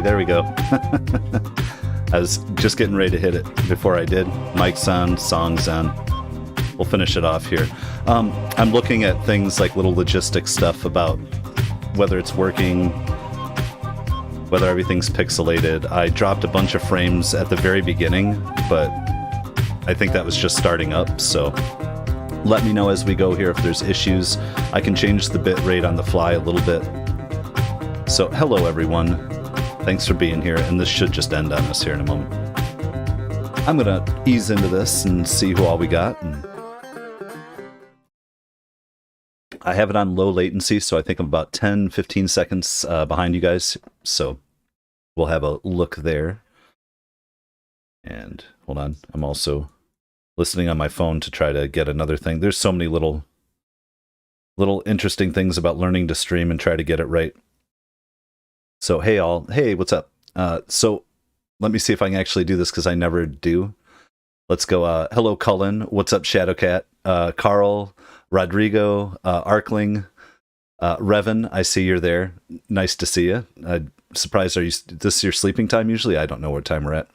there we go. I was just getting ready to hit it before I did. Mic's on, song's on. We'll finish it off here. I'm looking at things like little logistics stuff about whether it's working, whether everything's pixelated. I dropped a bunch of frames at the very beginning, but I think that was just starting up, so let me know as we go here if there's issues. I can change the bit rate on the fly a little bit. So hello everyone. Thanks for being here, and this should just end on us here in a moment. I'm gonna ease into this and see who all we got. And I have it on low latency, so I think I'm about 10-15 seconds behind you guys, so we'll have a look there. And hold on, I'm also listening on my phone to try to get another thing. There's so many little interesting things about learning to stream and try to get it right. So hey all, hey, what's up? So let me see if I can actually do this because I never do. Let's go. Hello Cullen, what's up Shadowcat? Carl, Rodrigo, Arkling, Revan, I see you're there. Nice to see you. Surprised, are you? This is your sleeping time usually? I don't know what time we're at.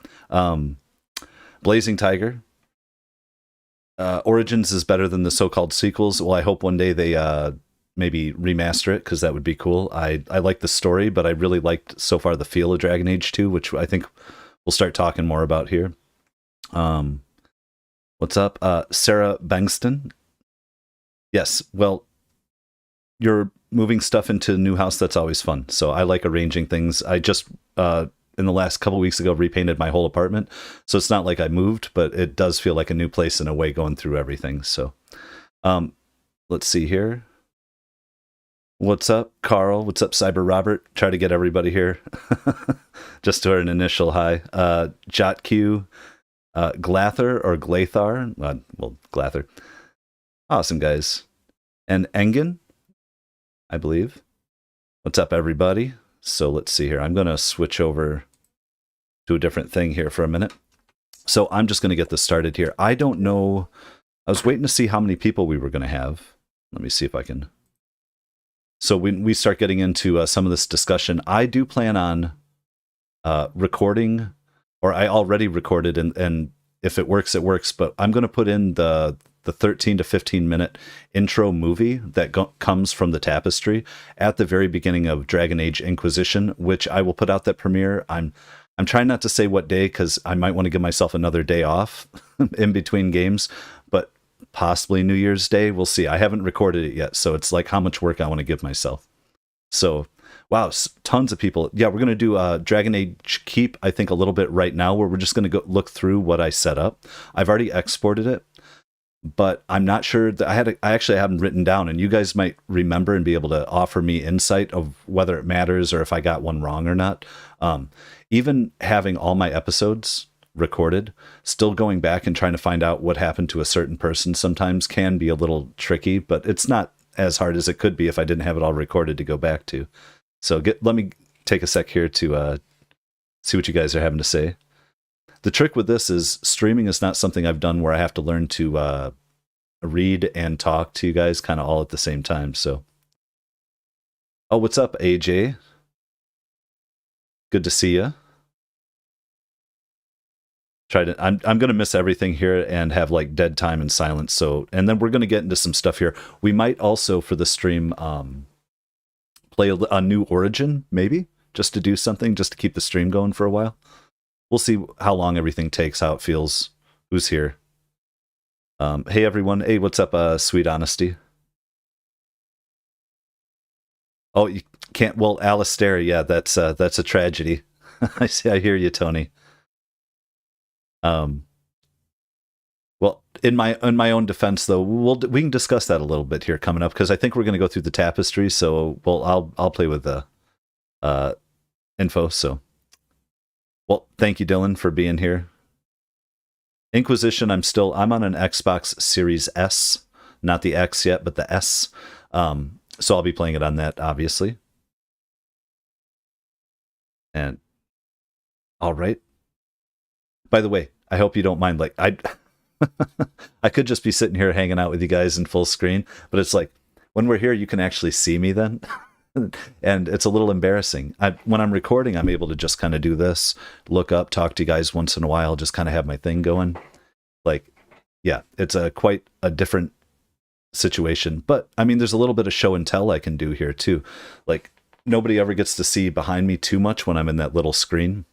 Blazing Tiger. Origins is better than the so-called sequels. Well, I hope one day they maybe remaster it, because that would be cool. I like the story, but I really liked so far the feel of Dragon Age 2, which I think we'll start talking more about here. What's up? Sarah Bangston. Yes, well, you're moving stuff into a new house. That's always fun. So I like arranging things. I just, in the last couple weeks ago, repainted my whole apartment. So it's not like I moved, but it does feel like a new place in a way going through everything. So let's see here. What's up, Carl? What's up, Cyber Robert? Try to get everybody here. Just to an initial hi. JotQ, Glather or Glathar. Well, Glather. Awesome, guys. And Engen, I believe. What's up, everybody? So let's see here. I'm going to switch over to a different thing here for a minute. So I'm just going to get this started here. I don't know. I was waiting to see how many people we were going to have. Let me see if I can. So when we start getting into some of this discussion, I do plan on recording, or I already recorded, and if it works, it works. But I'm going to put in the 13 to 15 minute intro movie that comes from the tapestry at the very beginning of Dragon Age Inquisition, which I will put out that premiere. I'm trying not to say what day, because I might want to give myself another day off in between games, but possibly New Year's Day. We'll see. I haven't recorded it yet, so it's like how much work I want to give myself. So, wow, tons of people. Yeah, we're going to do Dragon Age Keep, I think, a little bit right now, where we're just going to go look through what I set up. I've already exported it, but I'm not sure that I actually haven't written down, and you guys might remember and be able to offer me insight of whether it matters or if I got one wrong or not. Even having all my episodes recorded, still going back and trying to find out what happened to a certain person sometimes can be a little tricky, but it's not as hard as it could be if I didn't have it all recorded to go back to. So let me take a sec here to see what you guys are having to say. The trick with this is streaming is not something I've done where I have to learn to read and talk to you guys kind of all at the same time. So, oh, what's up, AJ? Good to see you. I'm going to miss everything here and have like dead time and silence. So, and then we're going to get into some stuff here. We might also for the stream play a new Origin, maybe just to do something, just to keep the stream going for a while. We'll see how long everything takes, how it feels. Who's here? Hey everyone. Hey, what's up, Sweet Honesty? Oh, you can't. Well, Alistair, yeah, that's a tragedy. I see. I hear you, Tony. Well, in my own defense, though, we can discuss that a little bit here coming up, because I think we're going to go through the tapestry. So, well, I'll play with the info. So, well, thank you, Dylan, for being here. Inquisition, I'm on an Xbox Series S, not the X yet, but the S. So I'll be playing it on that, obviously. And all right. By the way, I hope you don't mind. Like I could just be sitting here hanging out with you guys in full screen, but it's like when we're here, you can actually see me then. And it's a little embarrassing. When I'm recording, I'm able to just kind of do this, look up, talk to you guys once in a while, just kind of have my thing going. Like, yeah, it's a quite a different situation. But I mean, there's a little bit of show and tell I can do here too. Like, nobody ever gets to see behind me too much when I'm in that little screen.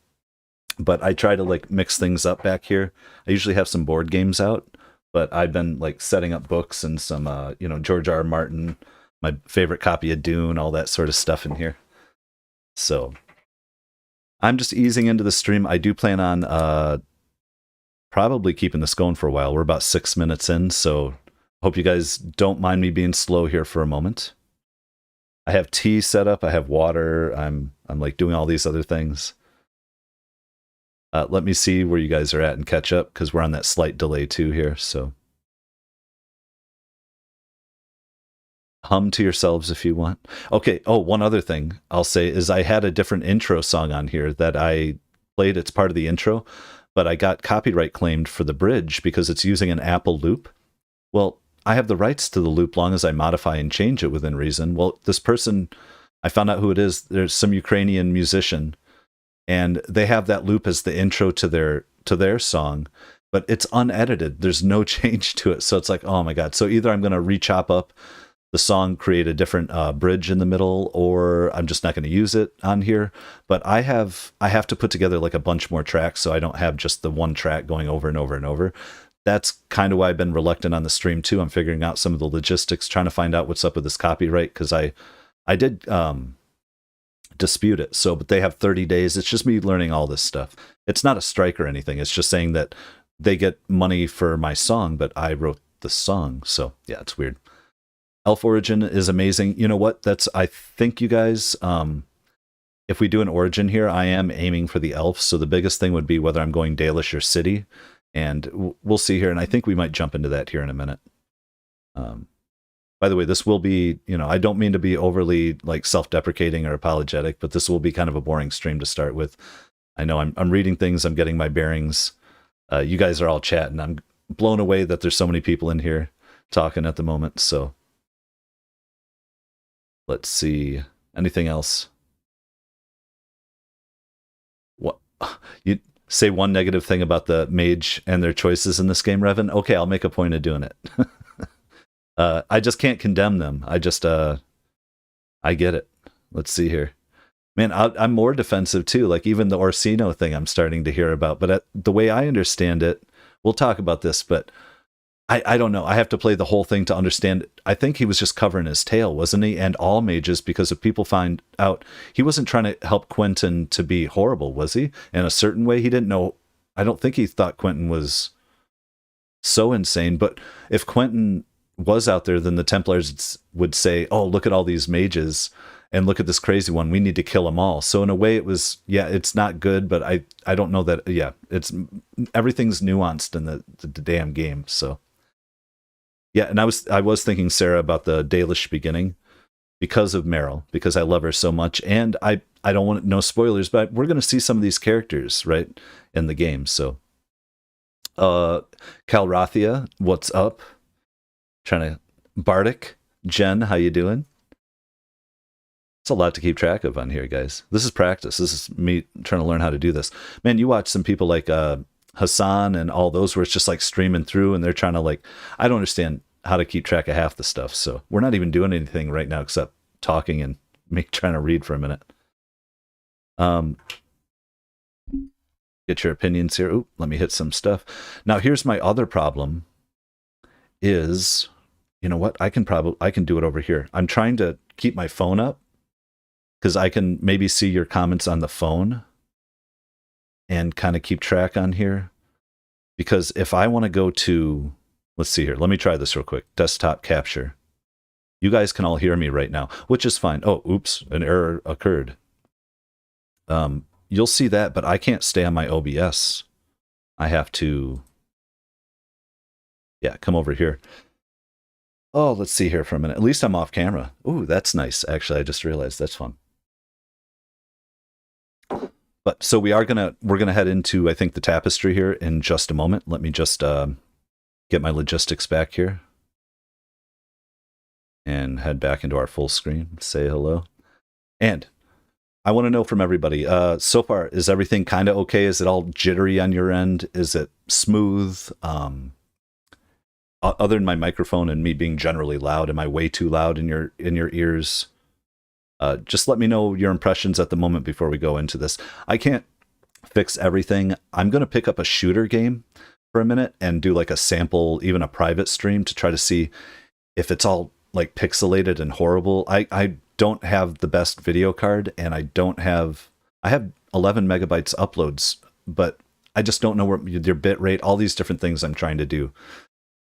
But I try to like mix things up back here. I usually have some board games out, but I've been like setting up books and some, George R. R. Martin, my favorite copy of Dune, all that sort of stuff in here. So I'm just easing into the stream. I do plan on probably keeping this going for a while. We're about 6 minutes in, so hope you guys don't mind me being slow here for a moment. I have tea set up. I have water. I'm like doing all these other things. Let me see where you guys are at and catch up, because we're on that slight delay too here. So hum to yourselves if you want. Okay. Oh, one other thing I'll say is I had a different intro song on here that I played. It's part of the intro, but I got copyright claimed for the bridge because it's using an Apple loop. Well, I have the rights to the loop long as I modify and change it within reason. Well, this person, I found out who it is. There's some Ukrainian musician, and they have that loop as the intro to their song, but it's unedited. There's no change to it. So it's like, oh my God. So either I'm going to re-chop up the song, create a different bridge in the middle, or I'm just not going to use it on here. But I have to put together like a bunch more tracks, so I don't have just the one track going over and over and over. That's kind of why I've been reluctant on the stream too. I'm figuring out some of the logistics, trying to find out what's up with this copyright, because I did dispute it. So, but they have 30 days. It's just me learning all this stuff. It's not a strike or anything. It's just saying that they get money for my song, but I wrote the song. So yeah, it's weird. Elf Origin is amazing. You know what? I think you guys, if we do an Origin here, I am aiming for the elves. So the biggest thing would be whether I'm going Dalish or City. And we'll see here. And I think we might jump into that here in a minute. By the way, this will be, I don't mean to be overly like self-deprecating or apologetic, but this will be kind of a boring stream to start with. I know I'm reading things. I'm getting my bearings. You guys are all chatting. I'm blown away that there's so many people in here talking at the moment. So let's see. Anything else? What you say one negative thing about the mage and their choices in this game, Revan? Okay, I'll make a point of doing it. I just can't condemn them. I get it. Let's see here. Man, I'm more defensive too. Like even the Orsino thing I'm starting to hear about. But the way I understand it, we'll talk about this, but I don't know. I have to play the whole thing to understand it. I think he was just covering his tail, wasn't he? And all mages, because if people find out, he wasn't trying to help Quentin to be horrible, was he? In a certain way, he didn't know. I don't think he thought Quentin was so insane. But if Quentin was out there, then the Templars would say, oh, look at all these mages and look at this crazy one. We need to kill them all. So in a way it was, yeah, it's not good, but I don't know that, yeah, everything's nuanced in the damn game. So yeah. And I was thinking, Sarah, about the Dalish beginning because of Meryl, because I love her so much. And I don't want no spoilers, but we're going to see some of these characters right in the game. So Calrathia, what's up? Trying to Bardic, Jen, how you doing? It's a lot to keep track of on here, guys. This is practice. This is me trying to learn how to do this. Man, you watch some people like Hassan and all those where it's just like streaming through and they're trying to like, I don't understand how to keep track of half the stuff. So we're not even doing anything right now except talking and me trying to read for a minute. Get your opinions here. Oop, let me hit some stuff. Now here's my other problem is, you know what? I can do it over here. I'm trying to keep my phone up because I can maybe see your comments on the phone and kind of keep track on here. Because if I want to go to, let's see here. Let me try this real quick. Desktop capture. You guys can all hear me right now, which is fine. Oh, oops, an error occurred. You'll see that, but I can't stay on my OBS. I have to, yeah, come over here. Oh, let's see here for a minute. At least I'm off camera. Ooh, that's nice. Actually, I just realized that's fun. But so we're gonna head into, I think, the tapestry here in just a moment. Let me just get my logistics back here and head back into our full screen. Say hello. And I want to know from everybody, so far, is everything kind of okay? Is it all jittery on your end? Is it smooth? Other than my microphone and me being generally loud, am I way too loud in your ears? Just let me know your impressions at the moment before we go into this. I can't fix everything. I'm going to pick up a shooter game for a minute and do like a sample, even a private stream to try to see if it's all like pixelated and horrible. I don't have the best video card, and I have 11 megabytes uploads, but I just don't know where your bit rate, all these different things I'm trying to do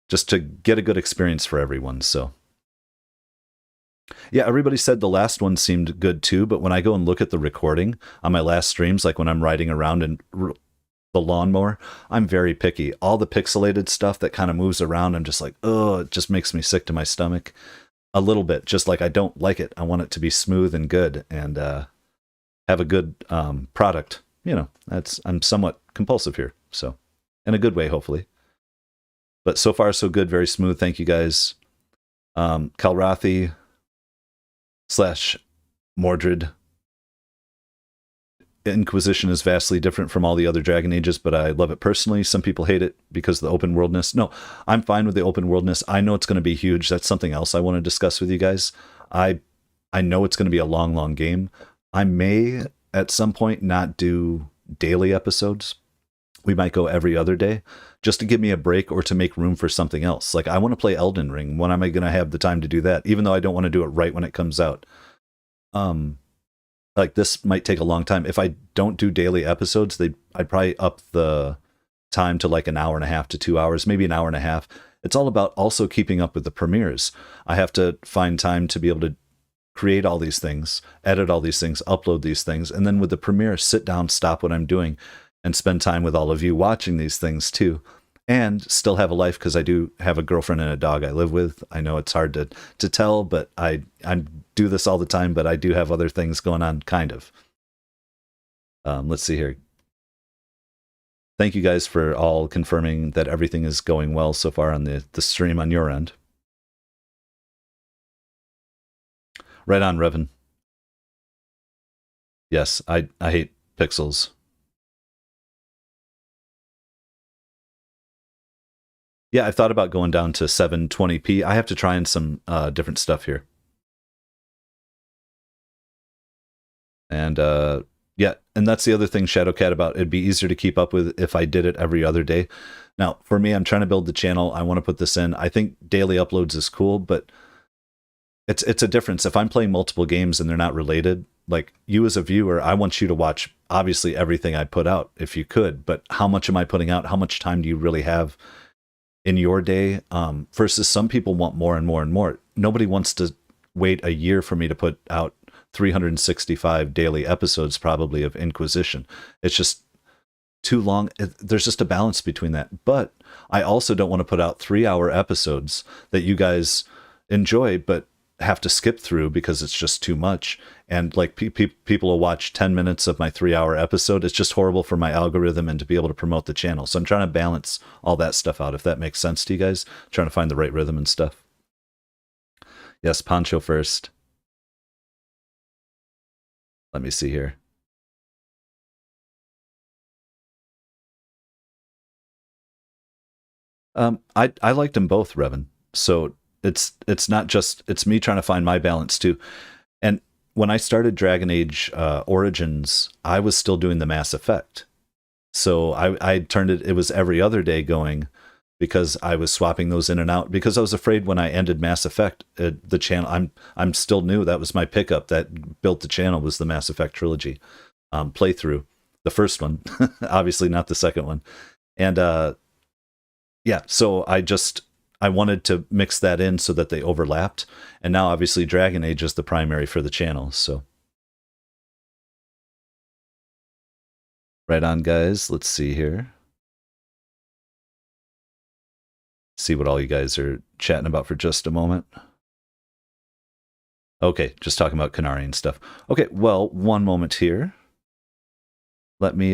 just to get a good experience for everyone. So yeah, everybody said the last one seemed good too, but when I go and look at the recording on my last streams, like when I'm riding around in the lawnmower, I'm very picky. All the pixelated stuff that kind of moves around, I'm just like, oh, it just makes me sick to my stomach a little bit. Just like I don't like it. I want it to be smooth and good and have a good product. You know, I'm somewhat compulsive here, so in a good way, hopefully. But so far, so good. Very smooth. Thank you guys. Kalrathi / Mordred. Inquisition is vastly different from all the other Dragon Ages, but I love it personally. Some people hate it because of the open worldness. No, I'm fine with the open worldness. I know it's going to be huge. That's something else I want to discuss with you guys. I know it's going to be a long, long game. I may at some point not do daily episodes. We might go every other day just to give me a break or to make room for something else. Like I want to play Elden Ring. When am I going to have the time to do that? Even though I don't want to do it right when it comes out. Like this might take a long time. If I don't do daily episodes, I'd probably up the time to like an hour and a half to 2 hours, maybe an hour and a half. It's all about also keeping up with the premieres. I have to find time to be able to create all these things, edit all these things, upload these things, and then with the premiere, sit down, stop what I'm doing, and spend time with all of you watching these things too. And still have a life, because I do have a girlfriend and a dog I live with. I know it's hard to tell, but I do this all the time, but I do have other things going on, kind of. Let's see here. Thank you guys for all confirming that everything is going well so far on the stream on your end. Right on, Revan. Yes, I hate pixels. Yeah, I thought about going down to 720p. I have to try in some different stuff here. And yeah, and that's the other thing, Shadowcat, about it'd be easier to keep up with if I did it every other day. Now, for me, I'm trying to build the channel. I want to put this in. I think daily uploads is cool, but it's a difference. If I'm playing multiple games and they're not related, like you as a viewer, I want you to watch obviously everything I put out if you could, but how much am I putting out? How much time do you really have in your day? Versus some people want more and more and more. Nobody wants to wait a year for me to put out 365 daily episodes probably of Inquisition. It's just too long. There's just a balance between that. But I also don't want to put out 3-hour episodes that you guys enjoy but have to skip through because it's just too much. And like people will watch 10 minutes of my 3-hour episode. It's just horrible for my algorithm and to be able to promote the channel. So I'm trying to balance all that stuff out, if that makes sense to you guys. Trying to find the right rhythm and stuff. Yes, Poncho first. Let me see here. I liked them both, Revan. So it's not just, it's me trying to find my balance too. And when I started Dragon Age Origins, I was still doing the Mass Effect. So I turned it was every other day going, because I was swapping those in and out, because I was afraid when I ended Mass Effect, the channel, I'm still new. That was my pickup that built the channel, was the Mass Effect trilogy playthrough. The first one, obviously not the second one. And yeah, so I wanted to mix that in so that they overlapped. And now obviously Dragon Age is the primary for the channel. So right on, guys. Let's see here. See what all you guys are chatting about for just a moment. Okay, just talking about Canary and stuff. Okay, well, one moment here. Let me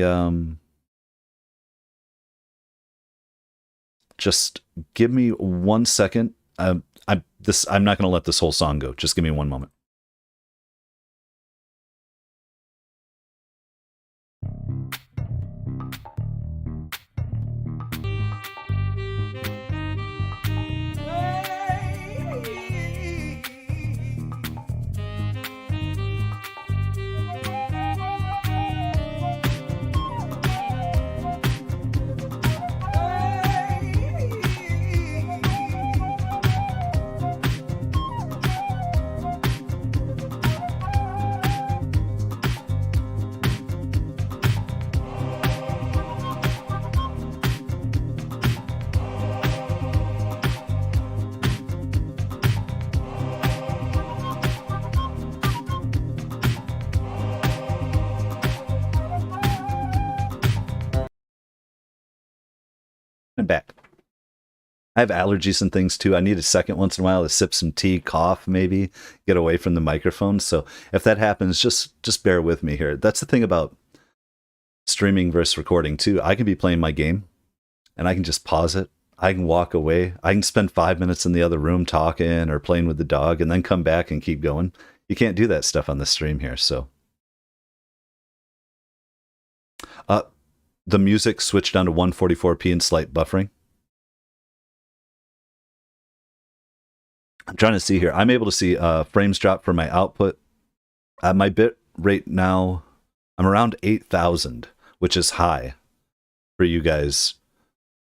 just give me 1 second. I'm not going to let this whole song go. Just give me one moment. I'm back. I have allergies and things too. I need a second once in a while to sip some tea, cough, maybe get away from the microphone. So if that happens, just bear with me here. That's the thing about streaming versus recording too. I can be playing my game and I can just pause it. I can walk away. I can spend 5 minutes in the other room talking or playing with the dog and then come back and keep going. You can't do that stuff on the stream here. So the music switched down to 144p and slight buffering. I'm trying to see here. I'm able to see frames drop for my output. My bit rate now, I'm around 8,000, which is high for you guys.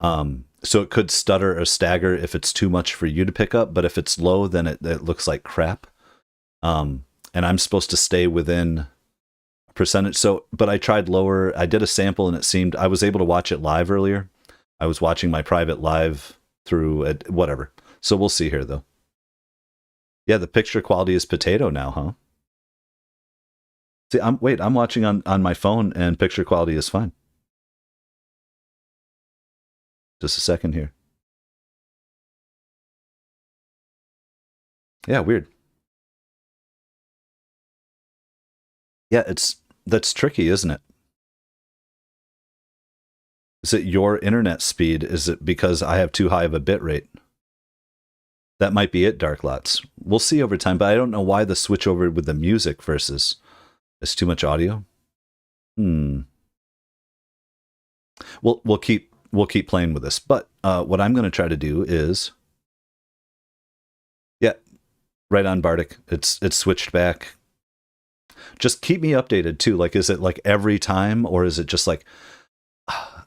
So it could stutter or stagger if it's too much for you to pick up, but if it's low, then it looks like crap. And I'm supposed to stay within percentage. So, but I tried lower. I did a sample and it seemed I was able to watch it live earlier. I was watching my private live through whatever. So we'll see here though. Yeah, the picture quality is potato now, huh? See, I'm watching on my phone and picture quality is fine. Just a second here. Yeah, weird. Yeah, that's tricky, isn't it? Is it your internet speed? Is it because I have too high of a bit rate? That might be it, Dark Lots. We'll see over time, but I don't know why the switch over with the music versus it's too much audio. We'll keep playing with this. But what I'm going to try to do is, yeah, right on Bardic. It's switched back. Just keep me updated too. Like, is it like every time, or is it just like?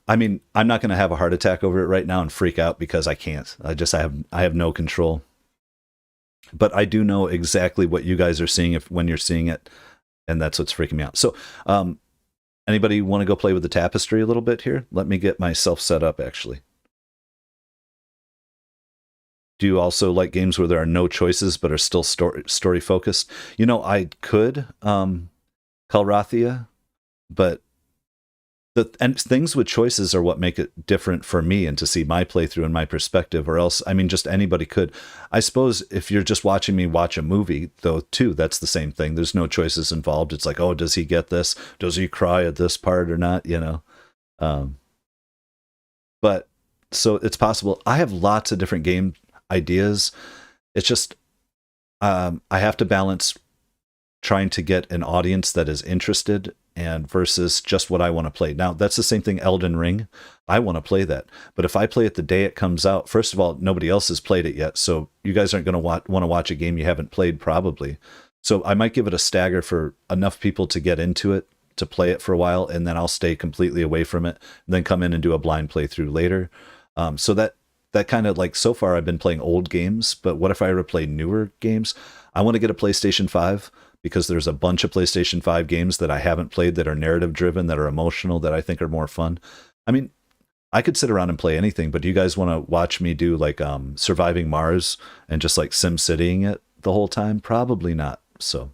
I mean, I'm not going to have a heart attack over it right now and freak out because I can't. I have no control. But I do know exactly what you guys are seeing when you're seeing it, and that's what's freaking me out. So, anybody want to go play with the tapestry a little bit here? Let me get myself set up, actually. Do you also like games where there are no choices but are still story focused? You know, I could Calrathia, but and things with choices are what make it different for me and to see my playthrough and my perspective, or else, I mean, just anybody could. I suppose if you're just watching me watch a movie, though, too, that's the same thing. There's no choices involved. It's like, oh, does he get this? Does he cry at this part or not? You know? But so it's possible. I have lots of different game ideas. It's just, I have to balance trying to get an audience that is interested and versus just what I want to play. Now, that's the same thing, Elden Ring. I want to play that. But if I play it the day it comes out, first of all, nobody else has played it yet, so you guys aren't going to want to watch a game you haven't played probably. So I might give it a stagger for enough people to get into it, to play it for a while, and then I'll stay completely away from it, and then come in and do a blind playthrough later. So that kind of, like, so far I've been playing old games, but what if I ever play newer games? I want to get a PlayStation 5, because there's a bunch of PlayStation 5 games that I haven't played that are narrative driven, that are emotional, that I think are more fun. I mean, I could sit around and play anything, but do you guys want to watch me do like Surviving Mars and just like Sim Citying it the whole time? Probably not. So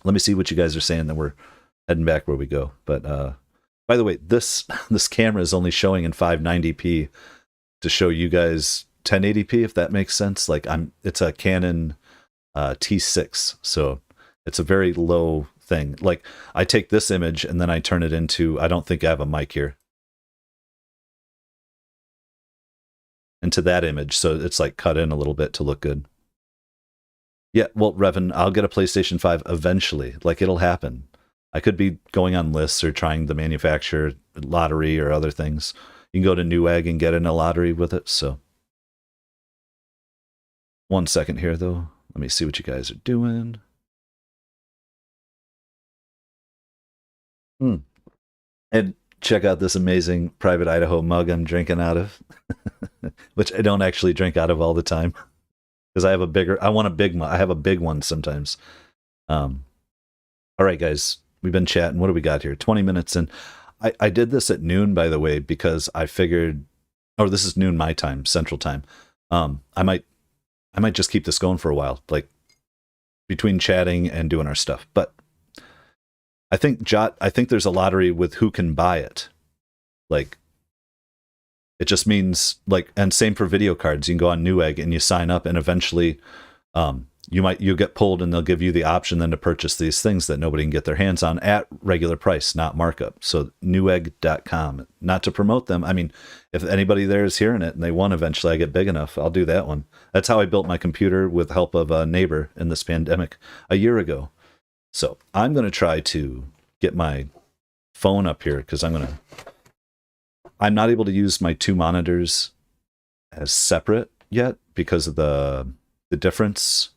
let me see what you guys are saying, then we're heading back where we go. But by the way, this camera is only showing in 590p to show you guys 1080p, if that makes sense. Like it's a Canon T6, so it's a very low thing. Like, I take this image and then I turn it into, I don't think I have a mic here, into that image, so it's like cut in a little bit to look good. Yeah, well, Revan, I'll get a PlayStation 5 eventually. Like, it'll happen. I could be going on lists or trying the manufacturer lottery or other things. You can go to Newegg and get in a lottery with it, so. 1 second here, though. Let me see what you guys are doing. And check out this amazing Private Idaho mug I'm drinking out of, which I don't actually drink out of all the time because I have a bigger, I want a big mug. I have a big one sometimes. All right, guys, we've been chatting. What do we got here? 20 minutes. And I did this at noon, by the way, because I figured, oh, this is noon my time, Central Time. I might just keep this going for a while, like between chatting and doing our stuff. But I think there's a lottery with who can buy it. Like, It just means like, and same for video cards. You can go on Newegg and you sign up, and eventually you'll get pulled, and they'll give you the option then to purchase these things that nobody can get their hands on at regular price, not markup. So newegg.com. Not to promote them. I mean, if anybody there is hearing it and they want eventually I get big enough, I'll do that one. That's how I built my computer with help of a neighbor in this pandemic a year ago. So I'm going to try to get my phone up here because I'm not able to use my two monitors as separate yet because of the difference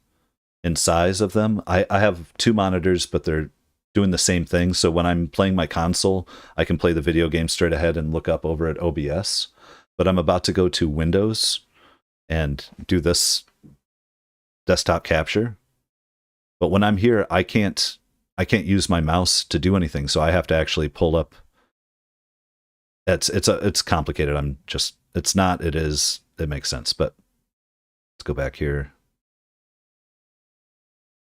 in size of them. I have two monitors, but they're doing the same thing. So when I'm playing my console, I can play the video game straight ahead and look up over at OBS. But I'm about to go to Windows and do this desktop capture. But when I'm here, I can't use my mouse to do anything. So I have to actually pull up. It's complicated. It is. It makes sense. But let's go back here.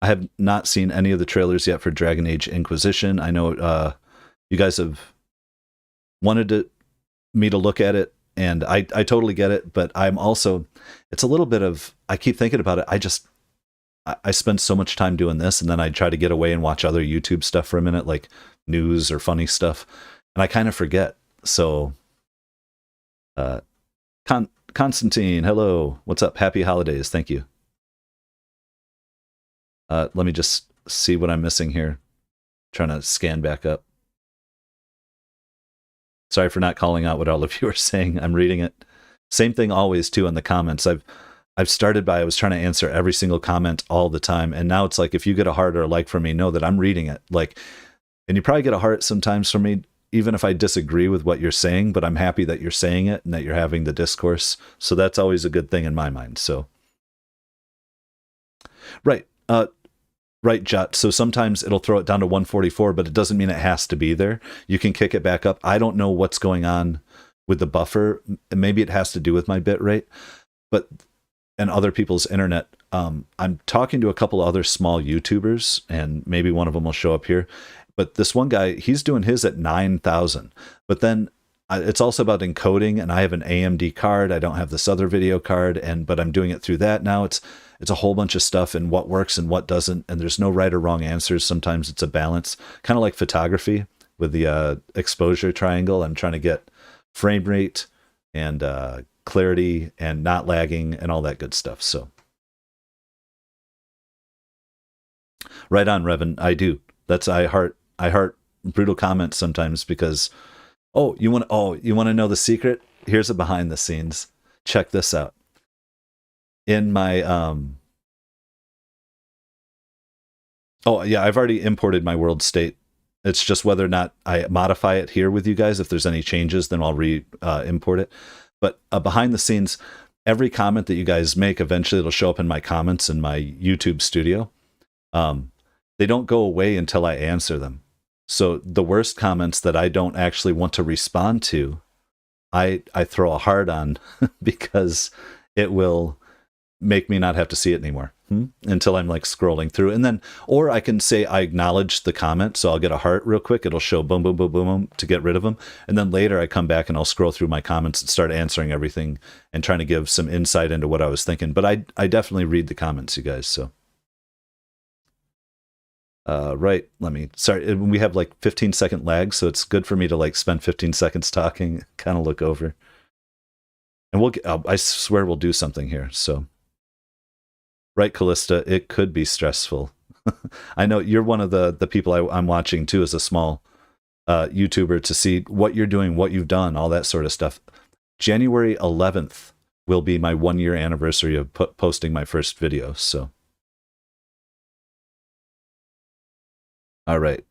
I have not seen any of the trailers yet for Dragon Age Inquisition. I know you guys have wanted me to look at it, and I totally get it, but I'm also, it's a little bit of, I keep thinking about it. I spend so much time doing this, and then I try to get away and watch other YouTube stuff for a minute, like news or funny stuff, and I kind of forget. So, Constantine, hello. What's up? Happy holidays. Thank you. Let me just see what I'm missing here. Trying to scan back up. Sorry for not calling out what all of you are saying. I'm reading it. Same thing always too in the comments. I was trying to answer every single comment all the time, and now it's like if you get a heart or a like from me, know that I'm reading it. Like, and you probably get a heart sometimes from me, even if I disagree with what you're saying, but I'm happy that you're saying it and that you're having the discourse. So that's always a good thing in my mind. So, right. Right, Jot. So sometimes it'll throw it down to 144, but it doesn't mean it has to be there. You can kick it back up. I don't know what's going on with the buffer. Maybe it has to do with my bit rate, and other people's internet. I'm talking to a couple other small YouTubers, and maybe one of them will show up here. But this one guy, he's doing his at 9,000. But then it's also about encoding, and I have an AMD card. I don't have this other video card, but I'm doing it through that now. It's a whole bunch of stuff and what works and what doesn't, and there's no right or wrong answers. Sometimes it's a balance, kind of like photography with the exposure triangle. I'm trying to get frame rate and clarity and not lagging and all that good stuff. So right on, Revan. I do. I heart brutal comments sometimes because you want to know the secret? Here's a behind the scenes. Check this out. In my I've already imported my world state. It's just whether or not I modify it here with you guys. If there's any changes, then I'll import it. But behind the scenes, every comment that you guys make, eventually it'll show up in my comments in my YouTube studio. They don't go away until I answer them. So the worst comments that I don't actually want to respond to, I throw a heart on because it will make me not have to see it anymore until I'm like scrolling through. And then, or I can say I acknowledge the comment, so I'll get a heart real quick. It'll show boom, boom, boom, boom, boom to get rid of them. And then later I come back and I'll scroll through my comments and start answering everything and trying to give some insight into what I was thinking. But I definitely read the comments, you guys. So, right. Sorry, we have like 15-second lag, so it's good for me to like spend 15 seconds talking, kind of look over. And I swear we'll do something here. So, right, Callista, it could be stressful. I know you're one of the people I'm watching too as a small YouTuber to see what you're doing, what you've done, all that sort of stuff. January 11th will be my 1-year anniversary of posting my first video. So, all right.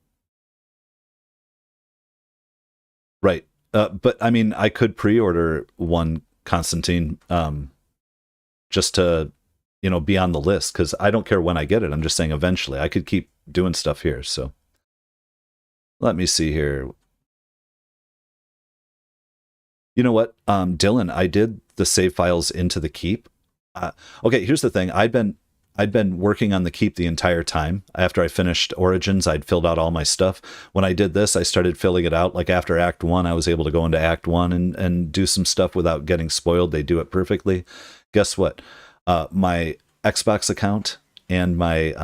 Right. But I mean, I could pre-order one, Constantine, just to, be on the list, because I don't care when I get it. I'm just saying eventually I could keep doing stuff here. So let me see here. You know what, Dylan, I did the save files into the keep. Okay, here's the thing. I've been I'd been working on the keep the entire time. After I finished Origins, I'd filled out all my stuff. When I did this, I started filling it out. Like after Act 1, I was able to go into Act 1 and do some stuff without getting spoiled. They do it perfectly. Guess what? My Xbox account and my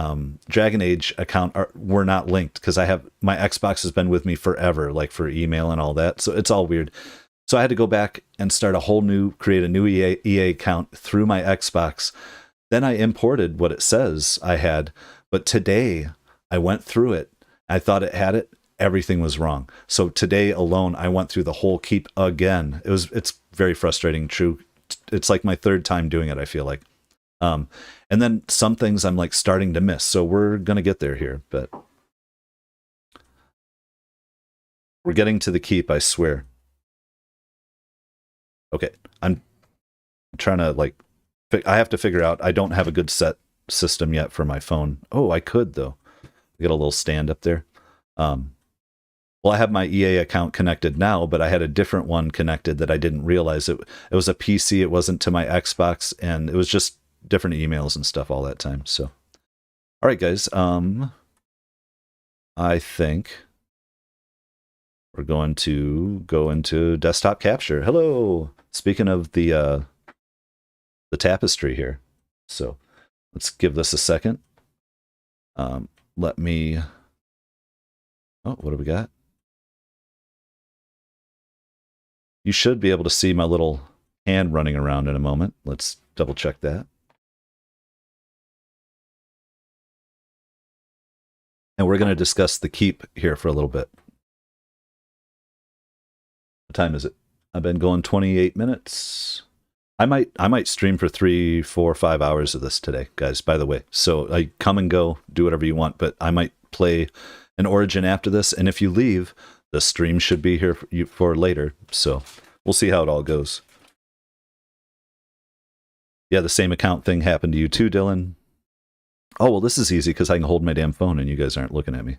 Dragon Age account were not linked because I have my Xbox has been with me forever, like for email and all that. So it's all weird. So I had to go back and create a new EA account through my Xbox. Then I imported what it says I had, but today I went through it. I thought it had it. Everything was wrong. So today alone, I went through the whole keep again. It's very frustrating. True. It's like my third time doing it, I feel like. And then some things I'm like starting to miss. So we're going to get there here, but we're getting to the keep, I swear. Okay. I'm trying to like, I have to figure out, I don't have a good set system yet for my phone. Oh, I could though. I got a little stand up there. Well, I have my EA account connected now, but I had a different one connected that I didn't realize. It was a PC. It wasn't to my Xbox, and it was just different emails and stuff all that time. So, all right, guys. I think we're going to go into desktop capture. Hello. Speaking of the tapestry here, so let's give this a second. Let me. Oh, what do we got? You should be able to see my little hand running around in a moment. Let's double check that. And we're going to discuss the keep here for a little bit. What time is it? I've been going 28 minutes. I might stream for 3, 4, 5 hours of this today, guys, by the way. So I come and go, do whatever you want, but I might play an Origin after this. And if you leave, the stream should be here for later. So we'll see how it all goes. Yeah, the same account thing happened to you too, Dylan. Oh, well, this is easy because I can hold my damn phone and you guys aren't looking at me.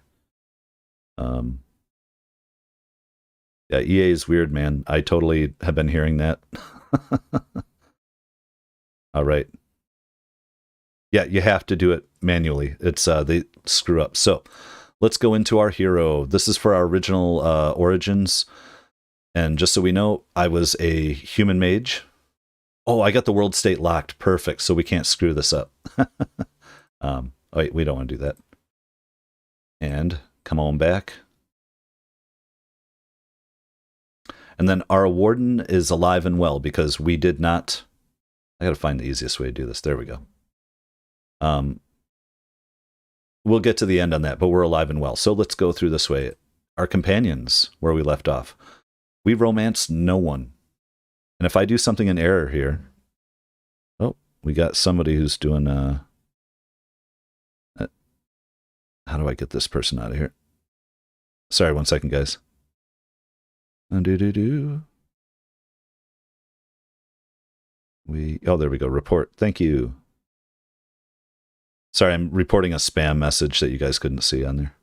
Yeah, EA is weird, man. I totally have been hearing that. All right. Yeah, you have to do it manually. It's they screw up. So let's go into our hero. This is for our original Origins. And just so we know, I was a human mage. Oh, I got the world state locked. Perfect. So we can't screw this up. Wait, we don't want to do that. And come on back. And then our warden is alive and well because we did not. I got to find the easiest way to do this. There we go. We'll get to the end on that, but we're alive and well. So let's go through this way. Our companions, where we left off. We romance no one. And if I do something in error here. Oh, we got somebody who's doing. How do I get this person out of here? Sorry, 1 second, guys. Oh, there we go. Report. Thank you. Sorry, I'm reporting a spam message that you guys couldn't see on there.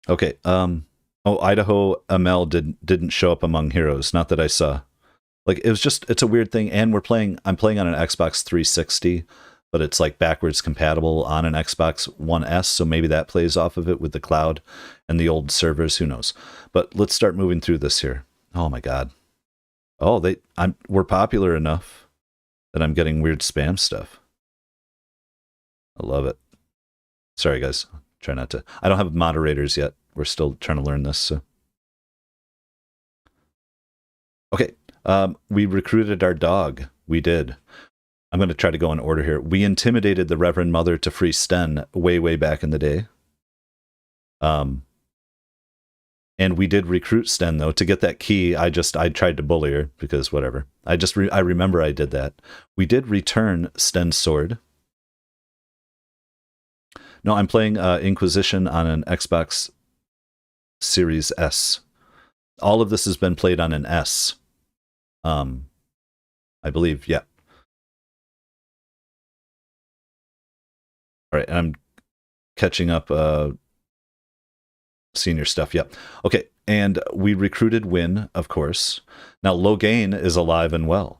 Okay. Oh, Idaho ML didn't show up among heroes. Not that I saw. Like it's a weird thing. And I'm playing on an Xbox 360. But it's like backwards compatible on an Xbox One S, so maybe that plays off of it with the cloud and the old servers, who knows. But let's start moving through this here. Oh my god. Oh, we're popular enough that I'm getting weird spam stuff. I love it. Sorry guys, try not to. I don't have moderators yet. We're still trying to learn this, so. Okay, we recruited our dog. We did. I'm going to try to go in order here. We intimidated the Reverend Mother to free Sten way back in the day. And we did recruit Sten, though. To get that key, I tried to bully her, because whatever. I remember I did that. We did return Sten's sword. No, I'm playing Inquisition on an Xbox Series S. All of this has been played on an S. I believe, yeah. All right, I'm catching up. Senior stuff, yep. Okay, and we recruited Win, of course. Now, Logain is alive and well.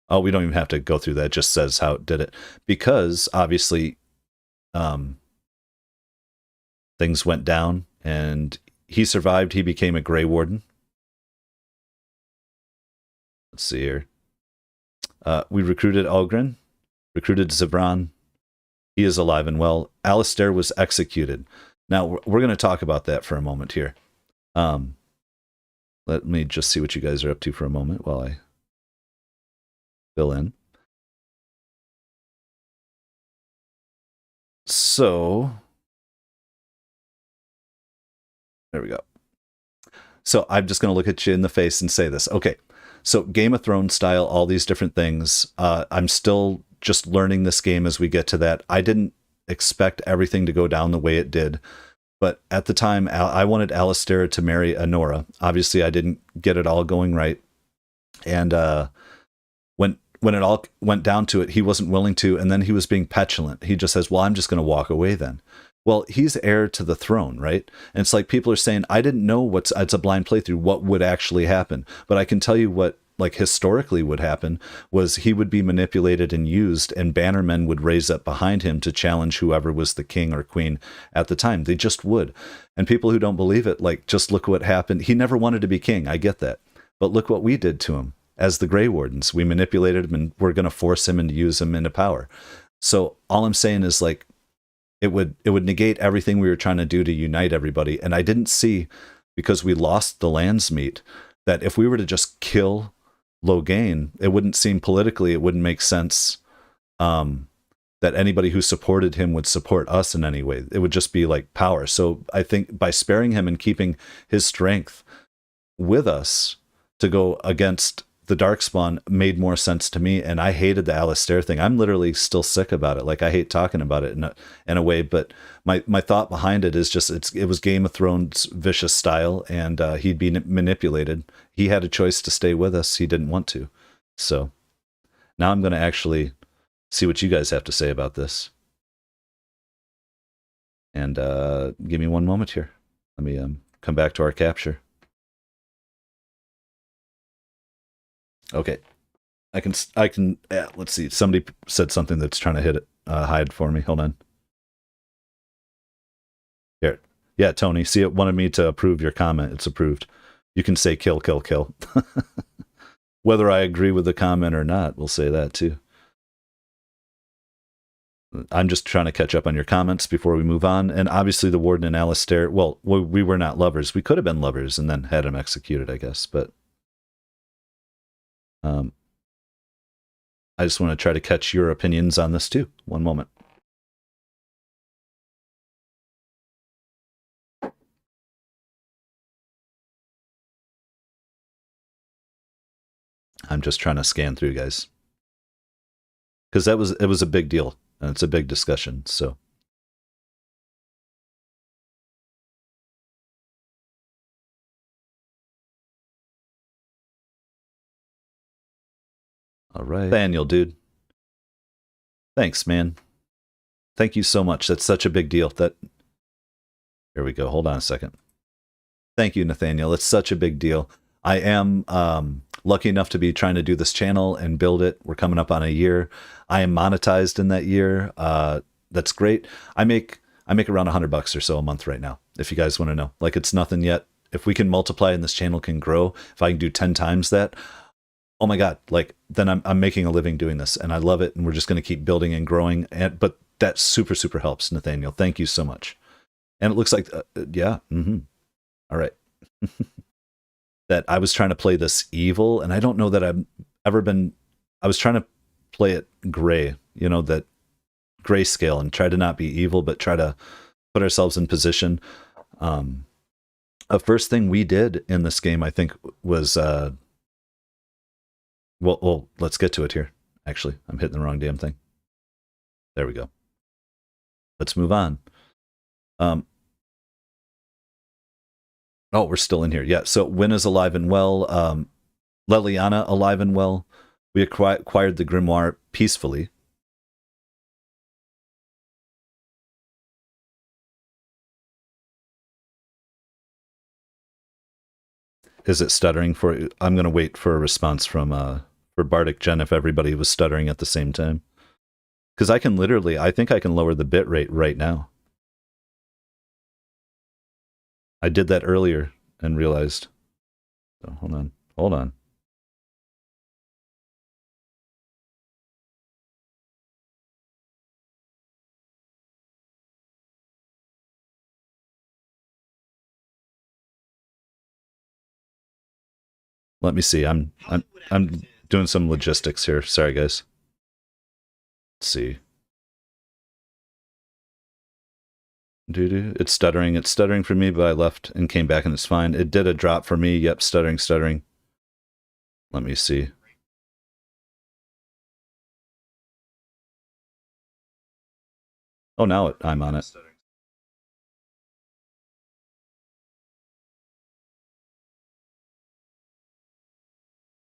Oh, we don't even have to go through that. It just says how it did it. Because, obviously, things went down, and he survived. He became a Grey Warden. Let's see here. We recruited Ogren, recruited Zibran. He is alive and well. Alistair was executed. Now, we're going to talk about that for a moment here. Let me just see what you guys are up to for a moment while I fill in. So, there we go. So I'm just going to look at you in the face and say this. Okay, so Game of Thrones style, all these different things. I'm still just learning this game as we get to that. I didn't expect everything to go down the way it did. But at the time, I wanted Alistair to marry Anora. Obviously, I didn't get it all going right. And when it all went down to it, he wasn't willing to, and then he was being petulant. He just says, well, I'm just going to walk away then. Well, he's heir to the throne, right? And it's like people are saying, I didn't know it's a blind playthrough, what would actually happen. But I can tell you what, like, historically would happen was he would be manipulated and used, and bannermen would raise up behind him to challenge whoever was the king or queen at the time. They just would. And people who don't believe it, like, just look what happened. He never wanted to be king. I get that. But look what we did to him as the Grey Wardens. We manipulated him, and we're going to force him and use him into power. So all I'm saying is, like, it would negate everything we were trying to do to unite everybody. And I didn't see, because we lost the Landsmeet, that if we were to just kill Logain, it wouldn't seem politically, it wouldn't make sense that anybody who supported him would support us in any way. It would just be like power. So I think by sparing him and keeping his strength with us to go against the Darkspawn made more sense to me. And I hated the Alistair thing. I'm literally still sick about it. Like, I hate talking about it in a way, but my thought behind it is just, it was Game of Thrones vicious style, and he'd be manipulated. He had a choice to stay with us. He didn't want to. So now I'm going to actually see what you guys have to say about this. And give me one moment here. Let me come back to our capture. Okay, I can. Let's see. Somebody said something that's trying to hit it, hide for me. Hold on. Here, yeah, Tony. See, it wanted me to approve your comment. It's approved. You can say kill, kill, kill. Whether I agree with the comment or not, we'll say that too. I'm just trying to catch up on your comments before we move on. And obviously, the Warden and Alistair. Well, we were not lovers. We could have been lovers and then had him executed, I guess, but. I just want to try to catch your opinions on this too. One moment. I'm just trying to scan through, guys, because it was a big deal and it's a big discussion. So. All right. Daniel, dude. Thanks, man. Thank you so much. That's such a big deal. Here we go. Hold on a second. Thank you, Nathaniel. It's such a big deal. I am lucky enough to be trying to do this channel and build it. We're coming up on a year. I am monetized in that year. That's great. I make around $100 or so a month right now, if you guys want to know. Like, it's nothing yet. If we can multiply and this channel can grow, if I can do 10 times that, oh my God, like, then I'm making a living doing this, and I love it, and we're just going to keep building and growing. But that super, super helps, Nathaniel. Thank you so much. And it looks like, yeah, all right. That I was trying to play this evil, and I don't know that I've ever been, I was trying to play it gray, you know, that grayscale, and try to not be evil, but try to put ourselves in position. The first thing we did in this game, I think, was... Well, let's get to it here. Actually, I'm hitting the wrong damn thing. There we go. Let's move on. Oh, we're still in here. Yeah, so Win is alive and well. Leliana alive and well. We acquired the grimoire peacefully. is it stuttering for you? I'm gonna wait for a response from for Bardic Gen if everybody was stuttering at the same time. Because I can literally, I think I can lower the bit rate right now. I did that earlier and realized. So hold on. Let me see. I'm doing some logistics here. Sorry, guys. Let's see. It's stuttering. It's stuttering for me, but I left and came back and it's fine. It did a drop for me. Yep, stuttering. Let me see. Oh, now I'm on it.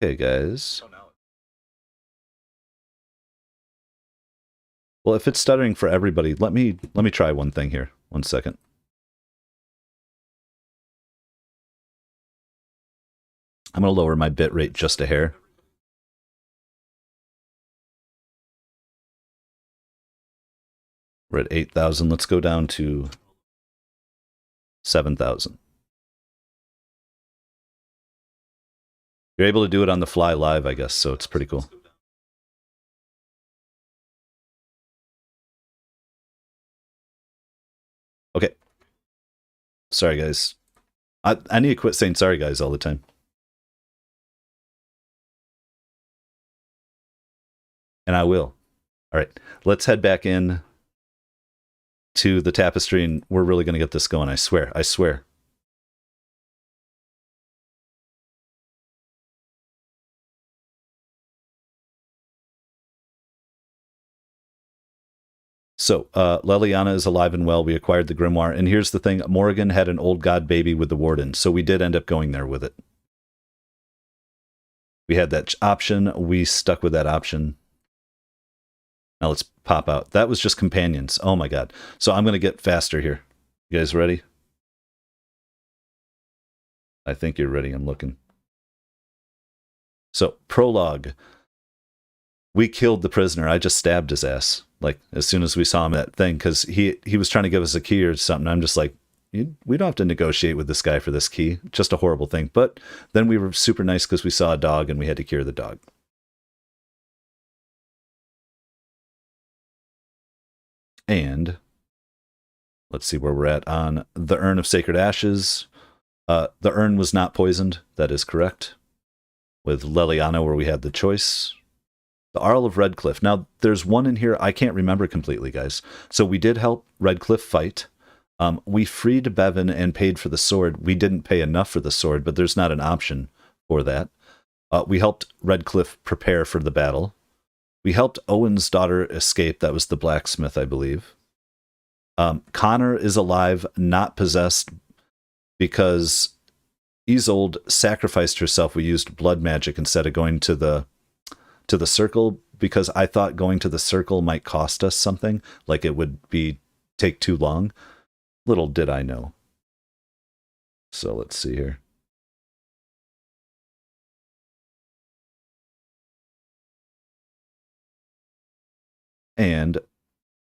Okay, guys. Well, if it's stuttering for everybody, let me try one thing here. 1 second. I'm going to lower my bit rate just a hair. We're at 8,000. Let's go down to 7,000. You're able to do it on the fly live, I guess, so it's pretty cool. Okay. Sorry, guys. I need to quit saying sorry, guys, all the time. And I will. All right. Let's head back in to the tapestry, and we're really going to get this going. I swear. I swear. So, Leliana is alive and well. We acquired the grimoire. And here's the thing. Morrigan had an old god baby with the warden. So we did end up going there with it. We had that option. We stuck with that option. Now let's pop out. That was just companions. Oh my god. So I'm going to get faster here. You guys ready? I think you're ready. I'm looking. So, prologue. We killed the prisoner. I just stabbed his ass. Like, as soon as we saw him that thing, because he was trying to give us a key or something. I'm just like, we don't have to negotiate with this guy for this key. Just a horrible thing. But then we were super nice because we saw a dog and we had to cure the dog. And let's see where we're at on the Urn of Sacred Ashes. The urn was not poisoned. That is correct. With Leliana, where we had the choice. The Arl of Redcliffe. Now, there's one in here I can't remember completely, guys. So we did help Redcliffe fight. We freed Bevan and paid for the sword. We didn't pay enough for the sword, but there's not an option for that. We helped Redcliffe prepare for the battle. We helped Owen's daughter escape. That was the blacksmith, I believe. Connor is alive, not possessed, because Isolde sacrificed herself. We used blood magic instead of going to the circle, because I thought going to the circle might cost us something, like it would take too long. Little did I know. So let's see here. And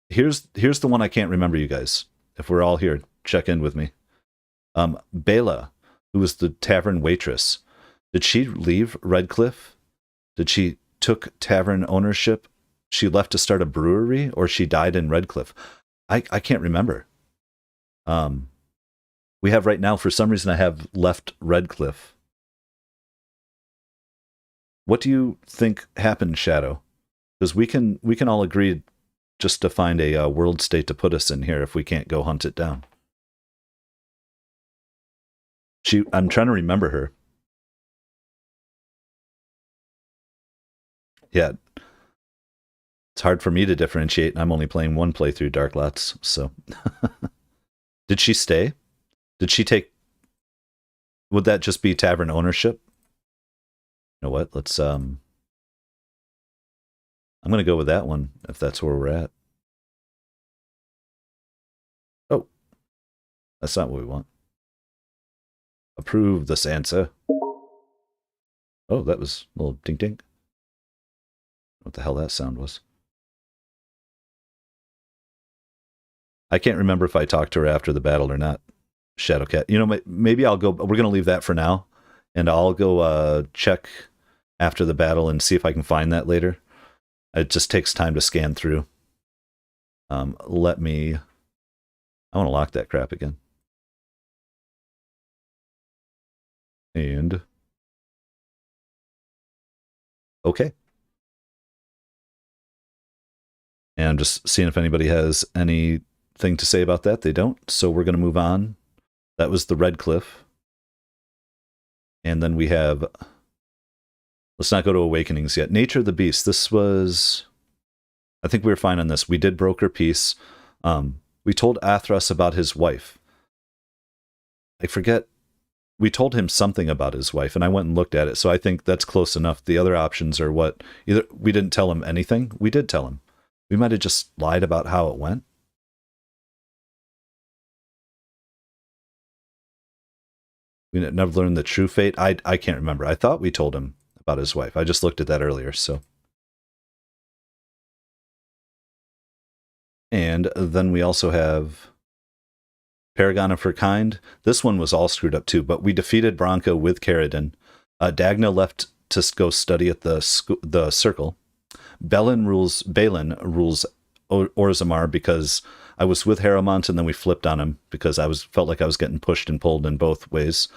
here's the one I can't remember, you guys. If we're all here, check in with me. Bela, who was the tavern waitress, did she leave Redcliffe? Did she took tavern ownership? She left to start a brewery, or she died in Redcliffe? I can't remember. We have right now, for some reason, I have left Redcliffe. What do you think happened, Shadow? Because we can all agree just to find a world state to put us in here if we can't go hunt it down. I'm trying to remember her. Yeah. It's hard for me to differentiate, and I'm only playing one playthrough Dark Lots, so. Did she stay? Did she take... Would that just be tavern ownership? You know what? Let's, I'm going to go with that one, if that's where we're at. Oh. That's not what we want. Approve this answer. Oh, that was a little ding ding. What the hell that sound was. I can't remember if I talked to her after the battle or not. Shadowcat. You know, maybe I'll go. We're going to leave that for now. And I'll go check after the battle and see if I can find that later. It just takes time to scan through. Let me... I want to lock that crap again. And... Okay. And I'm just seeing if anybody has anything to say about that. They don't. So we're going to move on. That was the Red Cliff. And then we have... Let's not go to Awakenings yet. Nature of the Beast. This was... I think we were fine on this. We did broker peace. We told Athras about his wife. I forget. We told him something about his wife, and I went and looked at it, so I think that's close enough. The other options are what? Either we didn't tell him anything. We did tell him. We might have just lied about how it went. We never learned the true fate. I can't remember. I thought we told him about his wife. I just looked at that earlier, so... And then we also have Paragon of Her Kind. This one was all screwed up too, but we defeated Bronco with Caradin. Dagna left to go study at the Circle. Balin rules Orzammar because I was with Harrowmont and then we flipped on him because I felt like I was getting pushed and pulled in both ways.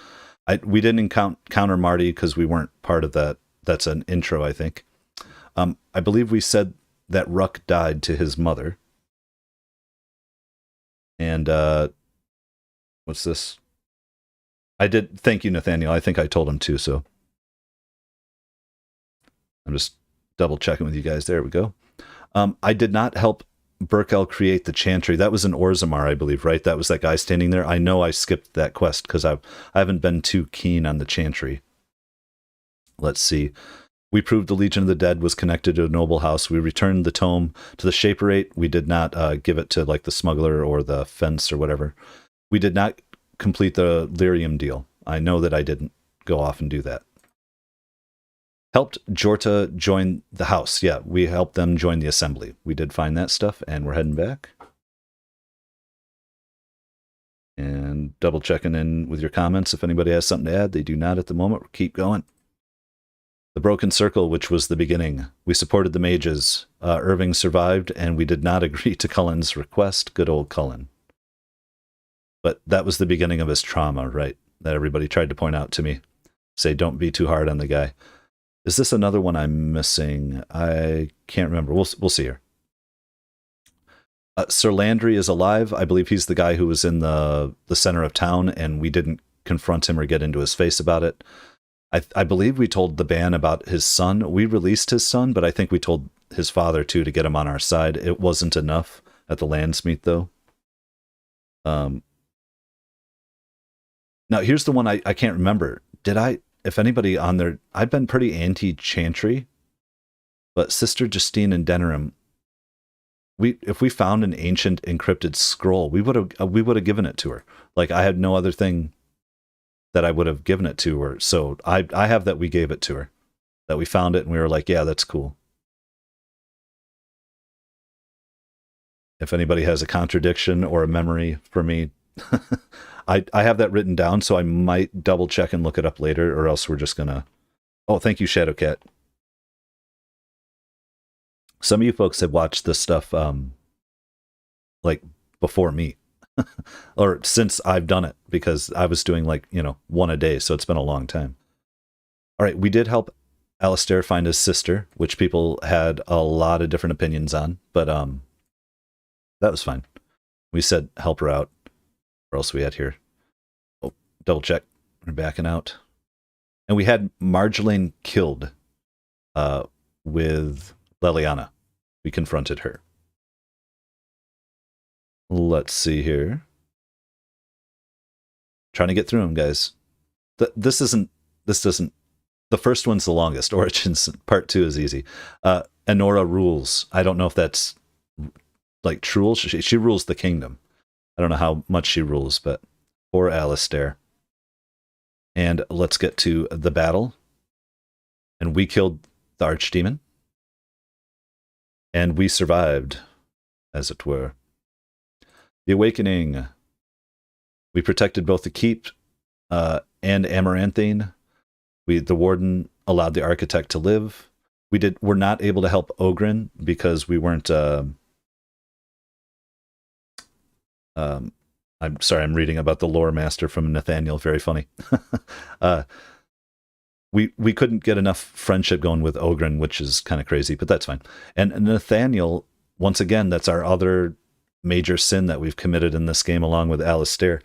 We didn't encounter Marty because we weren't part of that. That's an intro, I think. I believe we said that Ruck died to his mother. And what's this? I did. Thank you, Nathaniel. I think I told him too, so I'm just double checking with you guys. There we go. I did not help Burkel create the Chantry. That was in Orzammar, I believe, right? That was that guy standing there. I know I skipped that quest because I haven't been too keen on the Chantry. Let's see. We proved the Legion of the Dead was connected to a noble house. We returned the tome to the Shaperate. We did not give it to like the smuggler or the fence or whatever. We did not complete the lyrium deal. I know that I didn't go off and do that. Helped Jorta join the house. Yeah, we helped them join the assembly. We did find that stuff, and we're heading back. And double checking in with your comments. If anybody has something to add, they do not at the moment. We'll keep going. The Broken Circle, which was the beginning. We supported the mages. Irving survived, and we did not agree to Cullen's request. Good old Cullen. But that was the beginning of his trauma, right? That everybody tried to point out to me. Say, don't be too hard on the guy. Is this another one I'm missing? I can't remember. We'll see here. Sir Landry is alive. I believe he's the guy who was in the center of town, and we didn't confront him or get into his face about it. I believe we told the ban about his son. We released his son, but I think we told his father, too, to get him on our side. It wasn't enough at the Landsmeet, though. Now, here's the one I can't remember. If anybody on there... I've been pretty anti-Chantry, but Sister Justine and Denerim, if we found an ancient encrypted scroll, we would have given it to her. Like, I had no other thing that I would have given it to her. So I have that we gave it to her. That we found it and we were like, yeah, that's cool. If anybody has a contradiction or a memory for me, I have that written down, so I might double check and look it up later, or else we're just gonna... Oh, thank you, Shadowcat. Some of you folks have watched this stuff like before me. Or since I've done it, because I was doing like, one a day, so it's been a long time. All right, we did help Alistair find his sister, which people had a lot of different opinions on, but that was fine. We said help her out. What else we had here? Oh, double check. We're backing out. And we had Marjolaine killed with Leliana. We confronted her. Let's see here. Trying to get through them, guys. This doesn't. The first one's the longest. Origins part 2 is easy. Enora rules. I don't know if that's like true. She rules the kingdom. I don't know how much she rules, but poor Alistair. And let's get to the battle. And we killed the archdemon. And we survived, as it were. The Awakening. We protected both the keep and Amaranthine. The warden allowed the architect to live. We're not able to help Ogren because we weren't. I'm sorry, I'm reading about the lore master from Nathaniel. Very funny. We couldn't get enough friendship going with Ogren, which is kind of crazy, but that's fine. And Nathaniel, once again, that's our other major sin that we've committed in this game, along with Alistair.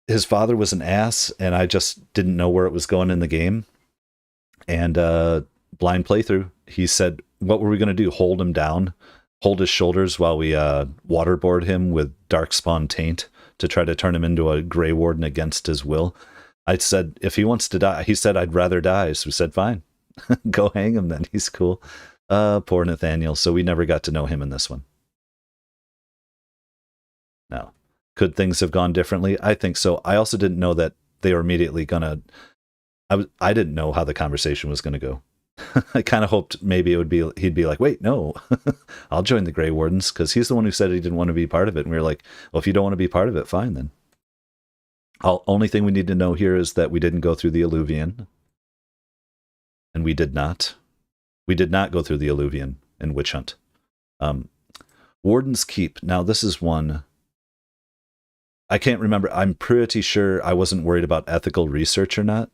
His father was an ass, and I just didn't know where it was going in the game. And blind playthrough, he said, what were we going to do? Hold him down? Hold his shoulders while we waterboard him with Darkspawn Taint to try to turn him into a Grey Warden against his will? I said, if he wants to die, he said, I'd rather die. So we said, fine, go hang him then. He's cool. Poor Nathaniel. So we never got to know him in this one. Now, could things have gone differently? I think so. I also didn't know that they were immediately gonna. I didn't know how the conversation was gonna go. I kind of hoped maybe he'd be like, wait, no, I'll join the Grey Wardens, because he's the one who said he didn't want to be part of it. And we were like, well, if you don't want to be part of it, fine then. Only thing we need to know here is that we didn't go through the Alluvion. And we did not. We did not go through the Alluvion in Witch Hunt. Warden's Keep. Now, this is one. I can't remember. I'm pretty sure I wasn't worried about ethical research or not.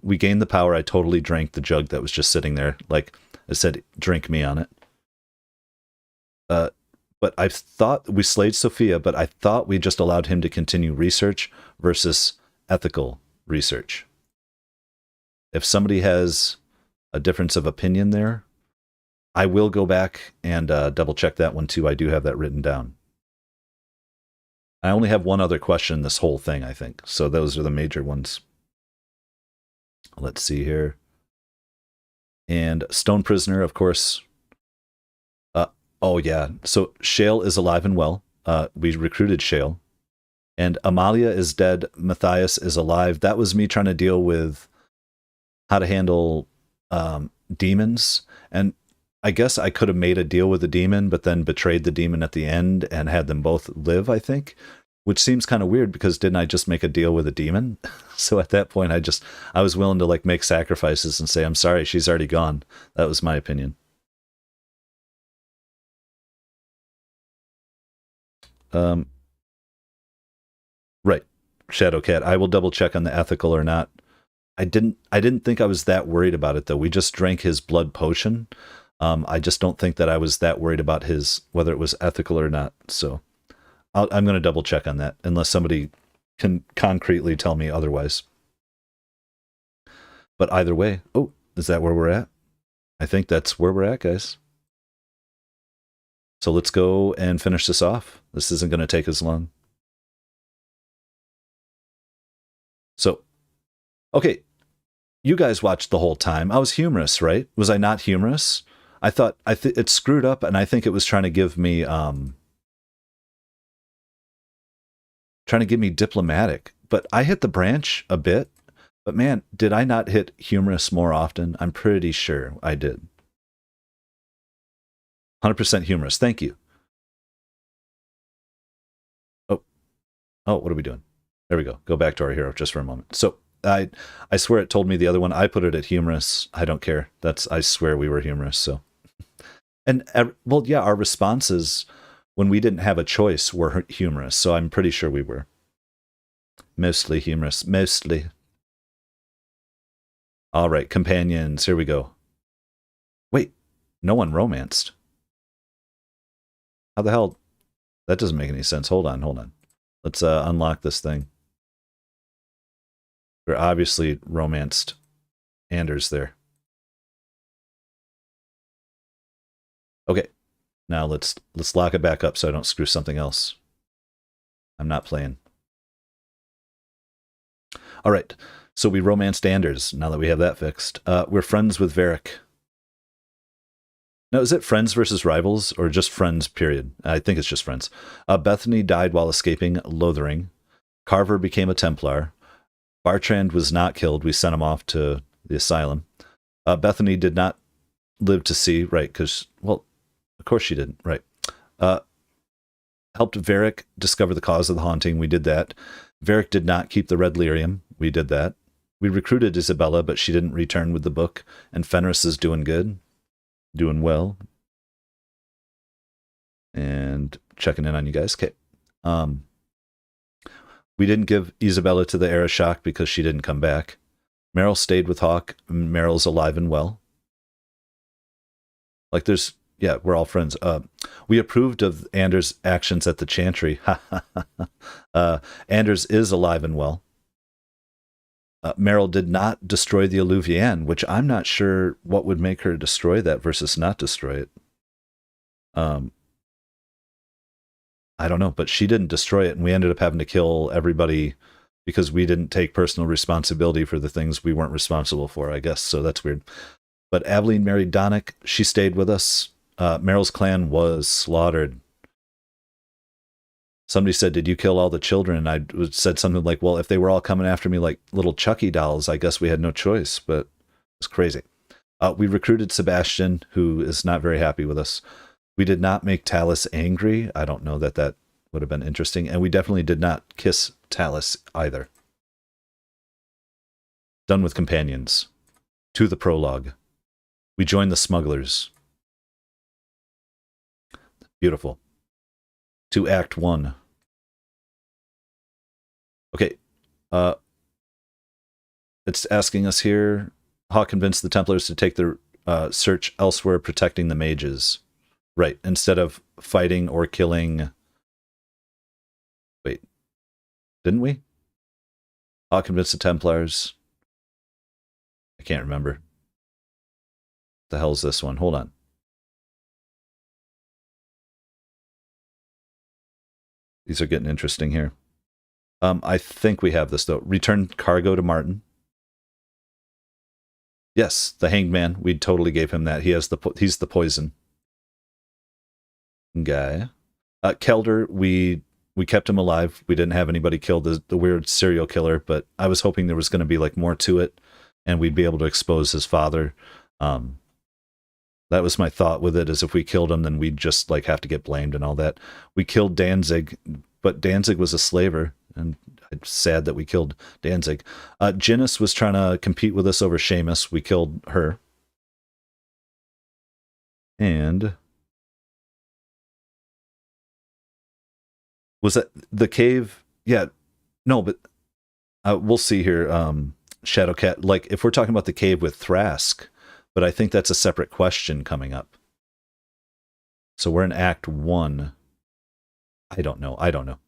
We gained the power. I totally drank the jug that was just sitting there. Like I said, drink me on it. But I thought we slayed Sophia, but I thought we just allowed him to continue research versus ethical research. If somebody has a difference of opinion there, I will go back and double check that one too. I do have that written down. I only have one other question in this whole thing, I think. So those are the major ones. Let's see here. And Stone Prisoner, of course. Oh, yeah. So Shale is alive and well. We recruited Shale. And Amalia is dead. Matthias is alive. That was me trying to deal with how to handle demons. And I guess I could have made a deal with the demon, but then betrayed the demon at the end and had them both live, I think. Which seems kind of weird, because didn't I just make a deal with a demon? So at that point, I was willing to like make sacrifices and say, I'm sorry, she's already gone. That was my opinion. Right. Shadowcat. I will double check on the ethical or not. I didn't think I was that worried about it though. We just drank his blood potion. I just don't think that I was that worried about whether it was ethical or not. So I'm going to double check on that unless somebody can concretely tell me otherwise. But either way, oh, is that where we're at? I think that's where we're at, guys. So let's go and finish this off. This isn't going to take as long. So, okay, you guys watched the whole time. I was humorous, right? Was I not humorous? I thought it screwed up, and I think it was trying to give me diplomatic. But I hit the branch a bit. But man, did I not hit humorous more often? I'm pretty sure I did. 100% humorous. Thank you. Oh, what are we doing? There we go. Go back to our hero just for a moment. So I swear it told me the other one. I put it at humorous. I don't care. I swear we were humorous. So, and well, yeah, our responses when we didn't have a choice were humorous. So I'm pretty sure we were mostly humorous. Mostly. All right, companions. Here we go. Wait, no one romanced. How the hell? That doesn't make any sense. Hold on. Let's unlock this thing. We're obviously romanced Anders there. Okay, now let's lock it back up so I don't screw something else. I'm not playing. All right, so we romanced Anders. Now that we have that fixed, we're friends with Varric. Now, is it friends versus rivals, or just friends, period? I think it's just friends. Bethany died while escaping Lothering. Carver became a Templar. Bartrand was not killed. We sent him off to the asylum. Bethany did not live to see, right, because, well, of course she didn't, right. Helped Varric discover the cause of the haunting. We did that. Varric did not keep the red lyrium. We did that. We recruited Isabella, but she didn't return with the book. And Fenris is doing good. Doing well. And checking in on you guys. Okay. We didn't give Isabella to the Arashok because she didn't come back. Meryl stayed with Hawk. Meryl's alive and well. Like there's, yeah, we're all friends. We approved of Anders' actions at the Chantry. Anders is alive and well. Meryl did not destroy the Alluvian, which I'm not sure what would make her destroy that versus not destroy it. I don't know, but she didn't destroy it, and we ended up having to kill everybody because we didn't take personal responsibility for the things we weren't responsible for, I guess, so that's weird. But Aveline married Donick. She stayed with us. Meryl's clan was slaughtered. Somebody said, did you kill all the children? And I said something like, well, if they were all coming after me like little Chucky dolls, I guess we had no choice, but it's crazy. We recruited Sebastian, who is not very happy with us. We did not make Talus angry. I don't know that that would have been interesting. And we definitely did not kiss Talus either. Done with companions. To the prologue. We joined the smugglers. Beautiful. To Act 1. Okay. It's asking us here, Hawk convinced the Templars to take their search elsewhere, protecting the mages. Right, instead of fighting or killing... Wait. Didn't we? Hawk convinced the Templars... I can't remember. What the hell is this one? Hold on. These are getting interesting here. I think we have this, though. Return cargo to Martin. Yes, the Hanged Man. We totally gave him that. He's the poison guy. Kelder, we kept him alive. We didn't have anybody kill the weird serial killer, but I was hoping there was going to be like more to it, and we'd be able to expose his father. That was my thought with it, is if we killed him, then we'd just like have to get blamed and all that. We killed Danzig, but Danzig was a slaver, and it's sad that we killed Danzig. Jinnis was trying to compete with us over Seamus. We killed her. And was that the cave? Yeah, no, but we'll see here. Shadowcat, like if we're talking about the cave with Thrask, but I think that's a separate question coming up. So we're in Act 1. I don't know.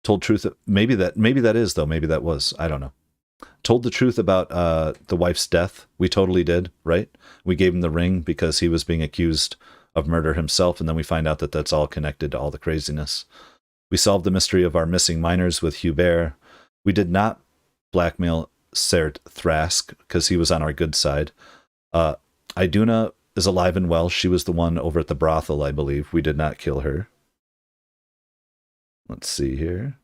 Told truth. Maybe that is, though. Maybe that was. I don't know. Told the truth about the wife's death. We totally did, right? We gave him the ring because he was being accused of murder himself, and then we find out that that's all connected to all the craziness. We solved the mystery of our missing miners with Hubert. We did not blackmail Sert Thrask because he was on our good side. Iduna is alive and well. She was the one over at the brothel, I believe. We did not kill her. Let's see here.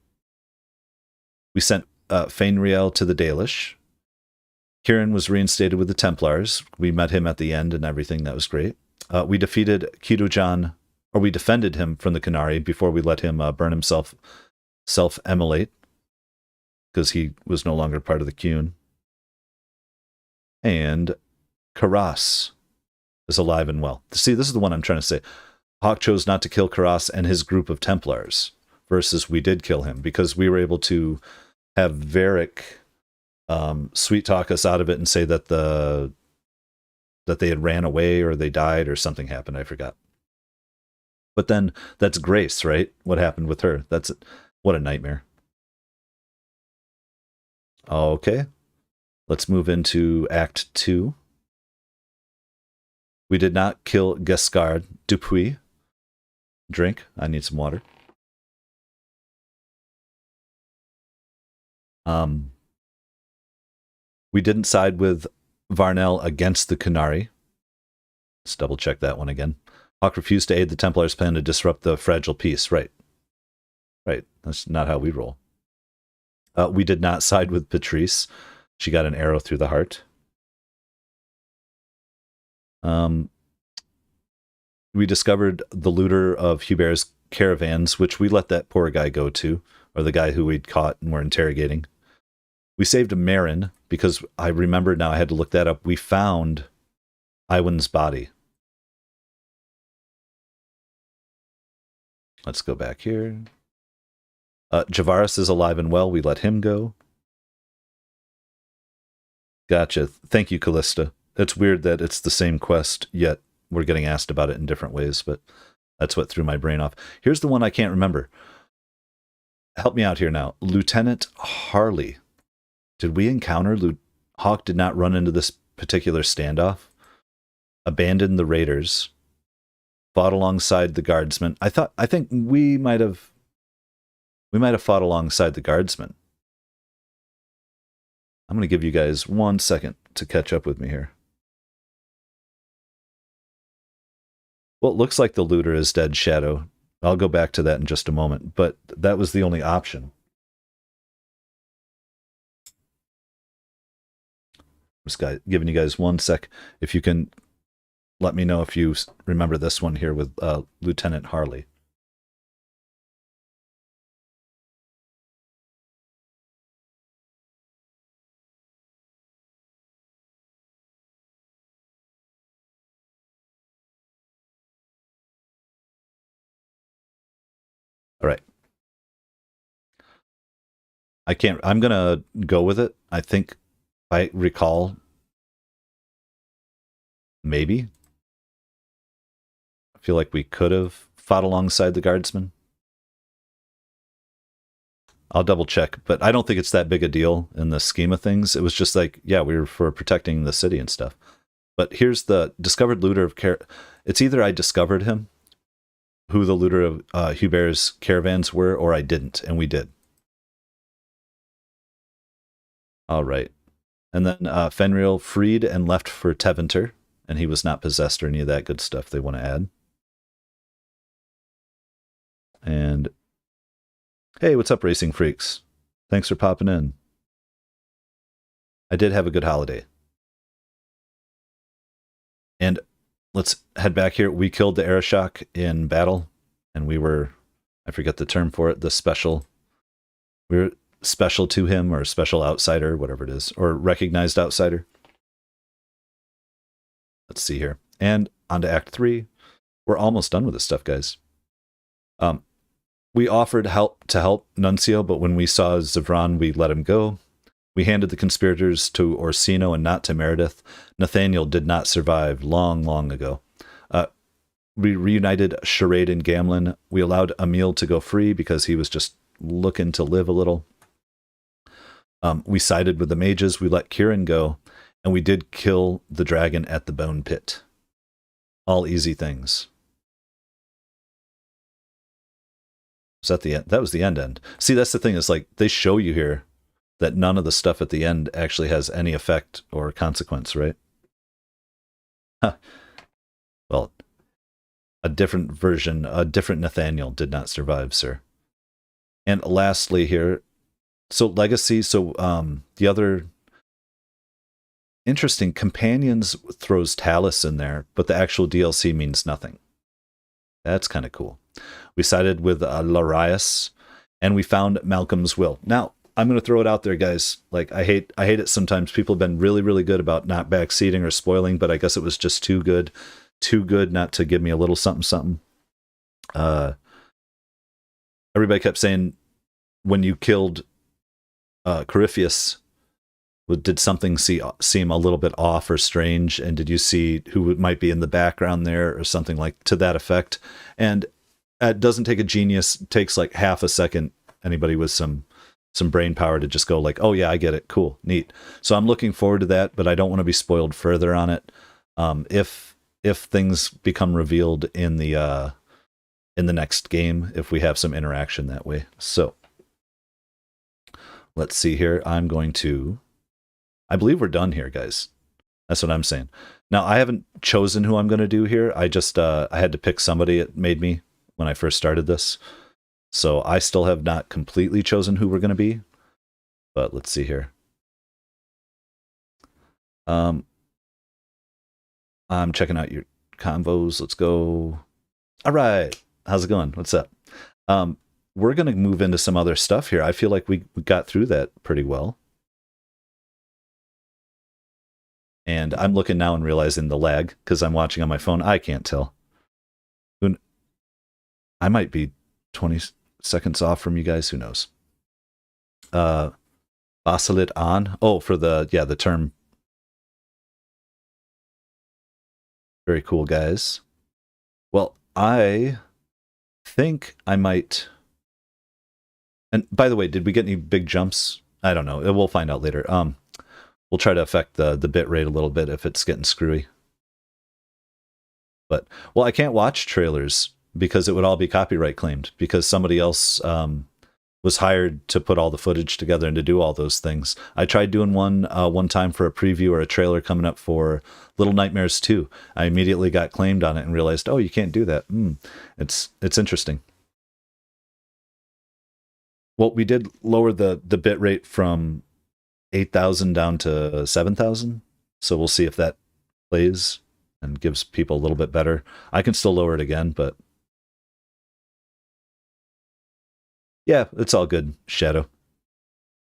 We sent Fainriel to the Dalish. Kieran was reinstated with the Templars. We met him at the end and everything. That was great. We defeated Kidojan, or we defended him from the Qunari before we let him burn himself, self-immolate, because he was no longer part of the Qun. And Karas is alive and well. See, this is the one I'm trying to say. Hawk chose not to kill Karas and his group of Templars, versus we did kill him, because we were able to have Varric sweet talk us out of it and say that they had ran away or they died or something happened. I forgot. But then that's Grace, right? What happened with her? What a nightmare. Okay. Let's move into Act 2. We did not kill Gascard Dupuis. Drink. I need some water. We didn't side with Varnell against the Qunari. Let's double check that one again. Hawk refused to aid the Templars' plan to disrupt the fragile peace. Right. Right. That's not how we roll. We did not side with Patrice. She got an arrow through the heart. We discovered the looter of Hubert's caravans, which we let that poor guy go to, or the guy who we'd caught and were interrogating. We saved a Marin, because I remember now, I had to look that up. We found Iwan's body. Let's go back here. Javaris is alive and well. We let him go. Gotcha. Thank you, Callista. It's weird that it's the same quest, yet we're getting asked about it in different ways, but that's what threw my brain off. Here's the one I can't remember. Help me out here now. Lieutenant Harley. Did we encounter Hawk did not run into this particular standoff? Abandoned the raiders. Fought alongside the guardsmen. I think we might have fought alongside the guardsmen. I'm going to give you guys 1 second to catch up with me here. Well, it looks like the looter is dead, Shadow. I'll go back to that in just a moment, but that was the only option. Just giving you guys 1 sec. If you can let me know if you remember this one here with Lieutenant Harley. All right. I'm going to go with it. I think I recall. Maybe. I feel like we could have fought alongside the guardsmen. I'll double check, but I don't think it's that big a deal in the scheme of things. It was just like, yeah, we were for protecting the city and stuff. But here's the discovered looter of it's either I discovered him, who the looter of Hubert's caravans were, or I didn't, and we did. All right. And then Fenrir freed and left for Teventer, and he was not possessed or any of that good stuff they want to add. And hey, what's up, Racing Freaks? Thanks for popping in. I did have a good holiday. And let's head back here. We killed the Arashok in battle, and we were, I forget the term for it, the special. We were special to him, or special outsider, whatever it is, or recognized outsider. Let's see here. And on to Act 3. We're almost done with this stuff, guys. We offered to help Nuncio, but when we saw Zevran, we let him go. We handed the conspirators to Orsino and not to Meredith. Nathaniel did not survive long, long ago. We reunited Charade and Gamlin. We allowed Emil to go free because he was just looking to live a little. We sided with the mages. We let Kieran go. And we did kill the dragon at the bone pit. All easy things. Was that the end? That was the end. See, that's the thing, is like they show you here that none of the stuff at the end actually has any effect or consequence, right? Huh. Well, a different version, a different Nathaniel did not survive, sir. And lastly here, so Legacy, so the other interesting, Companions throws Talus in there, but the actual DLC means nothing. That's kind of cool. We sided with Larius, and we found Malcolm's will. Now, I'm going to throw it out there, guys. Like, I hate it sometimes. People have been really, really good about not backseating or spoiling, but I guess it was just too good not to give me a little something, something. Everybody kept saying, when you killed Corypheus, did something seem a little bit off or strange? And did you see who might be in the background there or something like to that effect? And it doesn't take a genius. It takes like half a second. Anybody with some brain power to just go like, oh yeah, I get it. Cool. Neat. So I'm looking forward to that, but I don't want to be spoiled further on it. If things become revealed in the next game, if we have some interaction that way. So let's see here. I believe we're done here, guys. That's what I'm saying. Now, I haven't chosen who I'm going to do here. I just, I had to pick somebody. It made me when I first started this. So I still have not completely chosen who we're going to be. But let's see here. I'm checking out your convos. Let's go. All right. How's it going? What's up? We're going to move into some other stuff here. I feel like we got through that pretty well. And I'm looking now and realizing the lag because I'm watching on my phone. I can't tell. I might be 20 seconds off from you guys. Who knows? Basilit on. Oh, for the term. Very cool, guys. Well, I think I might. And by the way, did we get any big jumps? I don't know. We'll find out later. We'll try to affect the bit rate a little bit if it's getting screwy. But well, I can't watch trailers because it would all be copyright claimed because somebody else was hired to put all the footage together and to do all those things. I tried doing one time for a preview or a trailer coming up for Little Nightmares 2. I immediately got claimed on it and realized, oh, you can't do that. It's interesting. Well, we did lower the bit rate from 8,000 down to 7,000. So we'll see if that plays and gives people a little bit better. I can still lower it again, but yeah, it's all good, Shadow.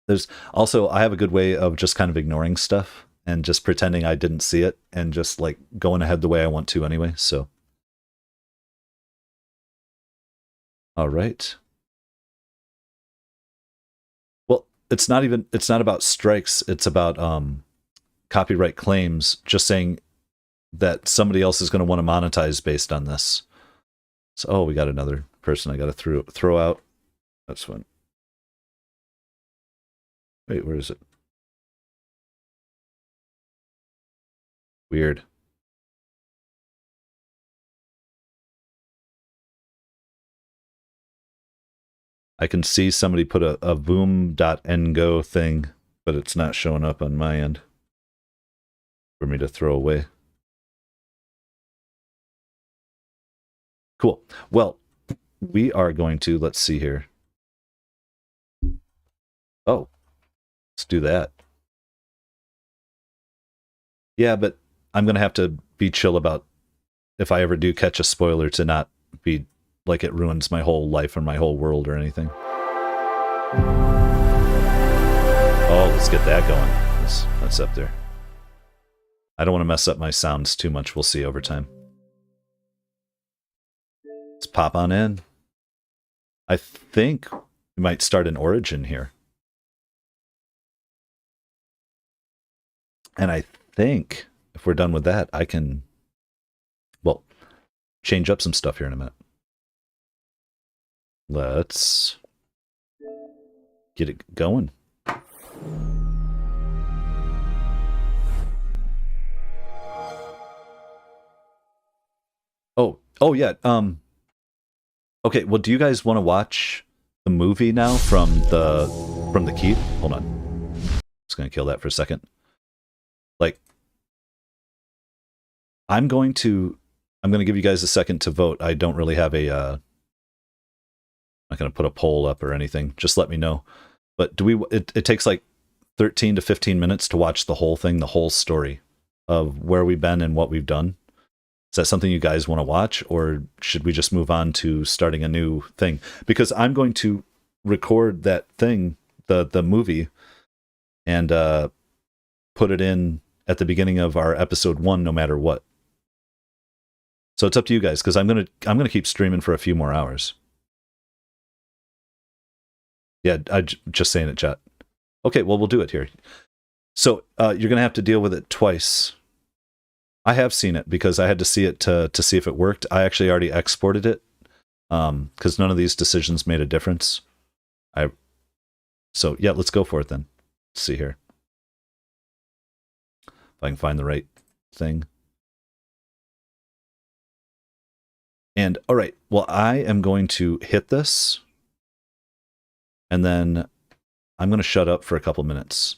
There's also, I have a good way of just kind of ignoring stuff and just pretending I didn't see it and just like going ahead the way I want to anyway, so. All right. Well, it's not about strikes, it's about copyright claims, just saying that somebody else is going to want to monetize based on this. So, oh, we got another person I got to throw out. That's one. Wait, where is it? Weird. I can see somebody put a boom.ngo thing, but it's not showing up on my end for me to throw away. Cool. Well, we are going to, let's see here. Oh, let's do that. Yeah, but I'm going to have to be chill about if I ever do catch a spoiler to not be like it ruins my whole life or my whole world or anything. Oh, let's get that going. That's up there. I don't want to mess up my sounds too much. We'll see over time. Let's pop on in. I think we might start an Origin here. And I think if we're done with that, I can, well, change up some stuff here in a minute. Let's get it going. Oh yeah. Okay, well, do you guys want to watch the movie now from the keep? Hold on. Just gonna kill that for a second. Like, I'm gonna give you guys a second to vote. I don't really have a I'm not gonna put a poll up or anything. Just let me know. But it takes like 13 to 15 minutes to watch the whole thing, the whole story of where we've been and what we've done. Is that something you guys want to watch, or should we just move on to starting a new thing? Because I'm going to record that thing, the movie, and put it in at the beginning of our episode 1, no matter what. So it's up to you guys, because I'm gonna keep streaming for a few more hours. Yeah, just saying it, chat. Okay, well, we'll do it here. So you're gonna have to deal with it twice. I have seen it because I had to see it to see if it worked. I actually already exported it because none of these decisions made a difference. So yeah, let's go for it then. Let's see here if I can find the right thing. And all right, well, I am going to hit this, and then I'm going to shut up for a couple minutes,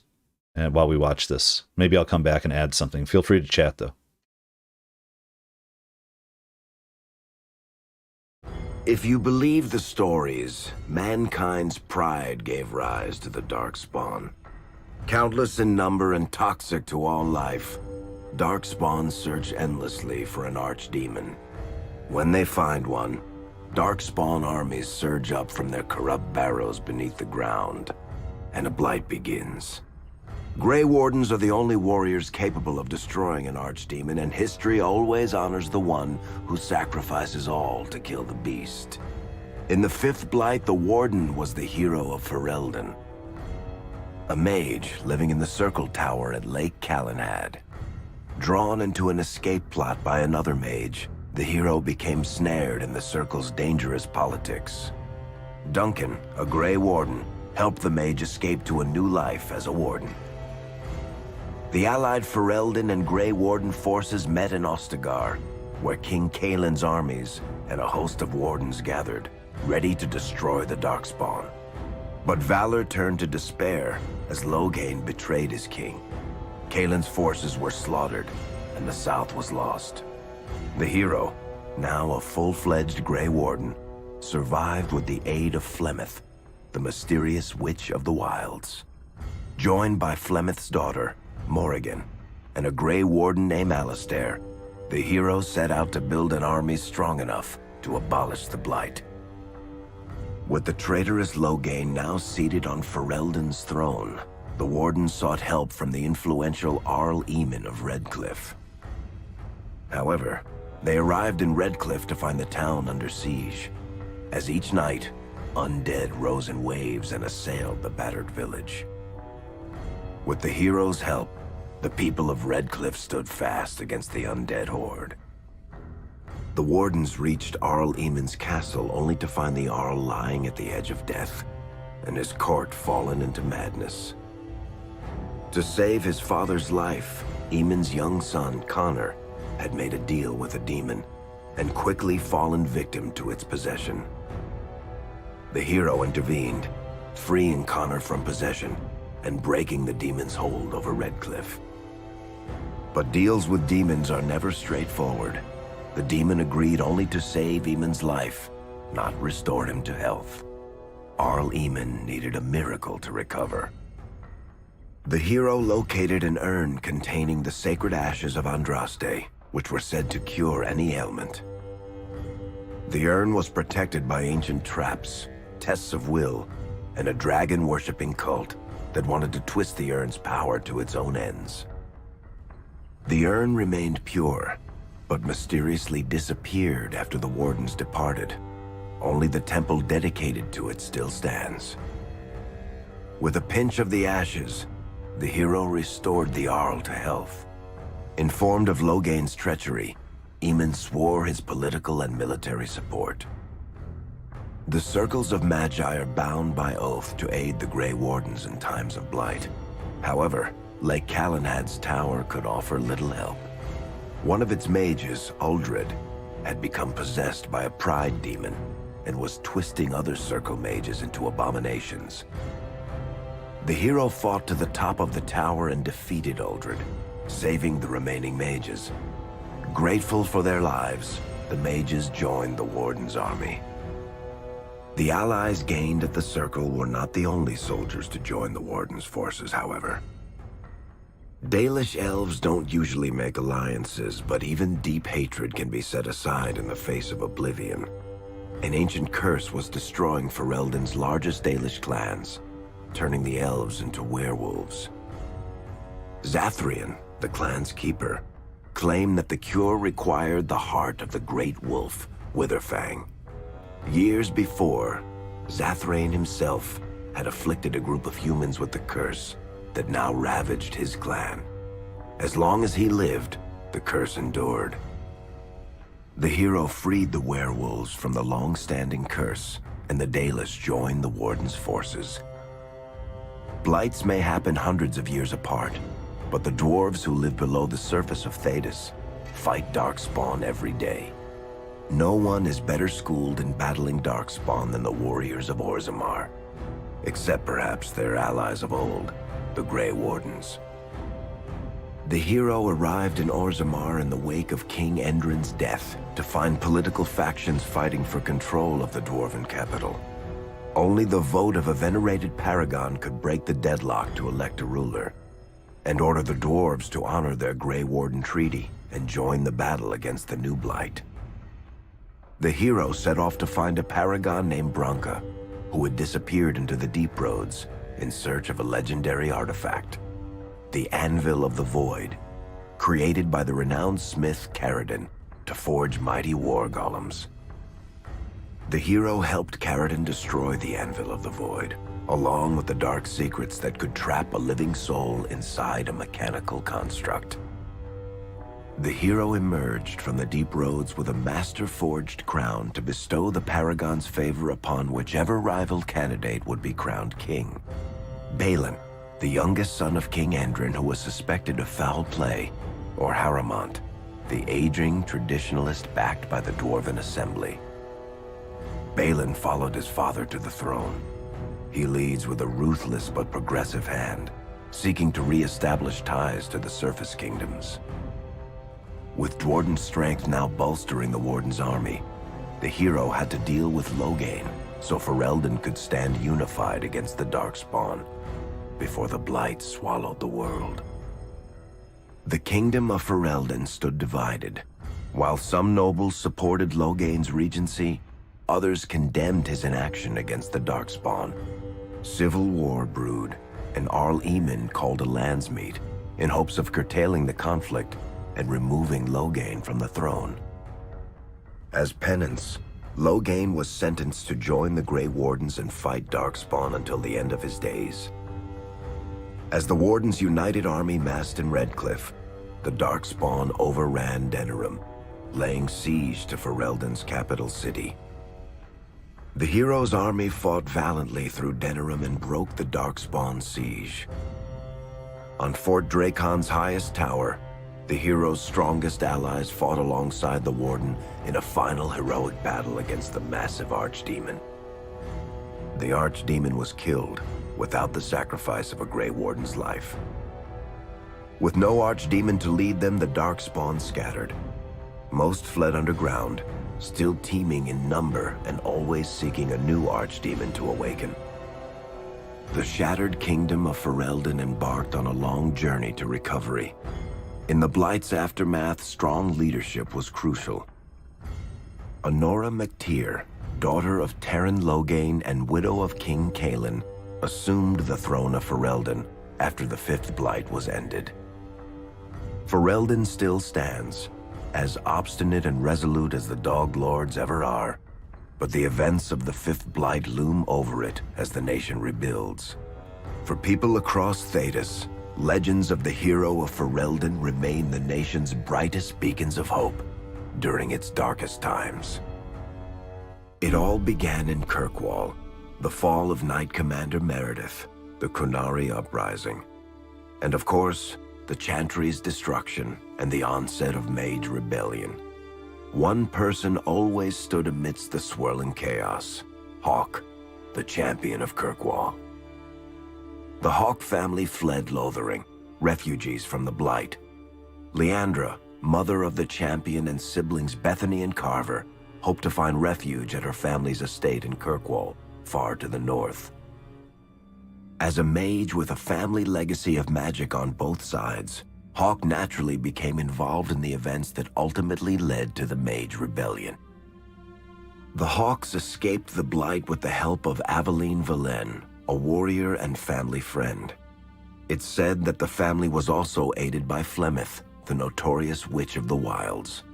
and while we watch this, maybe I'll come back and add something. Feel free to chat though. If you believe the stories, mankind's pride gave rise to the Darkspawn. Countless in number and toxic to all life, darkspawn search endlessly for an archdemon. When they find one, darkspawn armies surge up from their corrupt barrows beneath the ground, and a blight begins. Grey Wardens are the only warriors capable of destroying an archdemon, and history always honors the one who sacrifices all to kill the beast. In the fifth blight, the Warden was the hero of Ferelden, a mage living in the Circle Tower at Lake Calenhad. Drawn into an escape plot by another mage, the hero became snared in the Circle's dangerous politics. Duncan, a Grey Warden, helped the mage escape to a new life as a warden. The allied Ferelden and Grey Warden forces met in Ostagar, where King Kaelin's armies and a host of wardens gathered, ready to destroy the Darkspawn. But valor turned to despair as Loghain betrayed his king. Kaelin's forces were slaughtered, and the south was lost. The hero, now a full-fledged Grey Warden, survived with the aid of Flemeth, the mysterious witch of the wilds. Joined by Flemeth's daughter, Morrigan, and a Grey Warden named Alistair, the hero set out to build an army strong enough to abolish the Blight. With the traitorous Loghain now seated on Ferelden's throne, the Warden sought help from the influential Arl Eamon of Redcliffe. However, they arrived in Redcliffe to find the town under siege. As each night, undead rose in waves and assailed the battered village. With the hero's help, the people of Redcliffe stood fast against the undead horde. The Wardens reached Arl Eamon's castle only to find the Arl lying at the edge of death, and his court fallen into madness. To save his father's life, Eamon's young son, Connor, had made a deal with a demon, and quickly fallen victim to its possession. The hero intervened, freeing Connor from possession and breaking the demon's hold over Redcliffe. But deals with demons are never straightforward. The demon agreed only to save Eamon's life, not restore him to health. Arl Eamon needed a miracle to recover. The hero located an urn containing the sacred ashes of Andraste, which were said to cure any ailment. The urn was protected by ancient traps, tests of will, and a dragon-worshipping cult that wanted to twist the urn's power to its own ends. The urn remained pure, but mysteriously disappeared after the Wardens departed. Only the temple dedicated to it still stands. With a pinch of the ashes, the hero restored the Arl to health. Informed of Loghain's treachery, Eamon swore his political and military support. The circles of Magi are bound by oath to aid the Grey Wardens in times of blight. However, Lake Calenhad's tower could offer little help. One of its mages, Uldred, had become possessed by a pride demon and was twisting other circle mages into abominations. The hero fought to the top of the tower and defeated Uldred, saving the remaining mages. Grateful for their lives, the mages joined the Warden's army. The allies gained at the Circle were not the only soldiers to join the Warden's forces, however. Dalish elves don't usually make alliances, but even deep hatred can be set aside in the face of oblivion. An ancient curse was destroying Ferelden's largest Dalish clans, turning the elves into werewolves. Zathrian, the clan's keeper, claimed that the cure required the heart of the great wolf, Witherfang. Years before, Zathrian himself had afflicted a group of humans with the curse that now ravaged his clan. As long as he lived, the curse endured. The hero freed the werewolves from the long-standing curse, and the Dalish joined the Warden's forces. Blights may happen hundreds of years apart, but the dwarves who live below the surface of Thedas fight Darkspawn every day. No one is better schooled in battling Darkspawn than the warriors of Orzammar, except perhaps their allies of old, the Grey Wardens. The hero arrived in Orzammar in the wake of King Endrin's death to find political factions fighting for control of the Dwarven capital. Only the vote of a venerated paragon could break the deadlock to elect a ruler, and order the dwarves to honor their Grey Warden treaty and join the battle against the new blight. The hero set off to find a paragon named Branka, who had disappeared into the deep roads in search of a legendary artifact, the Anvil of the Void, created by the renowned smith Caradon to forge mighty war golems. The hero helped Caradon destroy the Anvil of the Void, along with the dark secrets that could trap a living soul inside a mechanical construct. The hero emerged from the deep roads with a master-forged crown to bestow the Paragon's favor upon whichever rival candidate would be crowned king. Balin, the youngest son of King Endrin, who was suspected of foul play, or Haramont, the aging traditionalist backed by the Dwarven Assembly. Balin followed his father to the throne. He leads with a ruthless but progressive hand, seeking to re-establish ties to the surface kingdoms. With Dwarden's strength now bolstering the Warden's army, the hero had to deal with Loghain so Ferelden could stand unified against the Darkspawn before the Blight swallowed the world. The kingdom of Ferelden stood divided. While some nobles supported Loghain's regency, others condemned his inaction against the Darkspawn. Civil war brewed, and Arl Eamon called a landsmeet in hopes of curtailing the conflict and removing Loghain from the throne. As penance, Loghain was sentenced to join the Grey Wardens and fight Darkspawn until the end of his days. As the Warden's united army massed in Redcliffe, the Darkspawn overran Denerim, laying siege to Ferelden's capital city. The hero's army fought valiantly through Denerim and broke the Darkspawn's siege. On Fort Dracon's highest tower, the hero's strongest allies fought alongside the Warden in a final heroic battle against the massive Archdemon. The Archdemon was killed without the sacrifice of a Grey Warden's life. With no Archdemon to lead them, the Darkspawn scattered. Most fled underground, still teeming in number and always seeking a new Archdemon to awaken. The shattered kingdom of Ferelden embarked on a long journey to recovery. In the Blight's aftermath, strong leadership was crucial. Honora MacTyr, daughter of Terran Loghain and widow of King Kaelin, assumed the throne of Ferelden after the Fifth Blight was ended. Ferelden still stands, as obstinate and resolute as the Dog Lords ever are, but the events of the Fifth Blight loom over it as the nation rebuilds. For people across Thedas, legends of the hero of Ferelden remain the nation's brightest beacons of hope during its darkest times. It all began in Kirkwall, the fall of Knight Commander Meredith, the Kunari Uprising, and of course, the Chantry's destruction and the onset of Mage Rebellion. One person always stood amidst the swirling chaos: Hawk, the champion of Kirkwall. The Hawk family fled Lothering, refugees from the Blight. Leandra, mother of the champion, and siblings Bethany and Carver, hoped to find refuge at her family's estate in Kirkwall, far to the north. As a mage with a family legacy of magic on both sides, Hawk naturally became involved in the events that ultimately led to the Mage Rebellion. The Hawks escaped the Blight with the help of Aveline Valen, a warrior and family friend. It's said that the family was also aided by Flemeth, the notorious Witch of the Wilds.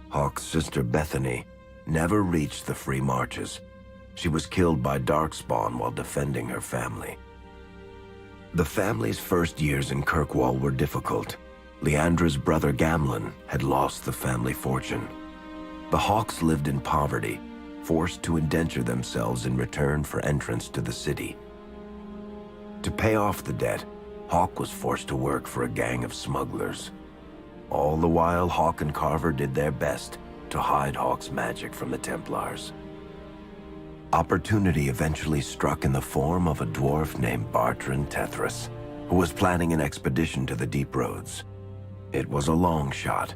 Hawk's sister Bethany never reached the Free Marches. She was killed by Darkspawn while defending her family. The family's first years in Kirkwall were difficult. Leandra's brother Gamlin had lost the family fortune. The Hawks lived in poverty, forced to indenture themselves in return for entrance to the city. To pay off the debt, Hawk was forced to work for a gang of smugglers. All the while, Hawk and Carver did their best to hide Hawk's magic from the Templars. Opportunity eventually struck in the form of a dwarf named Bartrand Tethras, who was planning an expedition to the Deep Roads. It was a long shot,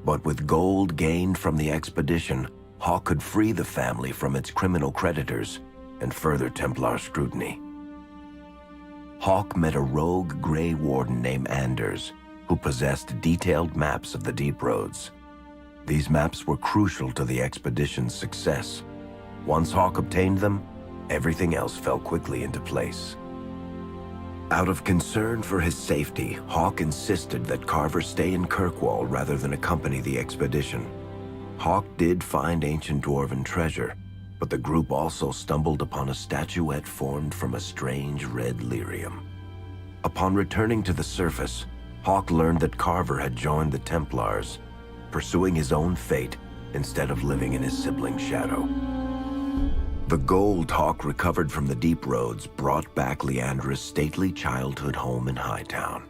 but with gold gained from the expedition, Hawk could free the family from its criminal creditors and further Templar scrutiny. Hawk met a rogue Grey Warden named Anders, who possessed detailed maps of the deep roads. These maps were crucial to the expedition's success. Once Hawk obtained them, everything else fell quickly into place. Out of concern for his safety, Hawk insisted that Carver stay in Kirkwall rather than accompany the expedition. Hawk did find ancient dwarven treasure, but the group also stumbled upon a statuette formed from a strange red lyrium. Upon returning to the surface, Hawk learned that Carver had joined the Templars, pursuing his own fate instead of living in his sibling's shadow. The gold Hawk recovered from the deep roads brought back Leandra's stately childhood home in Hightown.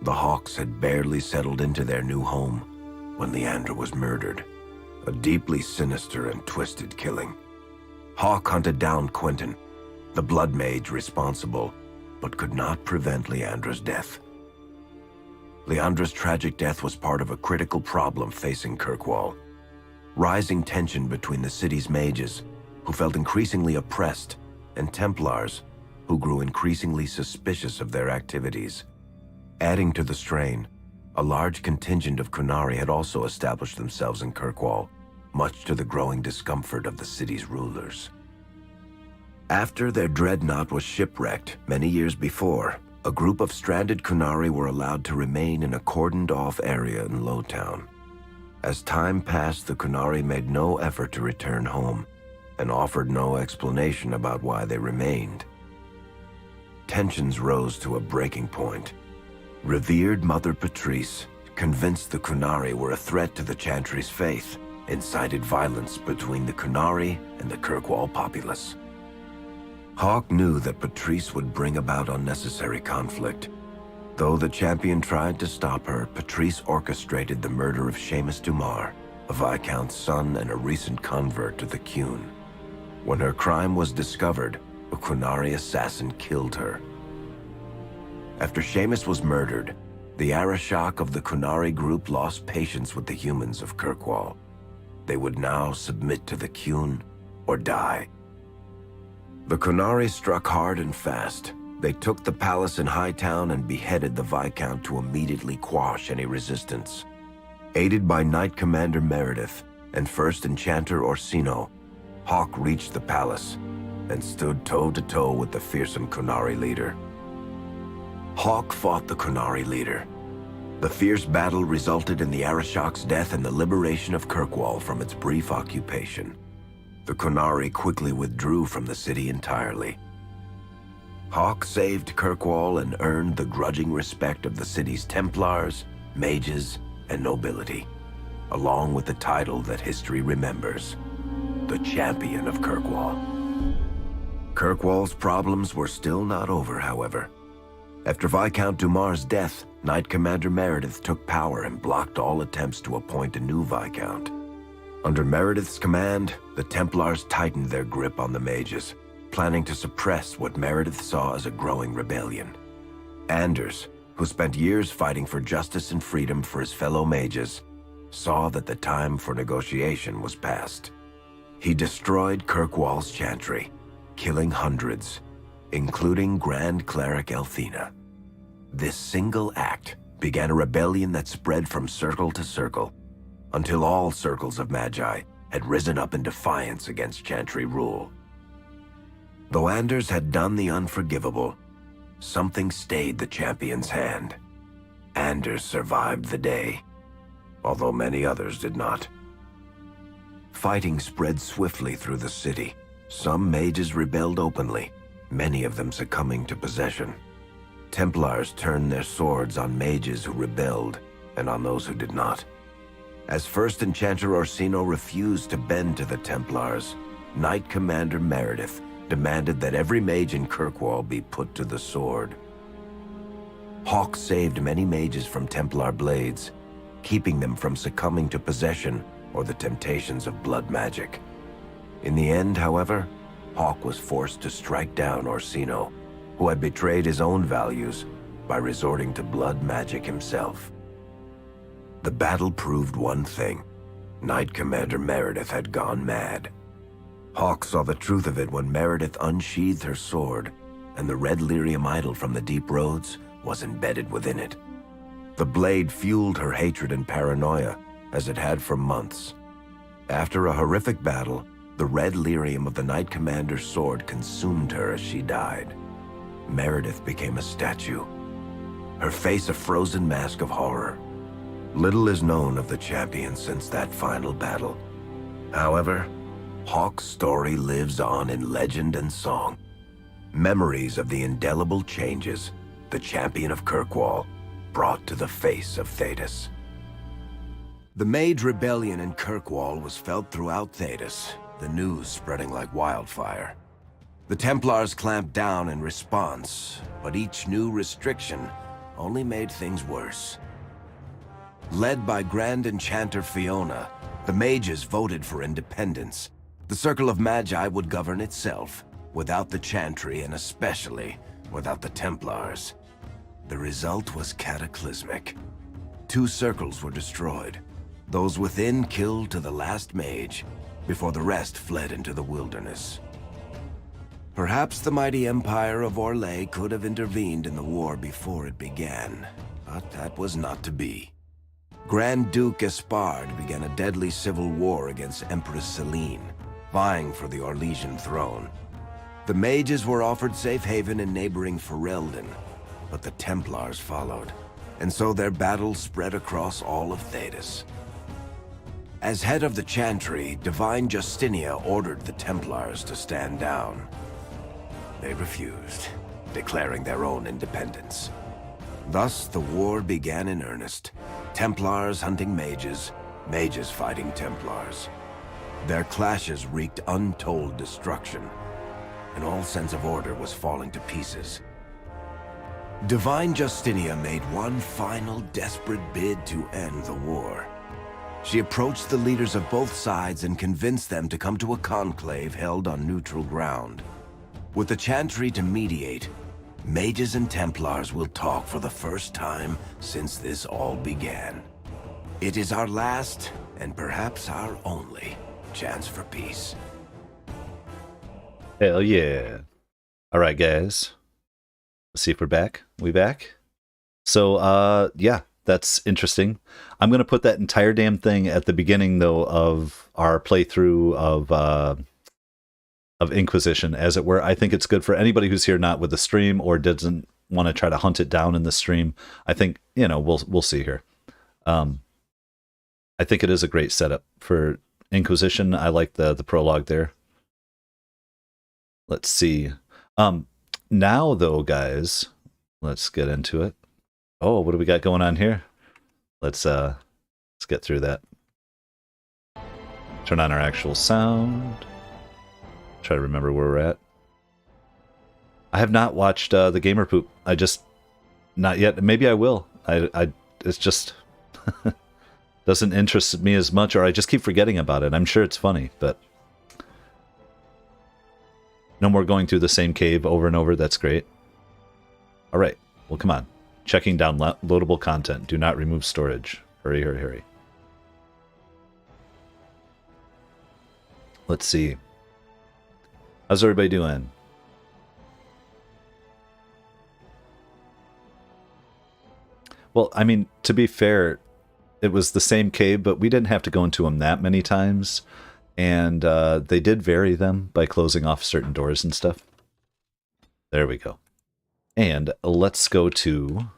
The Hawks had barely settled into their new home when Leandra was murdered, a deeply sinister and twisted killing. Hawk hunted down Quentin, the blood mage responsible, but could not prevent Leandra's death. Leandra's tragic death was part of a critical problem facing Kirkwall. Rising tension between the city's mages, who felt increasingly oppressed, and Templars, who grew increasingly suspicious of their activities. Adding to the strain, a large contingent of Kunari had also established themselves in Kirkwall, much to the growing discomfort of the city's rulers. After their dreadnought was shipwrecked many years before, a group of stranded Kunari were allowed to remain in a cordoned-off area in Lowtown. As time passed, the Kunari made no effort to return home, and offered no explanation about why they remained. Tensions rose to a breaking point. Revered Mother Patrice, convinced the Kunari were a threat to the Chantry's faith, incited violence between the Kunari and the Kirkwall populace. Hawk knew that Patrice would bring about unnecessary conflict. Though the champion tried to stop her, Patrice orchestrated the murder of Seamus Dumar, a Viscount's son and a recent convert to the Qun. When her crime was discovered, a Kunari assassin killed her. After Seamus was murdered, the Arishok of the Kunari group lost patience with the humans of Kirkwall. They would now submit to the Qun or die. The Kunari struck hard and fast. They took the palace in Hightown and beheaded the Viscount to immediately quash any resistance. Aided by Knight Commander Meredith and First Enchanter Orsino, Hawk reached the palace and stood toe-to-toe with the fearsome Kunari leader. Hawk fought the Kunari leader. The fierce battle resulted in the Arishok's death and the liberation of Kirkwall from its brief occupation. The Kunari quickly withdrew from the city entirely. Hawk saved Kirkwall and earned the grudging respect of the city's Templars, mages, and nobility, along with the title that history remembers, the Champion of Kirkwall. Kirkwall's problems were still not over, however. After Viscount Dumar's death, Knight Commander Meredith took power and blocked all attempts to appoint a new Viscount. Under Meredith's command, the Templars tightened their grip on the mages, planning to suppress what Meredith saw as a growing rebellion. Anders, who spent years fighting for justice and freedom for his fellow mages, saw that the time for negotiation was past. He destroyed Kirkwall's chantry, killing hundreds, including Grand Cleric Elthina. This single act began a rebellion that spread from circle to circle, until all circles of Magi had risen up in defiance against chantry rule. Though Anders had done the unforgivable, something stayed the champion's hand. Anders survived the day, although many others did not. Fighting spread swiftly through the city. Some mages rebelled openly, many of them succumbing to possession. Templars turned their swords on mages who rebelled and on those who did not. As First Enchanter Orsino refused to bend to the Templars, Knight Commander Meredith demanded that every mage in Kirkwall be put to the sword. Hawk saved many mages from Templar blades, keeping them from succumbing to possession or the temptations of blood magic. In the end, however, Hawk was forced to strike down Orsino, who had betrayed his own values by resorting to blood magic himself. The battle proved one thing: Knight Commander Meredith had gone mad. Hawk saw the truth of it when Meredith unsheathed her sword, and the red lyrium idol from the deep roads was embedded within it. The blade fueled her hatred and paranoia, as it had for months. After a horrific battle, the red lyrium of the Knight Commander's sword consumed her as she died. Meredith became a statue, her face a frozen mask of horror. Little is known of the champion since that final battle. However, Hawk's story lives on in legend and song. Memories of the indelible changes the champion of Kirkwall brought to the face of Thedas. The Mage Rebellion in Kirkwall was felt throughout Thedas, the news spreading like wildfire. The Templars clamped down in response, but each new restriction only made things worse. Led by Grand Enchanter Fiona, the mages voted for independence. The Circle of Magi would govern itself, without the Chantry and especially without the Templars. The result was cataclysmic. 2 circles were destroyed. Those within killed to the last mage, before the rest fled into the wilderness. Perhaps the mighty Empire of Orlais could have intervened in the war before it began, but that was not to be. Grand Duke Espard began a deadly civil war against Empress Celine, vying for the Orlesian throne. The mages were offered safe haven in neighboring Ferelden, but the Templars followed, and so their battle spread across all of Thedas. As head of the Chantry, Divine Justinia ordered the Templars to stand down. They refused, declaring their own independence. Thus, the war began in earnest. Templars hunting mages, mages fighting Templars. Their clashes wreaked untold destruction, and all sense of order was falling to pieces. Divine Justinia made one final desperate bid to end the war. She approached the leaders of both sides and convinced them to come to a conclave held on neutral ground. With the Chantry to mediate, mages and Templars will talk for the first time since this all began. It is our last, and perhaps our only, chance for peace. Hell yeah. Alright, guys. Let's see if we're back. We back? So, yeah, that's interesting. I'm going to put that entire damn thing at the beginning, though, of our playthrough of Inquisition, as it were. I think it's good for anybody who's here not with the stream or doesn't want to try to hunt it down in the stream. I think, you know, we'll see here. I think it is a great setup for Inquisition. I like the prologue there. Let's see. Now, though, guys, let's get into it. Oh, what do we got going on here? Let's get through that. Turn on our actual sound. Try to remember where we're at. I have not watched the Gamer Poop. I just not yet. Maybe I will. It's just doesn't interest me as much, or I just keep forgetting about it. I'm sure it's funny, but no more going through the same cave over and over. That's great. All right. Well, come on. Checking down loadable content. Do not remove storage. Hurry, hurry, hurry. Let's see. How's everybody doing? Well, I mean, to be fair, it was the same cave, but we didn't have to go into them that many times. And they did vary them by closing off certain doors and stuff. There we go. And let's go to,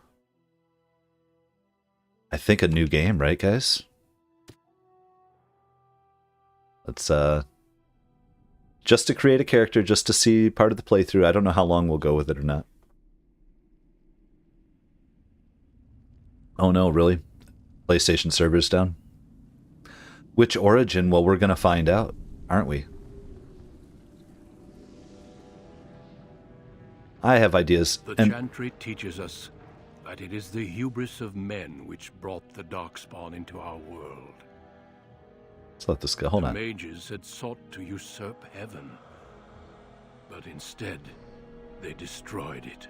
I think, a new game, right, guys? Let's, just to create a character, just to see part of the playthrough. I don't know how long we'll go with it or not. Oh no, really? PlayStation servers down? Which origin? Well, we're going to find out, aren't we? I have ideas. The Chantry teaches us that it is the hubris of men which brought the Darkspawn into our world. Let's let this go. Hold on. The mages had sought to usurp heaven, but instead they destroyed it.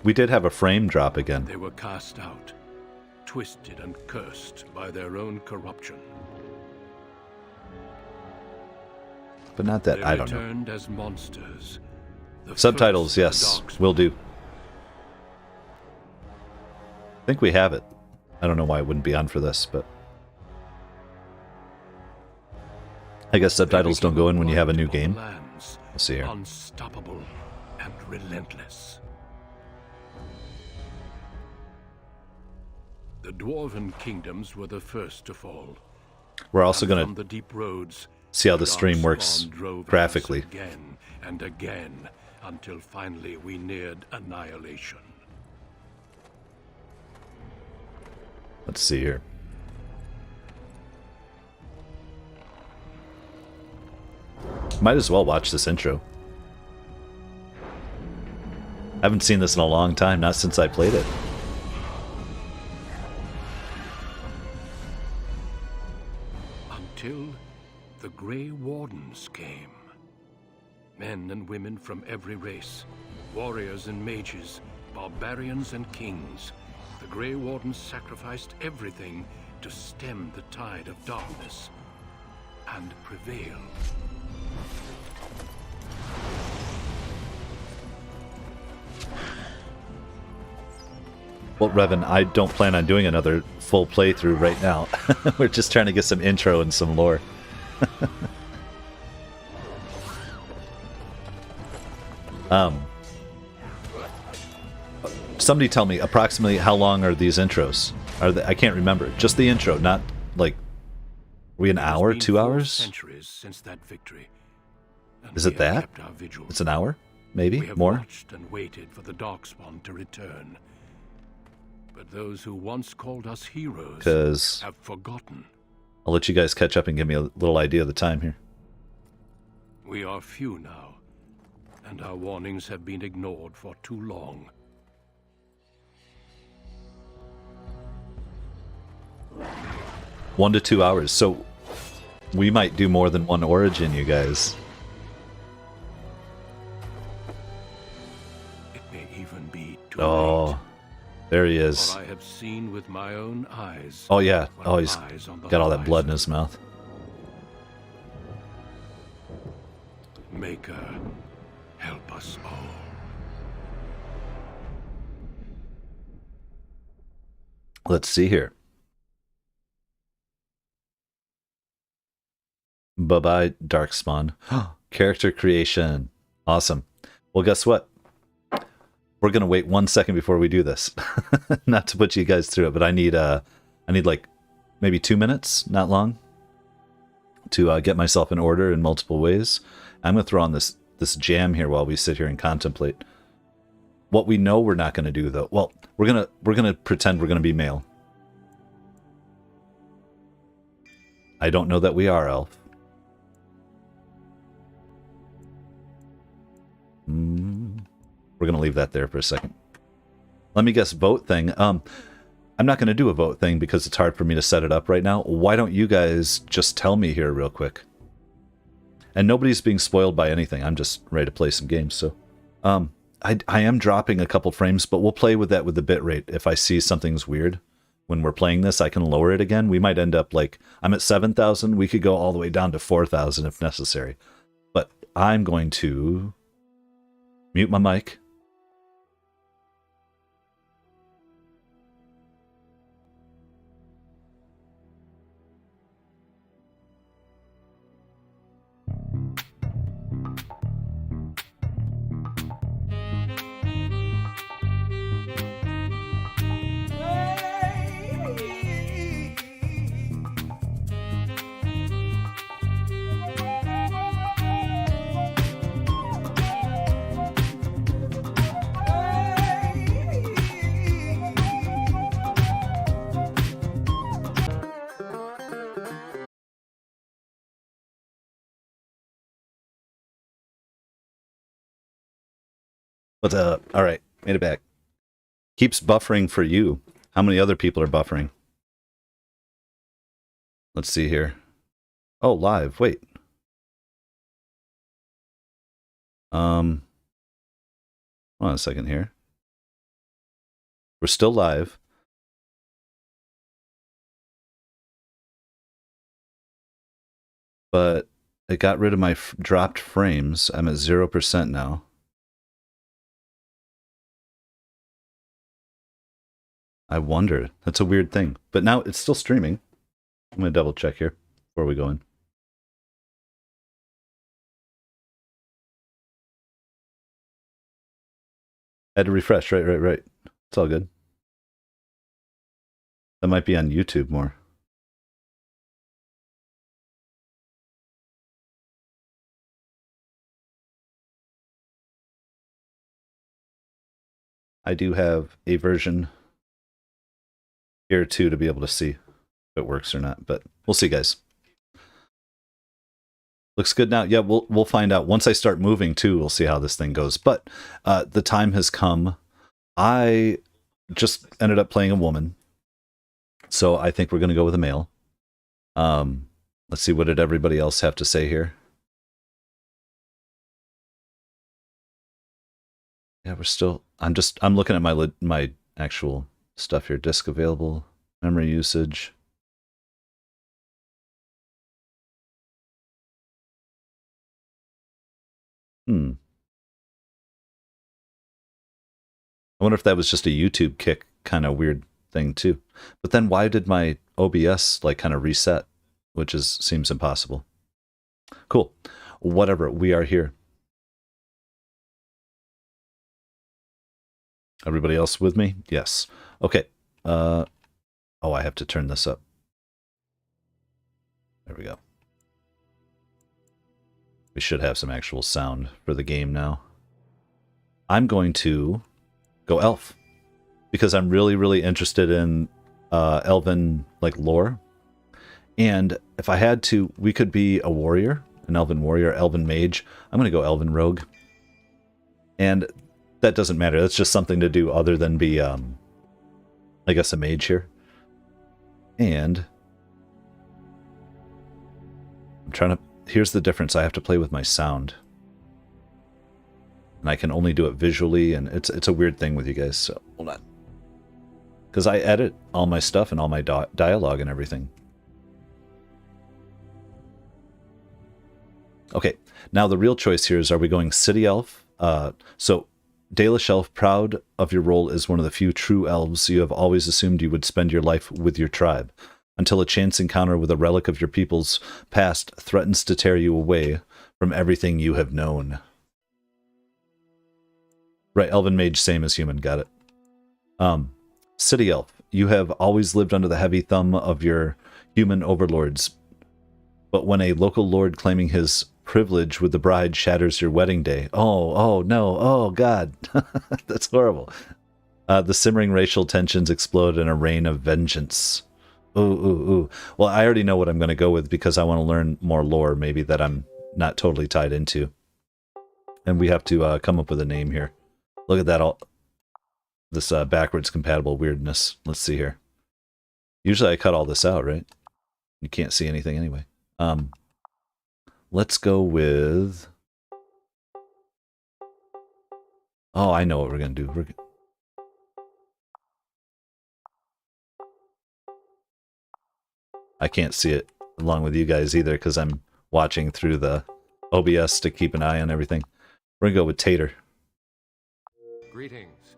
We did have a frame drop again. They were cast out, twisted and cursed by their own corruption. but not that. They I don't know. returned as monsters. The Subtitles, first of the yes, Darkspawn. will do. I think we have it. I don't know why it wouldn't be on for this, but I guess subtitles don't go in when you have a new game. Lands, Let's see here. unstoppable and relentless. The dwarven kingdoms were the first to fall. We're also And going from to the deep roads, see how the the stream Darkspawn works drove graphically. us again and again until finally we neared annihilation. Let's see here. Might as well watch this intro. I haven't seen this in a long time, not since I played it. Until the Grey Wardens came. Men and women from every race, warriors and mages, barbarians and kings. The Grey Wardens sacrificed everything to stem the tide of darkness and prevail. Well, Revan, I don't plan on doing another full playthrough right now. We're just trying to get some intro and some lore. Somebody tell me approximately how long are these intros? I can't remember. Just the intro, not like. Are we an hour, It's been 2 4 hours? centuries since that victory. And Is we it have that? kept our vigil. It's an hour, maybe We have more. watched and waited for the Darkspawn to return. But those who once called us heroes Because have forgotten. I'll let you guys catch up and give me a little idea of the time here. We are few now, and our warnings have been ignored for too long. One to 2 hours. So we might do more than one origin, you guys. It may even be too Oh, late. there he is. For I have seen with my own eyes. Oh yeah. what Oh, he's lies on the got all that blood in horizon. his mouth. Maker, help us all. Let's see here. Bye-bye, Darkspawn. Character creation. Awesome. Well, guess what? We're gonna wait 1 second before we do this. Not to put you guys through it, but I need like maybe 2 minutes, not long, to get myself in order in multiple ways. I'm gonna throw on this jam here while we sit here and contemplate. What we know we're not gonna do though. Well, we're gonna pretend we're gonna be male. I don't know that we are, Elf. We're going to leave that there for a second. Let me guess, vote thing. I'm not going to do a vote thing because it's hard for me to set it up right now. Why don't you guys just tell me here real quick? And nobody's being spoiled by anything. I'm just ready to play some games. So I am dropping a couple frames, but we'll play with that with the bitrate. If I see something's weird when we're playing this, I can lower it again. We might end up like, I'm at 7,000. We could go all the way down to 4,000 if necessary. But I'm going to mute my mic. But all right, made it back. Keeps buffering for you. How many other people are buffering? Let's see here. Oh, live. Wait. Hold on a second here. We're still live. But it got rid of my dropped frames. I'm at 0% now. I wonder. That's a weird thing. But now it's still streaming. I'm going to double check here before we go in. Had to refresh. Right. It's all good. That might be on YouTube more. I do have a version here too to be able to see if it works or not, but we'll see, guys. Looks good now. Yeah, we'll find out once I start moving too. We'll see how this thing goes. But the time has come. I just ended up playing a woman, so I think we're going to go with a male. Let's see, what did everybody else have to say here? Yeah, we're still. I'm looking at my actual stuff here. Disk available, memory usage. I wonder if that was just a YouTube kick kind of weird thing too. But then why did my OBS like kind of reset, which seems impossible. Cool. Whatever, we are here. Everybody else with me? Yes. Okay. Oh, I have to turn this up. There we go. We should have some actual sound for the game now. I'm going to go elf because I'm really interested in elven like lore. And if I had to, we could be a warrior, an elven warrior, elven mage. I'm going to go elven rogue. And that doesn't matter. That's just something to do other than be, I guess, a mage here. And I'm trying to... Here's the difference. I have to play with my sound. And I can only do it visually, and it's a weird thing with you guys, so hold on. Because I edit all my stuff and all my dialogue and everything. Okay, now the real choice here is, are we going city elf? So... Dalish Elf, proud of your role as one of the few true elves, you have always assumed you would spend your life with your tribe, until a chance encounter with a relic of your people's past threatens to tear you away from everything you have known. Right, Elven Mage, same as human, got it. City Elf, you have always lived under the heavy thumb of your human overlords, but when a local lord claiming his privilege with the bride shatters your wedding day. Oh no, oh God. That's horrible. The simmering racial tensions explode in a rain of vengeance. Ooh. Well, I already know what I'm going to go with because I want to learn more lore, maybe that I'm not totally tied into. And we have to come up with a name here. Look at that, this backwards compatible weirdness. Let's see here. Usually I cut all this out, right? You can't see anything anyway. Let's go with... Oh, I know what we're going to do. I can't see it along with you guys either because I'm watching through the OBS to keep an eye on everything. We're going to go with Tater. Greetings.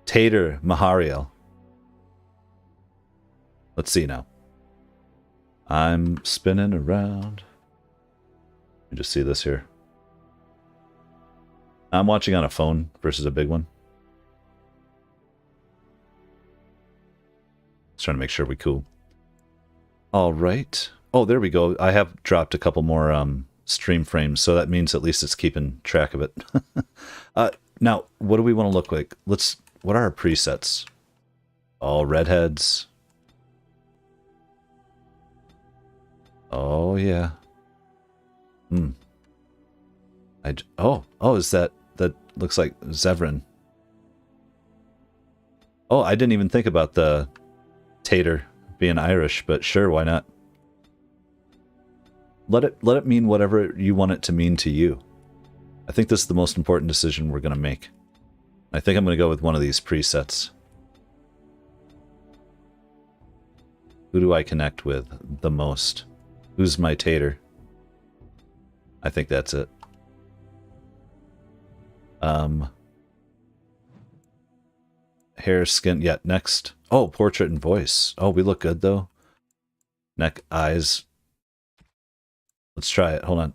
Tater Mahariel. Let's see now. I'm spinning around. Let me just see this here. I'm watching on a phone versus a big one. Just trying to make sure we're cool. All right. Oh, there we go. I have dropped a couple more stream frames, so that means at least it's keeping track of it. Now, what do we want to look like? What are our presets? All redheads. Oh, yeah. Oh, is that looks like Zevran. Oh, I didn't even think about the Tater being Irish, but sure, why not? Let it mean whatever you want it to mean to you. I think this is the most important decision we're going to make. I think I'm going to go with one of these presets. Who do I connect with the most? Who's my tater? I think that's it. Hair, skin, yeah, next. Oh, portrait and voice. Oh, we look good though. Neck, eyes. Let's try it. Hold on.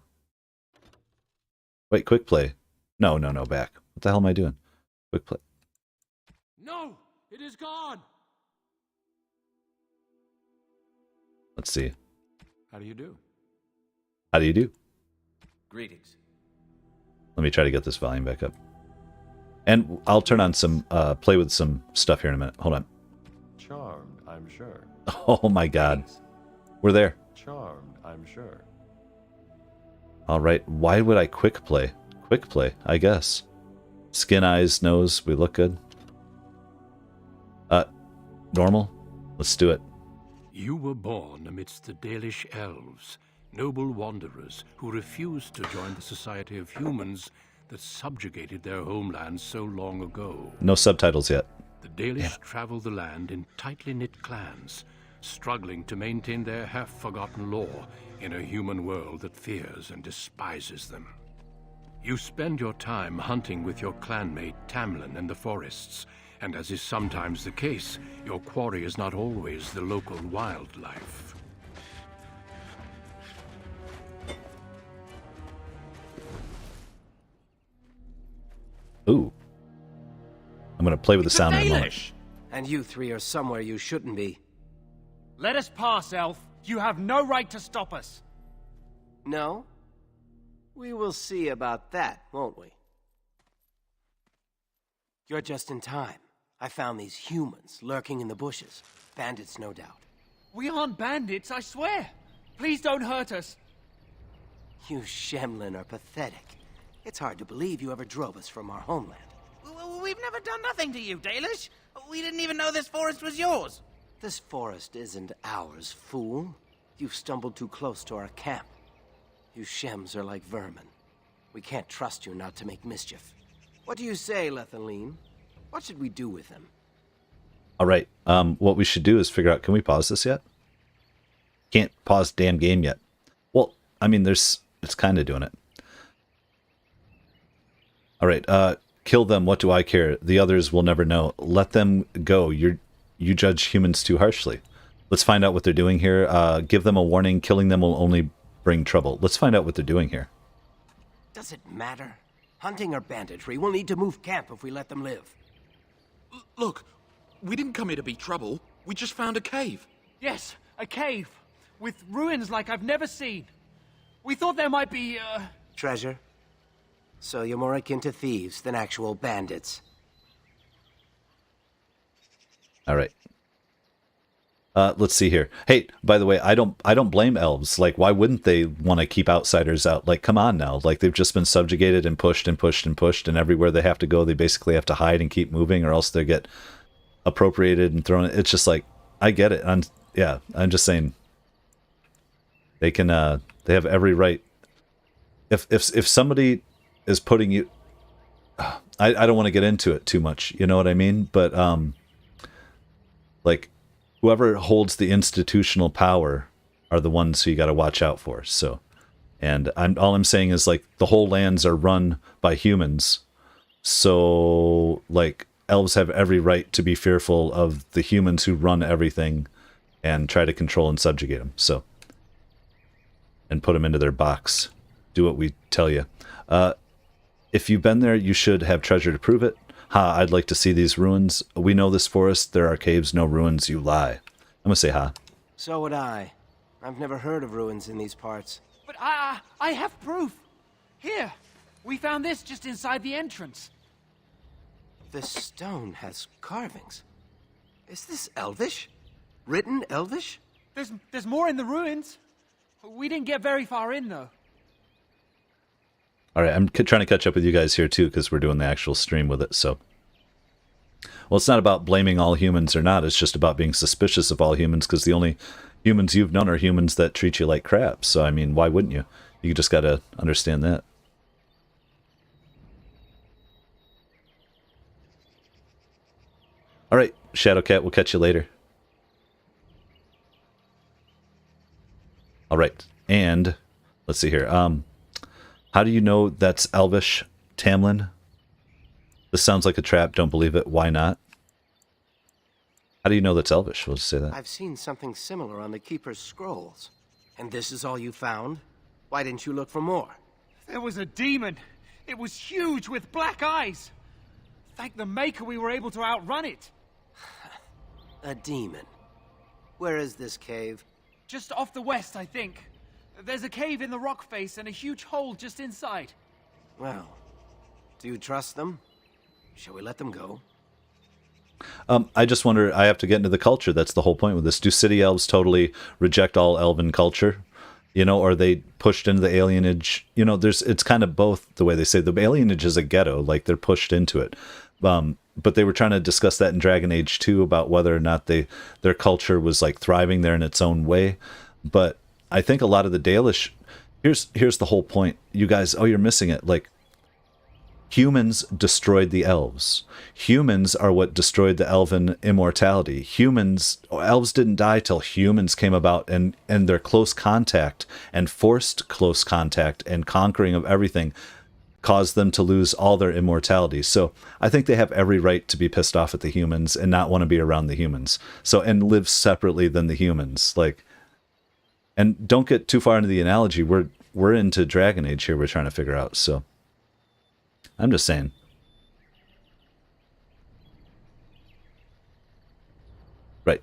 Wait, quick play. No, back. What the hell am I doing? Quick play. No, it is gone. Let's see. How do you do? How do you do? Greetings. Let me try to get this volume back up. And I'll turn on some, play with some stuff here in a minute. Hold on. Charmed, I'm sure. Oh my god. We're there. Charmed, I'm sure. Alright, why would I quick play? Quick play, I guess. Skin, eyes, nose, we look good. Normal? Let's do it. You were born amidst the Dalish elves, noble wanderers who refused to join the society of humans that subjugated their homeland so long ago. No subtitles yet. The Dalish travel the land in tightly knit clans, struggling to maintain their half-forgotten lore in a human world that fears and despises them. You spend your time hunting with your clanmate Tamlin in the forests, and as is sometimes the case, your quarry is not always the local wildlife. Ooh. I'm gonna play with the sound in a moment. Dalish! And you three are somewhere you shouldn't be. Let us pass, Elf. You have no right to stop us. No? We will see about that, won't we? You're just in time. I found these humans lurking in the bushes. Bandits, no doubt. We aren't bandits, I swear. Please don't hurt us. You Shemlin are pathetic. It's hard to believe you ever drove us from our homeland. We've never done nothing to you, Dalish. We didn't even know this forest was yours. This forest isn't ours, fool. You've stumbled too close to our camp. You Shems are like vermin. We can't trust you not to make mischief. What do you say, Lethaline? What should we do with him? Alright, what we should do is figure out, can we pause this yet? Can't pause damn game yet. Well, I mean, it's kind of doing it. Alright, kill them, what do I care? The others will never know. Let them go. You judge humans too harshly. Let's find out what they're doing here. Give them a warning. Killing them will only bring trouble. Let's find out what they're doing here. Does it matter? Hunting or banditry, we'll need to move camp if we let them live. Look, we didn't come here to be trouble. We just found a cave. Yes, a cave. With ruins like I've never seen. We thought there might be, Treasure? So you're more akin to thieves than actual bandits. Alright. Let's see here. Hey, by the way, I don't blame elves. Like, why wouldn't they want to keep outsiders out? Like, come on now. Like, they've just been subjugated and pushed and pushed and pushed, and everywhere they have to go, they basically have to hide and keep moving, or else they get appropriated and thrown. It's just like, I get it. I'm just saying they can. They have every right. If somebody is putting you, I don't want to get into it too much. You know what I mean? But like, whoever holds the institutional power are the ones who you got to watch out for. So, and all I'm saying is, like, the whole lands are run by humans. So, like, elves have every right to be fearful of the humans who run everything and try to control and subjugate them. So, and put them into their box. Do what we tell you. If you've been there, you should have treasure to prove it. Ha, I'd like to see these ruins. We know this forest. There are caves, no ruins. You lie. I'm gonna say ha. So would I. I've never heard of ruins in these parts. but I have proof. Here, we found this just inside the entrance. This stone has carvings. Is this Elvish? Written Elvish? There's more in the ruins. We didn't get very far in, though. All right, I'm trying to catch up with you guys here, too, because we're doing the actual stream with it, so. Well, it's not about blaming all humans or not. It's just about being suspicious of all humans, because the only humans you've known are humans that treat you like crap. So, I mean, why wouldn't you? You just got to understand that. All right, Shadowcat, we'll catch you later. All All right. And let's see here. How do you know that's Elvish, Tamlin? This sounds like a trap. Don't believe it. Why not? How do you know that's Elvish? We'll just say that. I've seen something similar on the Keeper's scrolls. And this is all you found? Why didn't you look for more? There was a demon. It was huge with black eyes. Thank the Maker we were able to outrun it. A demon. Where is this cave? Just off the west, I think. There's a cave in the rock face and a huge hole just inside. Well, do you trust them? Shall we let them go? I just wonder, I have to get into the culture. That's the whole point with this. Do city elves totally reject all elven culture? You know, or are they pushed into the alienage? You know, it's kind of both the way they say. The alienage is a ghetto, like they're pushed into it. But they were trying to discuss that in Dragon Age 2 about whether or not their culture was like thriving there in its own way. But I think a lot of the Dalish, here's the whole point. You guys, you're missing it. Like, humans destroyed the elves. Humans are what destroyed the elven immortality. Elves didn't die till humans came about, and their close contact and forced close contact and conquering of everything caused them to lose all their immortality. So I think they have every right to be pissed off at the humans and not want to be around the humans. So, and live separately than the humans. Like, and don't get too far into the analogy. We're into Dragon Age here. We're trying to figure out. So I'm just saying. Right.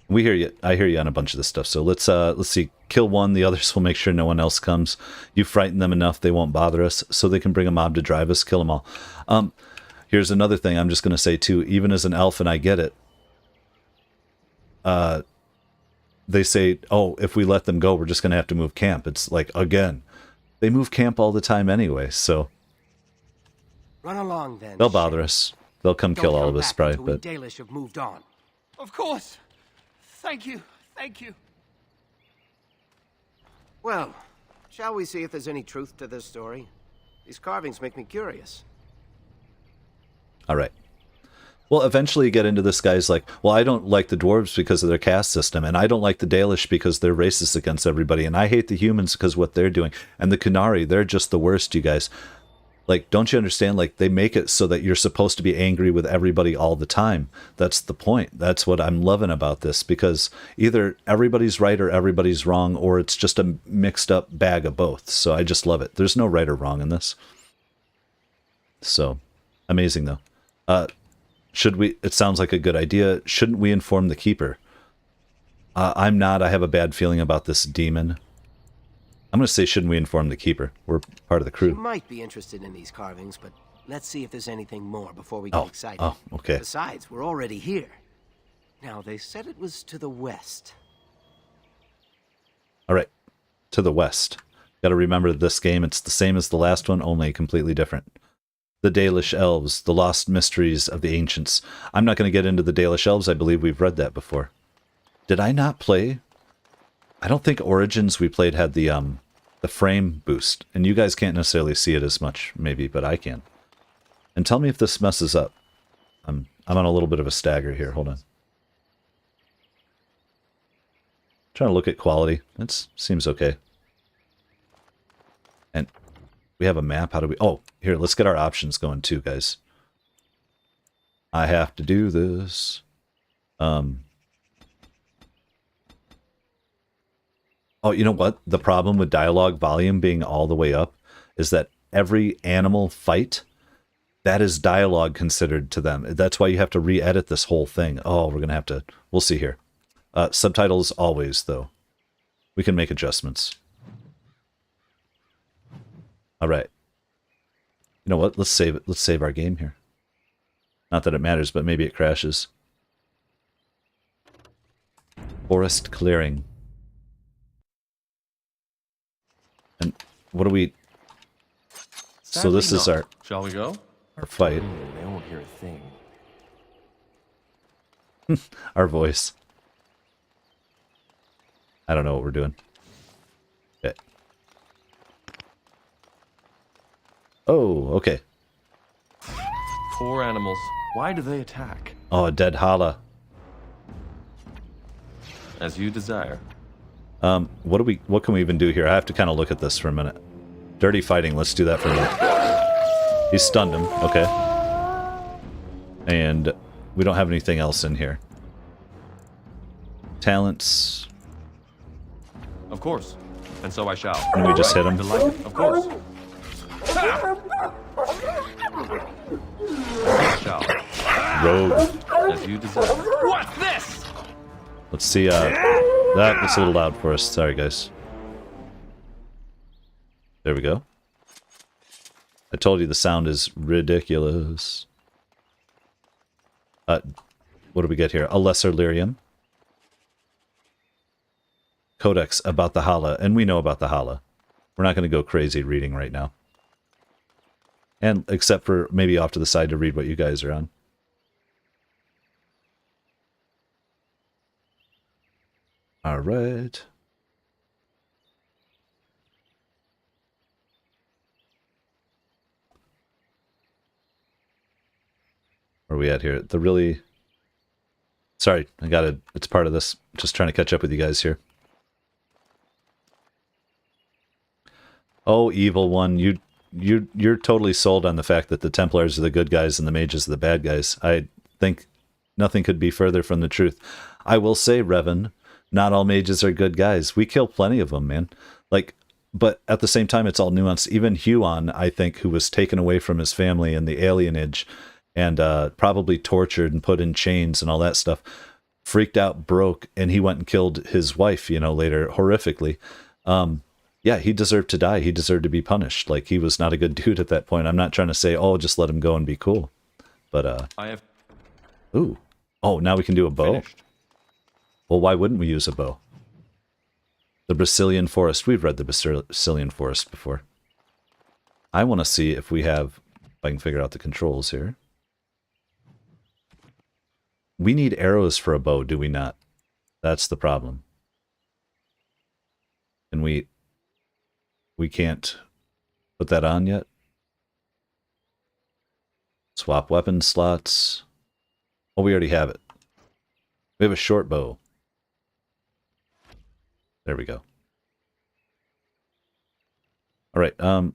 We hear you. I hear you on a bunch of this stuff. So let's see. Kill one. The others will make sure no one else comes. You frighten them enough, they won't bother us. So they can bring a mob to drive us. Kill them all. Here's another thing I'm just going to say too. Even as an elf, and I get it. They say, oh, if we let them go, we're just going to have to move camp. It's like, again, they move camp all the time anyway. So run along then. They'll bother us. They'll come kill all of us, probably. But Dalish have moved on. Of course. Thank you. Thank you. Well, shall we see if there's any truth to this story? These carvings make me curious. all right. Well, eventually you get into this guy's like, well, I don't like the dwarves because of their caste system, and I don't like the Dalish because they're racist against everybody, and I hate the humans because of what they're doing. And the Kunari, they're just the worst, you guys. Like, don't you understand? Like, they make it so that you're supposed to be angry with everybody all the time. That's the point. That's what I'm loving about this, because either everybody's right or everybody's wrong, or it's just a mixed up bag of both. So I just love it. There's no right or wrong in this. So, amazing though. Should we, it sounds like a good idea. Shouldn't we inform the keeper? I'm not. I have a bad feeling about this demon. I'm going to say, shouldn't we inform the keeper? We're part of the crew. You might be interested in these carvings, but let's see if there's anything more before we get excited. Oh, okay. Besides, we're already here. Now, they said it was to the west. All right. To the west. Got to remember this game, it's the same as the last one, only completely different. The Dalish Elves, the lost mysteries of the ancients. I'm not going to get into the Dalish Elves. I believe we've read that before. Did I not play? I don't think Origins we played had the frame boost, and you guys can't necessarily see it as much, maybe, but I can. And tell me if this messes up. I'm on a little bit of a stagger here. Hold on. Trying to look at quality. It seems okay. And we have a map. How do we... Oh, here, let's get our options going too, guys. I have to do this. Oh, you know what? The problem with dialogue volume being all the way up is that every animal fight, that is dialogue considered to them. That's why you have to re-edit this whole thing. Oh, we're going to have to... We'll see here. Subtitles always, though. We can make adjustments. All right. You know what? Let's save it. Let's save our game here. Not that it matters, but maybe it crashes. Forest clearing. And what do we... Sadly so this is not. our... Shall we go? Our fight. They won't hear a thing. Our voice. I don't know what we're doing. Okay. Oh, okay. Poor animals. Why do they attack? Oh, a dead Hala. As you desire. What can we even do here? I have to kind of look at this for a minute. Dirty fighting, let's do that for a minute. He stunned him, okay. And we don't have anything else in here. Talents. Of course. And so I shall. And we just hit him. Delighted. Of course. I shall. Rogue. As you desire. What's this? Let's see, that was a little loud for us. Sorry, guys. There we go. I told you the sound is ridiculous. What do we get here? A Lesser Lyrium. Codex about the Hala, and we know about the Hala. We're not going to go crazy reading right now. And except for maybe off to the side to read what you guys are on. All right. Where are we at here? The really... Sorry, it's part of this. Just trying to catch up with you guys here. Oh, evil one, you're totally sold on the fact that the Templars are the good guys and the mages are the bad guys. I think nothing could be further from the truth. I will say, Revan, not all mages are good guys. We kill plenty of them, man. Like, but at the same time, it's all nuanced. Even Huon, I think, who was taken away from his family in the alienage and probably tortured and put in chains and all that stuff, freaked out, broke, and he went and killed his wife, later, horrifically. Yeah, he deserved to die. He deserved to be punished. Like, he was not a good dude at that point. I'm not trying to say, oh, just let him go and be cool. But, I have ooh. Oh, now we can do a bow? finished. Well, why wouldn't we use a bow? The Brazilian Forest. We've read the Brazilian Forest before. I want to see if we have... If I can figure out the controls here. We need arrows for a bow, do we not? That's the problem. And we can't put that on yet. Swap weapon slots. Oh, we already have it. We have a short bow. There we go. All right.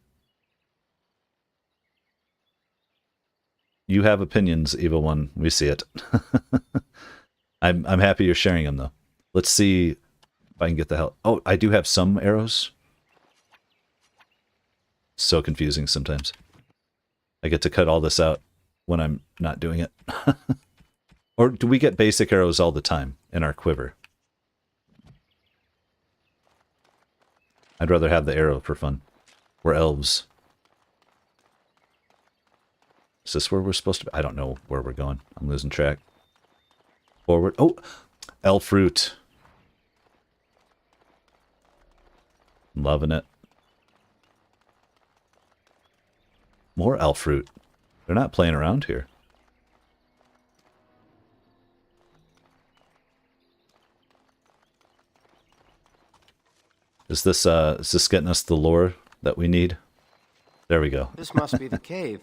You have opinions, Evil One. We see it. I'm happy you're sharing them, though. Let's see if I can get the hell... Oh, I do have some arrows. So confusing sometimes. I get to cut all this out when I'm not doing it. Or do we get basic arrows all the time in our quiver? I'd rather have the arrow for fun. We're elves. Is this where we're supposed to be? I don't know where we're going. I'm losing track. Forward. Oh! Elf fruit. Loving it. More elf fruit. They're not playing around here. Is this getting us the lore that we need? There we go. This must be the cave.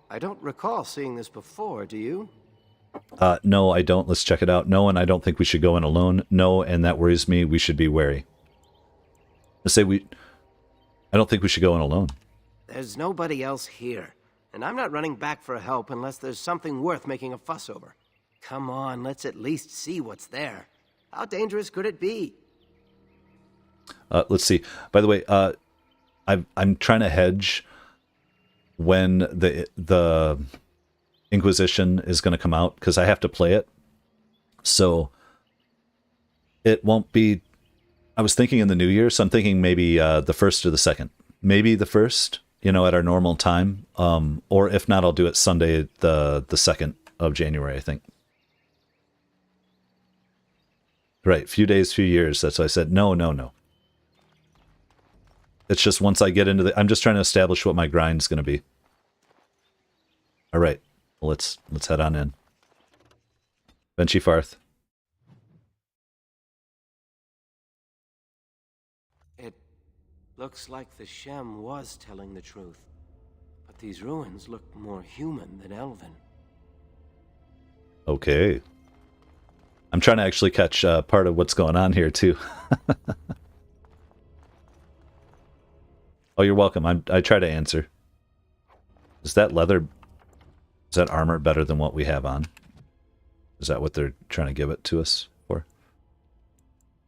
I don't recall seeing this before, do you? No, I don't. Let's check it out. No, and I don't think we should go in alone. No, and that worries me. We should be wary. I don't think we should go in alone. There's nobody else here, and I'm not running back for help unless there's something worth making a fuss over. Come on, let's at least see what's there. How dangerous could it be? Let's see. By the way, I'm trying to hedge when the Inquisition is going to come out, because I have to play it. So it won't be... I was thinking in the new year, so I'm thinking maybe the 1st or the 2nd. Maybe the 1st, at our normal time. Or if not, I'll do it Sunday, the 2nd of January, I think. Right, few days, few years. That's why I said no. It's just once I get into I'm just trying to establish what my grind's going to be. All right, well, let's head on in. Benchy Farth. It looks like the Shem was telling the truth, but these ruins look more human than elven. Okay. I'm trying to actually catch part of what's going on here, too. Oh, you're welcome. I try to answer. Is that leather... Is that armor better than what we have on? Is that what they're trying to give it to us for?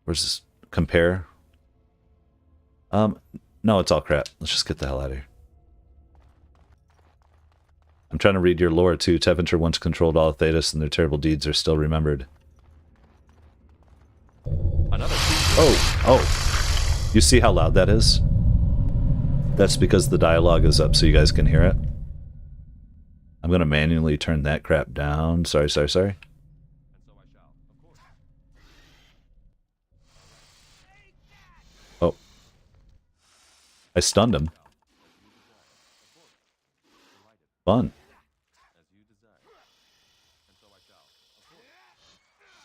Where's this? Compare? No, it's all crap. Let's just get the hell out of here. I'm trying to read your lore, too. Tevinter once controlled all of Thedas, and their terrible deeds are still remembered. Another Oh! You see how loud that is? That's because the dialogue is up so you guys can hear it. I'm going to manually turn that crap down. Sorry. Oh. I stunned him. Fun.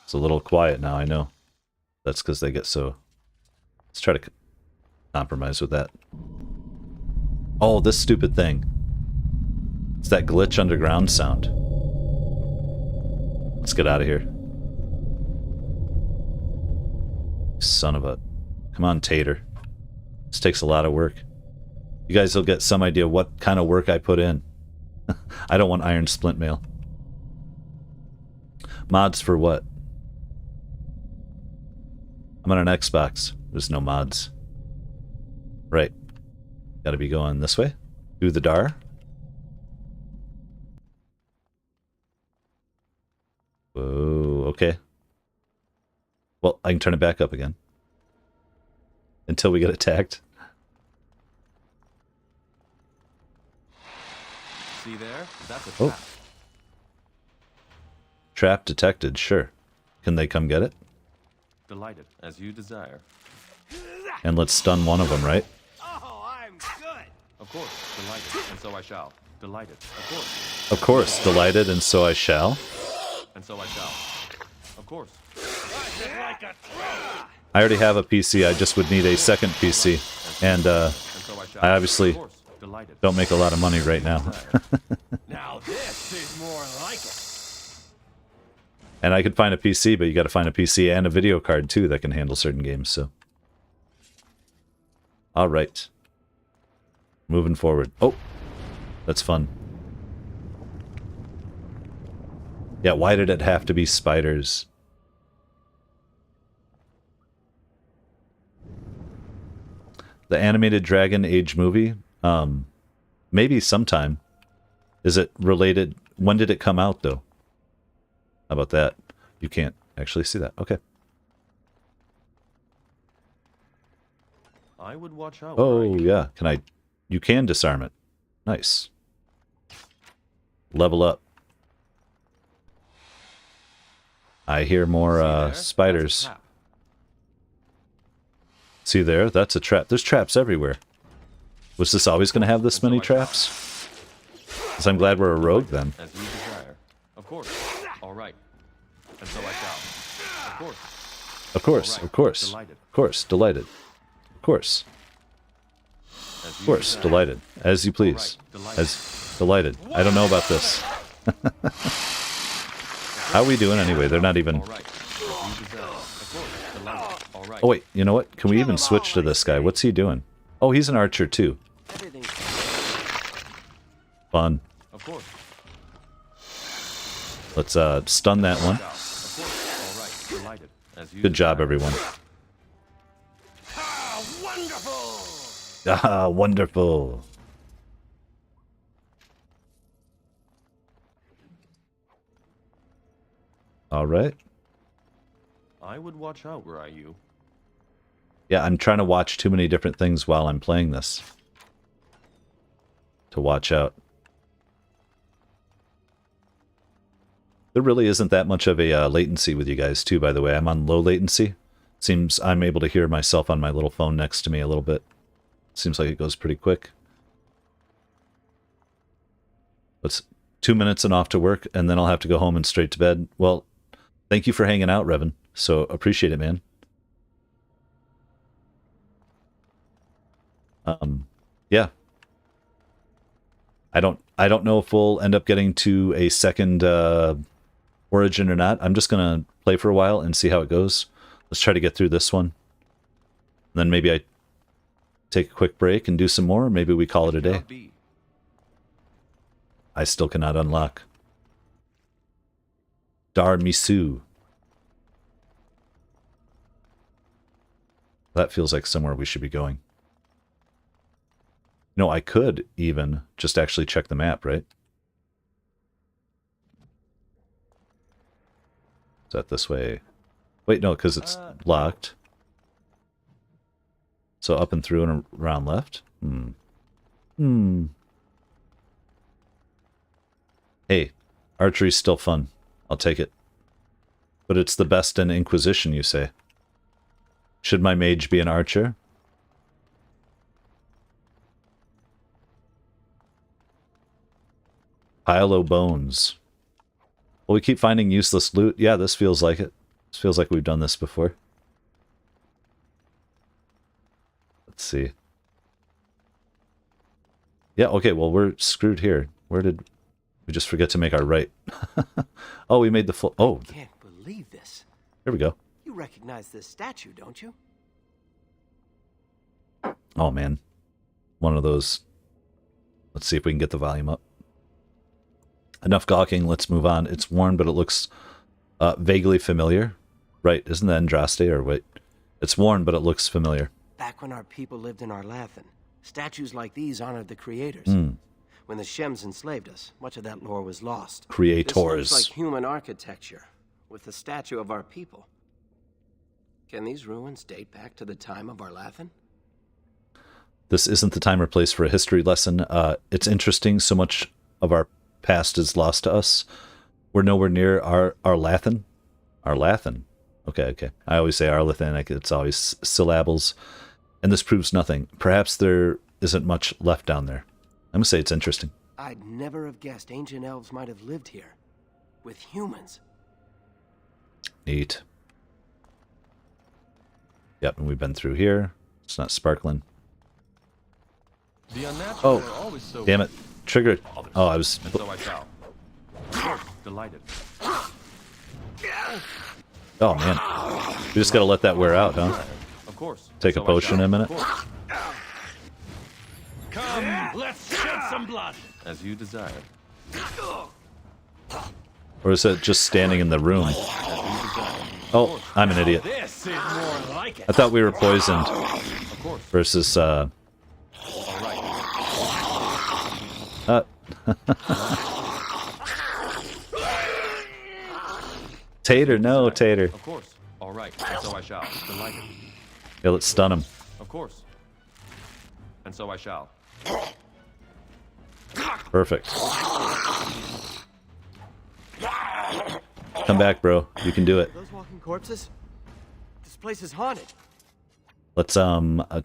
It's a little quiet now, I know. That's because they get so... Let's try to compromise with that. Oh, this stupid thing. It's that glitch underground sound. Let's get out of here. Son of a... Come on, Tater. This takes a lot of work. You guys will get some idea what kind of work I put in. I don't want iron splint mail. Mods for what? I'm on an Xbox. There's no mods. Right. Gotta be going this way. Through the Dar. Whoa, okay. Well, I can turn it back up again. Until we get attacked. See there? That's a trap. Trap detected, sure. Can they come get it? Delighted, as you desire. And let's stun one of them, right? Oh, I'm good. Of course, delighted, and so I shall. Delighted, of course. Of course, delighted, and so I shall. And so I shall. Of course. I already have a PC, I just would need a second PC. And, I obviously don't make a lot of money right now. Now this is more like it. And I could find a PC, but you gotta find a PC and a video card, too, that can handle certain games, so... Alright. Moving forward. Oh! That's fun. Yeah, why did it have to be spiders? The animated Dragon Age movie? Maybe sometime. Is it related? When did it come out, though? How about that? You can't actually see that. Okay. I would watch out. Oh, yeah. Can I... You can disarm it. Nice. Level up. I hear more spiders. See there? That's a trap. There's traps everywhere. Was this always going to have this many traps? Because I'm glad we're a rogue then. As you desire. Of course. All right. And so I shall. Of course. Of course. Of course. Of course. Delighted. Of course. Of course. Delighted. As you please. As delighted. I don't know about this. How are we doing anyway? They're not even... Oh wait, you know what? Can we even switch to this guy? What's he doing? Oh, he's an archer too. Fun. Of course. Let's stun that one. Good job, everyone. Ah, wonderful! Ah, wonderful. All right. I would watch out, were I you. Yeah, I'm trying to watch too many different things while I'm playing this. To watch out. There really isn't that much of a latency with you guys, too, by the way. I'm on low latency. Seems I'm able to hear myself on my little phone next to me a little bit. Seems like it goes pretty quick. It's 2 minutes and off to work, and then I'll have to go home and straight to bed. Well, thank you for hanging out, Revan. So, appreciate it, man. Yeah. I don't know if we'll end up getting to a second Origin or not. I'm just gonna play for a while and see how it goes. Let's try to get through this one. And then maybe I take a quick break and do some more. Maybe we call it a day. I still cannot unlock. Dar Misu. That feels like somewhere we should be going. No, I could even just actually check the map, right? Is that this way? Wait, no, because it's locked. So up and through and around left? Hey, archery's still fun. I'll take it. But it's the best in Inquisition, you say? Should my mage be an archer? Pile o' bones. Well, we keep finding useless loot. Yeah, this feels like it. This feels like we've done this before. Let's see. Yeah, okay, well, we're screwed here. Where did we just forget to make our right? Oh, we made the full... Oh, I can't believe this. here we go. You recognize this statue, don't you? Oh, man. One of those. Let's see if we can get the volume up. Enough gawking, let's move on. It's worn, but it looks vaguely familiar. Right, isn't that Andraste, or wait? It's worn, but it looks familiar. Back when our people lived in Arlathan, statues like these honored the creators. When the Shems enslaved us, much of that lore was lost. Creators. This looks like human architecture, with the statue of our people. Can these ruins date back to the time of Arlathan? This isn't the time or place for a history lesson. It's interesting, so much of our past is lost to us. We're nowhere near Arlathan. Arlathan. Okay. I always say Arlathan, it's always syllables. And this proves nothing. Perhaps there isn't much left down there. I'm going to say it's interesting. I'd never have guessed ancient elves might have lived here. With humans. Neat. Yep, and we've been through here. It's not sparkling. The unnatural are always so... Damn it. Triggered. Oh, I was... And so I shall. Delighted. Oh, man. We just got to let that wear out, huh? Of course. Take a potion in a minute. Come, let's shed some blood. As you desire. Or is it just standing in the room? Oh, I'm an idiot. This is more like it. I thought we were poisoned. Of course. Versus, All right. Tater, no, Tater. Of course. All right. And so I shall. Delighted. Yeah, let's stun him. Of course. And so I shall. Perfect. Come back, bro. You can do it. Those walking corpses? This place is haunted. Let's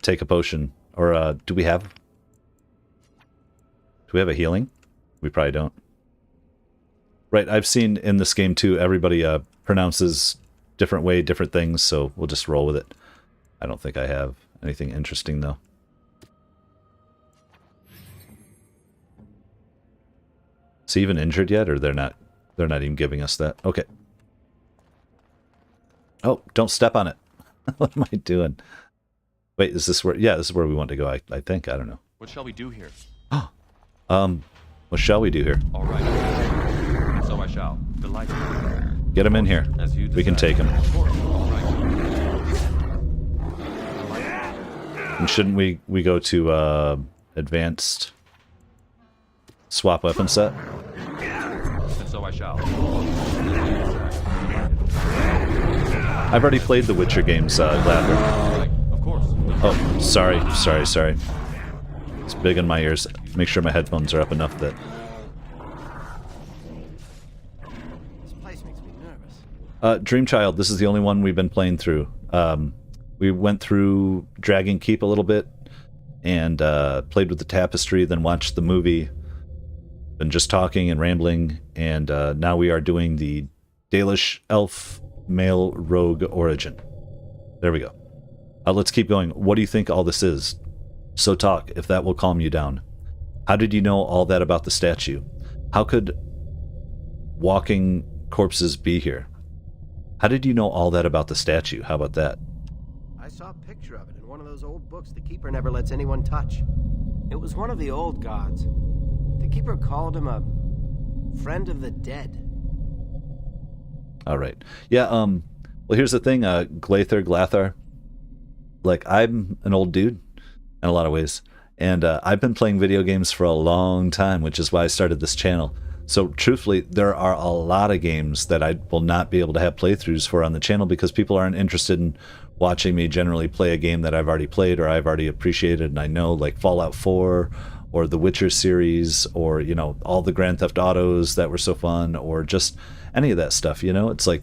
take a potion. Or do we have a healing? We probably don't. Right, I've seen in this game too, everybody pronounces different way, different things, so we'll just roll with it. I don't think I have anything interesting though. Is he even injured yet, or they're not even giving us that? Okay. Oh, don't step on it. What am I doing? Wait, is this where... Yeah, this is where we want to go, I think. I don't know. What shall we do here? What shall we do here? All right. And so I shall. Delighted. Get him in here. As you We can take him. Of course. All right. And shouldn't we go to advanced swap weapon set? And so I shall. I've already played the Witcher games, Ladder. Right. Of course. Oh, sorry. It's big in my ears. Make sure my headphones are up enough that... This place makes me nervous. Dreamchild, this is the only one we've been playing through. We went through Dragon Keep a little bit, and played with the tapestry, then watched the movie, been just talking and rambling, and now we are doing the Dalish Elf Male Rogue Origin. There we go. Let's keep going. What do you think all this is? So talk, if that will calm you down. How did you know all that about the statue? How could walking corpses be here? How did you know all that about the statue? How about that? I saw a picture of it in one of those old books the Keeper never lets anyone touch. It was one of the old gods. The Keeper called him a friend of the dead. All right. Yeah, well, here's the thing, Glathar. Like, I'm an old dude in a lot of ways, and I've been playing video games for a long time, which is why I started this channel. So, truthfully, there are a lot of games that I will not be able to have playthroughs for on the channel because people aren't interested in watching me generally play a game that I've already played or I've already appreciated and I know, like Fallout 4 or the Witcher series or, you know, all the Grand Theft Autos that were so fun or just any of that stuff, you know? It's like,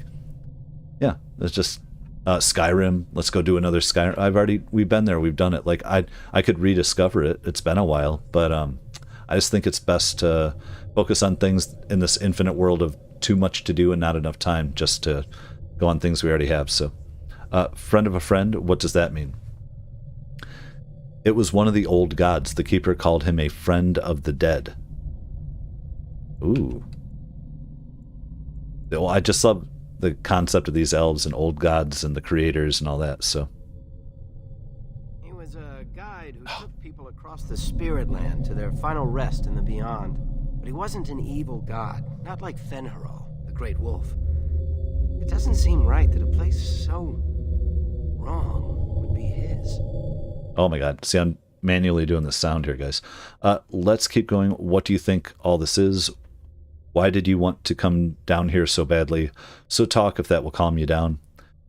yeah, it's just Skyrim. Let's go do another Skyrim. We've been there, we've done it. Like, I could rediscover it. It's been a while, but I just think it's best to focus on things in this infinite world of too much to do and not enough time just to go on things we already have. So, friend of a friend, what does that mean? It was one of the old gods. The Keeper called him a friend of the dead. Ooh. Well, I just love the concept of these elves and old gods and the creators and all that, so. He was a guide who took people across the spirit land to their final rest in the beyond. But he wasn't an evil god, not like Fenharol, the great wolf. It doesn't seem right that a place so wrong would be his. Oh my god. See, I'm manually doing the sound here, guys. Let's keep going. What do you think all this is? Why did you want to come down here so badly? So talk if that will calm you down.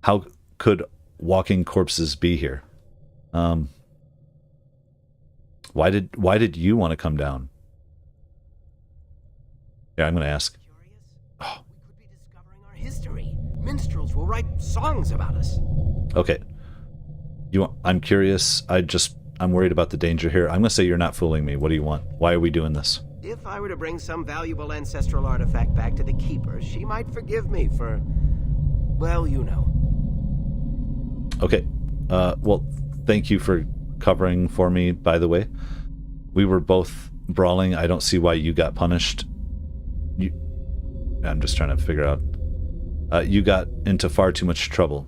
How could walking corpses be here? Why did you want to come down? Yeah, I'm going to ask. Oh. We could be discovering our history. Minstrels will write songs about us. Okay. I'm curious. I'm worried about the danger here. I'm going to say you're not fooling me. What do you want? Why are we doing this? If I were to bring some valuable ancestral artifact back to the Keeper, she might forgive me for, well, you know. Okay. Well, thank you for covering for me, by the way. We were both brawling. I don't see why you got punished. I'm just trying to figure out. You got into far too much trouble.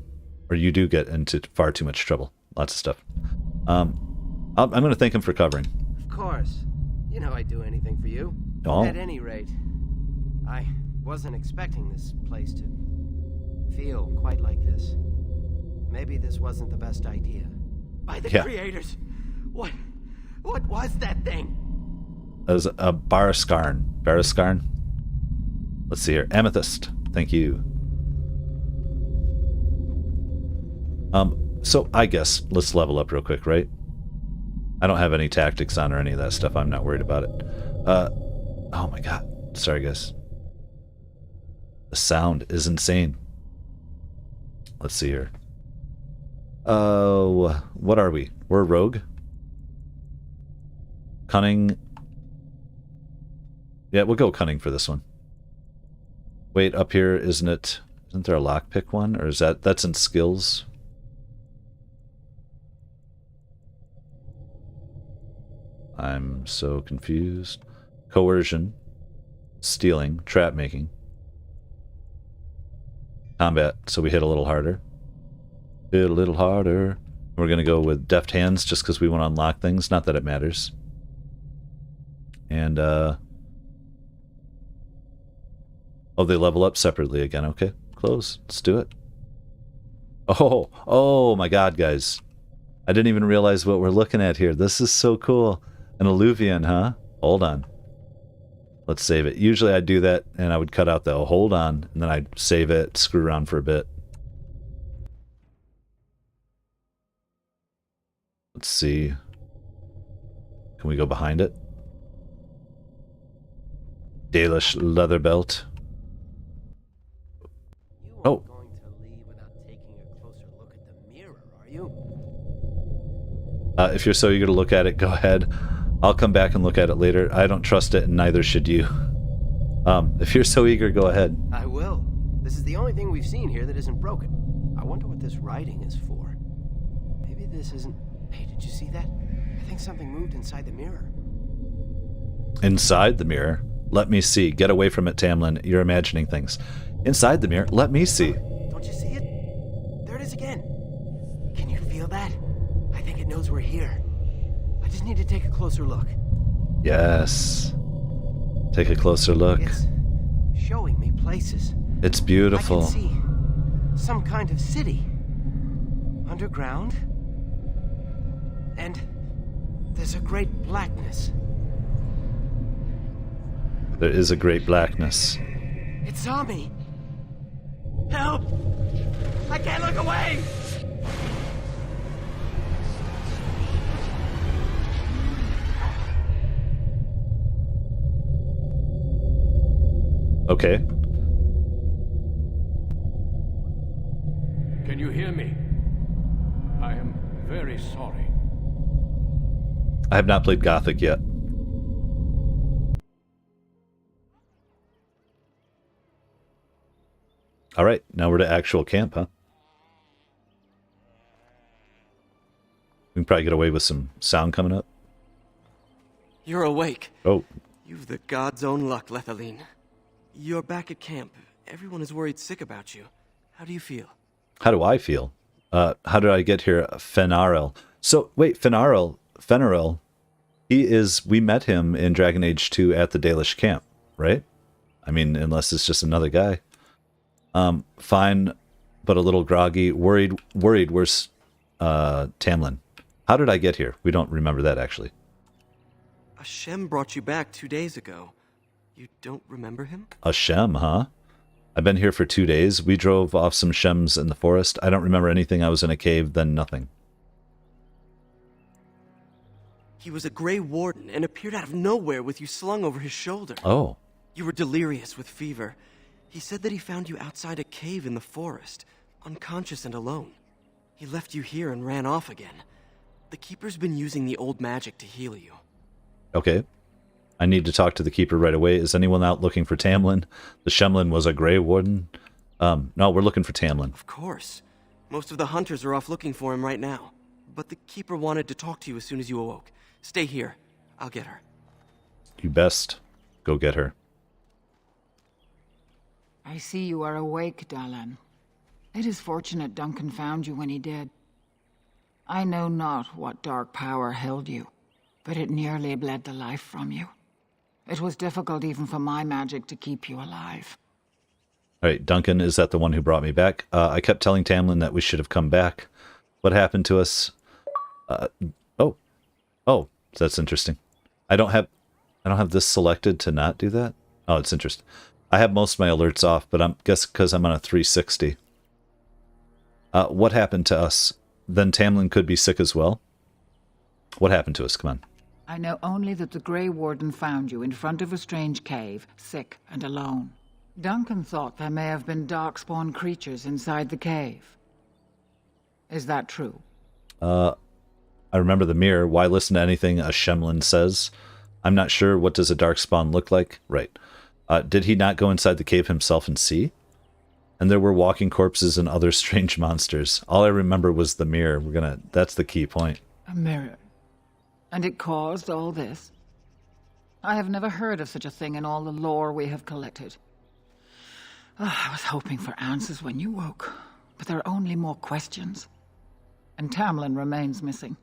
Or you do get into far too much trouble. Lots of stuff. I'm going to thank him for covering. Of course. You know I'd do anything for you. Oh. At any rate, I wasn't expecting this place to feel quite like this. Maybe this wasn't the best idea. By the creators! What was that thing? It was a Baraskarn. Baraskarn? Let's see here. Amethyst. Thank you. So I guess let's level up real quick, right? I don't have any tactics on or any of that stuff. I'm not worried about it. Oh my god. Sorry, guys. The sound is insane. Let's see here. Oh, what are we? We're a rogue? Cunning. Yeah, we'll go cunning for this one. Wait, up here, isn't there a lockpick one? Or is that's in skills? I'm so confused. Coercion. Stealing. Trap making. Combat, so we hit a little harder. Hit a little harder. We're going to go with deft hands just because we want to unlock things. Not that it matters. And, oh, they level up separately again. Okay, close. Let's do it. Oh my god, guys. I didn't even realize what we're looking at here. This is so cool. An alluvian, huh? Hold on. Let's save it. Usually I'd do that and I would cut out the hold on and then I'd save it, screw around for a bit. Let's see. Can we go behind it? Dalish leather belt. You aren't going to leave without taking a closer look at the mirror, are you? If you're so eager to look at it, go ahead. I'll come back and look at it later. I don't trust it, and neither should you. If you're so eager, go ahead. I will. This is the only thing we've seen here that isn't broken. I wonder what this writing is for. Maybe this isn't... Hey, did you see that? I think something moved inside the mirror. Inside the mirror? Let me see. Get away from it, Tamlin. You're imagining things. Inside the mirror? Let me see. Don't you again. Can you feel that? I think it knows we're here. I just need to take a closer look. Yes. Take a closer look. It's showing me places. It's beautiful. I can see some kind of city. Underground. And there's a great blackness. There is a great blackness. It saw me. Help! I can't look away! Okay. Can you hear me? I am very sorry. I have not played Gothic yet. Alright, now we're to actual camp, huh? We can probably get away with some sound coming up. You're awake. Oh, You've the god's own luck, Lethaline. You're back at camp. Everyone is worried sick about you. How do you feel? how do I feel? How did I get here? Fenaril. So, wait, Fenaril, we met him in Dragon Age 2 at the Dalish camp, right? I mean, unless it's just another guy. Fine, but a little groggy. Worried, where's Tamlin? How did I get here? We don't remember that, actually. Hashem brought you back 2 days ago. You don't remember him? A Shem, huh? I've been here for 2 days. We drove off some Shems in the forest. I don't remember anything. I was in a cave, then nothing. He was a Grey Warden and appeared out of nowhere with you slung over his shoulder. Oh. You were delirious with fever. He said that he found you outside a cave in the forest, unconscious and alone. He left you here and ran off again. The Keeper's been using the old magic to heal you. Okay. I need to talk to the Keeper right away. Is anyone out looking for Tamlin? The Shemlin was a Grey Warden. No, we're looking for Tamlin. Of course. Most of the hunters are off looking for him right now. But the Keeper wanted to talk to you as soon as you awoke. Stay here. I'll get her. You best go get her. I see you are awake, Dalan. It is fortunate Duncan found you when he did. I know not what dark power held you, but it nearly bled the life from you. It was difficult even for my magic to keep you alive. All right, Duncan, is that the one who brought me back? I kept telling Tamlin that we should have come back. What happened to us? Oh, that's interesting. I don't have this selected to not do that. Oh, it's interesting. I have most of my alerts off, but I guess because I'm on a 360. What happened to us? Then Tamlin could be sick as well. What happened to us? Come on. I know only that the Grey Warden found you in front of a strange cave, sick and alone. Duncan thought there may have been darkspawn creatures inside the cave. Is that true? I remember the mirror. Why listen to anything a Shemlin says? I'm not sure. What does a darkspawn look like? Right. Did he not go inside the cave himself and see? And there were walking corpses and other strange monsters. All I remember was the mirror. That's the key point. A mirror. And it caused all this? I have never heard of such a thing in all the lore we have collected. I was hoping for answers when you woke, but there are only more questions. And Tamlin remains missing.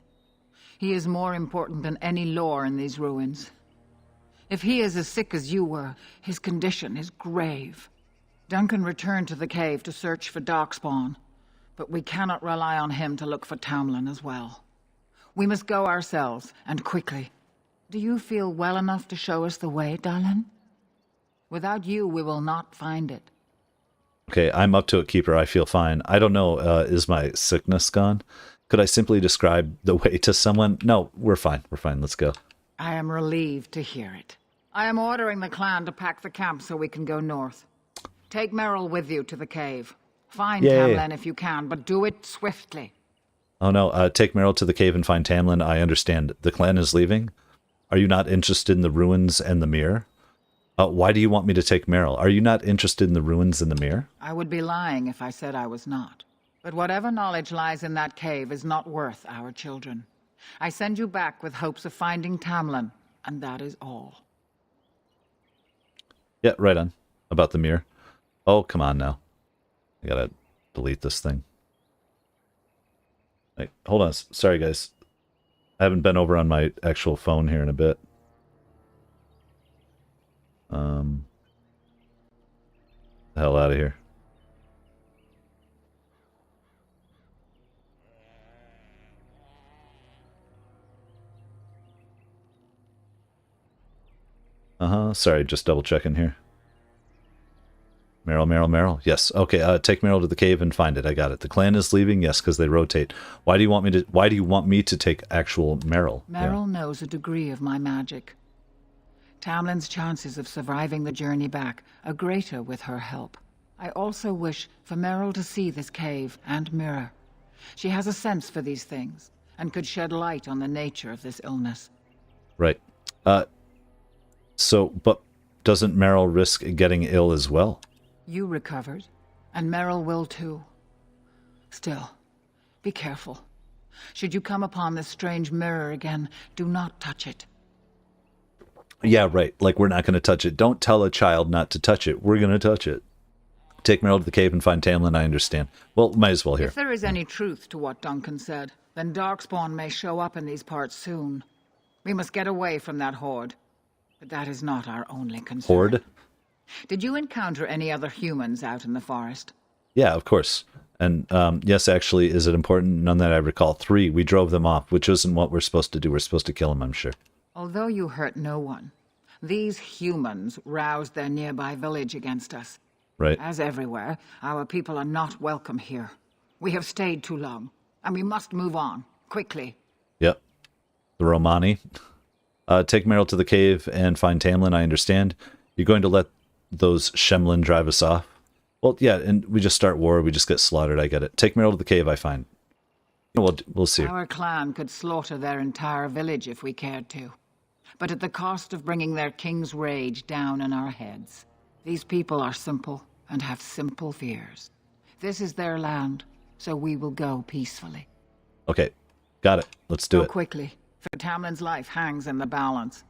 He is more important than any lore in these ruins. If he is as sick as you were, his condition is grave. Duncan returned to the cave to search for Darkspawn, but we cannot rely on him to look for Tamlin as well. We must go ourselves, and quickly. Do you feel well enough to show us the way, Dalan? Without you, we will not find it. Okay, I'm up to it, Keeper. I feel fine. I don't know, is my sickness gone? Could I simply describe the way to someone? No, we're fine. We're fine. Let's go. I am relieved to hear it. I am ordering the clan to pack the camp so we can go north. Take Merrill with you to the cave. Find Tamlin if you can, but do it swiftly. Oh no, take Merrill to the cave and find Tamlin. I understand. The clan is leaving? Are you not interested in the ruins and the mirror? Why do you want me to take Merrill? Are you not interested in the ruins and the mirror? I would be lying if I said I was not. But whatever knowledge lies in that cave is not worth our children. I send you back with hopes of finding Tamlin, and that is all. Yeah, right on. About the mirror. Oh, come on now. I gotta delete this thing. Like, hold on. Sorry, guys. I haven't been over on my actual phone here in a bit. The hell out of here. Sorry, just double checking here. Meryl. Yes. Okay, take Meryl to the cave and find it. I got it. The clan is leaving? Yes, because they rotate. Why do you want me to take actual Meryl? Meryl knows a degree of my magic. Tamlin's chances of surviving the journey back are greater with her help. I also wish for Meryl to see this cave and mirror. She has a sense for these things, and could shed light on the nature of this illness. Right. But doesn't Meryl risk getting ill as well? You recovered, and Meryl will too. Still, be careful. Should you come upon this strange mirror again, do not touch it. Yeah, right. Like, we're not going to touch it. Don't tell a child not to touch it. We're going to touch it. Take Meryl to the cave and find Tamlin, I understand. Well, might as well here. If there is any truth to what Duncan said, then Darkspawn may show up in these parts soon. We must get away from that horde. But that is not our only concern. Horde? Did you encounter any other humans out in the forest? Yeah, of course. And yes, actually, is it important? None that I recall. 3, we drove them off, which isn't what we're supposed to do. We're supposed to kill them, I'm sure. Although you hurt no one, these humans roused their nearby village against us. Right. As everywhere, our people are not welcome here. We have stayed too long, and we must move on, quickly. Yep. The Romani. Take Meryl to the cave and find Tamlin, I understand. You're going to let those Shemlin drive us off? Well, yeah, and we just start war, we just get slaughtered, I get it. Take Meryl to the cave, I find. We'll see. Our clan could slaughter their entire village if we cared to. But at the cost of bringing their king's rage down on our heads. These people are simple, and have simple fears. This is their land, so we will go peacefully. Okay, got it. Let's do Go it. quickly, for Tamlin's life hangs in the balance.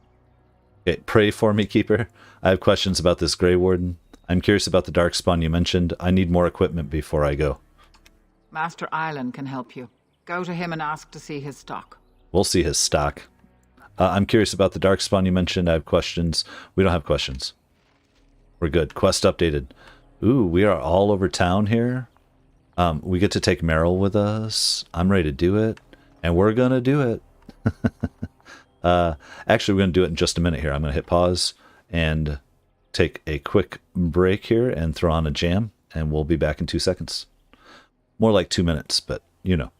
Okay, pray for me, Keeper. I have questions about this Grey Warden. I'm curious about the Darkspawn you mentioned. I need more equipment before I go. Master Island can help you. Go to him and ask to see his stock. We'll see his stock. I'm curious about the Darkspawn you mentioned. I have questions. We don't have questions. We're good. Quest updated. Ooh, we are all over town here. We get to take Meryl with us. I'm ready to do it. And we're going to do it. Actually, we're going to do it in just a minute here. I'm going to hit pause and take a quick break here and throw on a jam. And we'll be back in 2 seconds. More like 2 minutes, but you know.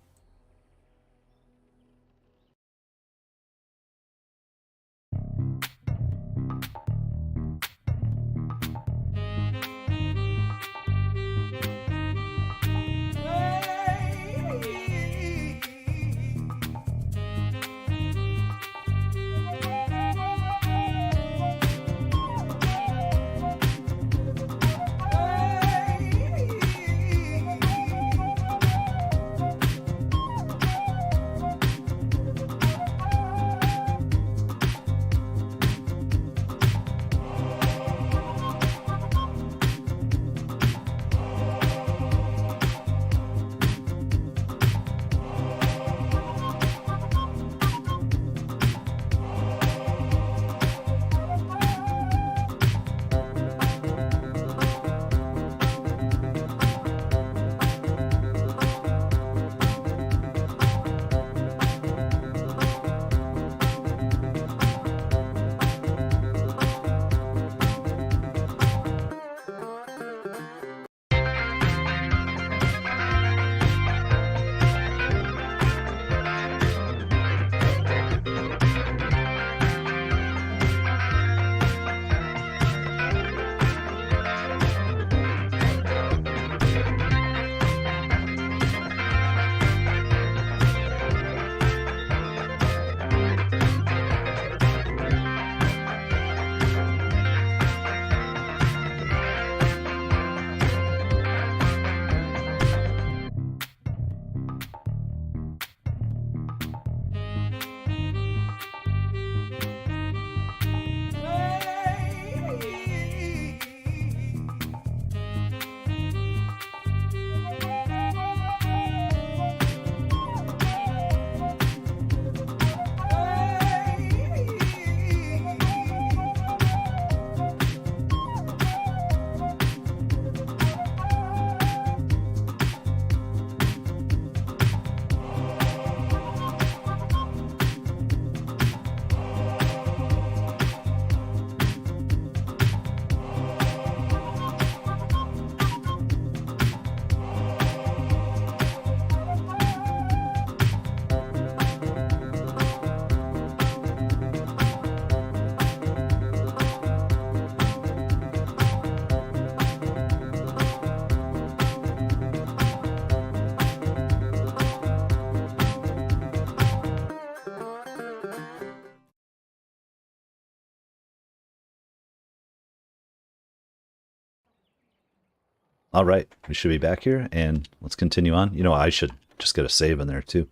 All right, we should be back here, and let's continue on. You know, I should just get a save in there, too.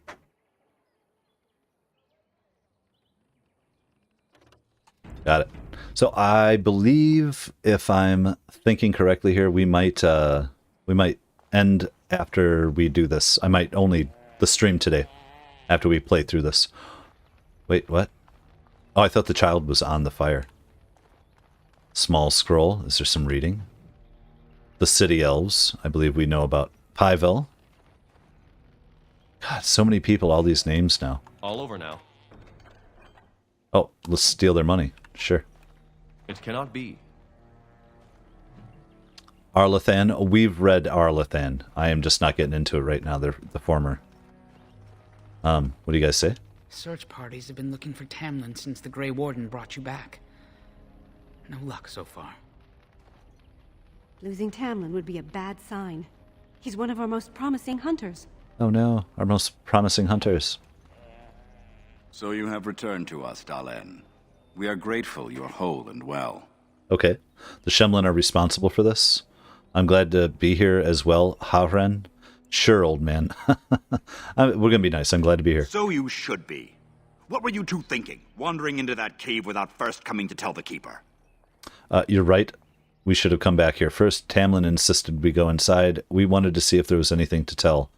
Got it. So I believe, if I'm thinking correctly here, we might end after we do this. I might only the stream today, after we play through this. Wait, what? Oh, I thought the child was on the fire. Small scroll. Is there some reading? The city elves. I believe we know about Pyvel. God, so many people, all these names now. All over now. Oh, let's steal their money. Sure. It cannot be. Arlathan. We've read Arlathan. I am just not getting into it right now. They're the former. What do you guys say? Search parties have been looking for Tamlin since the Grey Warden brought you back. No luck so far. Losing Tamlin would be a bad sign. He's one of our most promising hunters. Oh no, our most promising hunters. So you have returned to us, Dalen. We are grateful you are whole and well. Okay. The Shemlin are responsible for this. I'm glad to be here as well, Havren. Sure, old man. We're going to be nice. I'm glad to be here. So you should be. What were you two thinking, wandering into that cave without first coming to tell the Keeper? You're right. We should have come back here first. Tamlin insisted we go inside. We wanted to see if there was anything to tell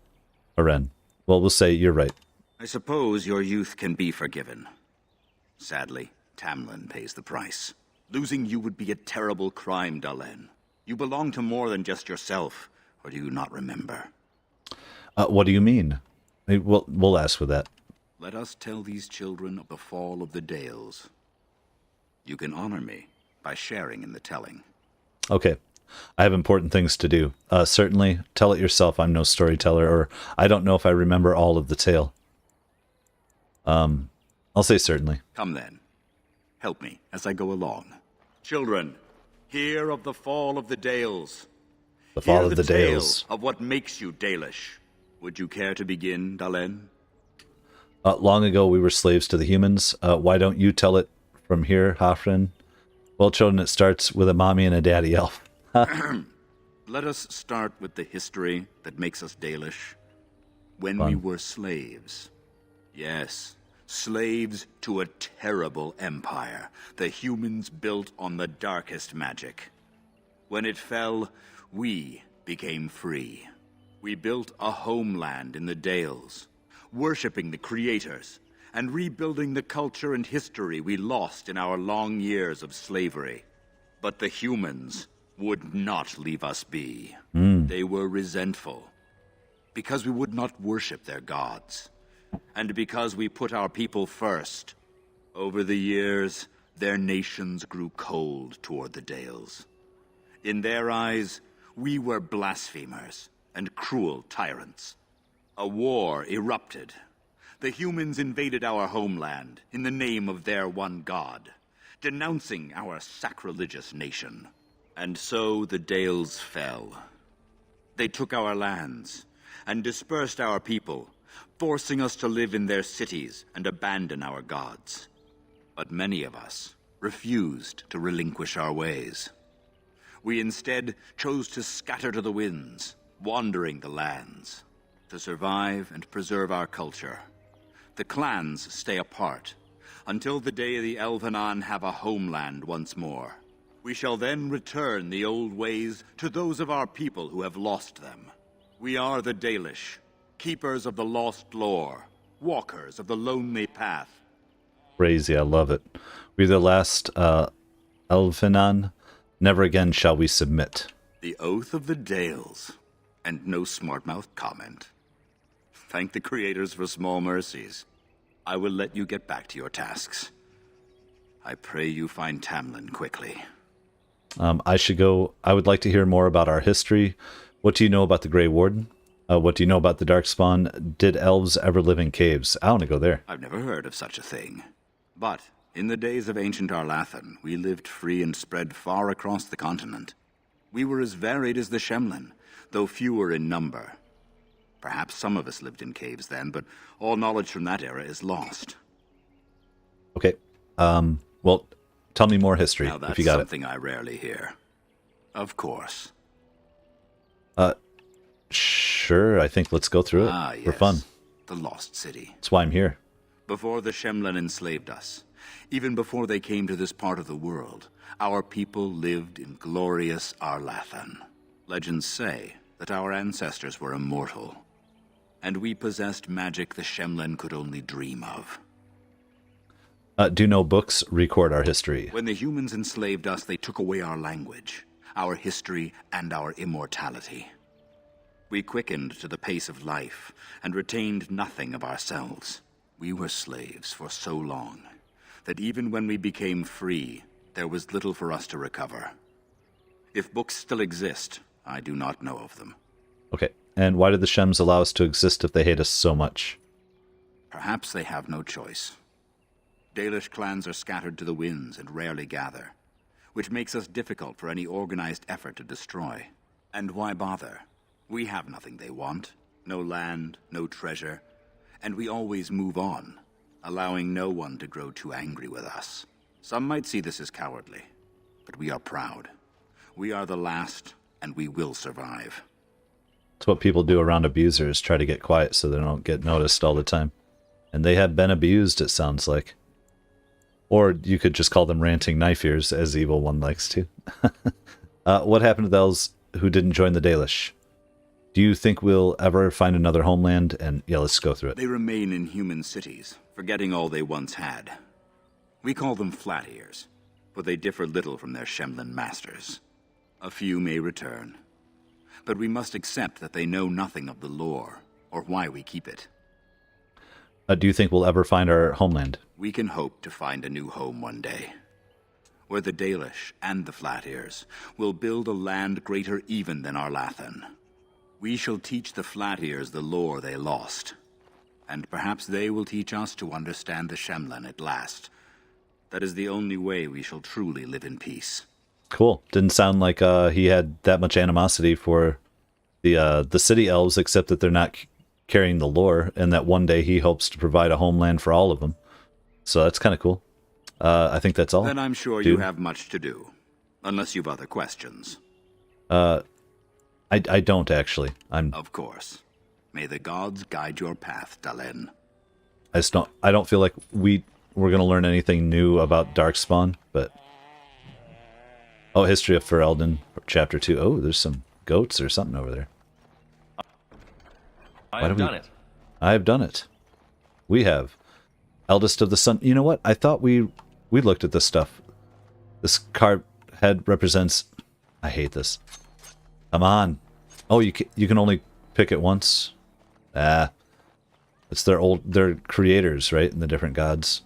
Aren. Well, we'll say you're right. I suppose your youth can be forgiven. Sadly, Tamlin pays the price. Losing you would be a terrible crime, Dalen. You belong to more than just yourself, or do you not remember? What do you mean? We'll ask for that. Let us tell these children of the fall of the Dales. You can honor me by sharing in the telling. Okay. I have important things to do. Certainly, tell it yourself. I'm no storyteller, or I don't know if I remember all of the tale. I'll say certainly. Come then. Help me as I go along. Children, hear of the fall of the Dales. The fall hear of the Dales. Of what makes you Dalish. Would you care to begin, Dalen? Long ago, we were slaves to the humans. Why don't you tell it from here, Hafren? Well, children, it starts with a mommy and a daddy elf. Let us start with the history that makes us Dalish. When we were slaves. Yes, slaves to a terrible empire the humans built on the darkest magic. When it fell, we became free. We built a homeland in the Dales, worshipping the creators, and rebuilding the culture and history we lost in our long years of slavery. But the humans would not leave us be. They were resentful, because we would not worship their gods, and because we put our people first. Over the years, their nations grew cold toward the Dales. In their eyes, we were blasphemers and cruel tyrants. A war erupted. The humans invaded our homeland in the name of their one god, denouncing our sacrilegious nation. And so the Dales fell. They took our lands and dispersed our people, forcing us to live in their cities and abandon our gods. But many of us refused to relinquish our ways. We instead chose to scatter to the winds, wandering the lands. To survive and preserve our culture, the clans stay apart until the day the Elvenan have a homeland once more. We shall then return the old ways to those of our people who have lost them. We are the Dalish, keepers of the lost lore, walkers of the lonely path. Crazy, I love it. We're the last Elvenan. Never again shall we submit. The oath of the Dales, and no smart-mouthed comment. Thank the creators for small mercies. I will let you get back to your tasks. I pray you find Tamlin quickly. I should go. I would like to hear more about our history. What do you know about the Grey Warden? What do you know about the Darkspawn? Did elves ever live in caves? I want to go there. I've never heard of such a thing. But in the days of ancient Arlathan, we lived free and spread far across the continent. We were as varied as the Shemlin, though fewer in number. Perhaps some of us lived in caves then, but all knowledge from that era is lost. Okay. Well, tell me more history, Now that's if you got something I rarely hear. Of course. Sure, I think let's go through it. Ah, yes. For fun. The Lost City. That's why I'm here. Before the Shemlen enslaved us, even before they came to this part of the world, our people lived in glorious Arlathan. Legends say that our ancestors were immortal, and we possessed magic the Shemlen could only dream of. Do no books record our history? When the humans enslaved us, they took away our language, our history, and our immortality. We quickened to the pace of life and retained nothing of ourselves. We were slaves for so long that even when we became free, there was little for us to recover. If books still exist, I do not know of them. Okay, and why did the Shems allow us to exist if they hate us so much? Perhaps they have no choice. Dalish clans are scattered to the winds and rarely gather, which makes us difficult for any organized effort to destroy. And why bother? We have nothing they want. No land, no treasure. And we always move on, allowing no one to grow too angry with us. Some might see this as cowardly, but we are proud. We are the last, and we will survive. It's what people do around abusers, try to get quiet so they don't get noticed all the time. And they have been abused, it sounds like. Or you could just call them ranting knife ears, as Evil One likes to. What happened to the elves who didn't join the Dalish? Do you think we'll ever find another homeland? And yeah, let's go through it. They remain in human cities, forgetting all they once had. We call them flat ears, but they differ little from their Shemlen masters. A few may return, but we must accept that they know nothing of the lore, or why we keep it. Do you think we'll ever find our homeland? We can hope to find a new home one day, where the Dalish and the Flat Ears will build a land greater even than Arlathan. We shall teach the Flat Ears the lore they lost, and perhaps they will teach us to understand the Shemlen at last. That is the only way we shall truly live in peace. Cool. Didn't sound like he had that much animosity for the city elves, except that they're not carrying the lore, and that one day he hopes to provide a homeland for all of them. So that's kind of cool. I think that's all. Then I'm sure you have much to do, unless you've other questions. I don't actually. Of course. May the gods guide your path, Dalen. I don't feel like we're gonna learn anything new about Darkspawn, but oh, History of Ferelden, Chapter 2. Oh, there's some goats or something over there. I have done it. I have done it. We have. Eldest of the Sun. You know what? I thought we looked at this stuff. This card head represents... I hate this. Come on. Oh, you can only pick it once? Ah. It's their creators, right? And the different gods.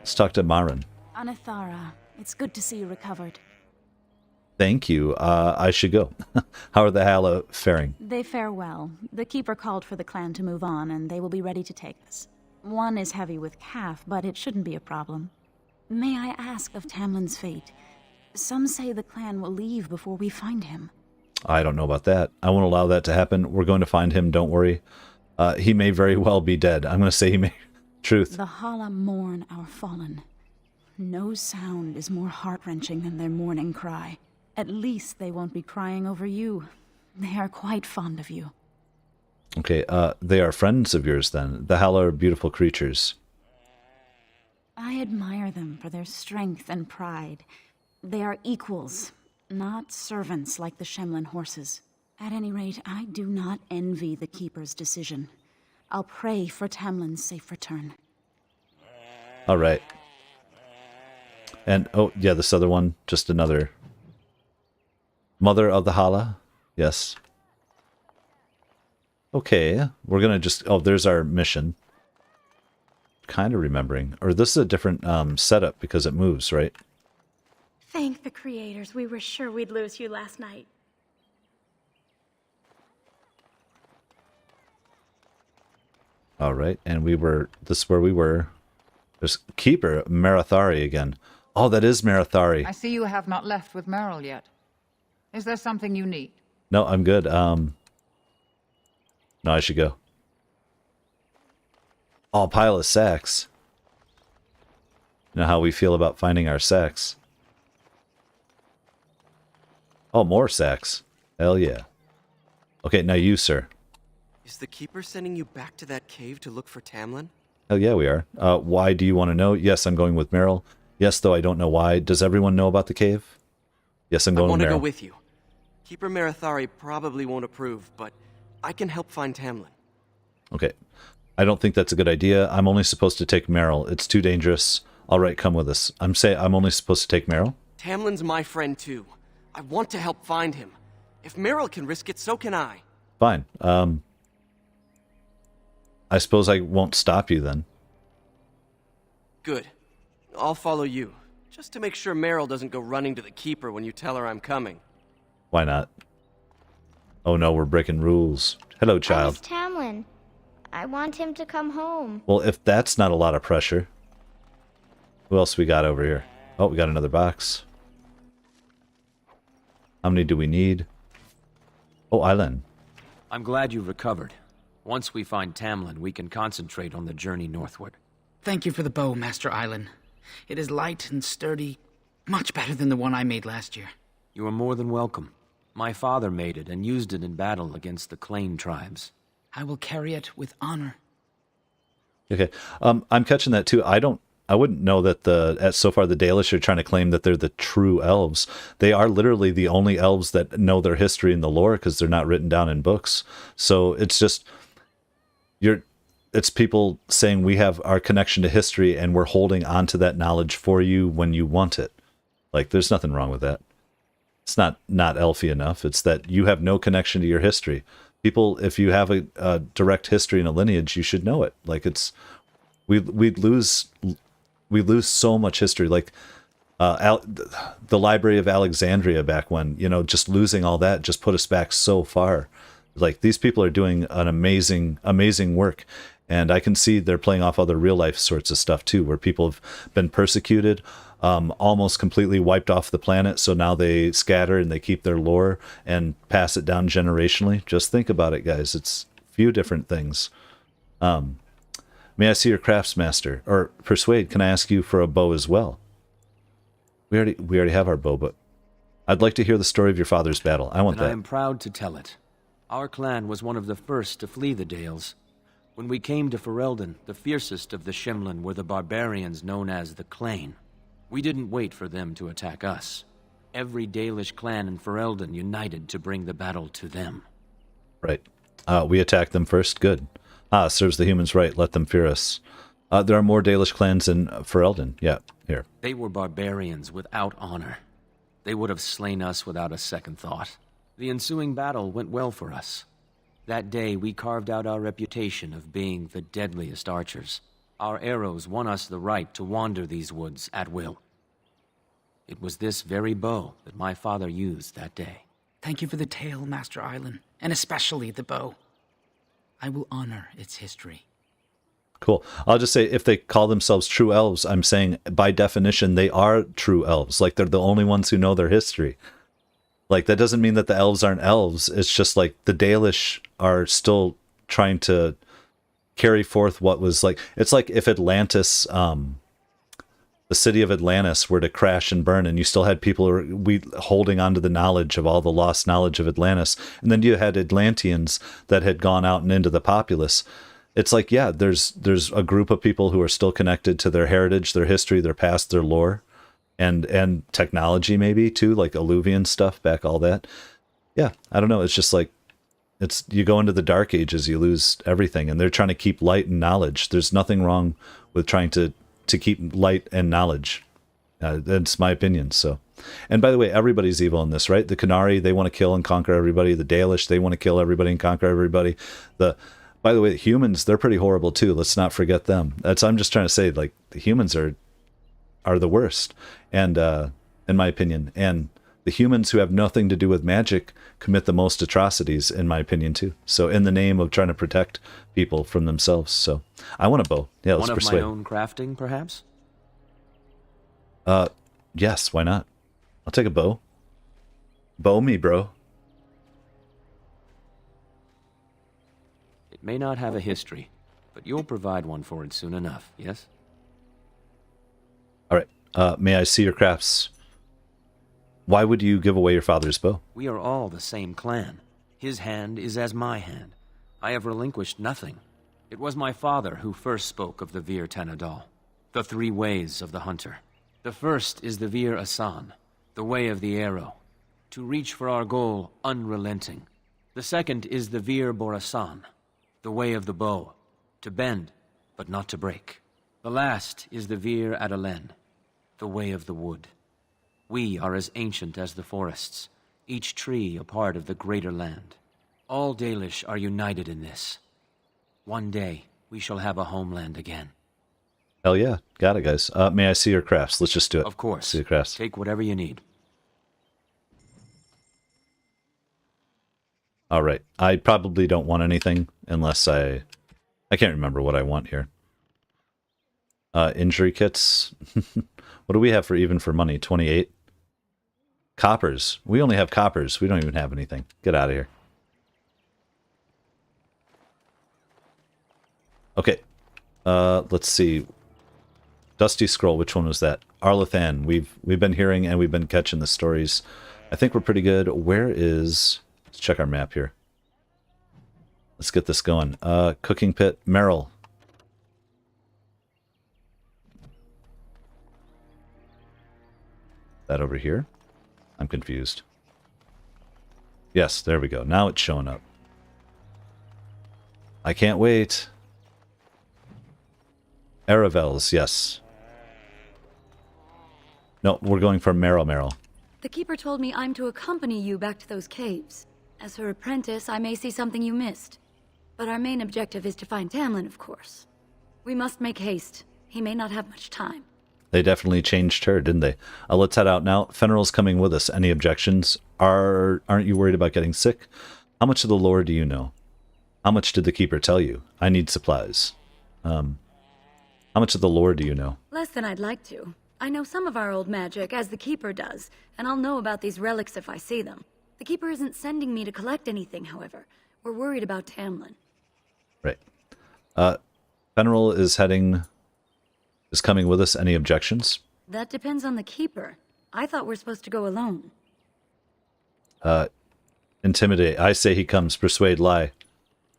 Let's talk to Marin. Anathara, it's good to see you recovered. Thank you. I should go. How are the Hala faring? They fare well. The Keeper called for the clan to move on, and they will be ready to take us. One is heavy with calf, but it shouldn't be a problem. May I ask of Tamlin's fate? Some say the clan will leave before we find him. I don't know about that. I won't allow that to happen. We're going to find him, don't worry. He may very well be dead. I'm going to say he may... Truth. The Hala mourn our fallen. No sound is more heart-wrenching than their mourning cry. At least they won't be crying over you. They are quite fond of you. Okay, they are friends of yours then. The Hala are beautiful creatures. I admire them for their strength and pride. They are equals, not servants like the Shemlen horses. At any rate, I do not envy the Keeper's decision. I'll pray for Tamlin's safe return. All right. And, oh, yeah, this other one, just another... Mother of the Hala? Yes. Okay, we're gonna just... Oh, there's our mission. Kind of remembering. Or this is a different setup because it moves, right? Thank the creators. We were sure we'd lose you last night. All right, and this is where we were. There's Keeper, Marathari again. Oh, that is Marathari. I see you have not left with Merrill yet. Is there something you need? No, I'm good. No, I should go. Oh, pile of sacks. You know how we feel about finding our sacks. Oh, more sacks. Hell yeah. Okay, now you, sir. Is the Keeper sending you back to that cave to look for Tamlin? Oh, yeah, we are. Why do you want to know? Yes, I'm going with Meryl. Yes, though I don't know why. Does everyone know about the cave? Yes, I'm going with Meryl. I want to go with you. Keeper Marathari probably won't approve, but I can help find Tamlin. Okay. I don't think that's a good idea. I'm only supposed to take Meryl. It's too dangerous. All right, come with us. I'm only supposed to take Meryl? Tamlin's my friend, too. I want to help find him. If Meryl can risk it, so can I. Fine. I suppose I won't stop you then. Good. I'll follow you. Just to make sure Meryl doesn't go running to the Keeper when you tell her I'm coming. Why not? Oh no, we're breaking rules. Hello, child. I miss Tamlin. I want him to come home. Well, if that's not a lot of pressure. Who else we got over here? Oh, we got another box. How many do we need? Oh, Island. I'm glad you recovered. Once we find Tamlin, we can concentrate on the journey northward. Thank you for the bow, Master Island. It is light and sturdy, much better than the one I made last year. You are more than welcome. My father made it and used it in battle against the Clane tribes. I will carry it with honor. Okay, I'm catching that too. I wouldn't know that so far the Dalish are trying to claim that they're the true elves. They are literally the only elves that know their history and the lore because they're not written down in books. So it's just it's people saying we have our connection to history and we're holding on to that knowledge for you when you want it. Like, there's nothing wrong with that. It's not elfy enough. It's that you have no connection to your history. People, if you have a direct history and a lineage, you should know it. Like, we lose so much history. Like the Library of Alexandria back when, just losing all that just put us back so far. Like, these people are doing an amazing work. And I can see they're playing off other real life sorts of stuff too, where people have been persecuted, almost completely wiped off the planet. So now they scatter and they keep their lore and pass it down generationally. Just think about it, guys. It's a few different things. May I see your craftsmaster? Or Persuade, can I ask you for a bow as well? We already have our bow, but I'd like to hear the story of your father's battle. I want that. I am proud to tell it. Our clan was one of the first to flee the Dales. When we came to Ferelden, the fiercest of the Shemlin were the barbarians known as the Clane. We didn't wait for them to attack us. Every Dalish clan in Ferelden united to bring the battle to them. Right. We attacked them first. Good. Serves the humans right. Let them fear us. There are more Dalish clans in Ferelden. Yeah, here. They were barbarians without honor. They would have slain us without a second thought. The ensuing battle went well for us. That day, we carved out our reputation of being the deadliest archers. Our arrows won us the right to wander these woods at will. It was this very bow that my father used that day. Thank you for the tale, Master Island, and especially the bow. I will honor its history. Cool. I'll just say, if they call themselves true elves, I'm saying by definition they are true elves. Like, they're the only ones who know their history. Like, that doesn't mean that the elves aren't elves. It's just like the Dalish are still trying to carry forth what was like. It's like if Atlantis, the city of Atlantis, were to crash and burn, and you still had people holding on to the knowledge of all the lost knowledge of Atlantis, and then you had Atlanteans that had gone out and into the populace. It's like, yeah, there's a group of people who are still connected to their heritage, their history, their past, their lore. And technology maybe too, like Alluvian stuff back, all that. Yeah, I don't know. It's just like, you go into the Dark Ages, you lose everything, and they're trying to keep light and knowledge. There's nothing wrong with trying to keep light and knowledge. That's my opinion. So, and by the way, everybody's evil in this, right? The Qunari, they want to kill and conquer everybody. The Dalish, they want to kill everybody and conquer everybody. By the way, the humans, they're pretty horrible too. Let's not forget them. I'm just trying to say, like, the humans are the worst, and in my opinion, and the humans who have nothing to do with magic commit the most atrocities, in my opinion too. So, in the name of trying to protect people from themselves. So, I want a bow. Yeah, let's persuade. One of my own crafting, perhaps? Yes, why not? I'll take a bow. Bow me, bro. It may not have a history, but you'll provide one for it soon enough, yes? All right. May I see your crafts? Why would you give away your father's bow? We are all the same clan. His hand is as my hand. I have relinquished nothing. It was my father who first spoke of the Vir Tanadal, the three ways of the hunter. The first is the Vir Asan, the way of the arrow, to reach for our goal unrelenting. The second is the Vir Borasan, the way of the bow, to bend, but not to break. The last is the Vir Adalen, the way of the wood. We are as ancient as the forests, each tree a part of the greater land. All Dalish are united in this. One day, we shall have a homeland again. Hell yeah. Got it, guys. May I see your crafts? Let's just do it. Of course. See your crafts. Take whatever you need. All right. I probably don't want anything unless I can't remember what I want here. Injury kits. What do we have for even for money? 28? Coppers. We only have coppers. We don't even have anything. Get out of here. Okay. Let's see. Dusty Scroll. Which one was that? Arlathan. We've been hearing and we've been catching the stories. I think we're pretty good. Where is... Let's check our map here. Let's get this going. Cooking pit. Merrill. That over here? I'm confused. Yes, there we go. Now it's showing up. I can't wait. Aravels, yes. No, we're going for Merrill. The Keeper told me I'm to accompany you back to those caves. As her apprentice, I may see something you missed. But our main objective is to find Tamlin, of course. We must make haste. He may not have much time. They definitely changed her, didn't they? Let's head out now. Fenrir's coming with us. Any objections? Aren't you worried about getting sick? How much of the lore do you know? How much did the Keeper tell you? I need supplies. How much of the lore do you know? Less than I'd like to. I know some of our old magic, as the Keeper does, and I'll know about these relics if I see them. The Keeper isn't sending me to collect anything, however. We're worried about Tamlin. Right. Fenrir is coming with us. Any objections? That depends on the Keeper. I thought we're supposed to go alone. Intimidate. I say he comes. Persuade, lie.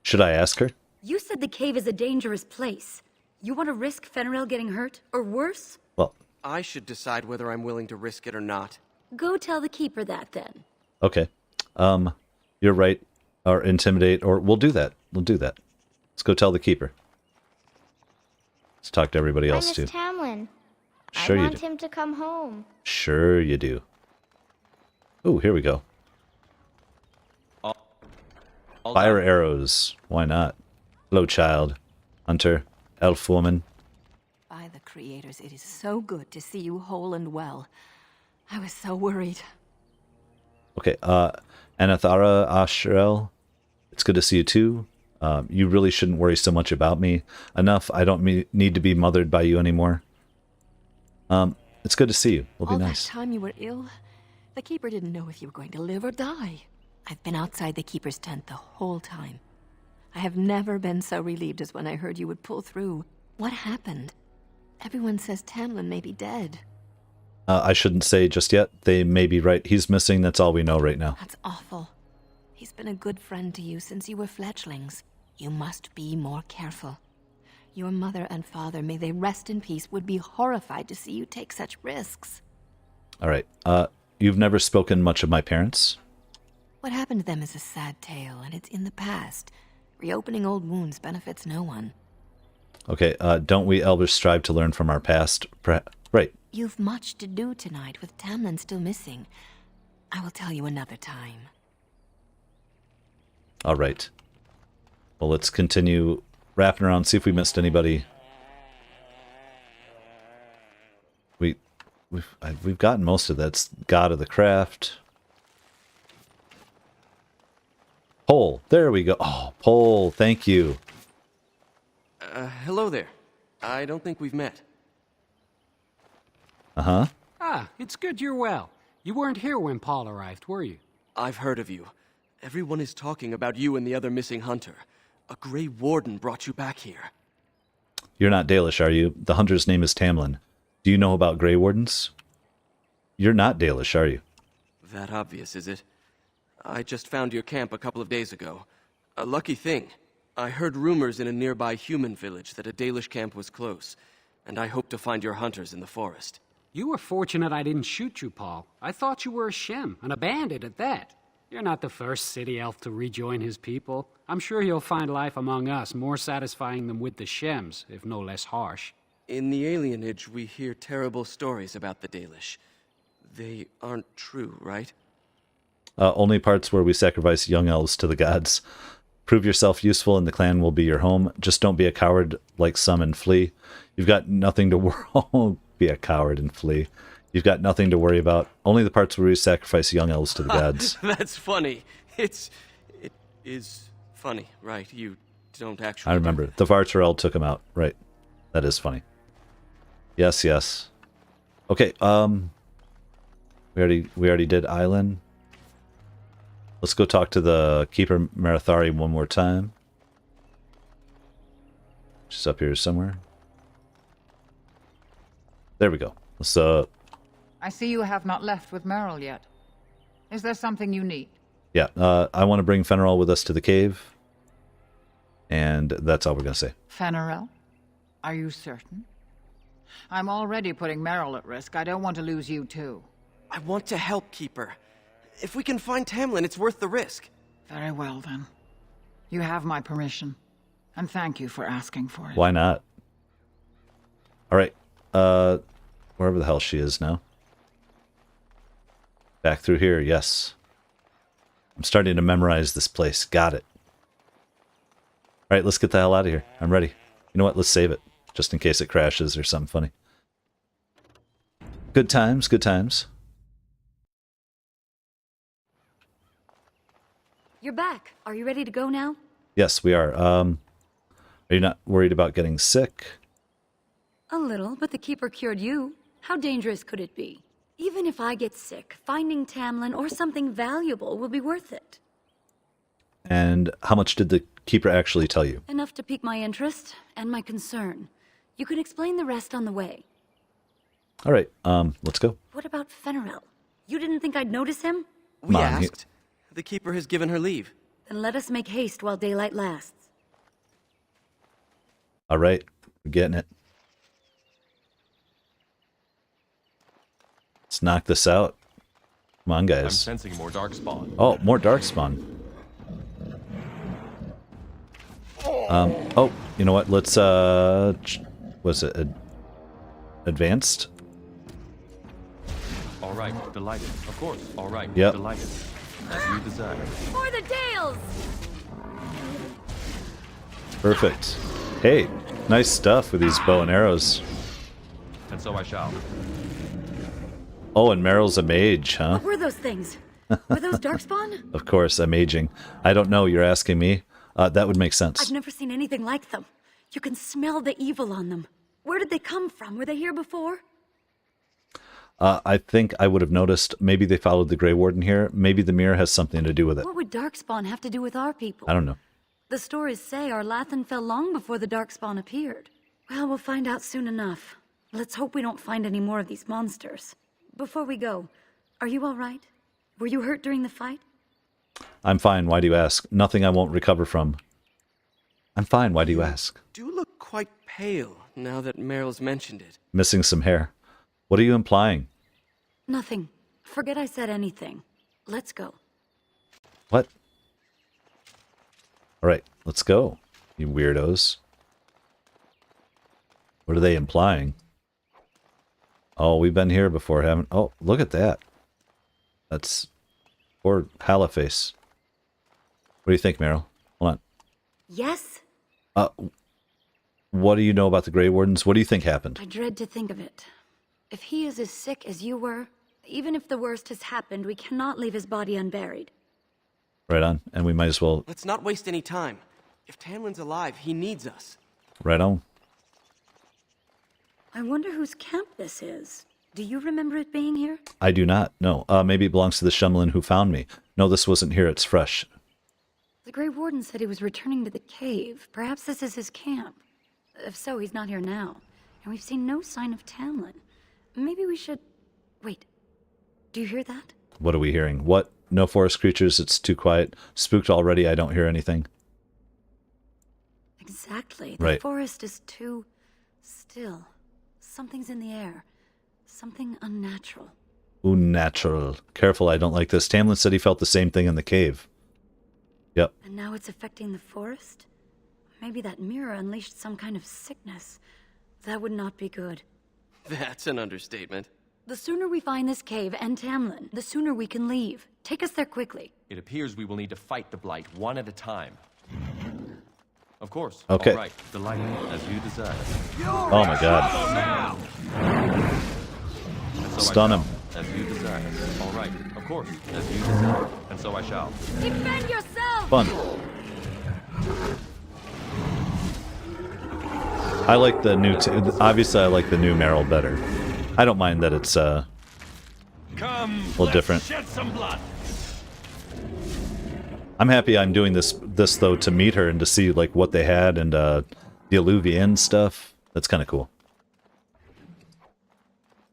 Should I ask her? You said the cave is a dangerous place. You want to risk Fenrir getting hurt, or worse? Well, I should decide whether I'm willing to risk it or not. Go tell the Keeper that, then. Okay. You're right. Or intimidate, or we'll do that. We'll do that. Let's go tell the Keeper. Let's talk to everybody else, too. Miss Tamlin. Sure I you want do. him to come home. Sure you do. Ooh, here we go. Fire arrows. Why not? Hello, child. Hunter. Elf woman. By the creators, it is so good to see you whole and well. I was so worried. Okay, Anathara Ashrel. It's good to see you, too. You really shouldn't worry so much about me. Enough, I don't need to be mothered by you anymore. It's good to see you. We'll be nice. All that time you were ill, the Keeper didn't know if you were going to live or die. I've been outside the Keeper's tent the whole time. I have never been so relieved as when I heard you would pull through. What happened? Everyone says Tamlin may be dead. I shouldn't say just yet. They may be right. He's missing. That's all we know right now. That's awful. He's been a good friend to you since you were fledglings. You must be more careful. Your mother and father, may they rest in peace, would be horrified to see you take such risks. All right. You've never spoken much of my parents? What happened to them is a sad tale, and it's in the past. Reopening old wounds benefits no one. Okay, don't we Elvish strive to learn from our past? Right. You've much to do tonight with Tamlin still missing. I will tell you another time. All right. Well, let's continue wrapping around, see if we missed anybody. We've gotten most of that. It's God of the Craft. Pole. There we go. Oh, Pole. Thank you. Hello there. I don't think we've met. Uh-huh. Ah, it's good you're well. You weren't here when Paul arrived, were you? I've heard of you. Everyone is talking about you and the other missing hunter. A Grey Warden brought you back here. You're not Dalish, are you? The hunter's name is Tamlin. Do you know about Grey Wardens? You're not Dalish, are you? That obvious, is it? I just found your camp a couple of days ago. A lucky thing. I heard rumors in a nearby human village that a Dalish camp was close, and I hope to find your hunters in the forest. You were fortunate I didn't shoot you, Paul. I thought you were a Shem, and a bandit at that. You're not the first city elf to rejoin his people. I'm sure you'll find life among us more satisfying than with the Shems, if no less harsh. In the alienage, we hear terrible stories about the Dalish. They aren't true, right? Only parts where we sacrifice young elves to the gods. Prove yourself useful and the clan will be your home. Just don't be a coward like some and flee. You've got nothing to worry. Be a coward and flee. You've got nothing to worry about. Only the parts where we sacrifice young elves to the gods. That's funny. It is funny, right? You don't actually... I remember. The Vartarel took him out. Right. That is funny. Yes, yes. Okay, we already did Island. Let's go talk to the Keeper Marathari one more time. She's up here somewhere. There we go. Let's, I see you have not left with Meryl yet. Is there something you need? Yeah, I want to bring Fenrirel with us to the cave. And that's all we're going to say. Fenrirel? Are you certain? I'm already putting Meryl at risk. I don't want to lose you too. I want to help Keeper. If we can find Tamlin, it's worth the risk. Very well, then. You have my permission. And thank you for asking for it. Why not? Alright. Wherever the hell she is now. Back through here, yes. I'm starting to memorize this place. Got it. Alright, let's get the hell out of here. I'm ready. You know what? Let's save it. Just in case it crashes or something funny. Good times, good times. You're back. Are you ready to go now? Yes, we are. Are you not worried about getting sick? A little, but the Keeper cured you. How dangerous could it be? Even if I get sick, finding Tamlin or something valuable will be worth it. And how much did the Keeper actually tell you? Enough to pique my interest and my concern. You can explain the rest on the way. Alright, let's go. What about Fenrirel? You didn't think I'd notice him? We asked. The Keeper has given her leave. Then let us make haste while daylight lasts. Alright, we're getting it. Let's knock this out. Come on, guys. I'm sensing more darkspawn. Oh, more darkspawn. Oh, you know what? Let's, was it advanced? All right, delighted. Of course. All right, yep. Delighted. As you desire. For the Dales! Perfect. Hey, nice stuff with these bow and arrows. And so I shall. Oh, and Meryl's a mage, huh? What were those things? Were those darkspawn? Of course, I'm aging. I don't know, you're asking me? That would make sense. I've never seen anything like them. You can smell the evil on them. Where did they come from? Were they here before? I think I would have noticed. Maybe they followed the Grey Warden here. Maybe the mirror has something to do with it. What would darkspawn have to do with our people? I don't know. The stories say our Lathan fell long before the darkspawn appeared. Well, we'll find out soon enough. Let's hope we don't find any more of these monsters. Before we go, are you all right? Were you hurt during the fight? I'm fine. Why do you ask? Nothing I won't recover from. I'm fine. Why do you ask? You do look quite pale now that Meryl's mentioned it. Missing some hair. What are you implying? Nothing. Forget I said anything. Let's go. What? Alright, let's go, you weirdos. What are they implying? Oh, we've been here before, haven't... Oh, look at that. That's... Poor Halaface. What do you think, Meryl? Hold on. Yes? What do you know about the Grey Wardens? What do you think happened? I dread to think of it. If he is as sick as you were, even if the worst has happened, we cannot leave his body unburied. Right on. And we might as well... Let's not waste any time. If Tamlin's alive, he needs us. Right on. I wonder whose camp this is. Do you remember it being here? I do not. No. Maybe it belongs to the Shumlin who found me. No, this wasn't here. It's fresh. The Grey Warden said he was returning to the cave. Perhaps this is his camp. If so, he's not here now. And we've seen no sign of Tamlin. Maybe we should... Wait. Do you hear that? What are we hearing? What? no forest creatures. It's too quiet. Spooked already. I don't hear anything. Exactly. The Right. forest is too still. Something's in the air. Something unnatural. Unnatural. Careful, I don't like this. Tamlin said he felt the same thing in the cave. Yep. And now it's affecting the forest? Maybe that mirror unleashed some kind of sickness. That would not be good. That's an understatement. The sooner we find this cave and Tamlin, the sooner we can leave. Take us there quickly. It appears we will need to fight the Blight one at a time. Of course. Okay. All right. Delighted, as you desire. Oh my god. And so Stun I him. shall, as you desire. All right. Of course, as you desire. And so I shall. Defend yourself! Fun. I like the new... obviously, I like the new Meryl better. I don't mind that it's a little different. Shed some blood. I'm happy I'm doing this though to meet her and to see like what they had and the Alluvian stuff. That's kind of cool.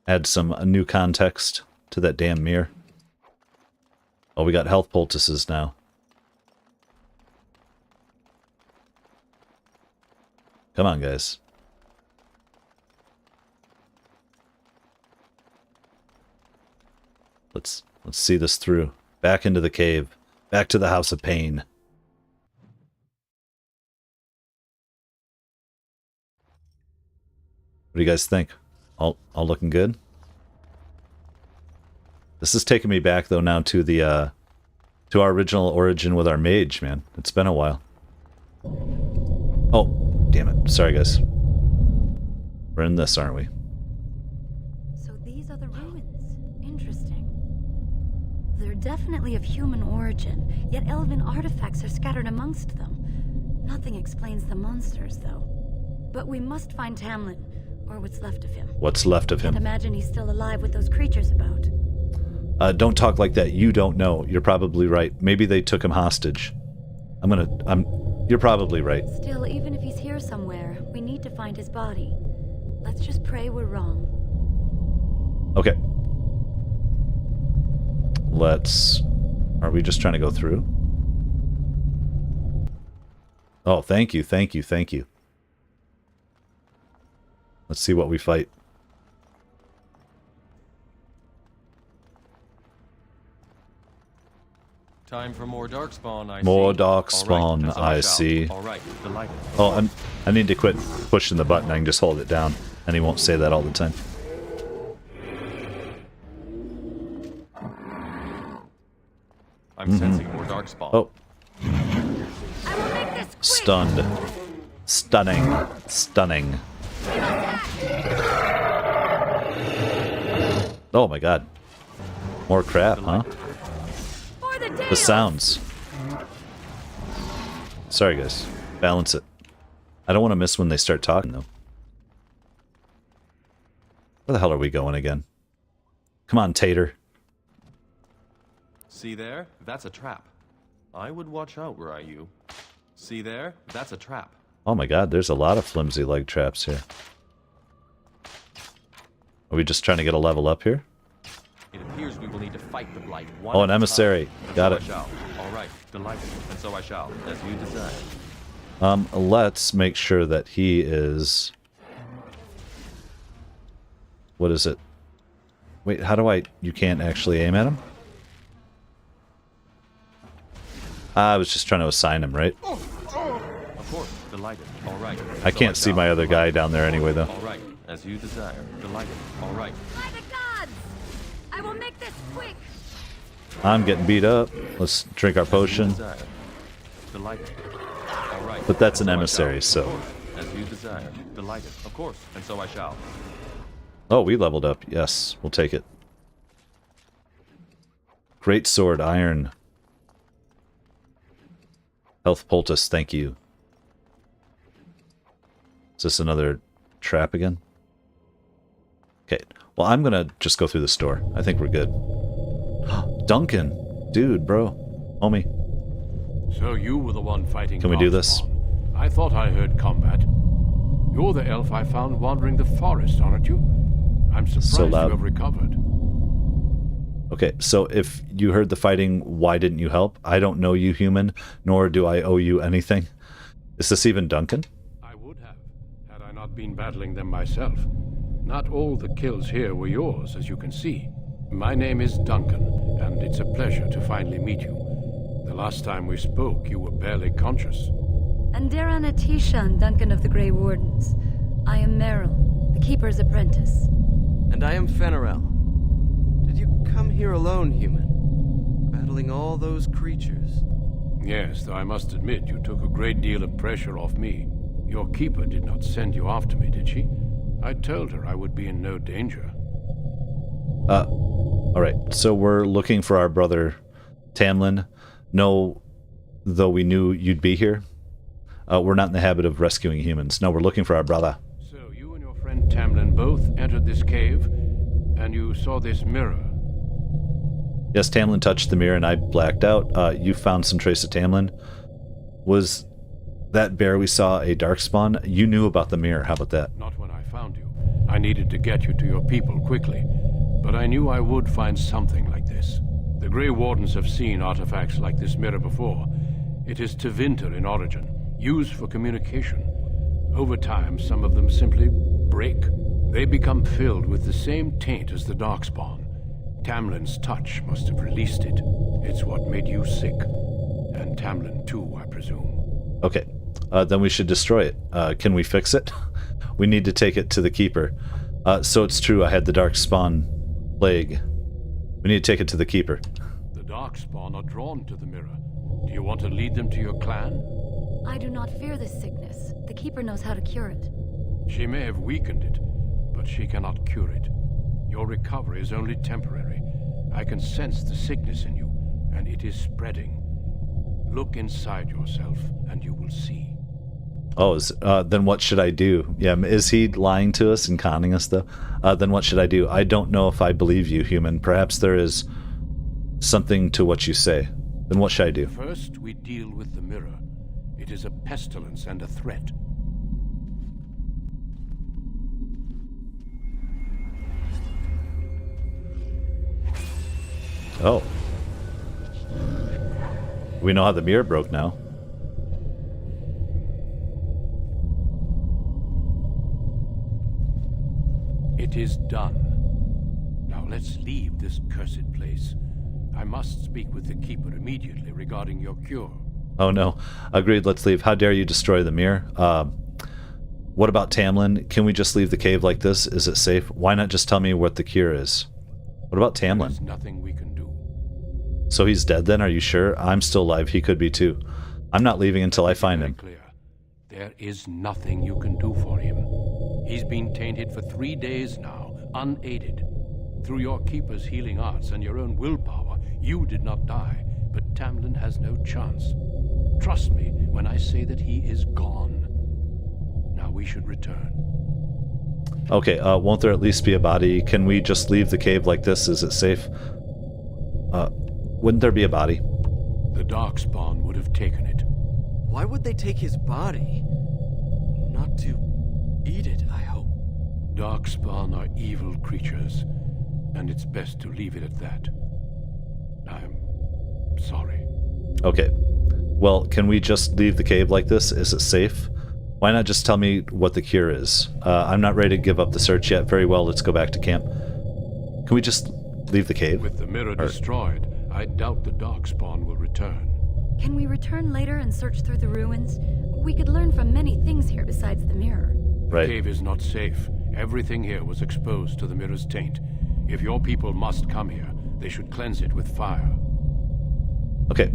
Add some new context to that damn mirror. Oh, we got health poultices now. Come on, guys. Let's see this through. Back into the cave. Back to the House of Pain. What do you guys think? All looking good? This is taking me back though now to the to our original origin with our mage, man. It's been a while. Oh, damn it. Sorry guys. We're in this, aren't we? So these are the ruins. Interesting. They're definitely of human origin, yet elven artifacts are scattered amongst them. Nothing explains the monsters, though. But we must find Tamlin, or what's left of him. What's left of him? Can't imagine he's still alive with those creatures about. Don't talk like that. You don't know. You're probably right. Maybe they took him hostage. You're probably right. Still, even if he's here somewhere, we need to find his body. Let's just pray we're wrong. Okay. Are we just trying to go through? Oh, thank you, thank you, thank you. Let's see what we fight. Time for more darkspawn, I see. More dark All spawn, right, and so I shall. see. All right, delighted. Oh, I need to quit pushing the button. I can just hold it down, and he won't say that all the time. I'm sensing more darkspawn. Oh. Stunned. Stunning. Stunning. Oh my god. More crap, huh? The sounds. Sorry, guys. Balance it. I don't want to miss when they start talking, though. Where the hell are we going again? Come on, Tater. See there? That's a trap. I would watch out were I you. See there? That's a trap. Oh my god, there's a lot of flimsy leg traps here. Are we just trying to get a level up here? It appears we will need to fight the Blight one Oh, at an a emissary. time. Got So it. I shall. All right, delighted, and so I shall, as you desire. Let's make sure that he is... What is it? Wait, how do I... You can't actually aim at him? I was just trying to assign him, right? Of course, delighted. All right. I can't see my other guy down there anyway, though. All right, as you desire. Delighted. All right. By the gods! I will make this quick! I'm getting beat up. Let's drink our potion. Delighted. All right. But that's an And emissary, so I so... shall. As you desire. Delighted. Of course, and so I shall. Oh, we leveled up. Yes, we'll take it. Great sword, iron. Health poultice, thank you. Is this another trap again? Okay, well, I'm gonna just go through the store. I think we're good. Duncan! Dude, bro. Homie. So you were the one fighting Can we do this? Darkspawn. I thought I heard combat. You're the elf I found wandering the forest, aren't you? I'm surprised So loud. you have recovered. Okay, so if you heard the fighting, why didn't you help? I don't know you, human, nor do I owe you anything. Is this even Duncan? I would have, had I not been battling them myself. Not all the kills here were yours, as you can see. My name is Duncan, and it's a pleasure to finally meet you. The last time we spoke, you were barely conscious. Andaran Atishan, Duncan of the Grey Wardens. I am Meryl, the Keeper's apprentice. And I am Fenarel. Did you come here alone, human? Battling all those creatures? Yes, though I must admit you took a great deal of pressure off me. Your Keeper did not send you after me, did she? I told her I would be in no danger. Alright, so we're looking for our brother Tamlin. No, though we knew you'd be here. We're not in the habit of rescuing humans. No, we're looking for our brother. So you and your friend Tamlin both entered this cave, and you saw this mirror. Yes, Tamlin touched the mirror and I blacked out. You found some trace of Tamlin. Was that bear we saw a darkspawn? You knew about the mirror. How about that? Not when I found you. I needed to get you to your people quickly, but I knew I would find something like this. The Grey Wardens have seen artifacts like this mirror before. It is Tevinter in origin, used for communication. Over time, some of them simply break. They become filled with the same taint as the Darkspawn. Tamlin's touch must have released it. It's what made you sick. And Tamlin too, I presume. Okay, then we should destroy it. Can we fix it? We need to take it to the Keeper. So it's true, I had the Darkspawn plague. We need to take it to the Keeper. The Darkspawn are drawn to the mirror. Do you want to lead them to your clan? I do not fear this sickness. The Keeper knows how to cure it. She may have weakened it, but she cannot cure it. Your recovery is only temporary. I can sense the sickness in you, and it is spreading. Look inside yourself, and you will see. Oh, then what should I do? Yeah, is he lying to us and conning us, though? Then what should I do? I don't know if I believe you, human. Perhaps there is something to what you say. Then what should I do? First, we deal with the mirror. It is a pestilence and a threat. Oh. We know how the mirror broke now. It is done. Now let's leave this cursed place. I must speak with the Keeper immediately regarding your cure. Oh no. Agreed, let's leave. How dare you destroy the mirror? What about Tamlin? Can we just leave the cave like this? Is it safe? Why not just tell me what the cure is? What about Tamlin? There's nothing we can do. So he's dead then? Are you sure? I'm still alive. He could be too. I'm not leaving until I find him. Clear. There is nothing you can do for him. He's been tainted for 3 days now, unaided. Through your Keeper's healing arts and your own willpower, you did not die, but Tamlin has no chance. Trust me when I say that he is gone. Now we should return. Okay, won't there at least be a body? Can we just leave the cave like this? Is it safe? Wouldn't there be a body? The Darkspawn would have taken it. Why would they take his body? Not to eat it, I hope. Darkspawn are evil creatures, and it's best to leave it at that. I'm sorry. Okay. Well, can we just leave the cave like this? Is it safe? Why not just tell me what the cure is? I'm not ready to give up the search yet. Very well, let's go back to camp. Can we just leave the cave? With the mirror destroyed, I doubt the Darkspawn will return. Can we return later and search through the ruins? We could learn from many things here besides the mirror. The cave is not safe. Everything here was exposed to the mirror's taint. If your people must come here, they should cleanse it with fire. Okay.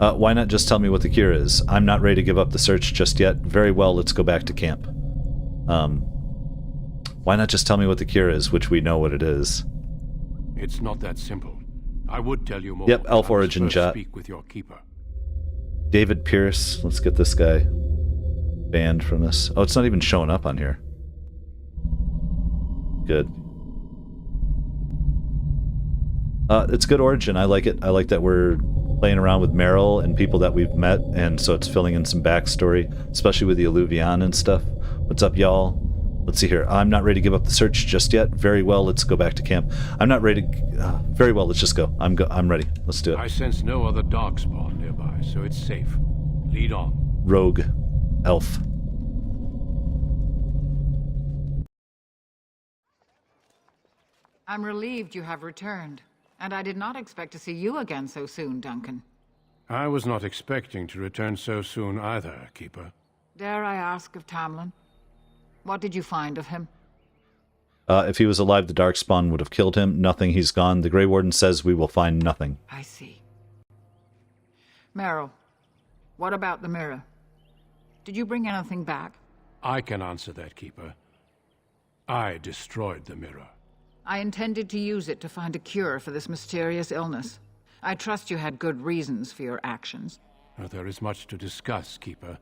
Why not just tell me what the cure is? I'm not ready to give up the search just yet. Very well, let's go back to camp. Why not just tell me what the cure is, which we know what it is? It's not that simple. I would tell you more. Yep, Elf Origin chat. Speak with your Keeper. David Pierce. Let's get this guy banned from this. Oh, it's not even showing up on here. Good. It's good Origin. I like it. I like that we're playing around with Meryl and people that we've met, and so it's filling in some backstory, especially with the Alluvion and stuff. What's up, y'all? Let's see here. I'm not ready to give up the search just yet. Very well, let's go back to camp. I'm not ready to... very well, let's just go. I'm ready. Let's do it. I sense no other darkspawn nearby, so it's safe. Lead on. Rogue elf. I'm relieved you have returned, and I did not expect to see you again so soon, Duncan. I was not expecting to return so soon either, Keeper. Dare I ask of Tamlin? What did you find of him? If he was alive, the Darkspawn would have killed him. Nothing, he's gone. The Grey Warden says we will find nothing. I see. Meryl, what about the mirror? Did you bring anything back? I can answer that, Keeper. I destroyed the mirror. I intended to use it to find a cure for this mysterious illness. I trust you had good reasons for your actions. There is much to discuss, Keeper.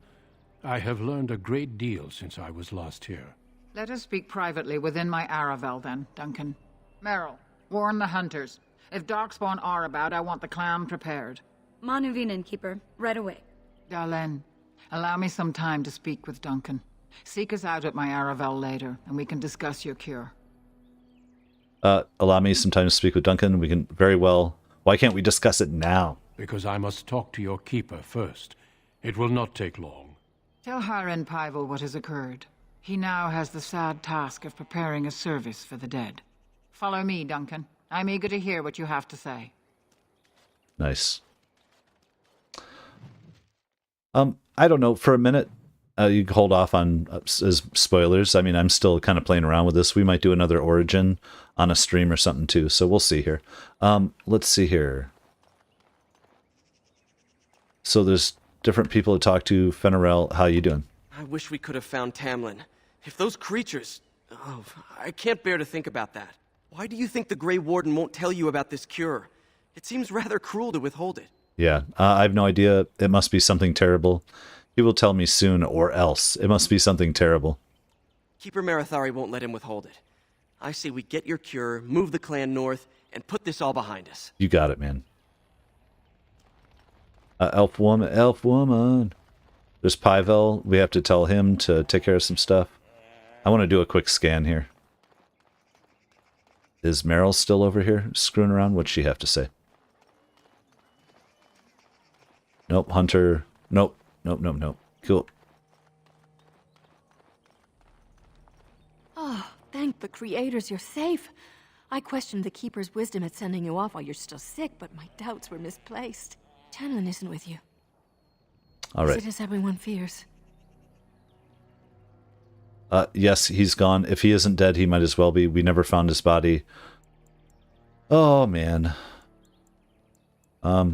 I have learned a great deal since I was last here. Let us speak privately within my Aravel, then, Duncan. Meryl, warn the hunters. If Darkspawn are about, I want the clan prepared. Manuvinen, Keeper. Right away. Darlene, allow me some time to speak with Duncan. Seek us out at my Aravel later, and we can discuss your cure. Allow me some time to speak with Duncan. We can... Very well. Why can't we discuss it now? Because I must talk to your Keeper first. It will not take long. Tell Haren Pyvel what has occurred. He now has the sad task of preparing a service for the dead. Follow me, Duncan. I'm eager to hear what you have to say. Nice. I don't know. For a minute, you can hold off on as spoilers. I mean, I'm still kind of playing around with this. We might do another Origin on a stream or something too, so we'll see here. Let's see here. So there's different people to talk to. Fenarel, how you doing? I wish we could have found Tamlin. If those creatures... Oh, I can't bear to think about that. Why do you think the Grey Warden won't tell you about this cure? It seems rather cruel to withhold it. Yeah, I have no idea. It must be something terrible. He will tell me soon, or else. It must be something terrible. Keeper Marathari won't let him withhold it. I say we get your cure, move the clan north, and put this all behind us. You got it, man. Elf woman. There's Pyvel. We have to tell him to take care of some stuff. I want to do a quick scan here. Is Meryl still over here screwing around? What'd she have to say? Nope, Hunter. Nope. Cool. Oh, thank the creators you're safe. I questioned the Keeper's wisdom at sending you off while you're still sick, but my doubts were misplaced. Tamlin isn't with you. All right. Is it as everyone fears? Yes, he's gone. If he isn't dead, he might as well be. We never found his body. Oh, man. Oh,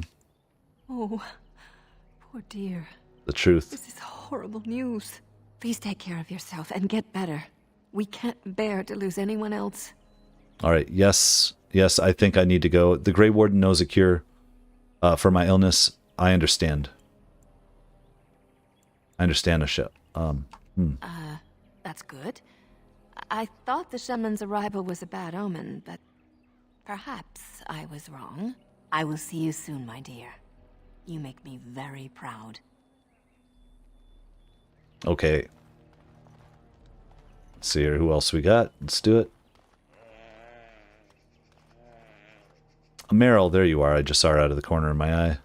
poor dear. The truth. This is horrible news. Please take care of yourself and get better. We can't bear to lose anyone else. All right. Yes, I think I need to go. The Grey Warden knows a cure for my illness. I understand. Ashep. That's good. I thought the shaman's arrival was a bad omen, but perhaps I was wrong. I will see you soon, my dear. You make me very proud. Okay. Let's see here. Who else we got? Let's do it. Meryl, there you are. I just saw her out of the corner of my eye.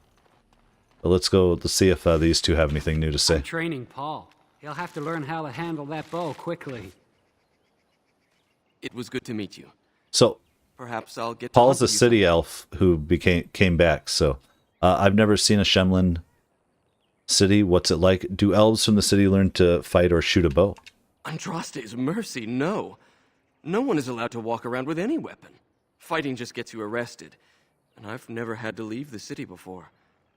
But let's go. Let's see if these two have anything new to say. I'm training Paul. He'll have to learn how to handle that bow quickly. It was good to meet you. So, perhaps I'll get. Paul's a city elf who came back. So, I've never seen a Shemlin city. What's it like? Do elves from the city learn to fight or shoot a bow? Andraste's mercy, no. No one is allowed to walk around with any weapon. Fighting just gets you arrested. And I've never had to leave the city before,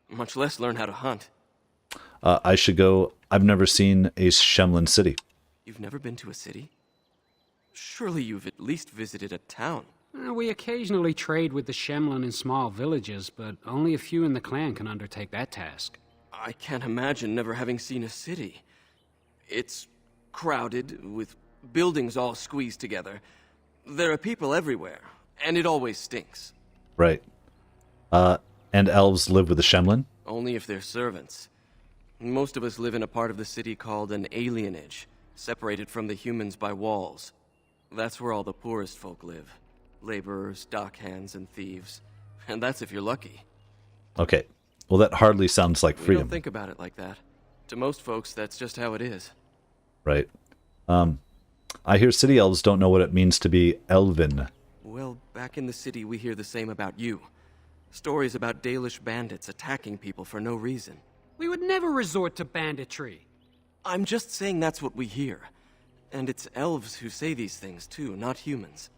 much less learn how to hunt. I should go. I've never seen a Shemlin city. You've never been to a city? Surely you've at least visited a town. We occasionally trade with the Shemlin in small villages, but only a few in the clan can undertake that task. I can't imagine never having seen a city. It's crowded, with buildings all squeezed together. There are people everywhere, and it always stinks. Right. And elves live with the Shemlin? Only if they're servants. Most of us live in a part of the city called an alienage, separated from the humans by walls. That's where all the poorest folk live. Laborers, dockhands, and thieves. And that's if you're lucky. Okay. Well, that hardly sounds like We freedom. don't think about it like that. To most folks, that's just how it is. Right. I hear city elves don't know what it means to be elven. Well, back in the city, we hear the same about you. Stories about Dalish bandits attacking people for no reason. We would never resort to banditry. I'm just saying that's what we hear. And it's elves who say these things, too, not humans.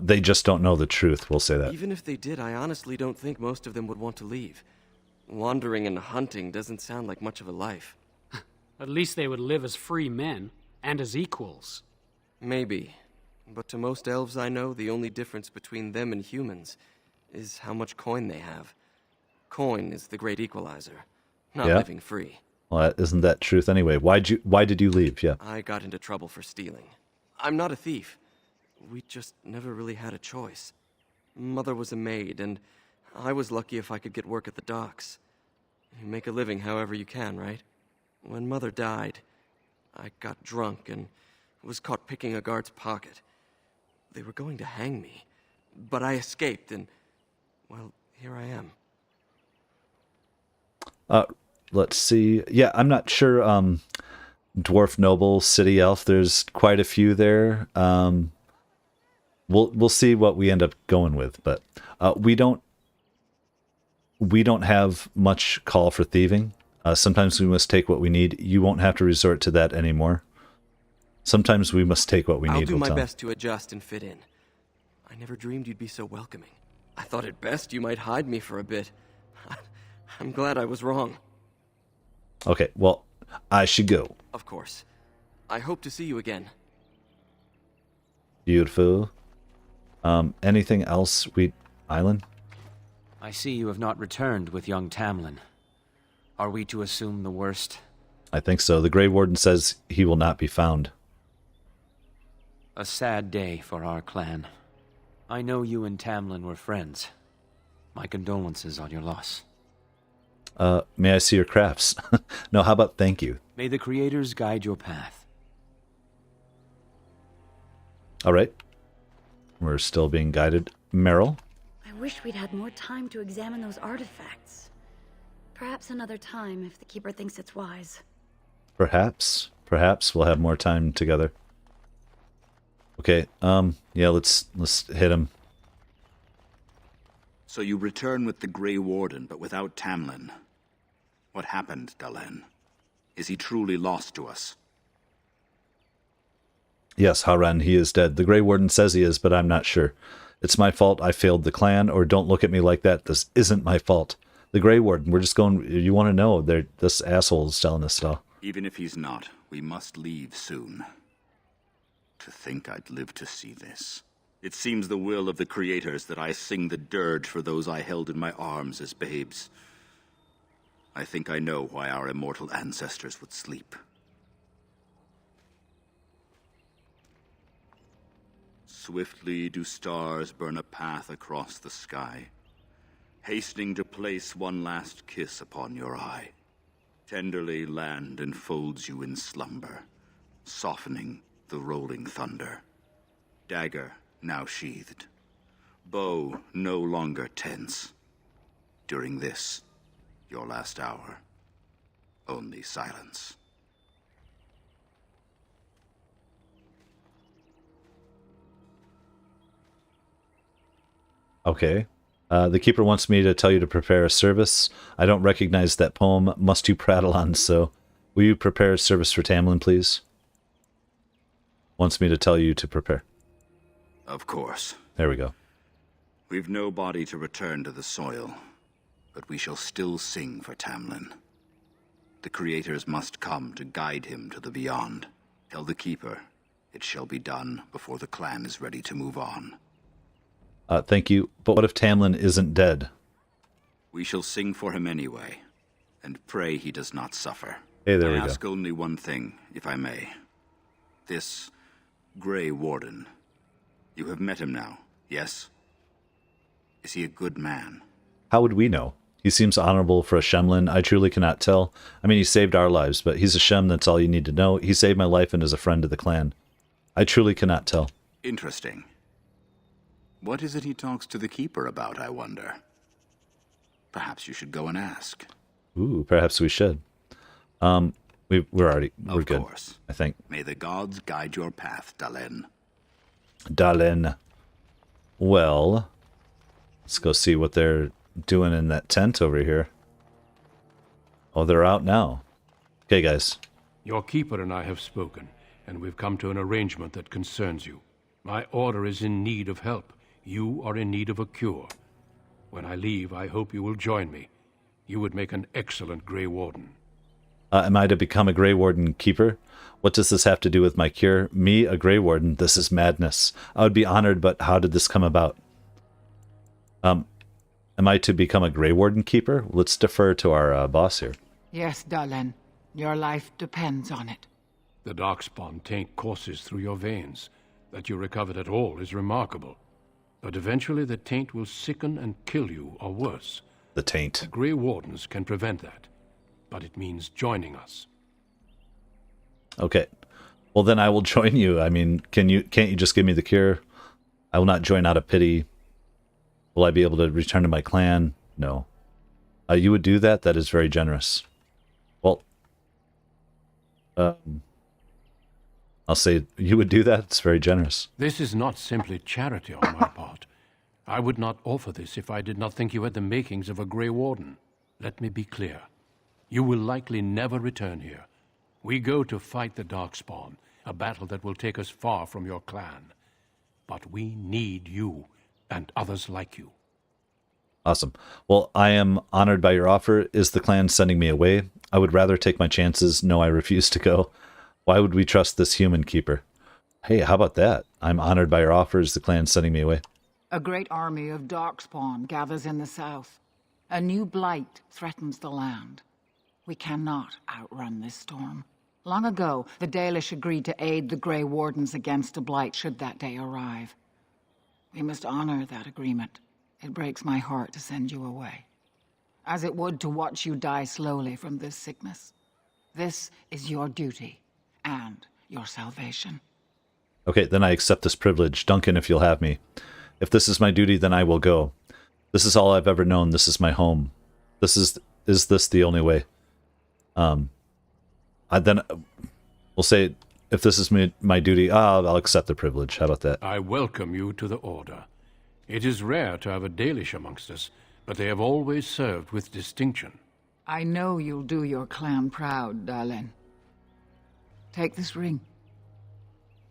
They just don't know the truth, we'll say that. Even if they did, I honestly don't think most of them would want to leave. Wandering and hunting doesn't sound like much of a life. At least they would live as free men, and as equals. Maybe. But to most elves I know, the only difference between them and humans is how much coin they have. Coin is the great equalizer, not Yeah. living free. Well, isn't that truth anyway? Why did you leave? Yeah. I got into trouble for stealing. I'm not a thief. We just never really had a choice. Mother was a maid, and I was lucky if I could get work at the docks. You make a living however you can, right? When Mother died, I got drunk and was caught picking a guard's pocket. They were going to hang me, but I escaped and, well, here I am. Let's see. Yeah, I'm not sure. Dwarf noble, city elf. There's quite a few there. We'll see what we end up going with, but we don't have much call for thieving. Sometimes we must take what we need. You won't have to resort to that anymore. Sometimes we must take what we need. I'll do my tell. best to adjust and fit in. I never dreamed you'd be so welcoming. I thought at best you might hide me for a bit. I'm glad I was wrong. Okay, well, I should go. Of course. I hope to see you again. Beautiful. Anything else, Island? I see you have not returned with young Tamlin. Are we to assume the worst? I think so. The Grey Warden says he will not be found. A sad day for our clan. I know you and Tamlin were friends. My condolences on your loss. May I see your crafts? No, how about thank you? May the creators guide your path. All right. We're still being guided. Meryl? I wish we'd had more time to examine those artifacts. Perhaps another time, if the Keeper thinks it's wise. Perhaps we'll have more time together. Okay, yeah, let's hit him. So you return with the Grey Warden, but without Tamlin. What happened, Dalen? Is he truly lost to us? Yes, Haran, he is dead. The Grey Warden says he is, but I'm not sure. It's my fault I failed the clan, or don't look at me like that. This isn't my fault. The Grey Warden, we're just going... You want to know, this asshole is telling us stuff. Even if he's not, we must leave soon. To think I'd live to see this. It seems the will of the creators that I sing the dirge for those I held in my arms as babes. I think I know why our immortal ancestors would sleep. Swiftly do stars burn a path across the sky, hastening to place one last kiss upon your eye. Tenderly land enfolds you in slumber, softening the rolling thunder. Dagger now sheathed, bow no longer tense. During this, your last hour, only silence. Okay. The Keeper wants me to tell you to prepare a service. I don't recognize that poem. Must you prattle on, so... Will you prepare a service for Tamlin, please? Wants me to tell you to prepare. Of course. There we go. We've no body to return to the soil, but we shall still sing for Tamlin. The creators must come to guide him to the beyond. Tell the Keeper it shall be done before the clan is ready to move on. Thank you. But what if Tamlin isn't dead? We shall sing for him anyway, and pray he does not suffer. Hey, there we I go. ask only one thing, if I may. This Grey Warden. You have met him now, yes? Is he a good man? How would we know? He seems honorable for a Shemlin. I truly cannot tell. I mean, he saved our lives, but he's a Shem, that's all you need to know. He saved my life and is a friend of the clan. I truly cannot tell. Interesting. What is it he talks to the Keeper about, I wonder? Perhaps you should go and ask. Ooh, perhaps we should. We're good, Of course. I think. May the gods guide your path, Dalen. Dalen. Well, let's go see what they're doing in that tent over here. Oh, they're out now. Okay, guys. Your keeper and I have spoken, and we've come to an arrangement that concerns you. My order is in need of help. You are in need of a cure. When I leave, I hope you will join me. You would make an excellent Grey Warden. Am I to become a Grey Warden Keeper? What does this have to do with my cure? Me, a Grey Warden? This is madness. I would be honored, but how did this come about? Am I to become a Grey Warden Keeper? Let's defer to our boss here. Yes, Dalen. Your life depends on it. The Darkspawn taint courses through your veins. That you recovered at all is remarkable. But eventually the taint will sicken and kill you, or worse. The taint. The Grey Wardens can prevent that. But it means joining us. Okay. Well, then I will join you. I mean, can't you just give me the cure? I will not join out of pity. Will I be able to return to my clan? No. You would do that? That is very generous. Well, I'll say you would do that? It's very generous. This is not simply charity on my part. I would not offer this if I did not think you had the makings of a Grey Warden. Let me be clear. You will likely never return here. We go to fight the Darkspawn, a battle that will take us far from your clan. But we need you, and others like you. Awesome. Well, I am honored by your offer. Is the clan sending me away? I would rather take my chances. No, I refuse to go. Why would we trust this human keeper? Hey, how about that? I'm honored by your offer. Is the clan sending me away? A great army of Darkspawn gathers in the south. A new blight threatens the land. We cannot outrun this storm. Long ago, the Dalish agreed to aid the Grey Wardens against a blight should that day arrive. We must honor that agreement. It breaks my heart to send you away, as it would to watch you die slowly from this sickness. This is your duty and your salvation. Okay, then I accept this privilege. Duncan, if you'll have me. If this is my duty, then I will go. This is all I've ever known. This is my home. Is this the only way? Then we'll say, if this is my duty, I'll accept the privilege. How about that? I welcome you to the Order. It is rare to have a Dalish amongst us, but they have always served with distinction. I know you'll do your clan proud, Dalen. Take this ring.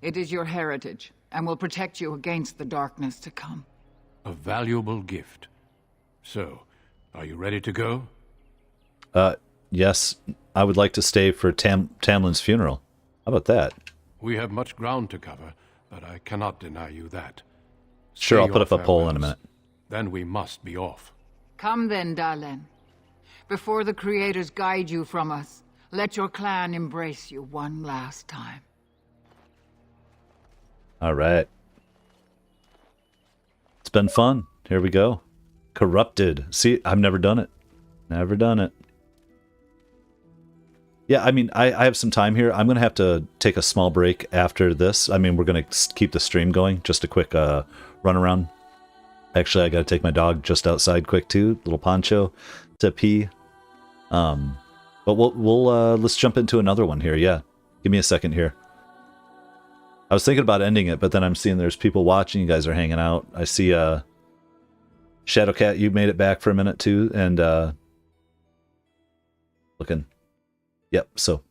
It is your heritage, and will protect you against the darkness to come. A valuable gift. So, are you ready to go? Yes. I would like to stay for Tamlin's funeral. How about that? We have much ground to cover, but I cannot deny you that. Sure, Say I'll put your up a poll in a farewells. minute. Then we must be off. Come then, Dalen. Before the creators guide you from us, let your clan embrace you one last time. All right. It's been fun. Here we go. Corrupted. See, I've never done it. Never done it. Yeah, I mean, I have some time here. I'm going to have to take a small break after this. I mean, we're going to keep the stream going. Just a quick run around. Actually, I got to take my dog just outside quick, too. Little Poncho to pee. But we'll let's jump into another one here. Yeah, give me a second here. I was thinking about ending it, but then I'm seeing there's people watching. You guys are hanging out. I see Shadowcat, you made it back for a minute, too. And looking... Yep, so.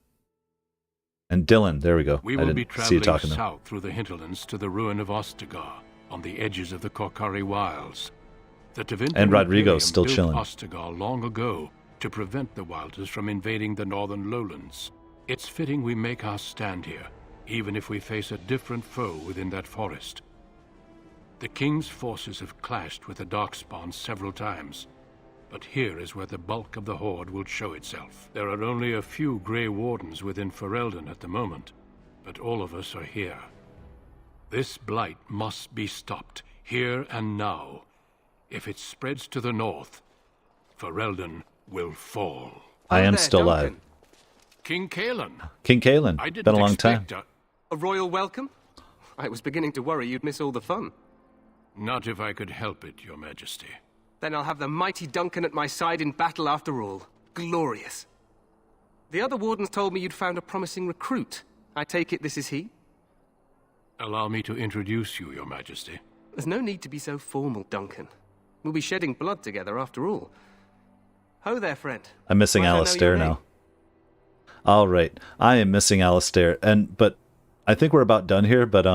And Dylan, there we go. We will be traveling south through the hinterlands to the ruin of Ostagar, on the edges of the Korkari Wilds. The Tevinter and Rodrigo's Imperium still built chilling. Ostagar long ago to prevent the Wilders from invading the northern lowlands. It's fitting we make our stand here, even if we face a different foe within that forest. The King's forces have clashed with the Darkspawn several times, but here is where the bulk of the Horde will show itself. There are only a few Grey Wardens within Ferelden at the moment, but all of us are here. This blight must be stopped, here and now. If it spreads to the north, Ferelden will fall. I am still alive. King Kalen. King Kalen. I didn't Been a long time. expect A royal welcome? I was beginning to worry you'd miss all the fun. Not if I could help it, Your Majesty. Then I'll have the mighty Duncan at my side in battle after all. Glorious. The other wardens told me you'd found a promising recruit. I take it this is he? Allow me to introduce you, Your Majesty. There's no need to be so formal, Duncan. We'll be shedding blood together after all. Ho there, friend. I'm missing Might I know Alistair your now. name? All right. I am missing Alistair. But I think we're about done here, but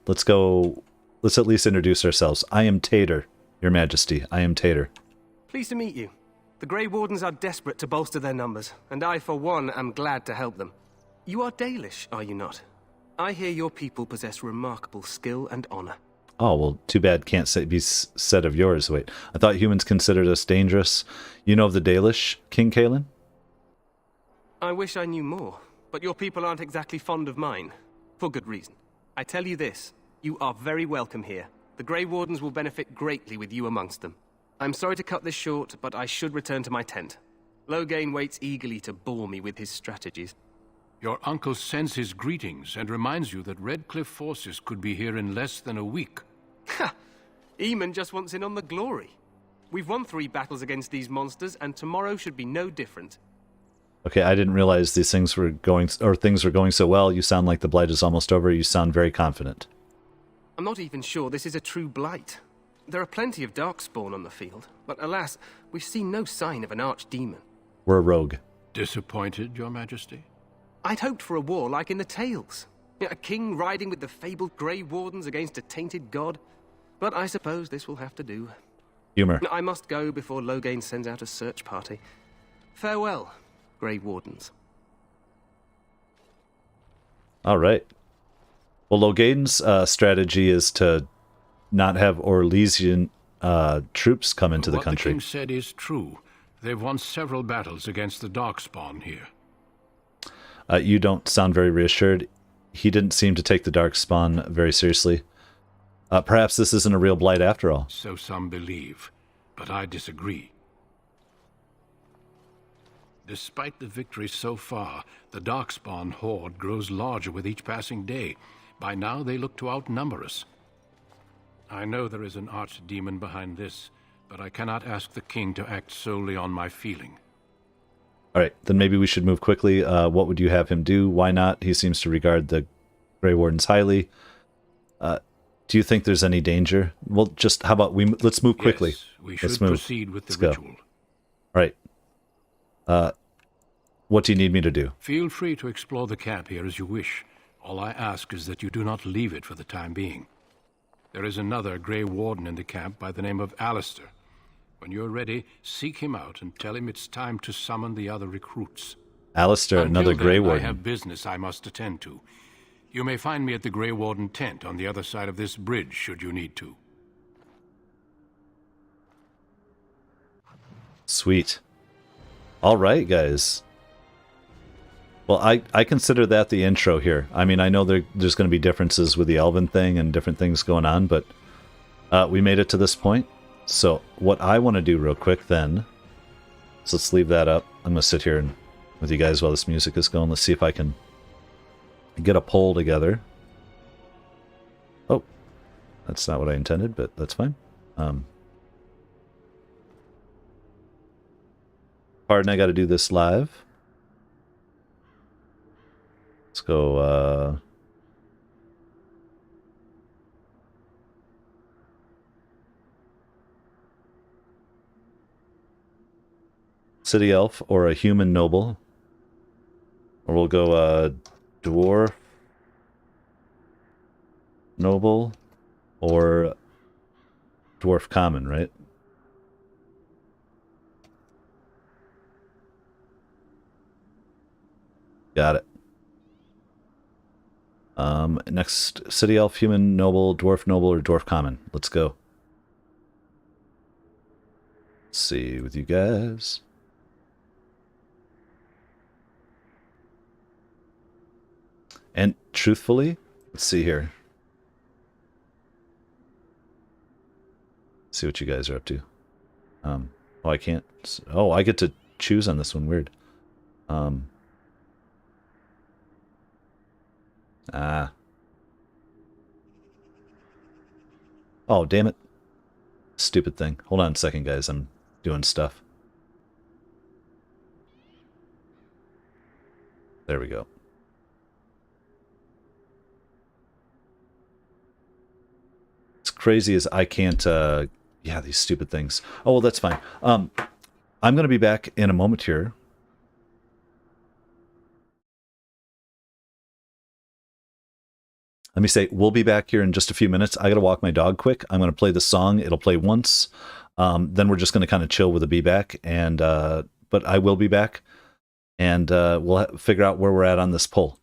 let's at least introduce ourselves. I am Tater, Your Majesty. I am Tater. Pleased to meet you. The Grey Wardens are desperate to bolster their numbers, and I, for one, am glad to help them. You are Dalish, are you not? I hear your people possess remarkable skill and honor. Oh, well, too bad can't be said of yours. Wait, I thought humans considered us dangerous. You know of the Dalish, King Kalen? I wish I knew more, but your people aren't exactly fond of mine. For good reason. I tell you this, you are very welcome here. The Grey Wardens will benefit greatly with you amongst them. I'm sorry to cut this short, but I should return to my tent. Loghain waits eagerly to bore me with his strategies. Your uncle sends his greetings and reminds you that Redcliffe forces could be here in less than a week. Ha! Eamon just wants in on the glory. We've won 3 battles against these monsters, and tomorrow should be no different. Okay, I didn't realize things were going so well. You sound like the blight is almost over. You sound very confident. I'm not even sure this is a true blight. There are plenty of darkspawn on the field, but alas, we've seen no sign of an archdemon. We're a rogue. Disappointed, Your Majesty? I'd hoped for a war like in the tales. A king riding with the fabled Grey Wardens against a tainted god. But I suppose this will have to do. Humor. I must go before Loghain sends out a search party. Farewell, Grey Wardens. All right. Well, Loghain's strategy is to not have Orlesian troops come into the country. What the king said is true. They've won several battles against the Darkspawn here. You don't sound very reassured. He didn't seem to take the Darkspawn very seriously. Perhaps this isn't a real blight after all. So some believe, but I disagree. Despite the victory so far, the Darkspawn horde grows larger with each passing day. By now, they look to outnumber us. I know there is an archdemon behind this, but I cannot ask the king to act solely on my feeling. All right, then maybe we should move quickly. What would you have him do? Why not? He seems to regard the Grey Wardens highly. Do you think there's any danger? Well, just how about let's move quickly. Yes, we should proceed with the ritual. All right. What do you need me to do? Feel free to explore the camp here as you wish. All I ask is that you do not leave it for the time being. There is another Grey Warden in the camp by the name of Alistair. When you're ready, seek him out and tell him it's time to summon the other recruits. Alistair, another Grey Warden. I have business I must attend to. You may find me at the Grey Warden tent on the other side of this bridge, should you need to. Sweet. All right, guys. Well, I consider that the intro here. I mean, I know there's going to be differences with the Elven thing and different things going on, but we made it to this point. So what I want to do real quick then, so let's leave that up. I'm going to sit here with you guys while this music is going. Let's see if I can get a poll together. Oh, that's not what I intended, but that's fine. Pardon, I got to do this live. Let's go, City Elf or a Human Noble. Or we'll go, Dwarf Noble or Dwarf Common, right? Got it. Next, City Elf, Human Noble, Dwarf Noble, or Dwarf Common. Let's go. Let's see with you guys. And truthfully, let's see here. See what you guys are up to. Hold Oh, I can't. Oh, I get to choose on this one. Weird. Oh, damn it. Stupid thing. Hold on a second, guys. I'm doing stuff. There we go. It's crazy as I can't, yeah, these stupid things. Oh, well, that's fine. I'm going to be back in a moment here. Let me say, we'll be back here in just a few minutes. I got to walk my dog quick. I'm going to play the song. It'll play once. Then we're just going to kind of chill with a be back. And, but I will be back. And we'll figure out where we're at on this poll.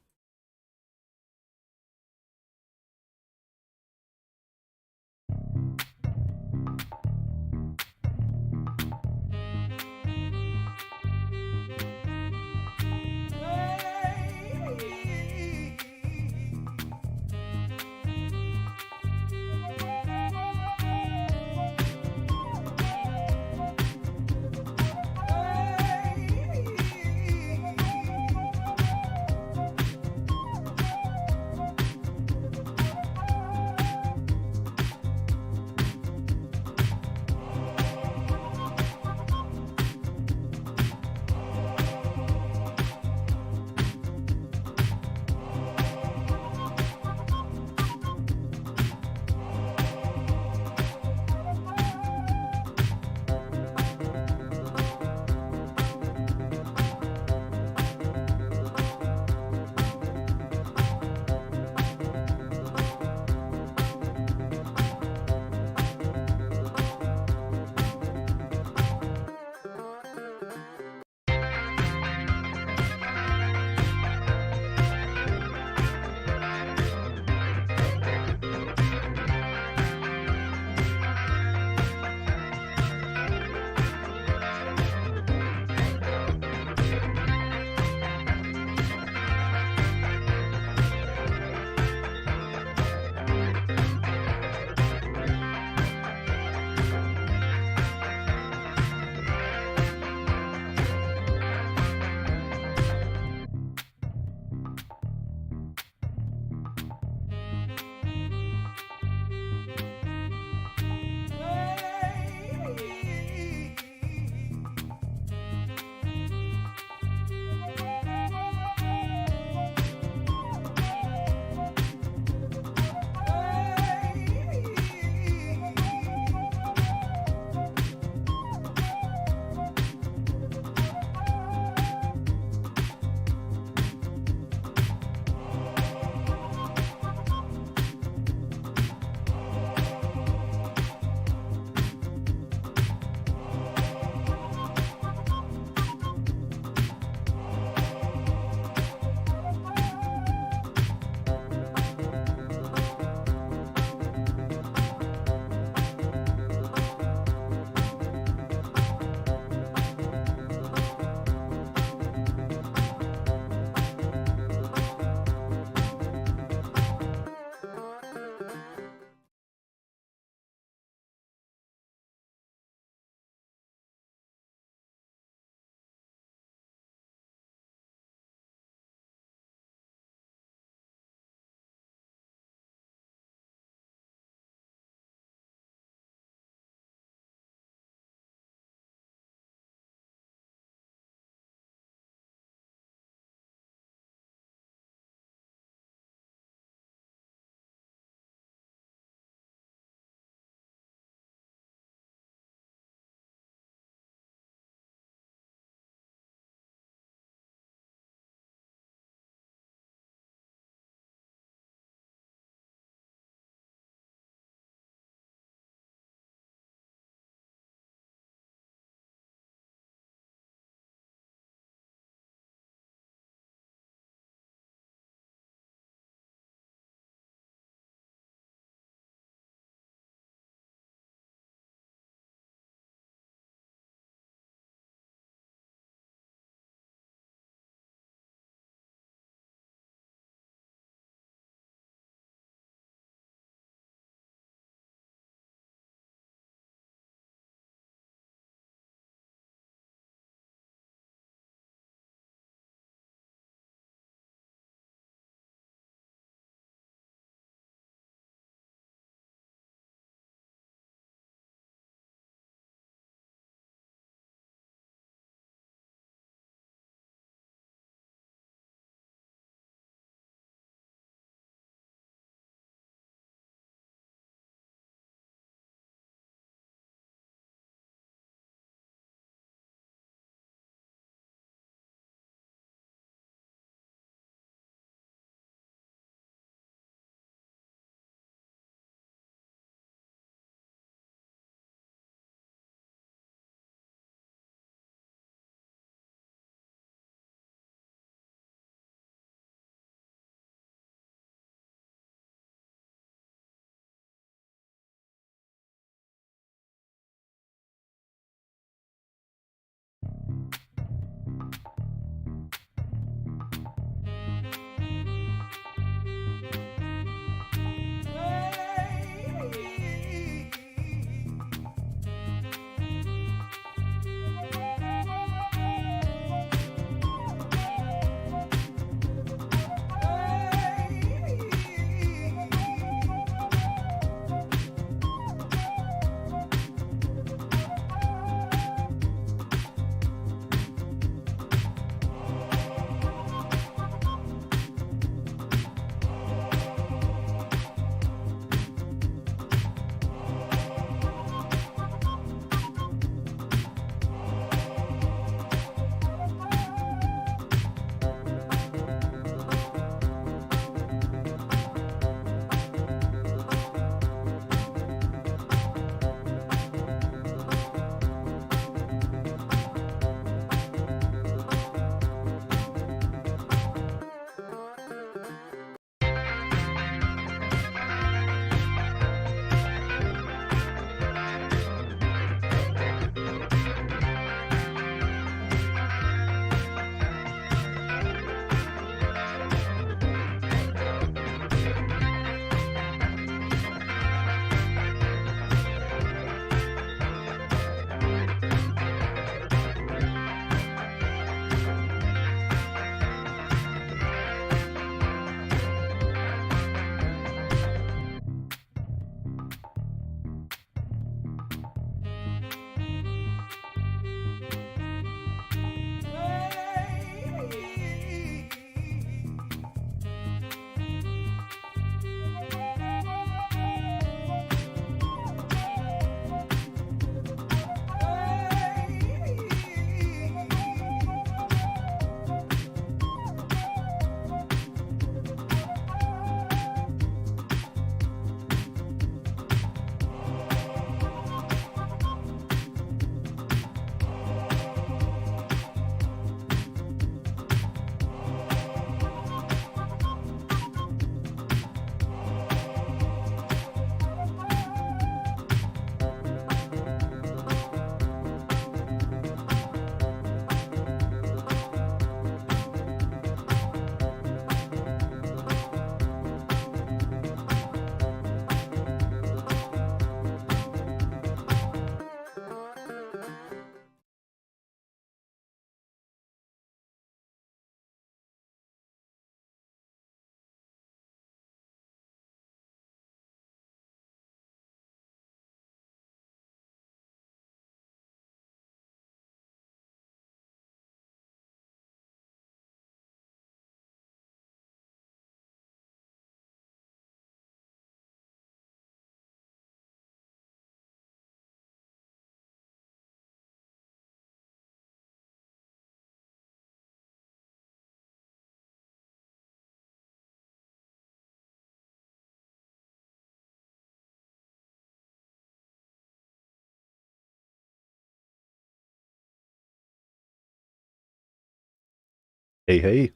Hey, hey.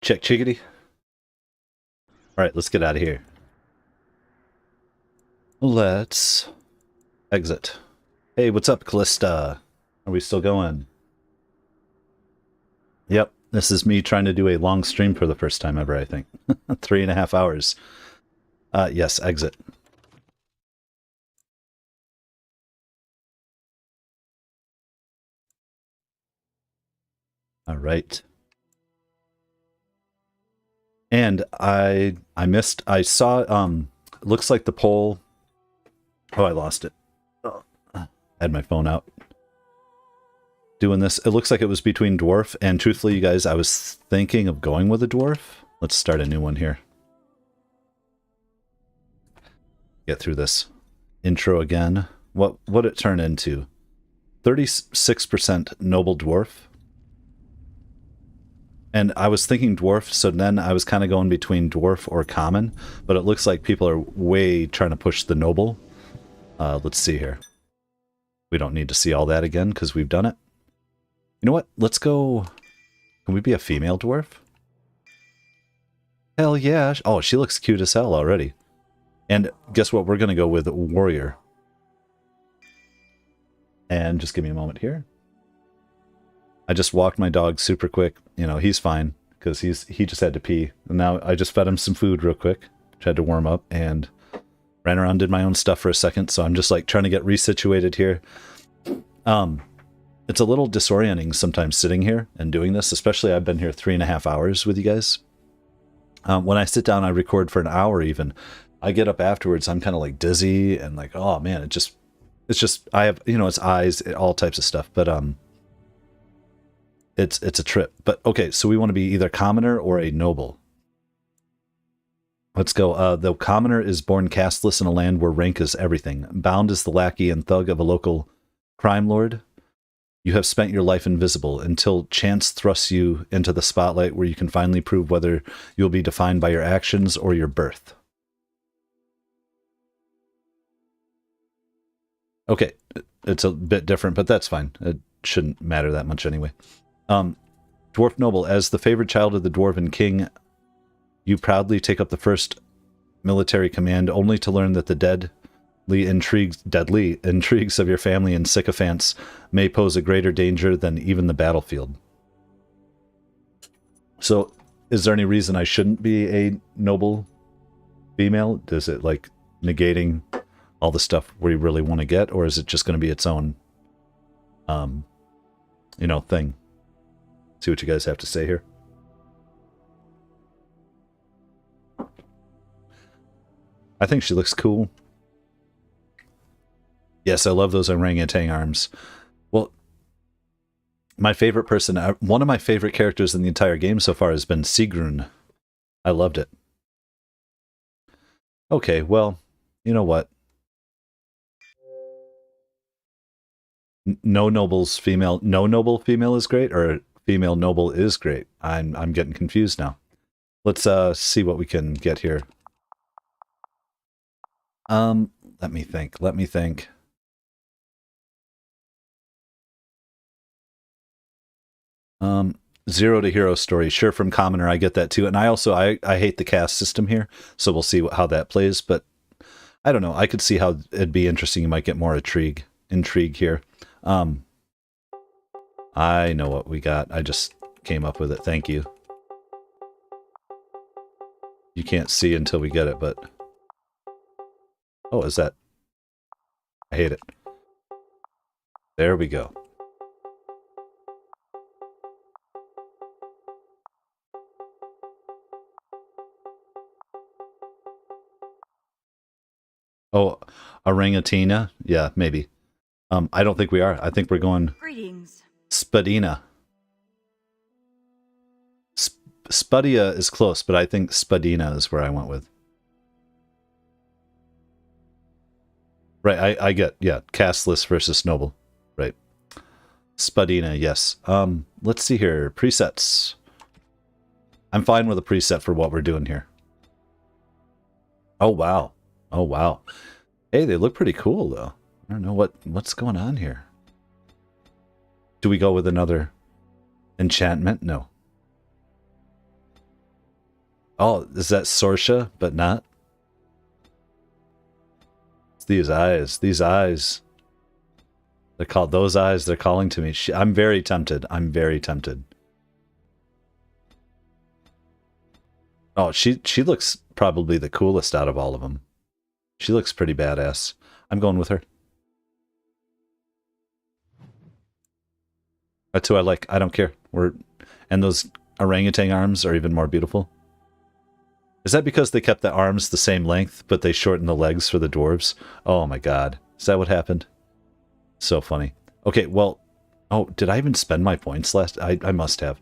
Check chickadee. Alright, let's get out of here. Let's exit. Hey, what's up, Callista? Are we still going? Yep, this is me trying to do a long stream for the first time ever, I think. 3.5 hours. Yes, exit. Alright. And I saw, looks like the poll. Oh, I lost it. I had my phone out. Doing this. It looks like it was between Dwarf, and truthfully, you guys, I was thinking of going with a Dwarf. Let's start a new one here. Get through this intro again. What it turn into? 36% Noble Dwarf. And I was thinking Dwarf, so then I was kind of going between Dwarf or Common, but it looks like people are way trying to push the Noble. Let's see here. We don't need to see all that again, because we've done it. You know what? Let's go... Can we be a female Dwarf? Hell yeah. Oh, she looks cute as hell already. And guess what? We're going to go with Warrior. And just give me a moment here. I just walked my dog super quick. You know, he's fine because he just had to pee. And now I just fed him some food real quick. Tried to warm up and ran around, did my own stuff for a second. So I'm just like trying to get resituated here. It's a little disorienting sometimes sitting here and doing this, especially I've been here 3.5 hours with you guys. When I sit down, I record for an hour even. I get up afterwards, I'm kind of like dizzy and like, oh man, it's just, I have, you know, it's eyes, all types of stuff, but, it's a trip. But okay, so we want to be either commoner or a noble. Let's go. The commoner is born casteless in a land where rank is everything. Bound as the lackey and thug of a local crime lord. You have spent your life invisible until chance thrusts you into the spotlight where you can finally prove whether you'll be defined by your actions or your birth. Okay, it's a bit different, but that's fine. It shouldn't matter that much anyway. Dwarf Noble, as the favored child of the Dwarven King, you proudly take up the first military command, only to learn that the deadly intrigues of your family and sycophants may pose a greater danger than even the battlefield. So, is there any reason I shouldn't be a noble female? Is it like negating all the stuff we really want to get, or is it just going to be its own, you know, thing? See what you guys have to say here. I think she looks cool. Yes, I love those orangutan arms. Well, my favorite person, one of my favorite characters in the entire game so far has been Sigrun. I loved it. Okay, well, you know what? No noble female is great, or female noble is great. I'm getting confused now. Let's see what we can get here. Let me think. 0 to hero story. Sure, from commoner, I get that too. And I hate the caste system here, so we'll see how that plays, but I don't know. I could see how it'd be interesting. You might get more intrigue here. I know what we got. I just came up with it. Thank you. You can't see until we get it, but... Oh, is that... I hate it. There we go. Oh, orangutina? Yeah, maybe. I don't think we are. I think we're going... Greetings. Spadina. Spudia is close, but I think Spadina is where I went with. Right, I get, yeah, casteless versus noble. Right. Spadina, yes. Let's see here. Presets. I'm fine with a preset for what we're doing here. Oh, wow. Oh, wow. Hey, they look pretty cool, though. I don't know what's going on here. Do we go with another enchantment? No. Oh, is that Sorsha, but not? It's these eyes. These eyes. They're called those eyes. They're calling to me. I'm very tempted. I'm very tempted. Oh, she looks probably the coolest out of all of them. She looks pretty badass. I'm going with her. That's who I like. I don't care. And those orangutan arms are even more beautiful. Is that because they kept the arms the same length, but they shortened the legs for the dwarves? Oh my god. Is that what happened? So funny. Okay, well... Oh, did I even spend my points last? I must have.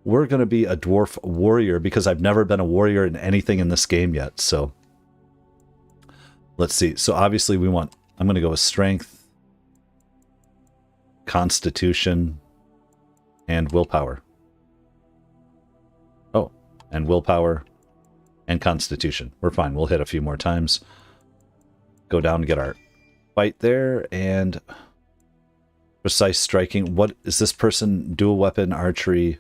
We're going to be a dwarf warrior because I've never been a warrior in anything in this game yet, so... Let's see. So obviously we want... I'm going to go with strength, constitution, and willpower. Oh, and willpower and constitution. We're fine. We'll hit a few more times. Go down and get our fight there, and precise striking. What is this person? Dual weapon, archery,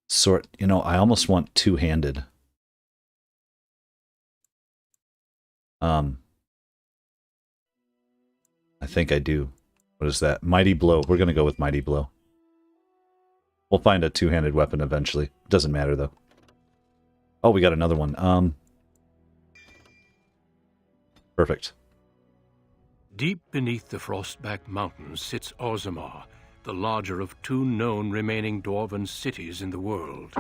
sword. You know, I almost want two-handed. I think I do. What is that? Mighty blow. We're going to go with mighty blow. We'll find a two-handed weapon eventually. Doesn't matter, though. Oh, we got another one. Perfect. Deep beneath the Frostback Mountains sits Orzammar, the larger of two known remaining dwarven cities in the world.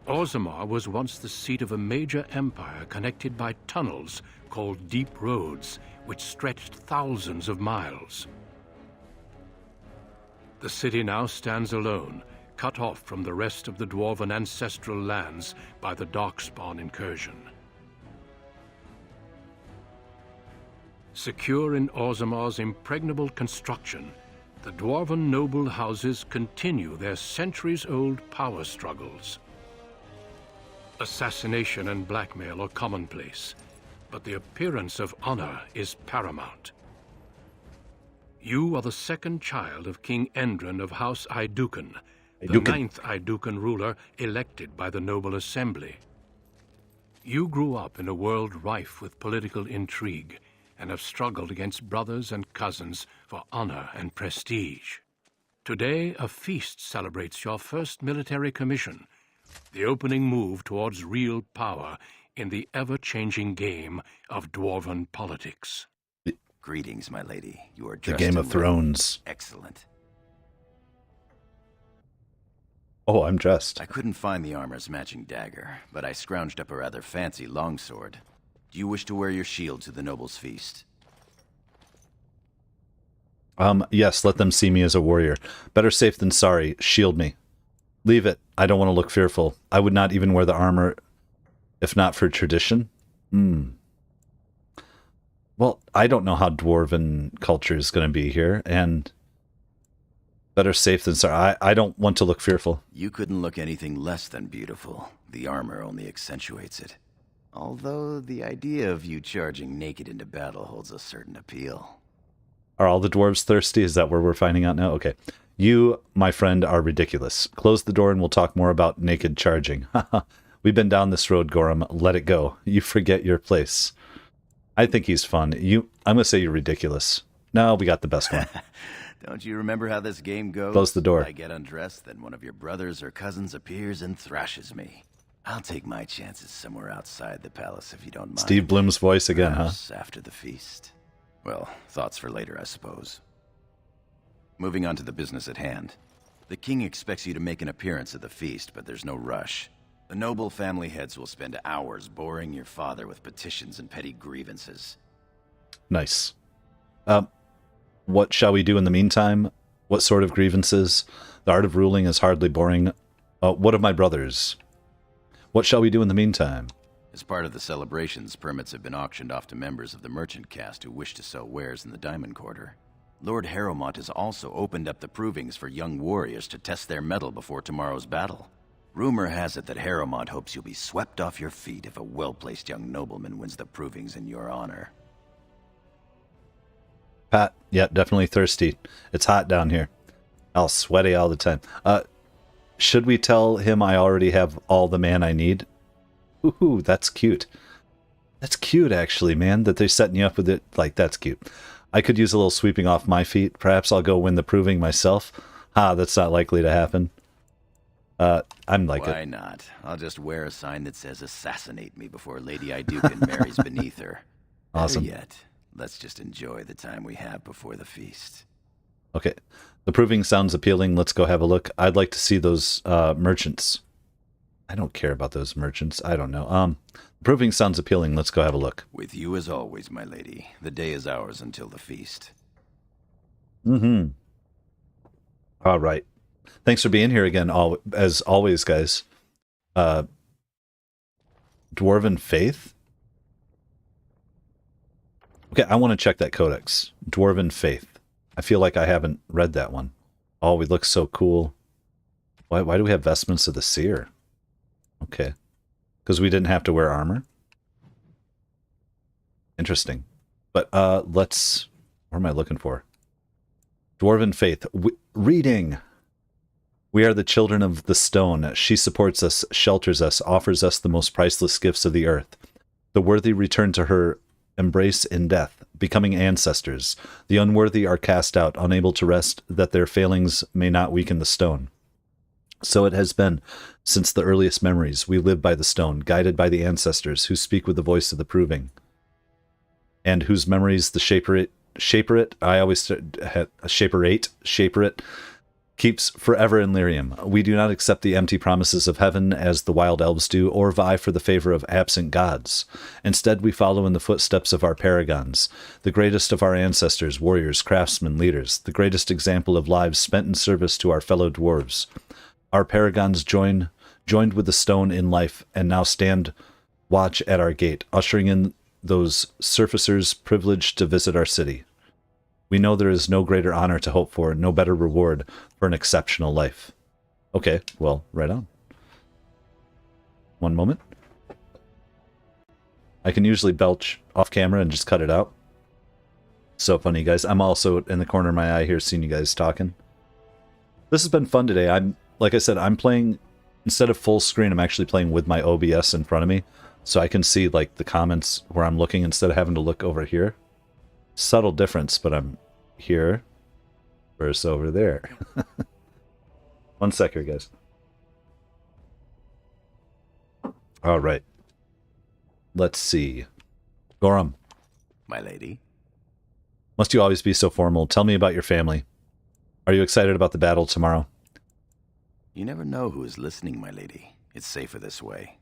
Orzammar was once the seat of a major empire connected by tunnels called Deep Roads, which stretched thousands of miles. The city now stands alone, cut off from the rest of the dwarven ancestral lands by the Darkspawn incursion. Secure in Orzammar's impregnable construction, the dwarven noble houses continue their centuries-old power struggles. Assassination and blackmail are commonplace, but the appearance of honor is paramount. You are the second child of King Endrin of House Aiduken, the ninth Aiduken ruler elected by the noble assembly. You grew up in a world rife with political intrigue and have struggled against brothers and cousins for honor and prestige. Today, a feast celebrates your first military commission, the opening move towards real power in the ever-changing game of dwarven politics. Greetings, my lady. You are The dressed Game in of Thrones. Excellent. Oh, I'm dressed. I couldn't find the armor's matching dagger, but I scrounged up a rather fancy longsword. Do you wish to wear your shield to the noble's feast? Yes, let them see me as a warrior. Better safe than sorry. Shield me. Leave it. I don't want to look fearful. I would not even wear the armor if not for tradition. Well, I don't know how dwarven culture is going to be here, and better safe than sorry. I don't want to look fearful. You couldn't look anything less than beautiful. The armor only accentuates it. Although the idea of you charging naked into battle holds a certain appeal. Are all the dwarves thirsty? Is that where we're finding out now? Okay. You, my friend, are ridiculous. Close the door and we'll talk more about naked charging. We've been down this road, Gorham. Let it go. You forget your place. I think he's fun. I'm going to say you're ridiculous. No, we got the best one. Don't you remember how this game goes? Close the door. I get undressed, then one of your brothers or cousins appears and thrashes me. I'll take my chances somewhere outside the palace if you don't mind. Steve Bloom's voice again, Perhaps after the feast. Well, thoughts for later, I suppose. Moving on to the business at hand. The king expects you to make an appearance at the feast, but there's no rush. The noble family heads will spend hours boring your father with petitions and petty grievances. Nice. What shall we do in the meantime? What sort of grievances? The art of ruling is hardly boring. What of my brothers? What shall we do in the meantime? As part of the celebrations, permits have been auctioned off to members of the merchant caste who wish to sell wares in the Diamond Quarter. Lord Harrowmont has also opened up the provings for young warriors to test their mettle before tomorrow's battle. Rumor has it that Harrowmont hopes you'll be swept off your feet if a well-placed young nobleman wins the provings in your honor. Pat, yeah, definitely thirsty. It's hot down here. All sweaty all the time. should we tell him I already have all the man I need? Ooh, that's cute. That's cute, actually, man, that they're setting you up with it. Like, that's cute. I could use a little sweeping off my feet. Perhaps I'll go win the proving myself. That's not likely to happen. I'm like Why not? I'll just wear a sign that says assassinate me before Lady Iduken marries beneath her. Awesome. Better yet, let's just enjoy the time we have before the feast. Okay. The proving sounds appealing. Let's go have a look. I'd like to see those merchants. I don't care about those merchants. I don't know. Proving sounds appealing. Let's go have a look. With you as always, my lady. The day is ours until the feast. Mm-hmm. All right. Thanks for being here again, as always, guys. Dwarven Faith? Okay, I want to check that codex. Dwarven Faith. I feel like I haven't read that one. Oh, we look so cool. Why do we have vestments of the seer? Okay. Because we didn't have to wear armor? Interesting. But let's... What am I looking for? Dwarven Faith. Reading. We are the children of the stone. She supports us, shelters us, offers us the most priceless gifts of the earth. The worthy return to her embrace in death, becoming ancestors. The unworthy are cast out, unable to rest, that their failings may not weaken the stone. So it has been since the earliest memories. We live by the stone, guided by the ancestors who speak with the voice of the proving, and whose memories the shaper it keeps forever in lyrium. We do not accept the empty promises of heaven as the wild elves do, or vie for the favor of absent gods. Instead, we follow in the footsteps of our paragons, the greatest of our ancestors, warriors, craftsmen, leaders, the greatest example of lives spent in service to our fellow dwarves. Our paragons joined with the stone in life, and now stand watch at our gate, ushering in those surfacers privileged to visit our city. We know there is no greater honor to hope for, no better reward for an exceptional life. Okay, well, right on. One moment. I can usually belch off camera and just cut it out. So funny, guys. I'm also in the corner of my eye here seeing you guys talking. This has been fun today. Like I said, I'm playing, instead of full screen, I'm actually playing with my OBS in front of me. So I can see like the comments where I'm looking instead of having to look over here. Subtle difference, but I'm here versus over there. 1 sec here, guys. All right. Let's see. Gorum. My lady? Must you always be so formal? Tell me about your family. Are you excited about the battle tomorrow? You never know who is listening, my lady. It's safer this way.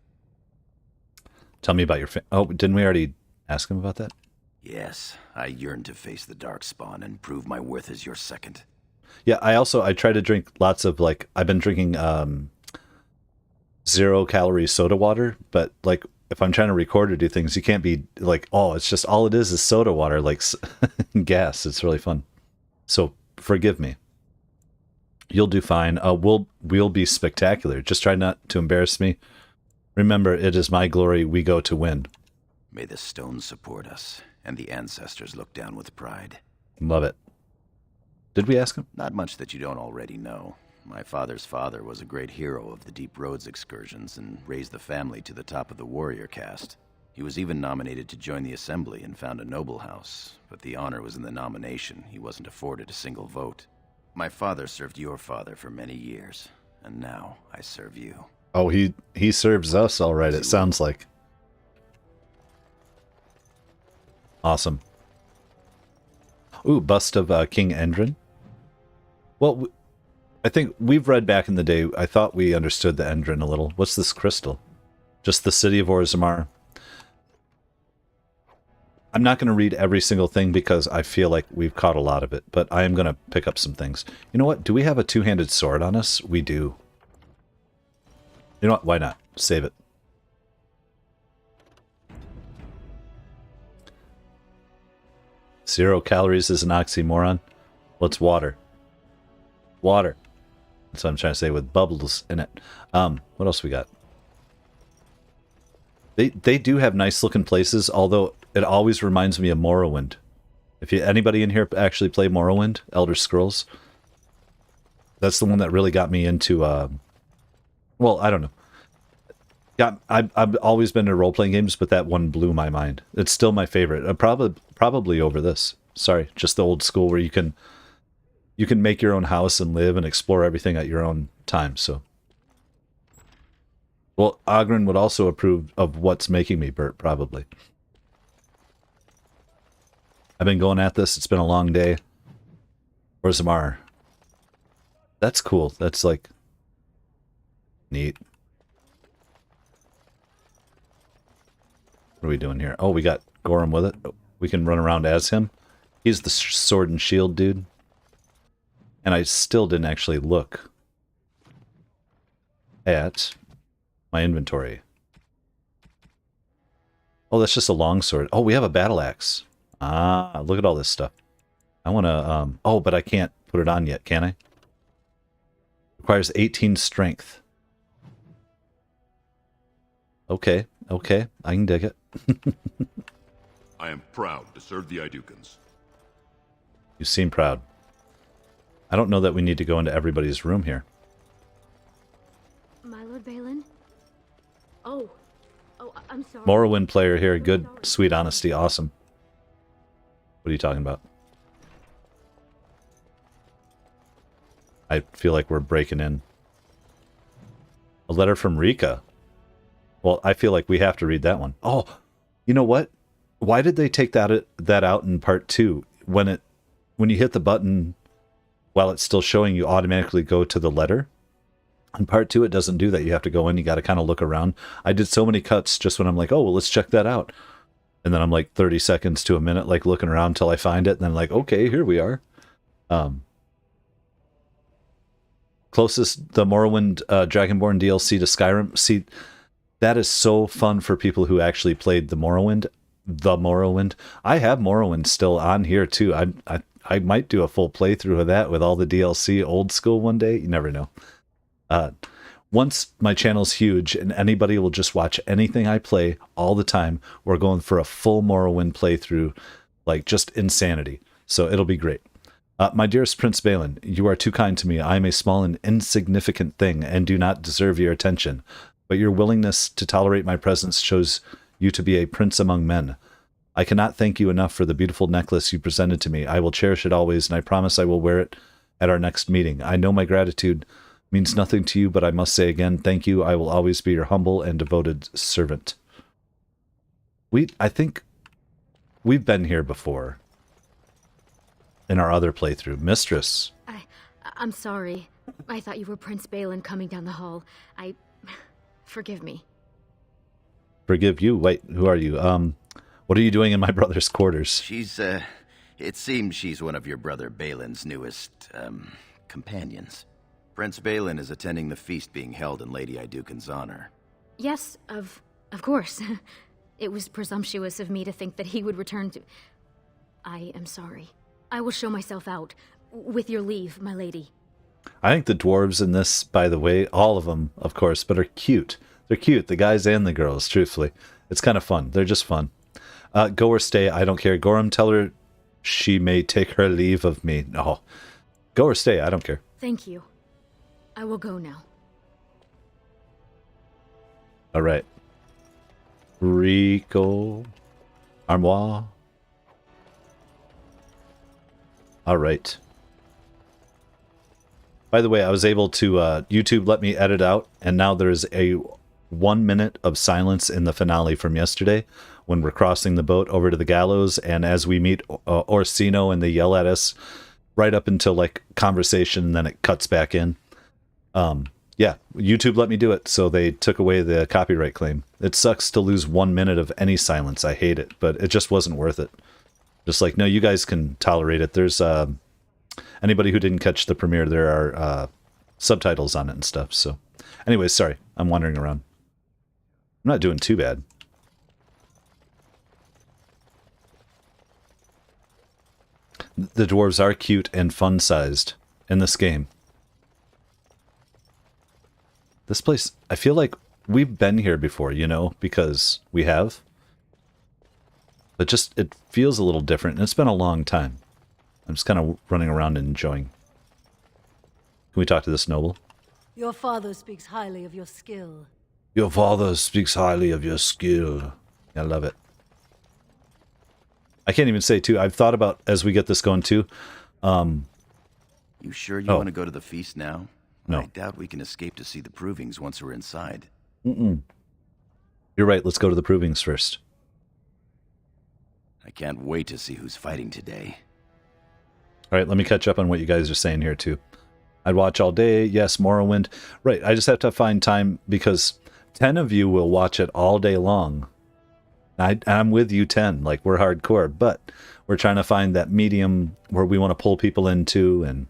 Tell me about your Oh, didn't we already ask him about that? Yes, I yearn to face the Darkspawn and prove my worth as your second. Yeah, I try to drink lots of, like, I've been drinking 0-calorie soda water, but, like, if I'm trying to record or do things, you can't be like, oh, it's just, all it is soda water, like gas. It's really fun. So, forgive me. You'll do fine. We'll be spectacular. Just try not to embarrass me. Remember, it is my glory we go to win. May the stones support us, and the ancestors look down with pride. Love it. Did we ask him? Not much that you don't already know. My father's father was a great hero of the Deep Roads excursions and raised the family to the top of the warrior caste. He was even nominated to join the assembly and found a noble house, but the honor was in the nomination. He wasn't afforded a single vote. My father served your father for many years, and now I serve you. Oh, he serves us all right, it sounds like. Awesome. Ooh, bust of King Endrin. Well, I think we've read back in the day, I thought we understood the Endrin a little. What's this crystal? Just the city of Orzammar. I'm not going to read every single thing because I feel like we've caught a lot of it, but I am going to pick up some things. You know what? Do we have a two-handed sword on us? We do. You know what? Why not? Save it. Zero calories is an oxymoron. What's water? Water. That's what I'm trying to say, with bubbles in it. What else we got? They do have nice looking places, although it always reminds me of Morrowind. If anybody in here actually play Morrowind, Elder Scrolls, that's the one that really got me into Well, I don't know. Yeah, I've always been to role-playing games, but that one blew my mind. It's still my favorite. Probably over this. Sorry, just the old school where you can make your own house and live and explore everything at your own time. So, well, Ogren would also approve of what's making me, Bert, probably. I've been going at this. It's been a long day. Where's Amar? That's cool. That's like neat. What are we doing here? Oh, we got Gorham with it. We can run around as him. He's the sword and shield dude. And I still didn't actually look at my inventory. Oh, that's just a longsword. Oh, we have a battle axe. Ah, look at all this stuff. I want to, oh, but I can't put it on yet, can I? Requires 18 strength. Okay, okay, I can dig it. I am proud to serve the Idukans. You seem proud. I don't know that we need to go into everybody's room here. My Lord Balin? Oh, I'm sorry. Morrowind player here. Good, sweet honesty. Awesome. What are you talking about? I feel like we're breaking in. A letter from Rika. Well, I feel like we have to read that one. Oh, you know what? Why did they take that out in part 2? When you hit the button while it's still showing, you automatically go to the letter. In part 2, it doesn't do that. You have to go in. You got to kind of look around. I did so many cuts just when I'm like, oh, well, let's check that out. And then I'm like 30 seconds to a minute, like looking around until I find it. And then like, okay, here we are. Closest, the Morrowind Dragonborn DLC to Skyrim. See, that is so fun for people who actually played the Morrowind. I have Morrowind still on here too. I might do a full playthrough of that with all the DLC old school one day. You never know. Once my channel's huge and anybody will just watch anything I play all the time, we're going for a full Morrowind playthrough, like just insanity. So it'll be great. My dearest Prince Balin, you are too kind to me. I am a small and insignificant thing and do not deserve your attention. But your willingness to tolerate my presence shows you to be a prince among men. I cannot thank you enough for the beautiful necklace you presented to me. I will cherish it always, and I promise I will wear it at our next meeting. I know my gratitude means nothing to you, but I must say again, thank you. I will always be your humble and devoted servant. I think we've been here before in our other playthrough. Mistress. I'm sorry. I thought you were Prince Balin coming down the hall. Forgive me. Forgive you? Wait, who are you? What are you doing in my brother's quarters? It seems she's one of your brother Balin's newest, companions. Prince Balin is attending the feast being held in Lady Idukan's honor. Yes, of course. It was presumptuous of me to think that he would return to... I am sorry. I will show myself out. With your leave, my lady. I think the dwarves in this, by the way, all of them, of course, but are cute. They're cute, the guys and the girls, truthfully. It's kind of fun. They're just fun. Go or stay, I don't care. Gorham, tell her she may take her leave of me. No. Go or stay, I don't care. Thank you. I will go now. All right. Rico. Armoire. All right. By the way, I was able to, YouTube let me edit out, and now there's a 1 minute of silence in the finale from yesterday when we're crossing the boat over to the gallows, and as we meet Orsino and they yell at us right up until, like, conversation, and then it cuts back in. Yeah, YouTube let me do it, so they took away the copyright claim. It sucks to lose 1 minute of any silence. I hate it, but it just wasn't worth it. Just like, no, you guys can tolerate it. There's, anybody who didn't catch the premiere, there are subtitles on it and stuff. So, anyways, sorry, I'm wandering around. I'm not doing too bad. The dwarves are cute and fun-sized in this game. This place, I feel like we've been here before, you know, because we have. But just, it feels a little different, and it's been a long time. I'm just kind of running around and enjoying. Can we talk to this noble? Your father speaks highly of your skill. Your father speaks highly of your skill. I love it. I can't even say too. I've thought about as we get this going too. You sure you want to go to the feast now? No. I doubt we can escape to see the provings once we're inside. You're right. Let's go to the provings first. I can't wait to see who's fighting today. All right, let me catch up on what you guys are saying here too. I'd watch all day. Yes, Morrowind. Right, I just have to find time because 10 of you will watch it all day long. I'm with you 10. Like, we're hardcore, but we're trying to find that medium where we want to pull people into and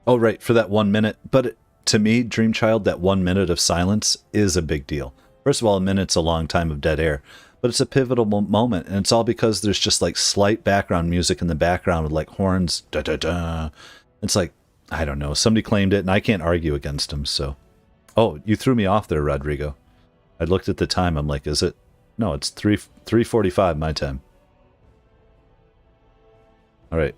oh, right, for that 1 minute. But to me, Dreamchild, that 1 minute of silence is a big deal. First of all, a minute's a long time of dead air, but it's a pivotal moment, and it's all because there's just like slight background music in the background with like horns, da-da-da. It's like, I don't know, somebody claimed it, and I can't argue against them, so. Oh, you threw me off there, Rodrigo. I looked at the time, I'm like, is it? No, it's 3:45 my time. All right.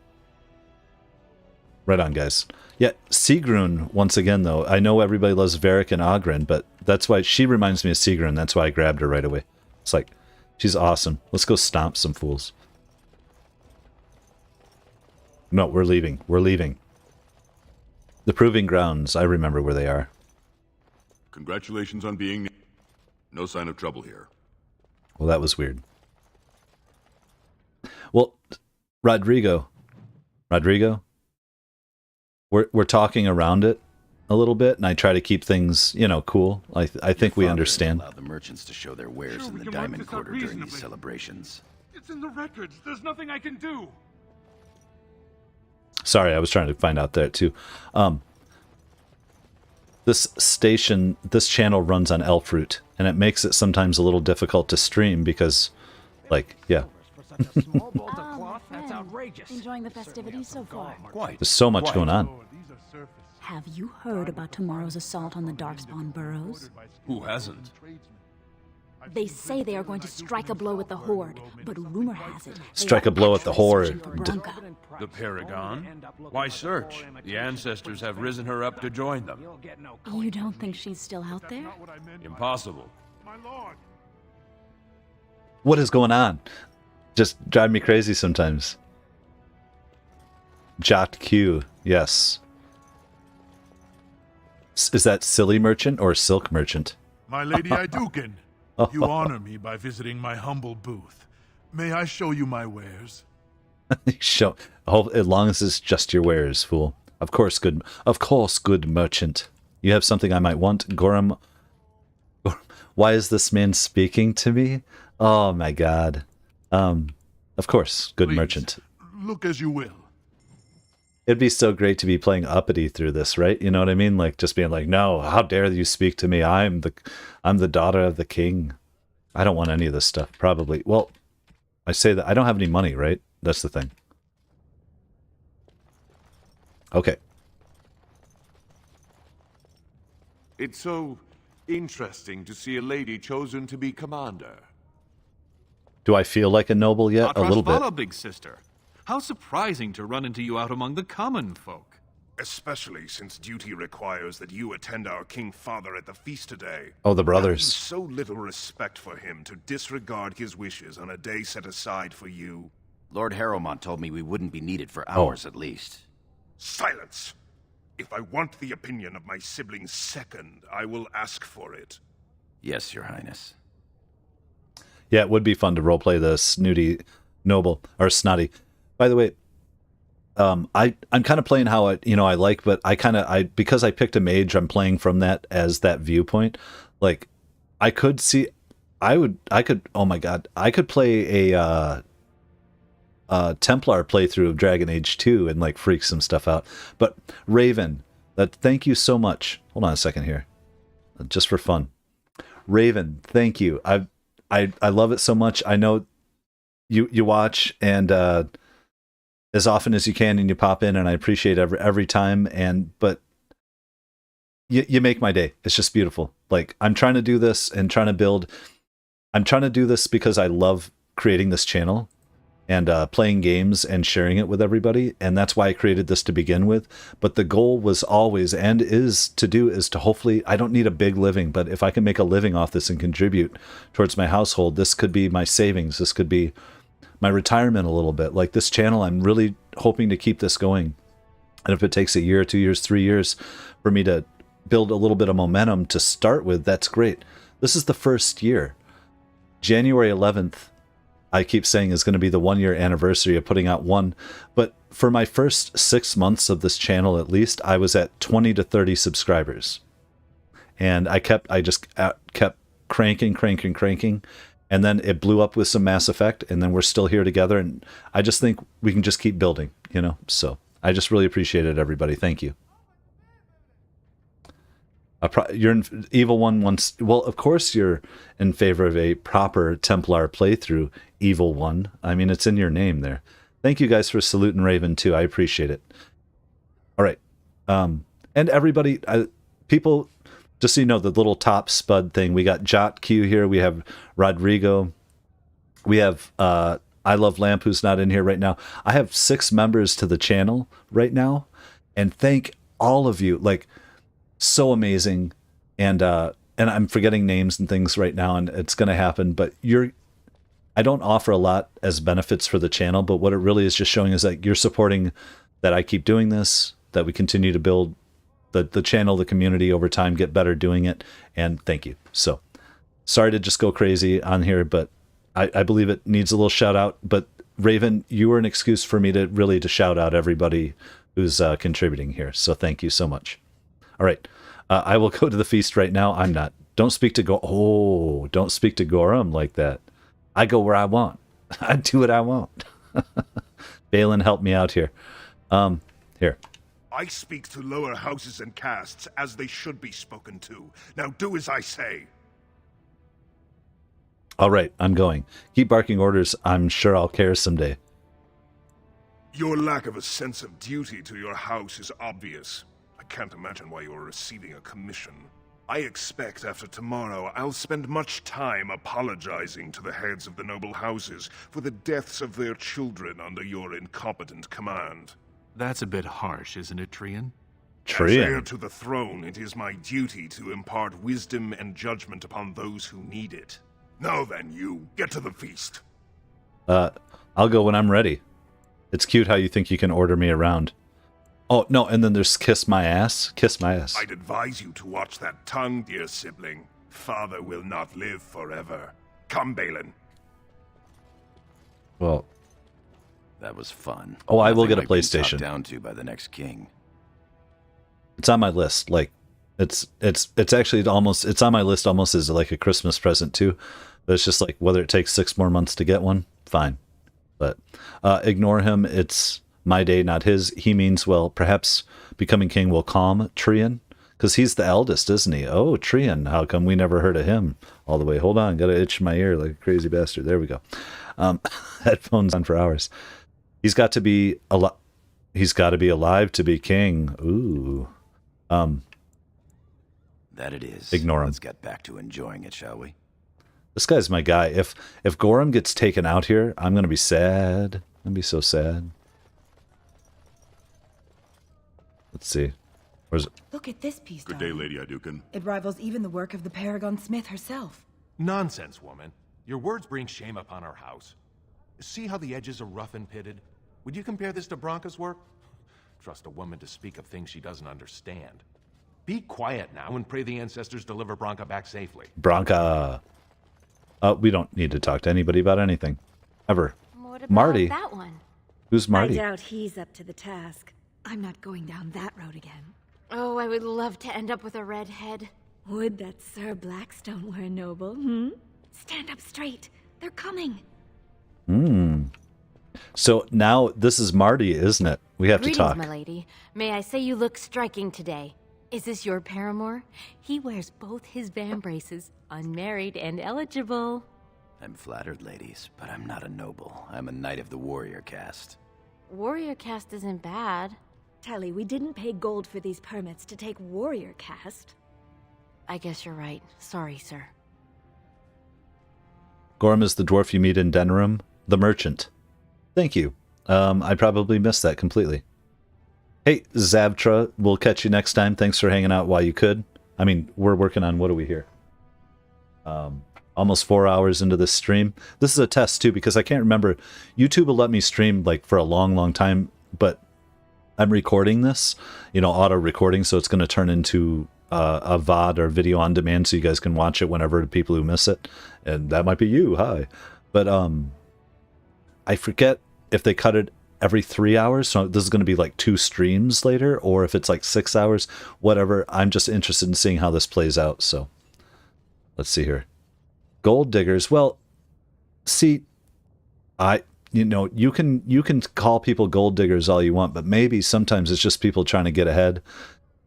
Right on, guys. Yeah, Sigrun, once again, though. I know everybody loves Varric and Oghren, but that's why she reminds me of Sigrun. That's why I grabbed her right away. It's like, she's awesome. Let's go stomp some fools. No, we're leaving. We're leaving. The Proving Grounds, I remember where they are. Congratulations on being... No sign of trouble here. Well, that was weird. Well, Rodrigo, we're talking around it a little bit, and I try to keep things, you know, cool. I think we understand. Allow the merchants to show their wares in the Diamond Quarter during these celebrations. It's in the records. There's nothing I can do. Sorry, I was trying to find out there too. This channel runs on Elfroot, and it makes it sometimes a little difficult to stream because, like, yeah. That's outrageous. Enjoying the festivities so far? There's so much going on. Have you heard about tomorrow's assault on the Darkspawn burrows? Who hasn't? They say they are going to strike a blow at the Horde, but rumor has it... Strike a blow at the Horde. The Paragon? Why search? The ancestors have risen her up to join them. You don't think she's still out there? Impossible. What is going on? Just drive me crazy sometimes. Jot Q, yes. Is that Silly Merchant or Silk Merchant? My Lady Idukin, you honor me by visiting my humble booth. May I show you my wares? Show, as long as it's just your wares, fool. Of course, good merchant. You have something I might want, Gorum. Why is this man speaking to me? Oh my God. Of course, good Please, merchant. Look as you will. It'd be so great to be playing uppity through this, right? You know what I mean? Like just being like, no, how dare you speak to me? I'm the daughter of the king. I don't want any of this stuff, probably. Well, I say that I don't have any money, right? That's the thing. Okay. It's so interesting to see a lady chosen to be commander. Do I feel like a noble yet? A little bit. Big sister. How surprising to run into you out among the common folk. Especially since duty requires that you attend our King Father at the feast today. Oh, the brothers. Have you so little respect for him to disregard his wishes on a day set aside for you? Lord Harrowmont told me we wouldn't be needed for hours at least. Silence! If I want the opinion of my sibling's second, I will ask for it. Yes, Your Highness. Yeah, it would be fun to roleplay the snooty noble, or snotty. By the way, I'm kind of playing how I like, but because I picked a mage, I'm playing from that as that viewpoint. Like, I could oh my God, I could play a Templar playthrough of Dragon Age 2 and like freak some stuff out. But Raven, thank you so much. Hold on a second here, just for fun. Raven, thank you. I love it so much. I know you watch and as often as you can, and you pop in, and I appreciate every time. But you make my day. It's just beautiful. Like, I'm trying to do this and trying to build. I'm trying to do this because I love creating this channel, and playing games and sharing it with everybody. And that's why I created this to begin with. But the goal was always, and is to hopefully, I don't need a big living, but if I can make a living off this and contribute towards my household, this could be my savings. This could be my retirement a little bit. Like this channel, I'm really hoping to keep this going. And if it takes a year, 2 years, 3 years for me to build a little bit of momentum to start with, that's great. This is the first year. January 11th, I keep saying, is going to be the 1 year anniversary of putting out one. But for my first 6 months of this channel, at least, I was at 20 to 30 subscribers. And I just kept cranking. And then it blew up with some Mass Effect. And then we're still here together. And I just think we can just keep building, So I just really appreciate it, everybody. Thank you. You're in Evil One once. Well, of course you're in favor of a proper Templar playthrough, Evil One. I mean, it's in your name there. Thank you guys for saluting Raven too. I appreciate it. All right, and everybody, people, just so you know, the little top spud thing. We got Jot Q here. We have Rodrigo. We have I Love Lamp, who's not in here right now. I have 6 members to the channel right now, and thank all of you. Like, so amazing, and I'm forgetting names and things right now, and it's going to happen. But I don't offer a lot as benefits for the channel, but what it really is just showing is that you're supporting that I keep doing this, that we continue to build the channel, the community over time, get better doing it, and thank you. So sorry to just go crazy on here, but I believe it needs a little shout out. But Raven, you were an excuse for me to shout out everybody who's contributing here. So thank you so much. All right, I will go to the feast right now. I'm not. Don't speak to don't speak to Gorham like that. I go where I want. I do what I want. Balin, help me out here. Here. I speak to lower houses and castes as they should be spoken to. Now do as I say. All right, I'm going. Keep barking orders. I'm sure I'll care someday. Your lack of a sense of duty to your house is obvious. I can't imagine why you're receiving a commission. I expect after tomorrow I'll spend much time apologizing to the heads of the noble houses for the deaths of their children under your incompetent command. That's a bit harsh, isn't it, Trian? As heir to the throne, it is my duty to impart wisdom and judgment upon those who need it. Now then, you, get to the feast. I'll go when I'm ready. It's cute how you think you can order me around. Oh, no, and then there's kiss my ass. Kiss my ass. I'd advise you to watch that tongue, dear sibling. Father will not live forever. Come, Balin. Well, that was fun. Oh, I will get a Nothing like being PlayStation. talked down to by the next king. It's on my list. Like, it's actually almost, it's on my list almost as like a Christmas present too. But it's just like, whether it takes 6 more months to get one, fine. But ignore him. It's my day, not his. He means, well, perhaps becoming king will calm Trian, because he's the eldest, isn't he? Oh, Trian, how come we never heard of him all the way? Hold on, gotta itch my ear like a crazy bastard. There we go. Headphones on for hours. He's got to be He's got to be alive to be king. Ooh. That it is. Ignore him. Let's get back to enjoying it, shall we? This guy's my guy. If Gorham gets taken out here, I'm gonna be sad. I'm gonna be so sad. Let's see. Where's it? Look at this piece, Good day, Lady Adukin. It rivals even the work of the Paragon Smith herself. Nonsense, woman. Your words bring shame upon our house. See how the edges are rough and pitted? Would you compare this to Branca's work? Trust a woman to speak of things she doesn't understand. Be quiet now and pray the ancestors deliver Branca back safely. Branca. We don't need to talk to anybody about anything. Ever. What about Marty. that one? Who's Marty? I doubt he's up to the task. I'm not going down that road again. Oh, I would love to end up with a redhead. Would that Sir Blackstone were a noble, hmm? Stand up straight. They're coming. So now this is Marty, isn't it? We have Greetings, to talk. my lady. May I say you look striking today. Is this your paramour? He wears both his vambraces, unmarried and eligible. I'm flattered, ladies, but I'm not a noble. I'm a knight of the warrior caste. Warrior caste isn't bad. Telly, we didn't pay gold for these permits to take warrior caste. I guess you're right. Sorry, sir. Gorham is the dwarf you meet in Denram, the merchant. Thank you. I probably missed that completely. Hey, Zavtra, we'll catch you next time. Thanks for hanging out while you could. I mean, we're working on, what are we here? Almost 4 hours into this stream. This is a test, too, because I can't remember. YouTube will let me stream, like, for a long, long time, but I'm recording this, you know, auto-recording, so it's going to turn into a VOD or video on demand so you guys can watch it whenever the people who miss it. And that might be you, hi. But I forget if they cut it every 3 hours, so this is going to be like 2 streams later, or if it's like 6 hours, whatever. I'm just interested in seeing how this plays out, so let's see here. Gold diggers, well, see, you know, you can call people gold diggers all you want, but maybe sometimes it's just people trying to get ahead.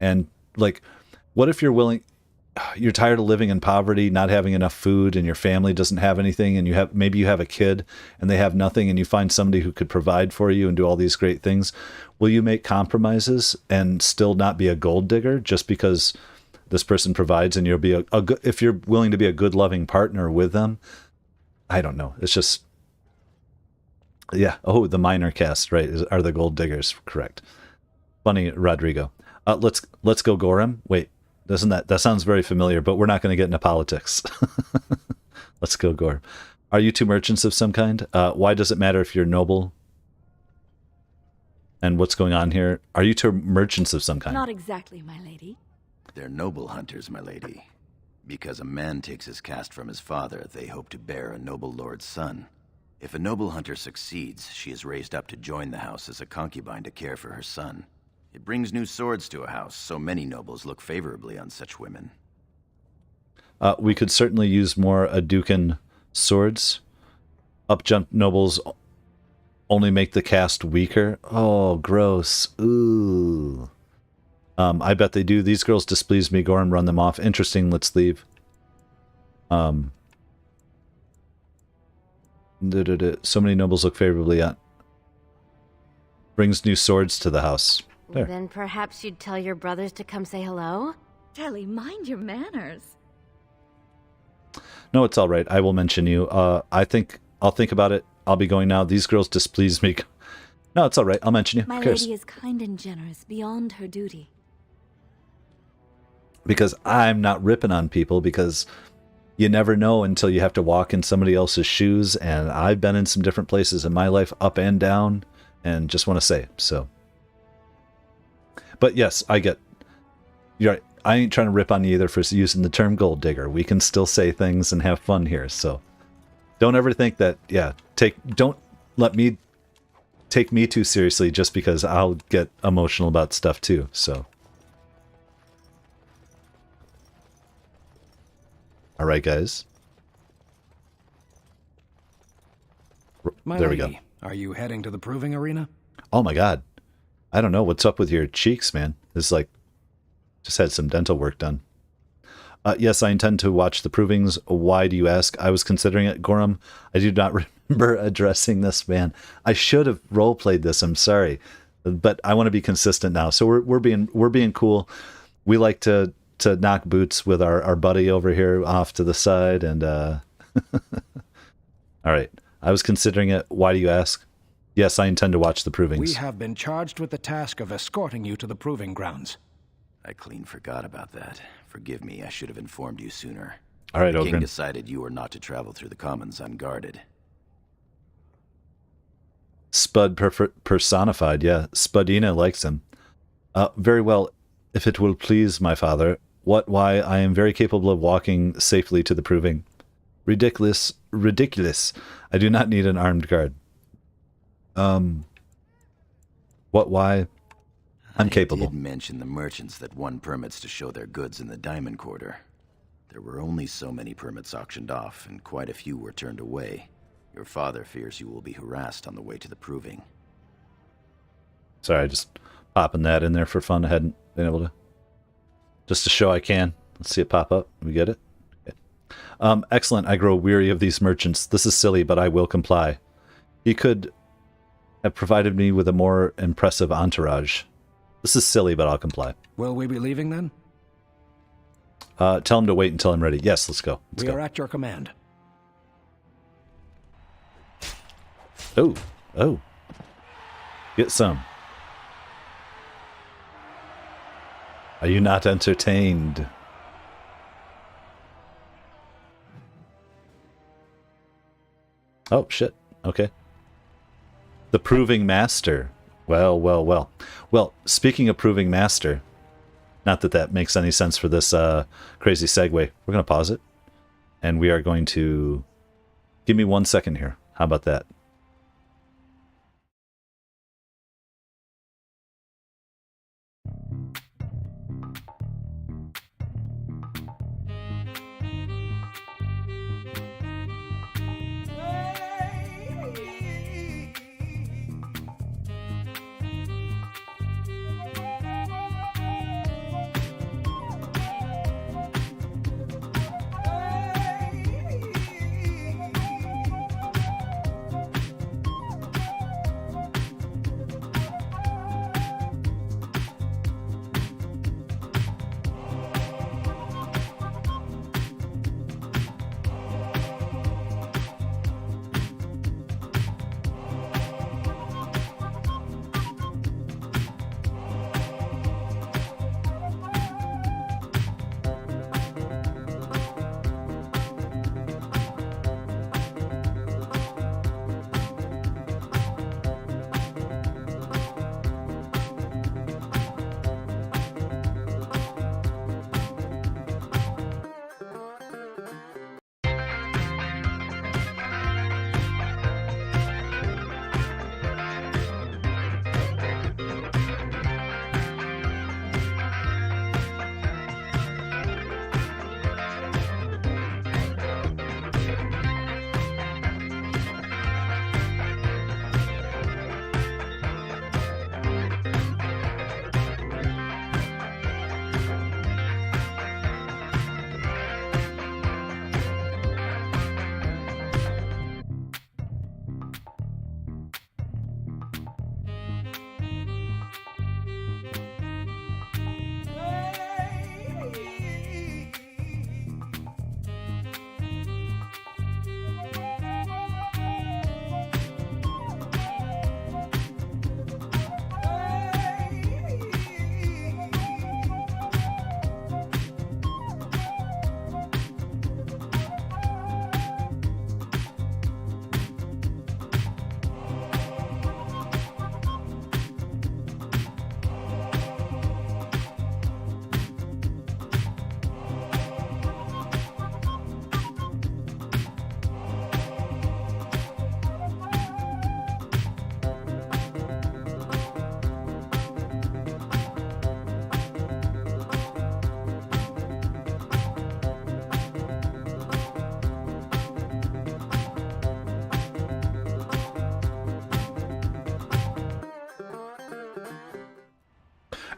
And like, what if you're tired of living in poverty, not having enough food, and your family doesn't have anything, and maybe you have a kid and they have nothing, and you find somebody who could provide for you and do all these great things. Will you make compromises and still not be a gold digger just because this person provides, and you'll be a good, if you're willing to be a good, loving partner with them? I don't know. It's just, yeah. Oh, the minor caste, right? Are the gold diggers correct? Funny, Rodrigo. Let's go Gorham. Wait, doesn't that sounds very familiar? But we're not going to get into politics. Let's go Gorham. Are you two merchants of some kind? Why does it matter if you're noble? And what's going on here? Are you two merchants of some kind? Not exactly, my lady. They're noble hunters, my lady. Because a man takes his caste from his father, they hope to bear a noble lord's son. If a noble hunter succeeds, she is raised up to join the house as a concubine to care for her son. It brings new swords to a house, so many nobles look favorably on such women. We could certainly use more Aducan swords. Up-jump nobles only make the caste weaker. Oh, gross. Ooh. I bet they do. These girls displease me. Gorham, run them off. Interesting. Let's leave. So many nobles look favorably at. Brings new swords to the house. There. Then perhaps you'd tell your brothers to come say hello? Telly, mind your manners. No, it's all right. I will mention you. I'll think about it. I'll be going now. These girls displease me. No, it's all right. I'll mention you. My lady is kind and generous beyond her duty. Because I'm not ripping on people, because you never know until you have to walk in somebody else's shoes, and I've been in some different places in my life, up and down, and just want to say it, so. But yes, you're right. I ain't trying to rip on you either for using the term gold digger. We can still say things and have fun here, so. Don't ever think that, don't let me take me too seriously just because I'll get emotional about stuff too, so. All right, guys. There we go. Are you heading to the proving arena? Oh my god. I don't know. What's up with your cheeks, man? It's like, just had some dental work done. Yes, I intend to watch the provings. Why do you ask? I was considering it, Gorham. I do not remember addressing this, man. I should have role-played this. I'm sorry. But I want to be consistent now. So we're being cool. We like to knock boots with our buddy over here off to the side, and all right. I was considering it. Why do you ask? Yes, I intend to watch the provings. We have been charged with the task of escorting you to the proving grounds. I clean forgot about that. Forgive me, I should have informed you sooner. All right, the king Ogren. decided you were not to travel through the commons unguarded. Spud personified, yeah. Spudina likes him. Very well, if it will please my father. Why, I am very capable of walking safely to the proving. Ridiculous. I do not need an armed guard. Why? I'm capable. I did mention the merchants that won permits to show their goods in the Diamond Quarter. There were only so many permits auctioned off, and quite a few were turned away. Your father fears you will be harassed on the way to the proving. Sorry, just popping that in there for fun. I hadn't been able to. Just to show I can. Let's see it pop up. We get it? Okay. Excellent. I grow weary of these merchants. This is silly, but I will comply. He could have provided me with a more impressive entourage. This is silly, but I'll comply. Will we be leaving then? Tell him to wait until I'm ready. Yes, let's go. We are at your command. Oh, Oh. Get some. Are you not entertained? Oh, shit. Okay. The Proving Master. Well, well, well. Well, speaking of Proving Master, not that that makes any sense for this crazy segue. We're going to pause it. And we are going to... Give me 1 second here. How about that?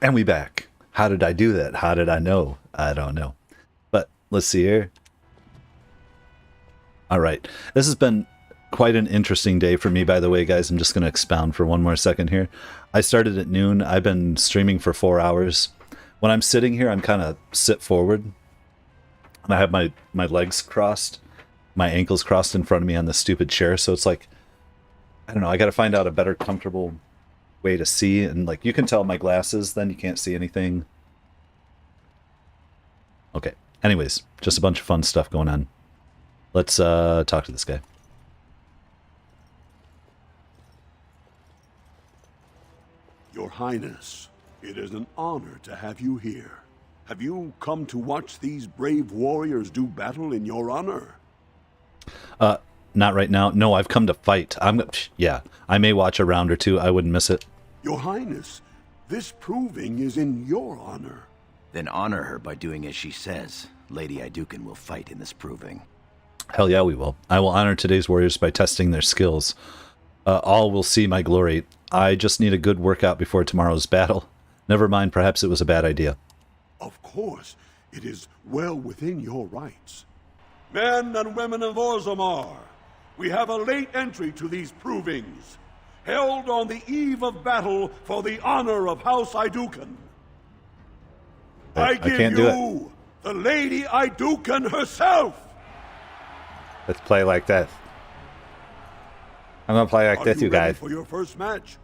And we back. How did I do that? How did I know? I don't know. But let's see here. All right. This has been quite an interesting day for me, by the way, guys. I'm just going to expound for 1 more second here. I started at noon. I've been streaming for 4 hours. When I'm sitting here, I'm kind of sit forward. And I have my legs crossed, my ankles crossed in front of me on the stupid chair. So it's like, I don't know. I got to find out a better comfortable way to see, and like you can tell my glasses, then you can't see anything. Okay, anyways, just a bunch of fun stuff going on. Let's talk to this guy. Your Highness, it is an honor to have you here. Have you come to watch these brave warriors do battle in your honor? Not right now. No, I've come to fight. Yeah, I may watch a round or two. I wouldn't miss it. Your Highness, this proving is in your honor. Then honor her by doing as she says. Lady Iduken will fight in this proving. Hell yeah, we will. I will honor today's warriors by testing their skills. All will see my glory. I just need a good workout before tomorrow's battle. Never mind, perhaps it was a bad idea. Of course, it is well within your rights. Men and women of Orzammar, we have a late entry to these provings, held on the eve of battle for the honor of House Iduken. I give you the Lady Iduken herself! Let's play like that. I'm gonna play like Are this, you ready guys. for your first match?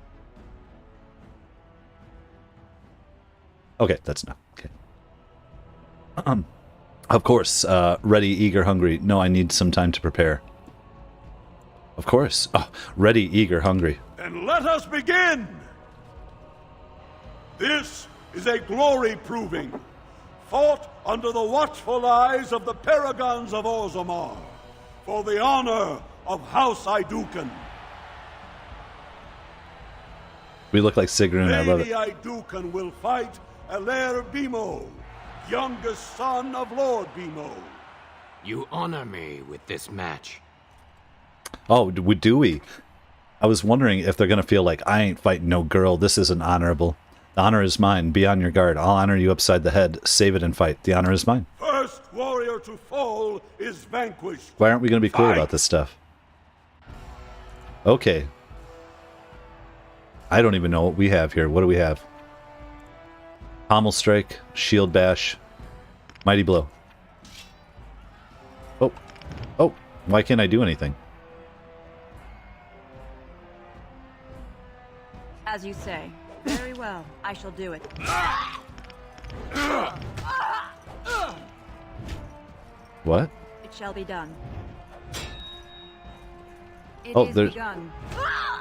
Okay, that's no. Okay. Of course. Ready, eager, hungry. No, I need some time to prepare. Of course. Oh, ready, eager, hungry. Then let us begin! This is a glory proving, fought under the watchful eyes of the paragons of Orzammar, for the honor of House Idukan. We look like Sigrun, I love Lady it. Idukan will fight Alair Bimo, youngest son of Lord Bimo. You honor me with this match. Oh, do we? I was wondering if they're gonna feel like, I ain't fighting no girl, this isn't honorable. The honor is mine, be on your guard. I'll honor you upside the head, save it and fight. The honor is mine. First warrior to fall is vanquished. Why aren't we gonna be cool about this stuff? Okay. I don't even know what we have here. What do we have? Pommel Strike, Shield Bash, Mighty Blow. Oh. Oh, why can't I do anything? As you say. Very well. I shall do it. What? It shall be done. It Oh, is there's... begun.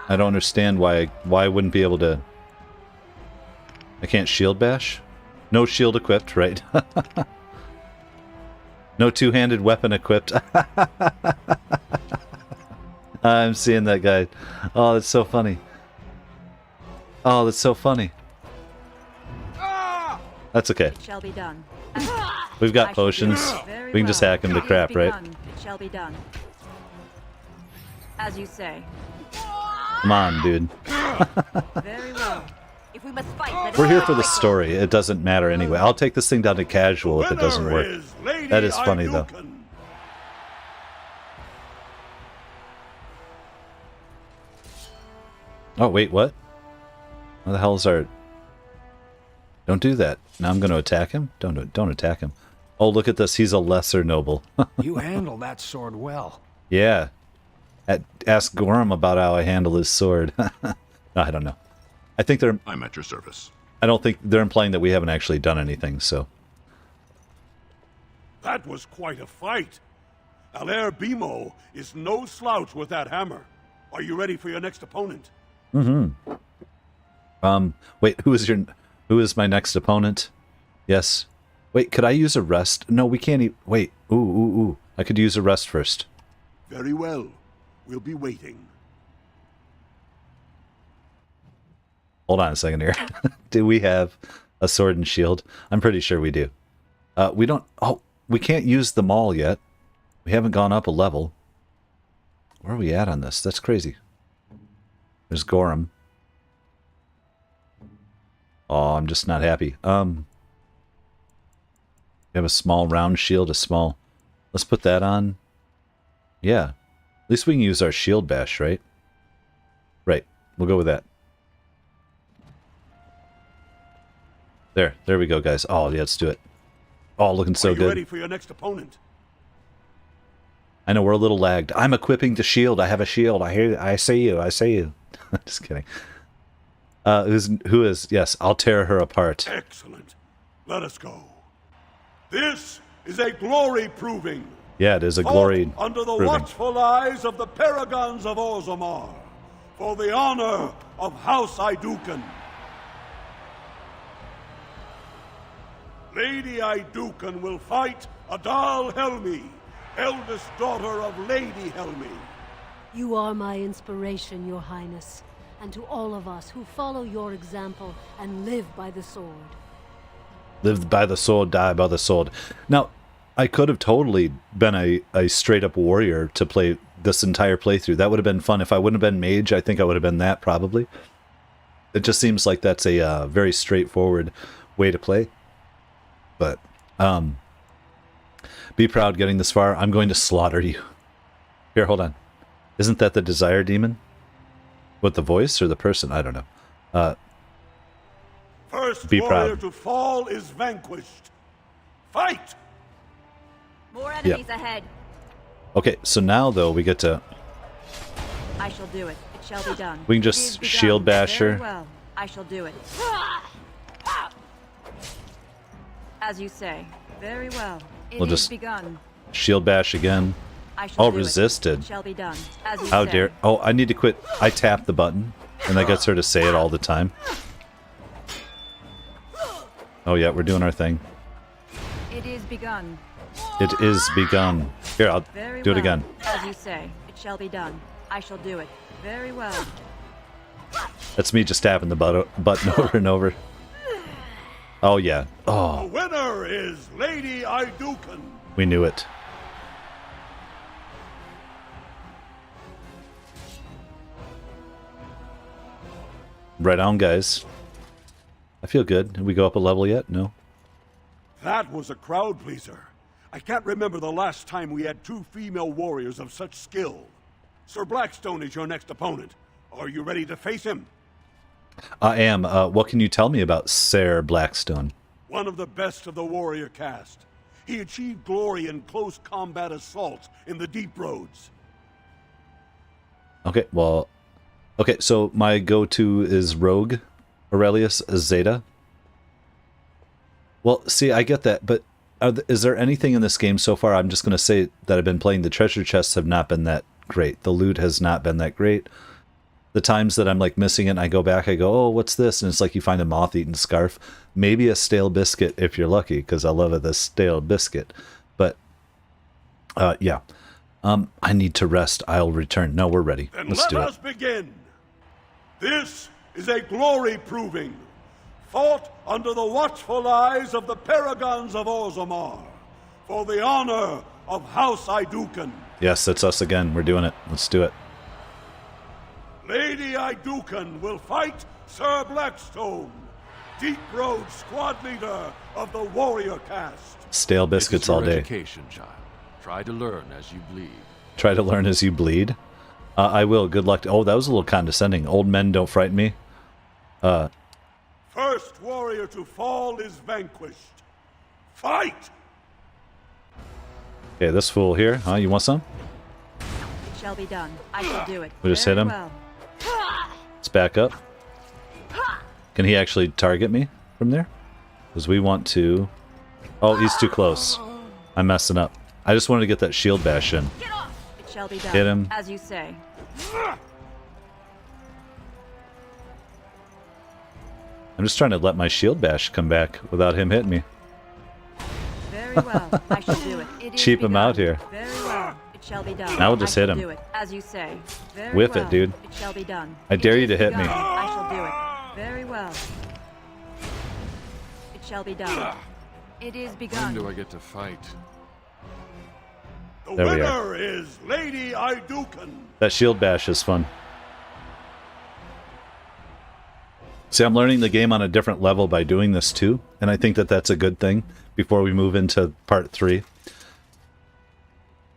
I don't understand why I wouldn't be able to... I can't Shield Bash? No shield equipped, right? No two-handed weapon equipped. I'm seeing that guy. Oh, that's so funny. Oh, that's so funny. That's okay. It shall be done. We've got potions. We can just hack him to crap, right? It shall be done. As you say. Come on, dude. Very well. If we must fight, We're here for the story. It doesn't matter anyway. I'll take this thing down to casual if it doesn't work. That is funny, though. Oh, wait, what? What the hell is our... Don't do that. Now I'm going to attack him? Don't attack him. Oh, look at this. He's a lesser noble. You handle that sword well. Yeah. Ask Gorham about how I handle his sword. I don't know. I think they're... I'm at your service. I don't think they're implying that we haven't actually done anything, so... That was quite a fight. Alair Bimo is no slouch with that hammer. Are you ready for your next opponent? Mm-hmm. Wait, who is my next opponent? Yes. Wait, could I use a rest? No, we can't wait. Ooh. I could use a rest first. Very well. We'll be waiting. Hold on a second here. Do we have a sword and shield? I'm pretty sure we do. We don't... Oh, we can't use them all yet. We haven't gone up a level. Where are we at on this? That's crazy. There's Gorham. Oh, I'm just not happy. We have a small round shield, a small... Let's put that on. Yeah. At least we can use our shield bash, right? Right. We'll go with that. There we go, guys. Oh, yeah, let's do it. Oh, looking so good. Are you ready for your next opponent? I know we're a little lagged. I'm equipping the shield. I have a shield. I see you. Just kidding. Who is? Yes, I'll tear her apart. Excellent. Let us go. This is a glory proving. Yeah, it is a glory under the proving. watchful eyes of the paragons of Orzammar, for the honor of House Idukan. Lady Idukan will fight Adal Helmi, eldest daughter of Lady Helmi. You are my inspiration, Your Highness, and to all of us who follow your example and live by the sword. Live by the sword, die by the sword. Now, I could have totally been a straight-up warrior to play this entire playthrough. That would have been fun. If I wouldn't have been mage, I think I would have been that, probably. It just seems like that's a very straightforward way to play. But, be proud getting this far. I'm going to slaughter you. Here, hold on. Isn't that the Desire Demon? What, the voice or the person? I don't know. First be warrior proud. to fall is vanquished. Fight! More enemies ahead. Okay, so now, though, we get to... I shall do it. It shall be done. We can It just is begun. shield bash her. Very well. I shall do it. As you say. Very well. It We'll is just begun. shield bash again. I shall Oh, do it. resisted. It shall be done. As you How say. dare... Oh, I need to quit. I tap the button, and that gets her to say it all the time. Oh, yeah, we're doing our thing. It is begun. It is begun. Here, I'll Very do it well. again. As you say. It shall be done. I shall do it. Very well. That's me just tapping the button over and over. Oh, yeah. The Oh, winner is Lady Iduken. we knew it. Right on, guys. I feel good. Did we go up a level yet? No. That was a crowd pleaser. I can't remember the last time we had two female warriors of such skill. Sir Blackstone is your next opponent. Are you ready to face him? I am. What can you tell me about Sir Blackstone? One of the best of the warrior caste. He achieved glory in close combat assaults in the deep roads. Okay, well... Okay, so my go-to is Rogue, Aurelius Zeta. Well, see, I get that, but is there anything in this game so far? I'm just going to say that I've been playing. The treasure chests have not been that great. The loot has not been that great. The times that I'm like missing it and I go back, I go, oh, what's this? And it's like you find a moth-eaten scarf. Maybe a stale biscuit if you're lucky, because I love the stale biscuit. But, yeah. I need to rest. I'll return. No, we're ready. Then Let's let do us it. begin. This is a glory proving, fought under the watchful eyes of the Paragons of Orzammar, for the honor of House Iduken. Yes, that's us again. We're doing it. Let's do it. Lady Iduken will fight Sir Blackstone, Deep Road squad leader of the warrior caste. Stale biscuits all day. Education, child. Try to learn as you bleed. Try to learn as you bleed. I will. Good luck. Oh, that was a little condescending. Old men don't frighten me. First warrior to fall is vanquished. Fight! Okay, this fool here. Huh? You want some? It shall be done. I shall do it. We just Very hit him. well. Let's back up. Can he actually target me from there? Because we want to... Oh, he's too close. I'm messing up. I just wanted to get that shield bash in. It shall be done. Hit him. As you say. I'm just trying to let my shield bash come back without him hitting me. Very well. I shall do it. It is Cheap him out begun. here. Very well. It shall be done. Now we'll just I hit shall him. Do it. As you say. Very Whiff it, well. dude. It shall be done. I dare It you to is hit me. begun. I shall do it. Very well. It shall be done. It is When begun. do I get to fight? The There we winner is Lady Iduken. That shield bash is fun. See, I'm learning the game on a different level by doing this too, and I think that that's a good thing before we move into part 3.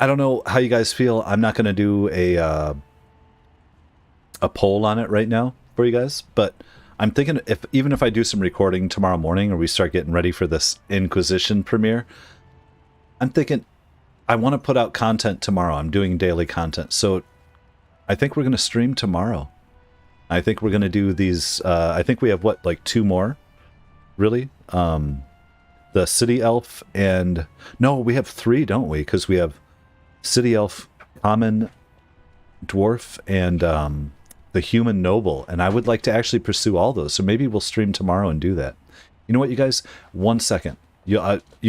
I don't know how you guys feel. I'm not going to do a poll on it right now for you guys, but I'm thinking even if I do some recording tomorrow morning or we start getting ready for this Inquisition premiere, I'm thinking I want to put out content tomorrow. I'm doing daily content, so I think we're going to stream tomorrow. I think we're going to do these, I think we have, what, like 2 more? Really? The City Elf and... No, we have 3, don't we? Because we have City Elf, Common, Dwarf, and the Human Noble. And I would like to actually pursue all those. So maybe we'll stream tomorrow and do that. You know what, you guys? 1 second. You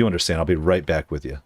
understand. I'll be right back with you.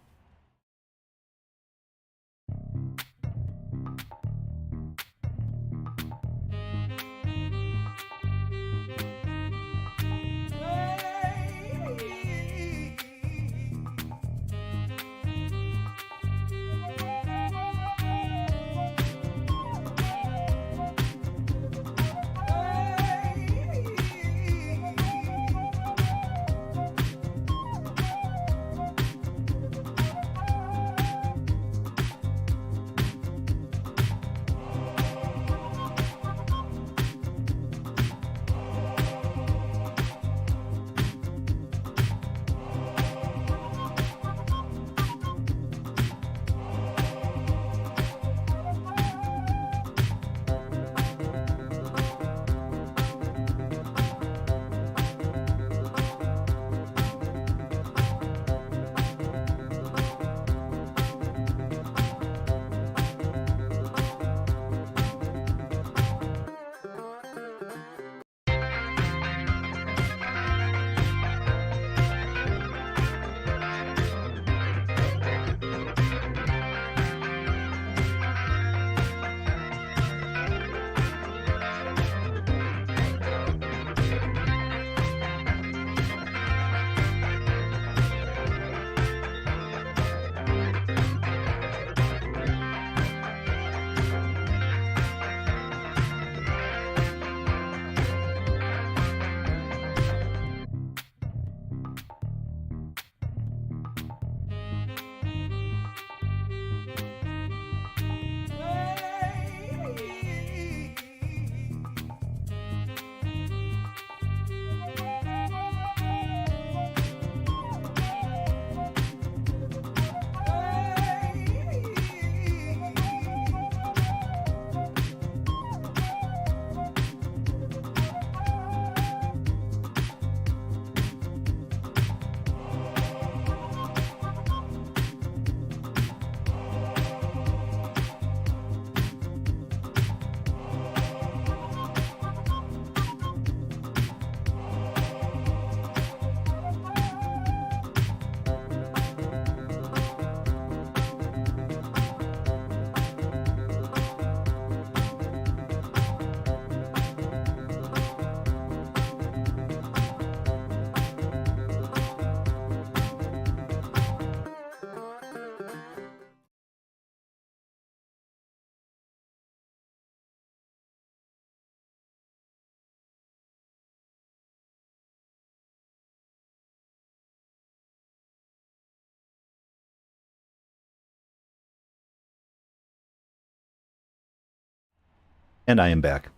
And I am back.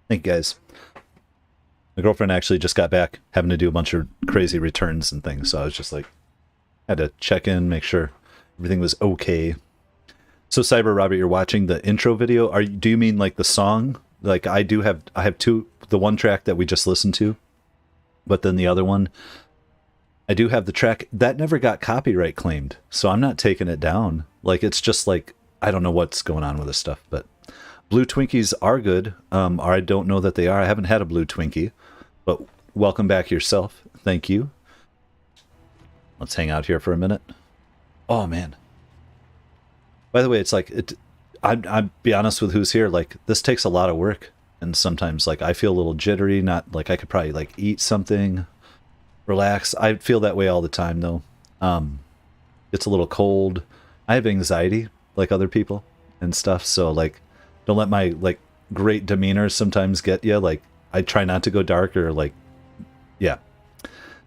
Thank you, guys. My girlfriend actually just got back, having to do a bunch of crazy returns and things, so I was just like, had to check in, make sure everything was okay. So, Cyber Robert, you're watching the intro video. Do you mean like the song? Like I have two, the one track that we just listened to, but then the other one, I do have the track that never got copyright claimed, so I'm not taking it down. Like it's just like I don't know what's going on with this stuff, but blue Twinkies are good. Or I don't know that they are. I haven't had a blue Twinkie, but welcome back yourself. Thank you. Let's hang out here for a minute. Oh man. By the way, it's like I'd be honest with who's here. Like this takes a lot of work, and sometimes like I feel a little jittery. Not like I could probably like eat something, relax. I feel that way all the time though. It's a little cold. I have anxiety like other people and stuff. So like, don't let my like great demeanor sometimes get you. Like I try not to go dark or like, yeah,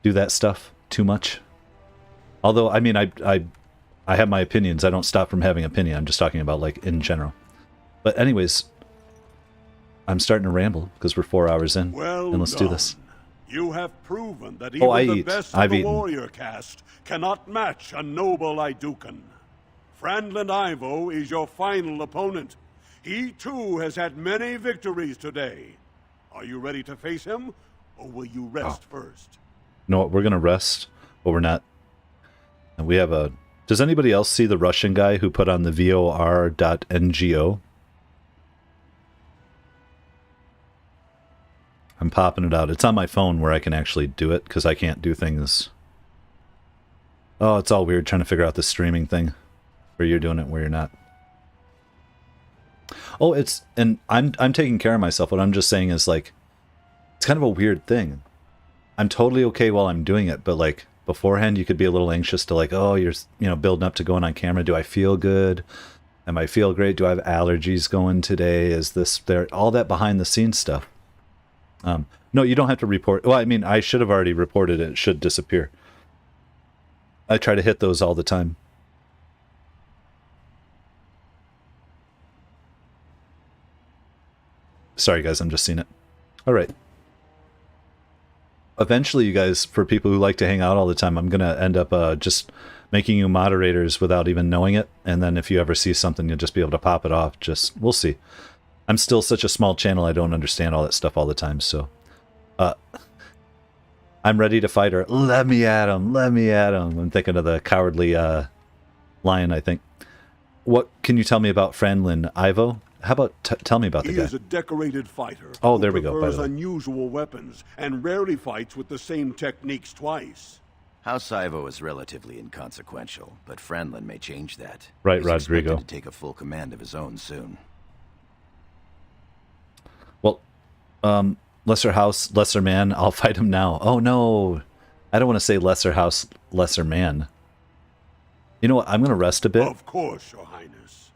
do that stuff too much. Although I mean, I have my opinions. I don't stop from having opinion. I'm just talking about like in general. But anyways, I'm starting to ramble because we're 4 hours in, and let's do this. You have proven that even the best of the warrior caste cannot match a noble Idukan. Franlin Ivo is your final opponent. He too has had many victories today. Are you ready to face him, or will you rest first? You know what? We're gonna rest, but we're not. And we have a. Does anybody else see the Russian guy who put on the vor.ngo? I'm popping it out. It's on my phone where I can actually do it because I can't do things. Oh, it's all weird trying to figure out the streaming thing. Where you're doing it, where you're not. Oh, and I'm taking care of myself. What I'm just saying is like, it's kind of a weird thing. I'm totally okay while I'm doing it, but like beforehand, you could be a little anxious to like, oh, you're building up to going on camera. Do I feel good? Am I feel great? Do I have allergies going today? Is this there? All that behind the scenes stuff. No, you don't have to report. Well, I mean, I should have already reported it. It should disappear. I try to hit those all the time. Sorry, guys, I'm just seeing it. All right. Eventually, you guys, for people who like to hang out all the time, I'm going to end up just making you moderators without even knowing it. And then if you ever see something, you'll just be able to pop it off. We'll see. I'm still such a small channel, I don't understand all that stuff all the time, so... I'm ready to fight her. Let me at him. Let me at him. I'm thinking of the cowardly lion, I think. What can you tell me about Franlin Ivo? How about tell me about the guy? He is a decorated fighter. Oh, there we go. He prefers unusual weapons and rarely fights with the same techniques twice. House Ivo is relatively inconsequential, but Franlin may change that. Right, He's Rodrigo. expected to take a full command of his own soon. Well, lesser house, lesser man, I'll fight him now. Oh no, I don't want to say lesser house, lesser man. You know what, I'm going to rest a bit. Of course, Your Highness.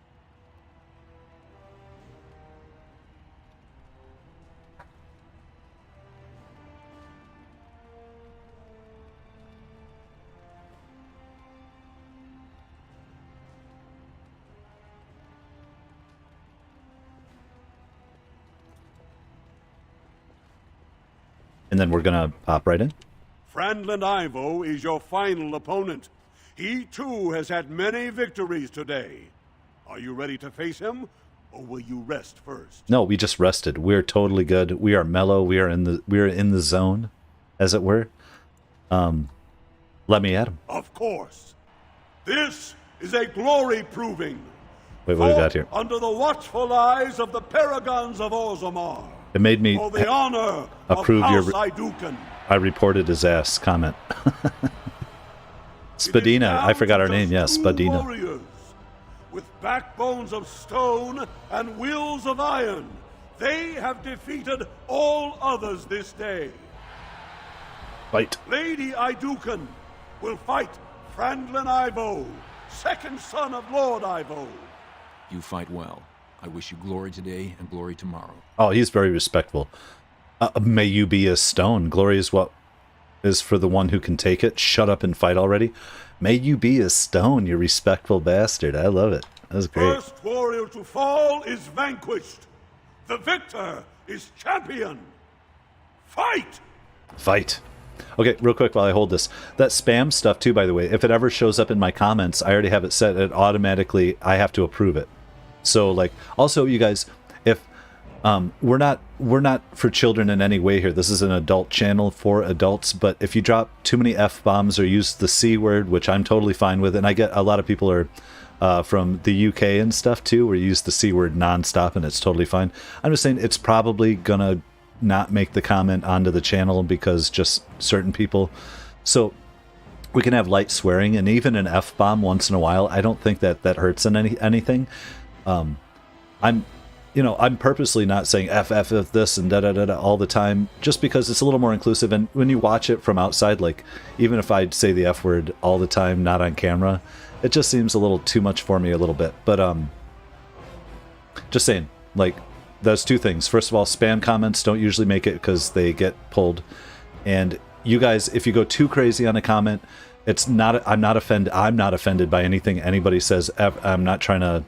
And then we're going to pop right in. Franlin Ivo is your final opponent. He too has had many victories today. Are you ready to face him, or will you rest first? No, we just rested. We're totally good. We are mellow. We are in the zone, as it were. Let me at him. Of course. This is a glory proving. Wait, what do we got here? Under the watchful eyes of the Paragons of Orzammar. It made me for the honor approve of your. House Idukan. I reported his ass comment. Spadina, I forgot her name. Yes, Spadina. Warriors, with backbones of stone and wills of iron, they have defeated all others this day. Fight. Lady Idukan will fight Franlin Ivo, second son of Lord Ivo. You fight well. I wish you glory today and glory tomorrow. Oh, he's very respectful. May you be a stone. Glory is what is for the one who can take it. Shut up and fight already. May you be a stone, you respectful bastard. I love it. That was great. First warrior to fall is vanquished. The victor is champion! Fight! Fight. Okay, real quick while I hold this. That spam stuff too, by the way, if it ever shows up in my comments, I already have it set. It automatically, I have to approve it. So, like, also, you guys, if we're not for children in any way here. This is an adult channel for adults. But if you drop too many F-bombs or use the C word, which I'm totally fine with, and I get a lot of people are from the UK and stuff too, where you use the C word nonstop, and it's totally fine. I'm just saying it's probably gonna not make the comment onto the channel because just certain people. So we can have light swearing and even an F-bomb once in a while. I don't think that hurts in anything. I'm purposely not saying F this and da all the time, just because it's a little more inclusive. And when you watch it from outside, like, even if I'd say the F word all the time, not on camera, it just seems a little too much for me a little bit. But just saying, like, those two things. First of all, spam comments don't usually make it because they get pulled. And you guys, if you go too crazy on a comment, it's not. I'm not offended by anything anybody says. I'm not trying to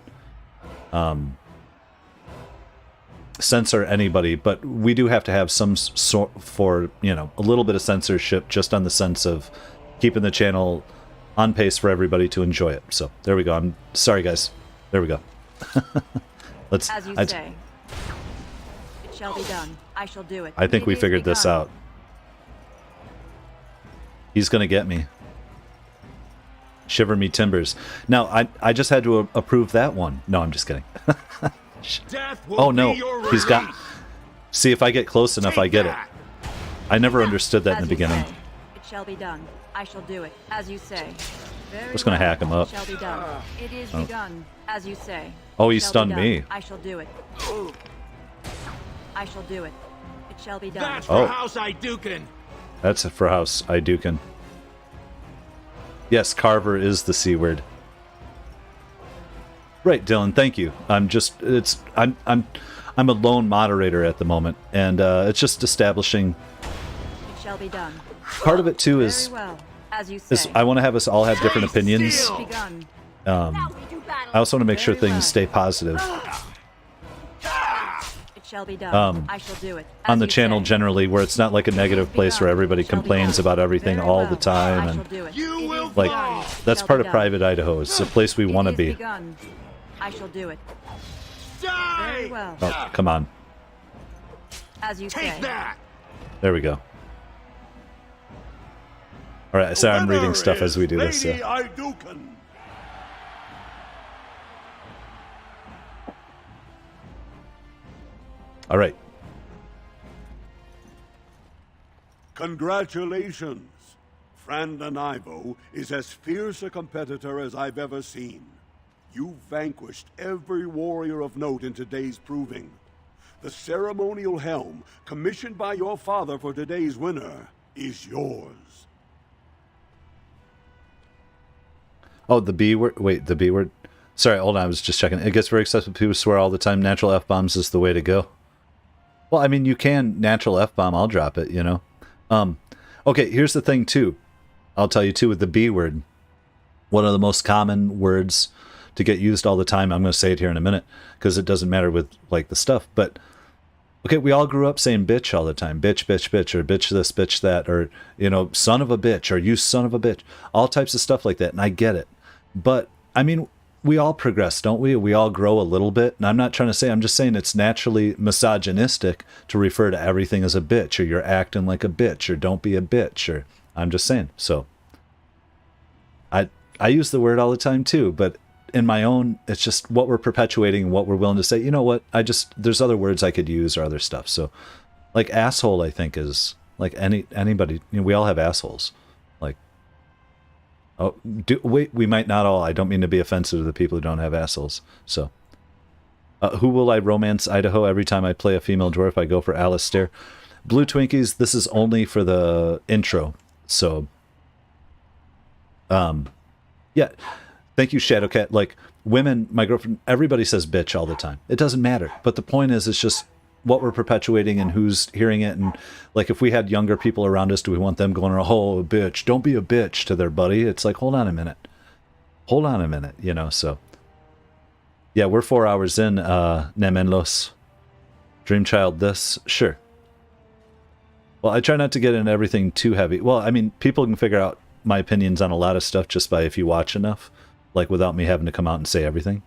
censor anybody, but we do have to have some sort for, a little bit of censorship, just on the sense of keeping the channel on pace for everybody to enjoy it. So there we go. I'm sorry, guys. There we go. Let's. As you say. It shall be done. I shall do it. I think we figured this out. He's gonna get me. Shiver me timbers. Now, I just had to approve that one. No, I'm just kidding. Oh no, he's got. See, if I get close enough, I get it. I never understood that in the beginning. It shall be done. I shall do it. As you say. I'm just gonna hack him up. It shall be done. It is begun. As you say. Oh, he stunned me. I shall do it. I shall do it. It shall be done. That's for House Iduken. That's for House Iduken. Yes, Carver is the C word. Right, Dylan. Thank you. I'm a lone moderator at the moment, and it's just establishing. It shall be done. Part of it too is, As you say. I want to have us all have different opinions. I also want to make sure things stay positive. It shall be done. I shall do it. On the channel generally, where it's not like a negative place where everybody complains about everything all the time, and like that's part of Private Idaho. It's a place we want to be. I shall do it. Very well. Oh, come on. As you say. There we go. All right, sorry, I'm reading stuff as we do this. Lady Iduken. All right. Congratulations. Frandon Ivo is as fierce a competitor as I've ever seen. You vanquished every warrior of note in today's proving. The ceremonial helm, commissioned by your father for today's winner, is yours. Oh, the B word. Wait, the B word. Sorry, hold on. I was just checking. It gets very excessive. People swear all the time. Natural F-bombs is the way to go. Well, I mean, you can natural F-bomb. I'll drop it, Okay, here's the thing, too. I'll tell you, too, with the B word. One of the most common words to get used all the time. I'm going to say it here in a minute because it doesn't matter with, like, the stuff. But, okay, we all grew up saying bitch all the time. Bitch, bitch, bitch, or bitch this, bitch that, or, son of a bitch, or you son of a bitch. All types of stuff like that, and I get it. But, I mean, we all progress, don't we? We all grow a little bit. And I'm not trying to say, I'm just saying it's naturally misogynistic to refer to everything as a bitch, or you're acting like a bitch, or don't be a bitch, or I'm just saying. So, I use the word all the time too, but in my own, it's just what we're perpetuating and what we're willing to say. You know what? There's other words I could use or other stuff. So, like asshole, I think is like anybody, we all have assholes. Like, oh, we might not all. I don't mean to be offensive to the people who don't have assholes. So, who will I romance Idaho? Every time I play a female dwarf, I go for Alistair. Blue Twinkies, this is only for the intro. So, yeah. Thank you, Shadowcat. Like, women, my girlfriend, everybody says bitch all the time. It doesn't matter. But the point is, it's just what we're perpetuating and who's hearing it. And, like, if we had younger people around us, do we want them going, oh, bitch, don't be a bitch to their buddy? It's like, hold on a minute. Hold on a minute, so. Yeah, we're 4 hours in, Nemenlos. Dreamchild this? Sure. Well, I try not to get into everything too heavy. Well, I mean, people can figure out my opinions on a lot of stuff just by if you watch enough, like without me having to come out and say everything.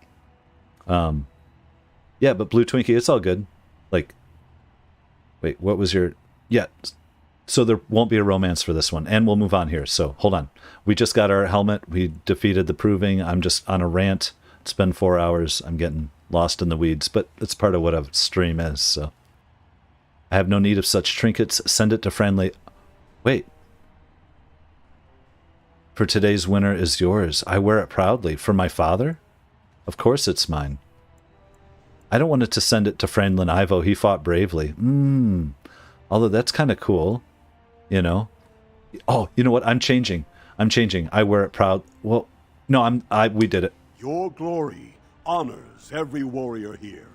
Yeah, but Blue Twinkie, it's all good. Like, wait, what was your... Yeah, so there won't be a romance for this one, and we'll move on here. So, hold on. We just got our helmet. We defeated the Proving. I'm just on a rant. It's been 4 hours. I'm getting lost in the weeds, but it's part of what a stream is, so... I have no need of such trinkets. Send it to friendly... Wait. For today's winner is yours. I wear it proudly. For my father? Of course it's mine. I don't want it to send it to Franklin Ivo. He fought bravely. Although that's kind of cool. You know? Oh, you know what? I'm changing. I wear it proud. Well, no, we did it. Your glory honors every warrior here.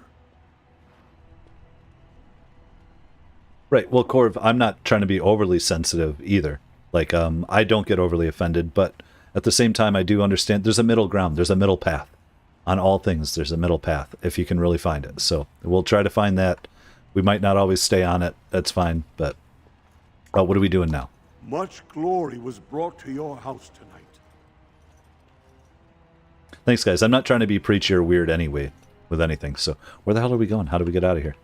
Right. Well, Corv, I'm not trying to be overly sensitive either. Like, I don't get overly offended, but at the same time, I do understand there's a middle ground. There's a middle path. On all things, there's a middle path, if you can really find it. So we'll try to find that. We might not always stay on it. That's fine. But what are we doing now? Much glory was brought to your house tonight. Thanks, guys. I'm not trying to be preachy or weird anyway with anything. So where the hell are we going? How do we get out of here?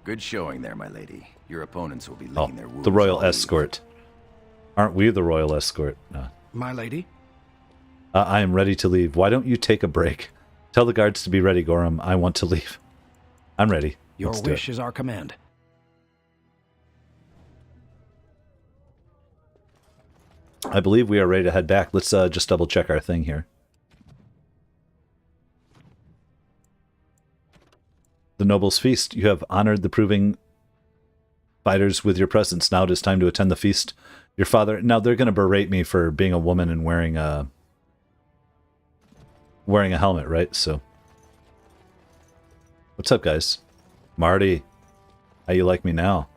Good showing there, my lady. Your opponents will be licking their wounds. The Royal all Escort. Aren't we the Royal Escort? No. My lady? I am ready to leave. Why don't you take a break? Tell the guards to be ready, Gorham. I want to leave. I'm ready. Your wish is our command. I believe we are ready to head back. Let's just double check our thing here. The Noble's Feast. You have honored the Proving fighters with your presence. Now it is time to attend the feast. Your father... Now they're going to berate me for being a woman and wearing a helmet, right? So, what's up, guys? Marty, how you like me now?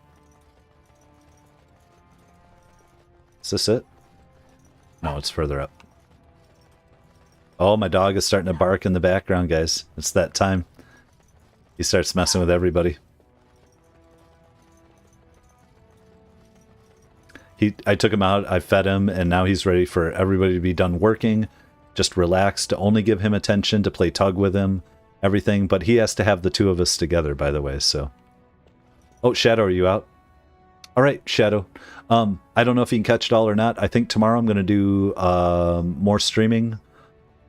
Is this it? No, it's further up. Oh, my dog is starting to bark in the background, guys. It's that time. He starts messing with everybody. I took him out, I fed him, and now he's ready for everybody to be done working. Just relax, to only give him attention, to play tug with him, everything. But he has to have the two of us together, by the way, so... Oh, Shadow, are you out? Alright, Shadow. I don't know if you can catch it all or not. I think tomorrow I'm going to do more streaming,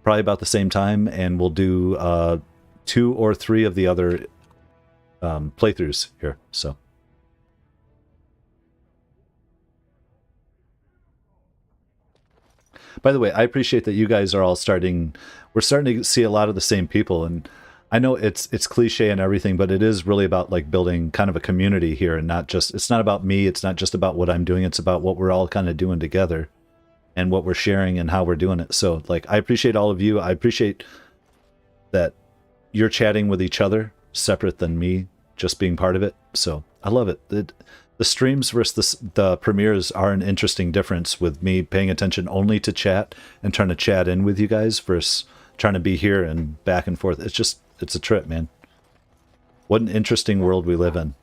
probably about the same time, and we'll do 2 or 3 of the other playthroughs here, so... By the way, I appreciate that you guys are all we're starting to see a lot of the same people, and I know it's cliche and everything, but it is really about like building kind of a community here, and it's not about me, it's not just about what I'm doing, it's about what we're all kind of doing together and what we're sharing and how we're doing it. So like, I appreciate all of you. I appreciate that you're chatting with each other separate than me just being part of it. So I love it. The streams versus the premieres are an interesting difference, with me paying attention only to chat and trying to chat in with you guys versus trying to be here and back and forth. It's a trip, man. What an interesting world we live in.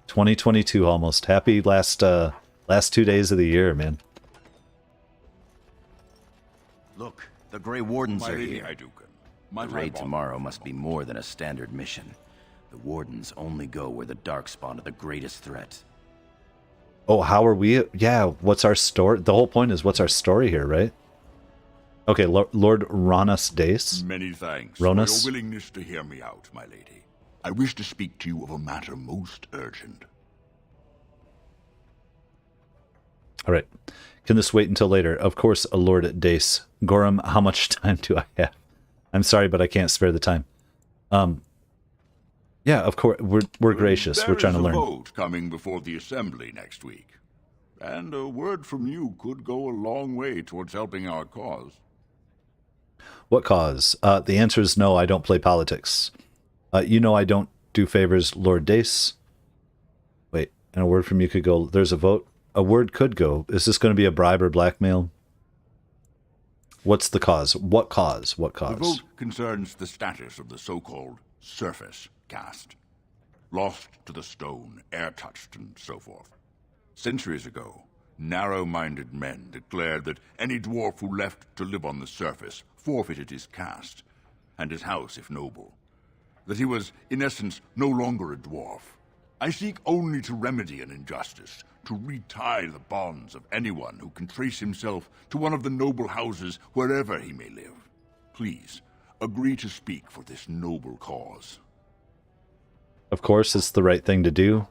2022 almost. Happy last 2 days of the year, man. Look, the Grey Wardens My are lady here. Hydukin. The raid tomorrow must be more than a standard mission. The Wardens only go where the Darkspawn are the greatest threat. Oh, how are we? Yeah, what's our story? The whole point is, what's our story here, right? Okay, Lord Ronas Dace. Many thanks Ronas. for your willingness to hear me out, my lady. I wish to speak to you of a matter most urgent. All right. Can this wait until later? Of course, Lord Dace. Gorham, how much time do I have? I'm sorry, but I can't spare the time. Yeah, of course, we're gracious. We're trying to learn. There is a vote coming before the Assembly next week. And a word from you could go a long way towards helping our cause. What cause? The answer is no, I don't play politics. You know I don't do favors, Lord Dace. Wait, and a word from you could go, there's a vote? A word could go. Is this going to be a bribe or blackmail? What's the cause? What cause? What cause? The vote concerns the status of the so-called surface caste. Lost to the stone, air-touched, and so forth. Centuries ago, narrow-minded men declared that any dwarf who left to live on the surface forfeited his caste, and his house if noble. That he was, in essence, no longer a dwarf. I seek only to remedy an injustice, to retie the bonds of anyone who can trace himself to one of the noble houses wherever he may live. Please, agree to speak for this noble cause. Of course, it's the right thing to do.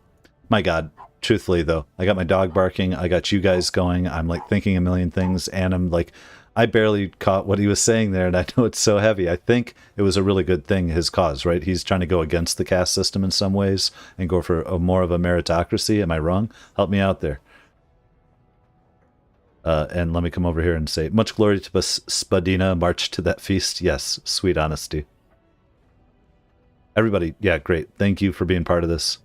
My God, truthfully though, I got my dog barking, I got you guys going, I'm like thinking a million things, and I'm like, I barely caught what he was saying there, and I know it's so heavy. I think it was a really good thing, his cause, right? He's trying to go against the caste system in some ways and go for more of a meritocracy. Am I wrong? Help me out there. And let me come over here and say, much glory to Spadina, march to that feast. Yes, sweet honesty. Everybody, yeah, great. Thank you for being part of this.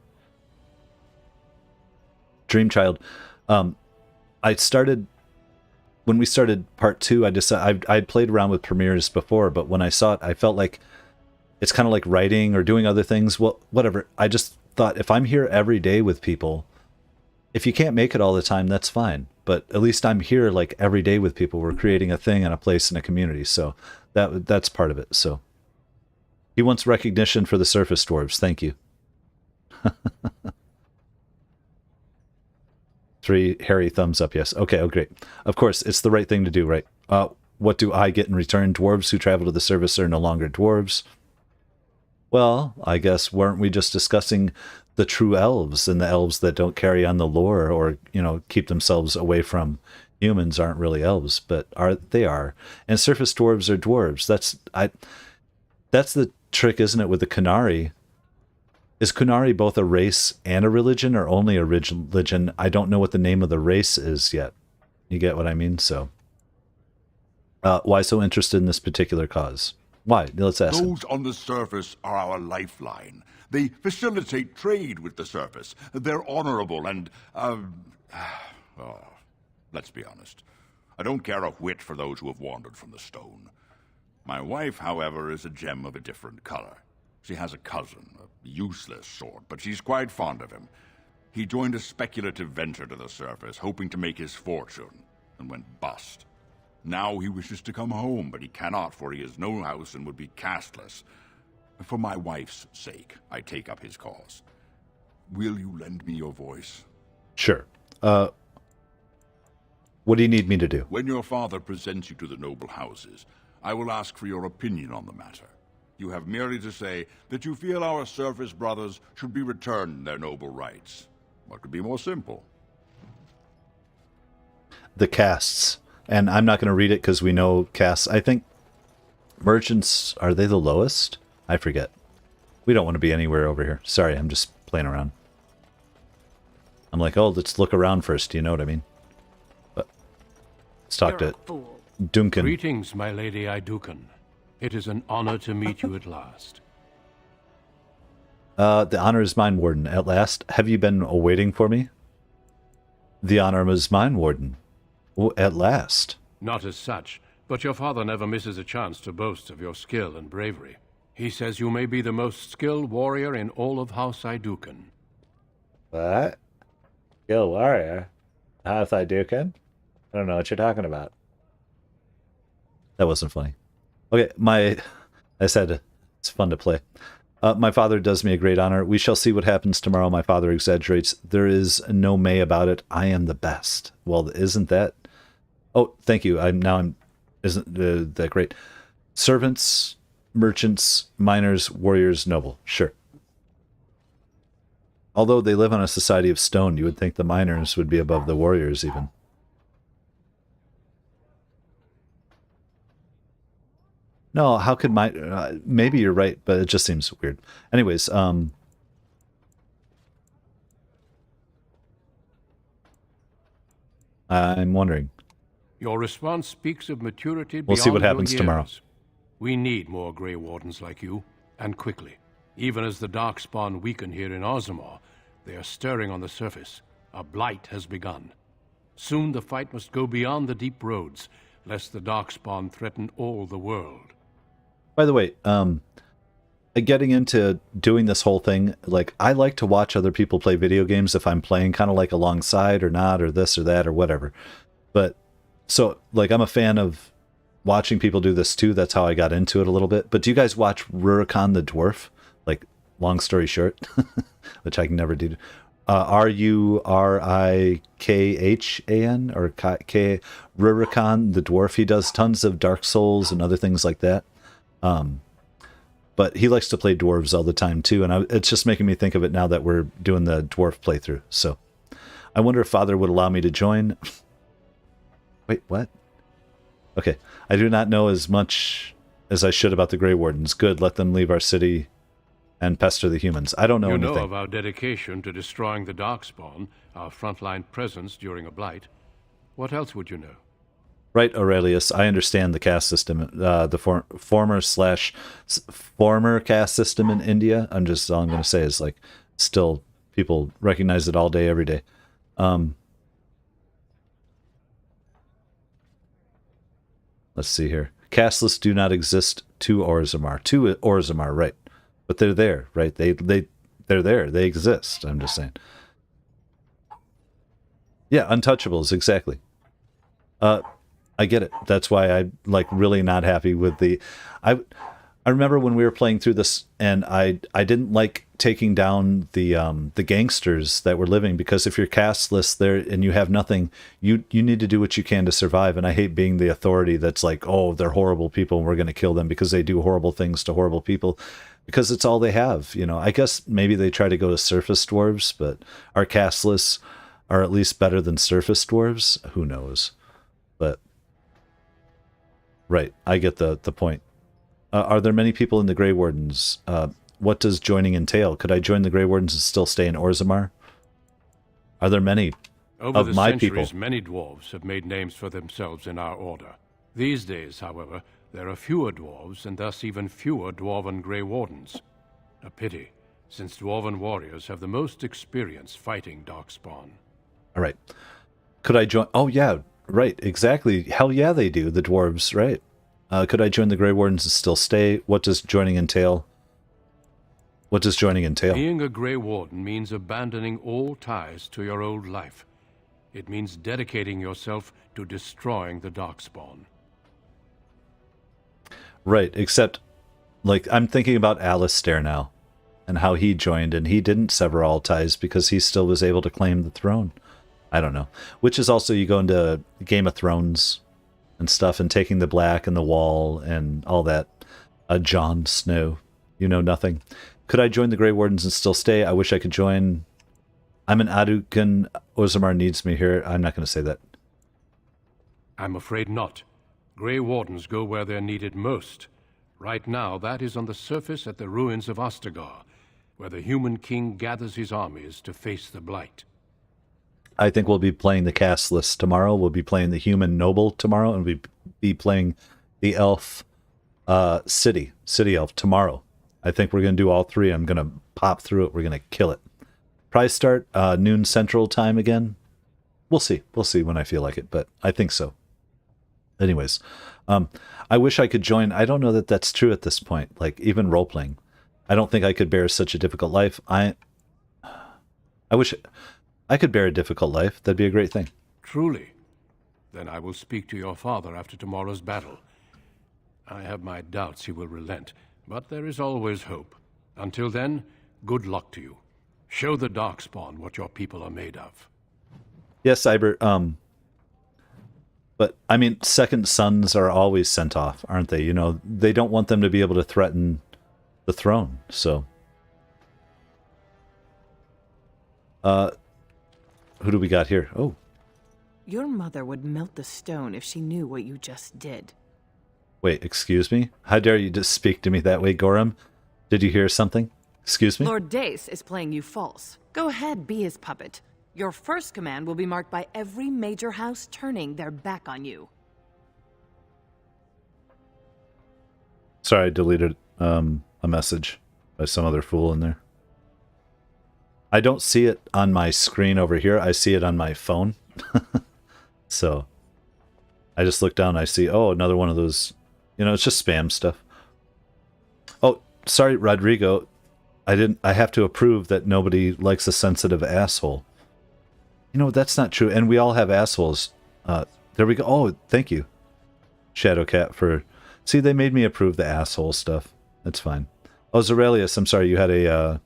Dreamchild, I started... When we started part 2, I'd played around with premieres before, but when I saw it, I felt like it's kind of like writing or doing other things. Well, whatever. I just thought, if I'm here every day with people, if you can't make it all the time, that's fine. But at least I'm here like every day with people. We're creating a thing and a place in a community. So that's part of it. So he wants recognition for the surface dwarves. Thank you. 3 hairy thumbs up, yes. Okay, oh great. Of course, it's the right thing to do, right? What do I get in return? Dwarves who travel to the surface are no longer dwarves. Well, I guess weren't we just discussing the true elves, and the elves that don't carry on the lore or, keep themselves away from humans aren't really elves, but they are. And surface dwarves are dwarves. That's the trick, isn't it, with the Kunari? Is Kunari both a race and a religion, or only a religion? I don't know what the name of the race is yet. You get what I mean? So, why so interested in this particular cause? Why? Let's ask him. Those on the surface are our lifeline. They facilitate trade with the surface. They're honorable and, let's be honest. I don't care a whit for those who have wandered from the stone. My wife, however, is a gem of a different color. She has a cousin, a useless sort, but she's quite fond of him. He joined a speculative venture to the surface, hoping to make his fortune, and went bust. Now he wishes to come home, but he cannot, for he has no house and would be casteless. For my wife's sake, I take up his cause. Will you lend me your voice? Sure. What do you need me to do? When your father presents you to the noble houses, I will ask for your opinion on the matter. You have merely to say that you feel our surface brothers should be returned their noble rights. What could be more simple? The castes. And I'm not going to read it because we know castes. I think merchants, are they the lowest? I forget. We don't want to be anywhere over here. Sorry, I'm just playing around. I'm like, oh, let's look around first. You know what I mean? But let's talk to Duncan. Greetings, my lady Idukan. It is an honor to meet you at last. The honor is mine, Warden. At last. Have you been waiting for me? The honor is mine, Warden. Oh, at last. Not as such, but your father never misses a chance to boast of your skill and bravery. He says you may be the most skilled warrior in all of House Idukan. What? Skilled warrior? House Idukan? I don't know what you're talking about. That wasn't funny. Okay, I said it's fun to play. My father does me a great honor. We shall see what happens tomorrow. My father exaggerates. There is no may about it. I am the best. Well, isn't that? Oh, thank you. Isn't that great? Servants, merchants, miners, warriors, noble. Sure. Although they live on a society of stone, you would think the miners would be above the warriors even. No, how could maybe you're right, but it just seems weird. Anyways, I'm wondering. Your response speaks of maturity beyond We'll see what your happens years. tomorrow. We need more Grey Wardens like you, and quickly. Even as the Darkspawn weaken here in Ozamar, they are stirring on the surface. A blight has begun. Soon the fight must go beyond the deep roads, lest the Darkspawn threaten all the world. By the way, getting into doing this whole thing, like, I like to watch other people play video games if I'm playing kind of like alongside or not, or this or that or whatever. But so, like, I'm a fan of watching people do this too. That's how I got into it a little bit. But do you guys watch Rurikhan the Dwarf? Like, long story short, which I can never do. Rurikhan or K Rurikhan the Dwarf. He does tons of Dark Souls and other things like that. But he likes to play dwarves all the time too, and it's just making me think of it now that we're doing the dwarf playthrough. So I wonder if Father would allow me to join. Wait, what? Okay, I do not know as much as I should about the Grey Wardens. Good, let them leave our city and pester the humans. I don't know anything. You know of our dedication to destroying the Darkspawn, our frontline presence during a blight. What else would you know? Right, Aurelius, I understand the caste system, the former caste system in India. All I'm going to say is, like, still people recognize it all day, every day. Let's see here. Casteless do not exist to Orzammar, right? But they're there, right? They're there. They exist. I'm just saying. Yeah, untouchables, exactly. I get it. That's why I'm, like, really not happy with the... I remember when we were playing through this, and I didn't like taking down the gangsters that were living, because if you're casteless there and you have nothing, you need to do what you can to survive. And I hate being the authority that's like, oh, they're horrible people and we're going to kill them because they do horrible things to horrible people, because it's all they have. You know, I guess maybe they try to go to surface dwarves, but our casteless are at least better than surface dwarves. Who knows? But right, I get the point. Are there many people in the Grey Wardens? What does joining entail? Could I join the Grey Wardens and still stay in Orzammar? Are there many of my people? Over the centuries, many dwarves have made names for themselves in our order. These days, however, there are fewer dwarves, and thus even fewer dwarven Grey Wardens. A pity, since dwarven warriors have the most experience fighting Darkspawn. All right. Could I join? Oh, yeah, right, exactly. Hell yeah, they do, the dwarves, right. Could I join the Grey Wardens and still stay? What does joining entail? What does joining entail? Being a Grey Warden means abandoning all ties to your old life. It means dedicating yourself to destroying the Darkspawn. Right, except, like, I'm thinking about Alistair now, and how he joined, and he didn't sever all ties because he still was able to claim the throne. I don't know. Which is also, you go into Game of Thrones and stuff, and taking the Black and the Wall and all that. Jon Snow, you know nothing. Could I join the Grey Wardens and still stay? I wish I could join. I'm an Adukan. Orzammar needs me here. I'm not going to say that. I'm afraid not. Grey Wardens go where they're needed most. Right now, that is on the surface at the ruins of Ostagar, where the human king gathers his armies to face the Blight. I think we'll be playing the casteless tomorrow. We'll be playing the human noble tomorrow, and we'll be playing the elf city elf tomorrow. I think we're going to do all three. I'm going to pop through it. We're going to kill it. Prize start noon Central Time again. We'll see. We'll see when I feel like it, but I think so. Anyways, I wish I could join. I don't know that that's true at this point. Like, even role-playing. I don't think I could bear such a difficult life. I wish I could bear a difficult life. That'd be a great thing. Truly? Then I will speak to your father after tomorrow's battle. I have my doubts he will relent, but there is always hope. Until then, good luck to you. Show the Darkspawn what your people are made of. Yes, Cyber. But, I mean, second sons are always sent off, aren't they? You know, they don't want them to be able to threaten the throne, so... who do we got here? Oh. Your mother would melt the stone if she knew what you just did. Wait, excuse me? How dare you just speak to me that way, Gorham? Did you hear something? Excuse me? Lord Dace is playing you false. Go ahead, be his puppet. Your first command will be marked by every major house turning their back on you. Sorry, I deleted a message by some other fool in there. I don't see it on my screen over here. I see it on my phone. So I just look down and I see, oh, another one of those, you know, it's just spam stuff. Oh, sorry, Rodrigo. I have to approve that nobody likes a sensitive asshole. You know, that's not true. And we all have assholes. There we go. Oh, thank you, Shadowcat, for... See, they made me approve the asshole stuff. That's fine. Oh, Zerelius, I'm sorry. You had a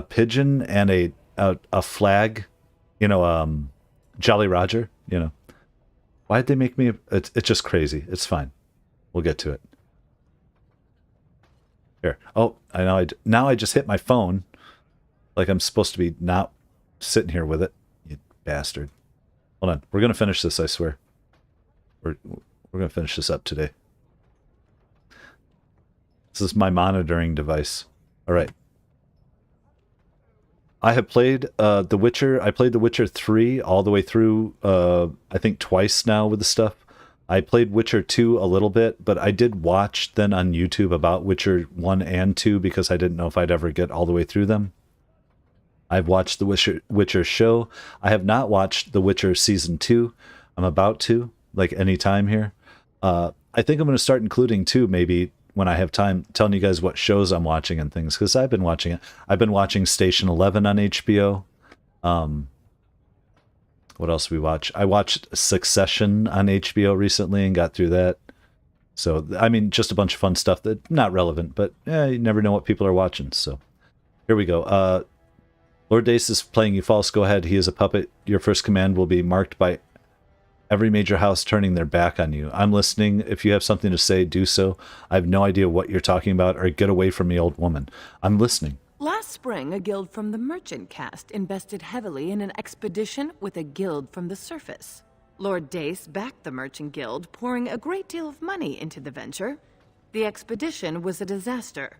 pigeon and a flag. You know, Jolly Roger, you know. Why'd they make me... It's just crazy. It's fine. We'll get to it. Here. Oh, now I just hit my phone like I'm supposed to be not sitting here with it. You bastard. Hold on. We're going to finish this, I swear. We're going to finish this up today. This is my monitoring device. All right. I have played The Witcher. I played The Witcher 3 all the way through, I think twice now with the stuff. I played Witcher 2 a little bit, but I did watch then on YouTube about Witcher 1 and 2 because I didn't know if I'd ever get all the way through them. I've watched the Witcher show. I have not watched The Witcher Season 2. I'm about to, like any time here. I think I'm going to start including, too, maybe when I have time, telling you guys what shows I'm watching and things, because I've been watching it. I've been watching Station 11 on HBO. What else we watch? I watched Succession on HBO recently and got through that. So, I mean, just a bunch of fun stuff that's not relevant, but you never know what people are watching. So, here we go. Lord Dace is playing you false. Go ahead. He is a puppet. Your first command will be marked by every major house turning their back on you. I'm listening. If you have something to say, do so. I have no idea what you're talking about, or get away from me, old woman. I'm listening. Last spring, a guild from the merchant caste invested heavily in an expedition with a guild from the surface. Lord Dace backed the merchant guild, pouring a great deal of money into the venture. The expedition was a disaster.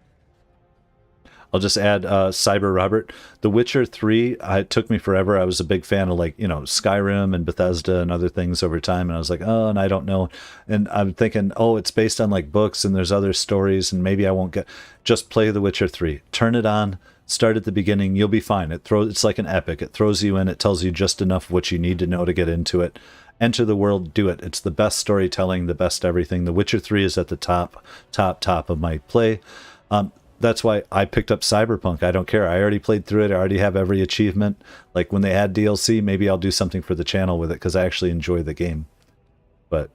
I'll just add Cyber Robert. The Witcher 3, it took me forever. I was a big fan of, like, you know, Skyrim and Bethesda and other things over time. And I was like, oh, and I don't know. And I'm thinking, oh, it's based on like books and there's other stories and maybe I won't get... Just play The Witcher 3. Turn it on. Start at the beginning. You'll be fine. It's like an epic. It throws you in. It tells you just enough of what you need to know to get into it. Enter the world. Do it. It's the best storytelling, the best everything. The Witcher 3 is at the top of my play. That's why I picked up Cyberpunk. I don't care. I already played through it. I already have every achievement. Like when they add DLC, maybe I'll do something for the channel with it because I actually enjoy the game. But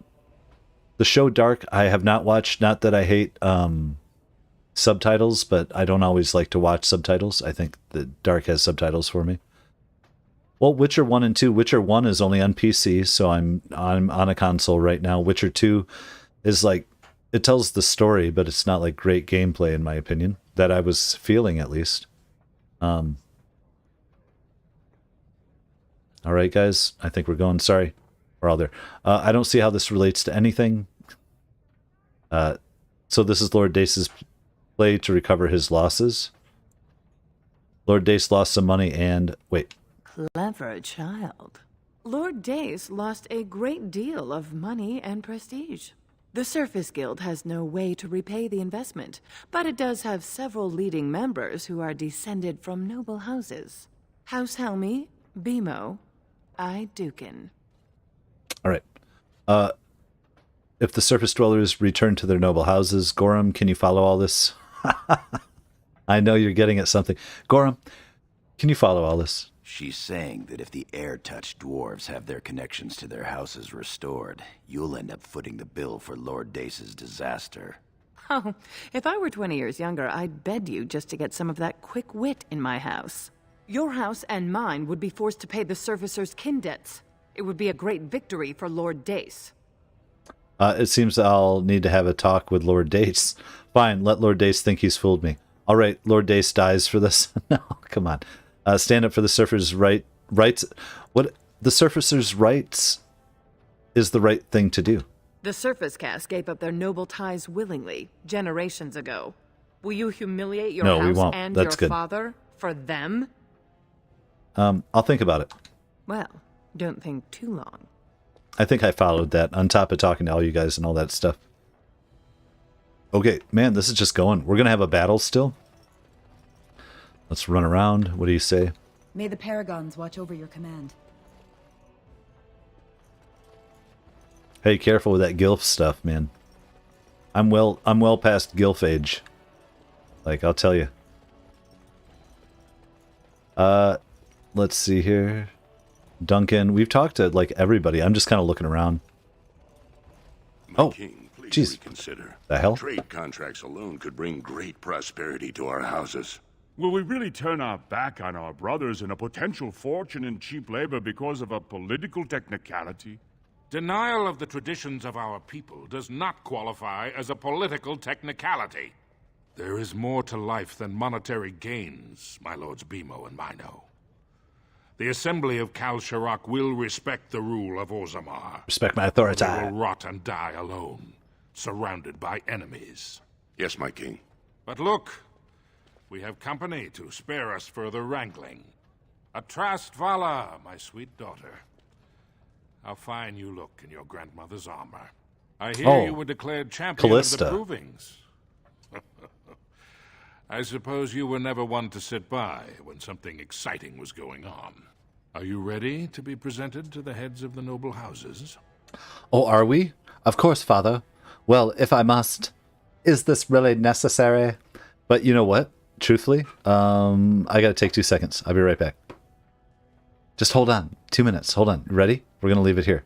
the show Dark, I have not watched. Not that I hate subtitles, but I don't always like to watch subtitles. I think the Dark has subtitles for me. Well, Witcher 1 and 2. Witcher 1 is only on PC, so I'm on a console right now. Witcher 2 is like, it tells the story, but it's not like great gameplay in my opinion, that I was feeling at least. All right, guys, I think we're going. Sorry, we're all there. I don't see how this relates to anything. So this is Lord Dace's play to recover his losses. Lord Dace lost some money and... Wait. Clever child. Lord Dace lost a great deal of money and prestige. The Surface Guild has no way to repay the investment, but it does have several leading members who are descended from noble houses. House Helmi, Bimo, Dukin. All right. If the surface dwellers return to their noble houses, Gorham, can you follow all this? I know you're getting at something. Gorham, can you follow all this? She's saying that if the air-touched dwarves have their connections to their houses restored, you'll end up footing the bill for Lord Dace's disaster. Oh, if I were 20 years younger, I'd bed you just to get some of that quick wit in my house. Your house and mine would be forced to pay the Surfacers' kin debts. It would be a great victory for Lord Dace. It seems I'll need to have a talk with Lord Dace. Fine, let Lord Dace think he's fooled me. All right, Lord Dace dies for this. No, come on. Stand up for the surfers' rights. What the surfacers' rights is the right thing to do. The Surface Caste gave up their noble ties willingly, generations ago. Will you humiliate your house and your father for them? I'll think about it. Well, don't think too long. I think I followed that on top of talking to all you guys and all that stuff. Okay, man, this is just going. We're going to have a battle still? Let's run around. What do you say? May the Paragons watch over your command. Hey, careful with that gilf stuff, man. I'm well past gilf age. Like, I'll tell you. Let's see here. Duncan, we've talked to, like, everybody. I'm just kind of looking around. My king, please jeez. reconsider. The hell? Trade contracts alone could bring great prosperity to our houses. Will we really turn our back on our brothers and a potential fortune in cheap labor because of a political technicality? Denial of the traditions of our people does not qualify as a political technicality. There is more to life than monetary gains, my lords Bimo and Mino. The Assembly of Kal Sharok will respect the rule of Orzammar. Respect my authority. Or they will rot and die alone, surrounded by enemies. Yes, my king. But look, we have company to spare us further wrangling. Atrast Vala, my sweet daughter. How fine you look in your grandmother's armor. I hear you were declared champion Callista. of the provings. I suppose you were never one to sit by when something exciting was going on. Are you ready to be presented to the heads of the noble houses? Oh, are we? Of course, father. Well, if I must. Is this really necessary? But you know what? Truthfully, I gotta take 2 seconds. I'll be right back. Just hold on. 2 minutes. Hold on. Ready? We're gonna leave it here.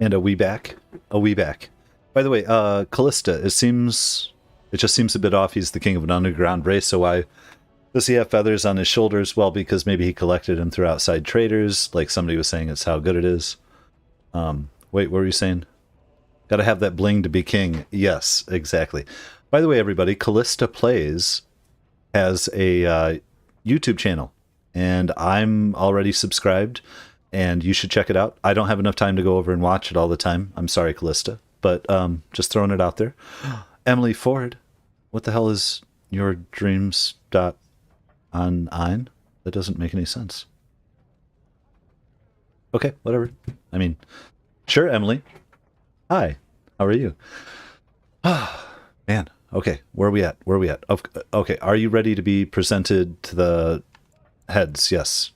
And a wee back. A wee back. By the way, Callista, it just seems a bit off. He's the king of an underground race, so why does he have feathers on his shoulders? Well, because maybe he collected them through outside traders, like somebody was saying it's how good it is. Wait, what were you saying? Gotta have that bling to be king. Yes, exactly. By the way, everybody, Callista Plays has a YouTube channel, and I'm already subscribed, and you should check it out. I don't have enough time to go over and watch it all the time. I'm sorry, Callista, but just throwing it out there. Emily Ford, what the hell is your dreams .online? That doesn't make any sense. Okay, whatever. I mean, sure, Emily. Hi. How are you? Ah, man. Okay, where are we at? Okay, are you ready to be presented to the heads? Yes.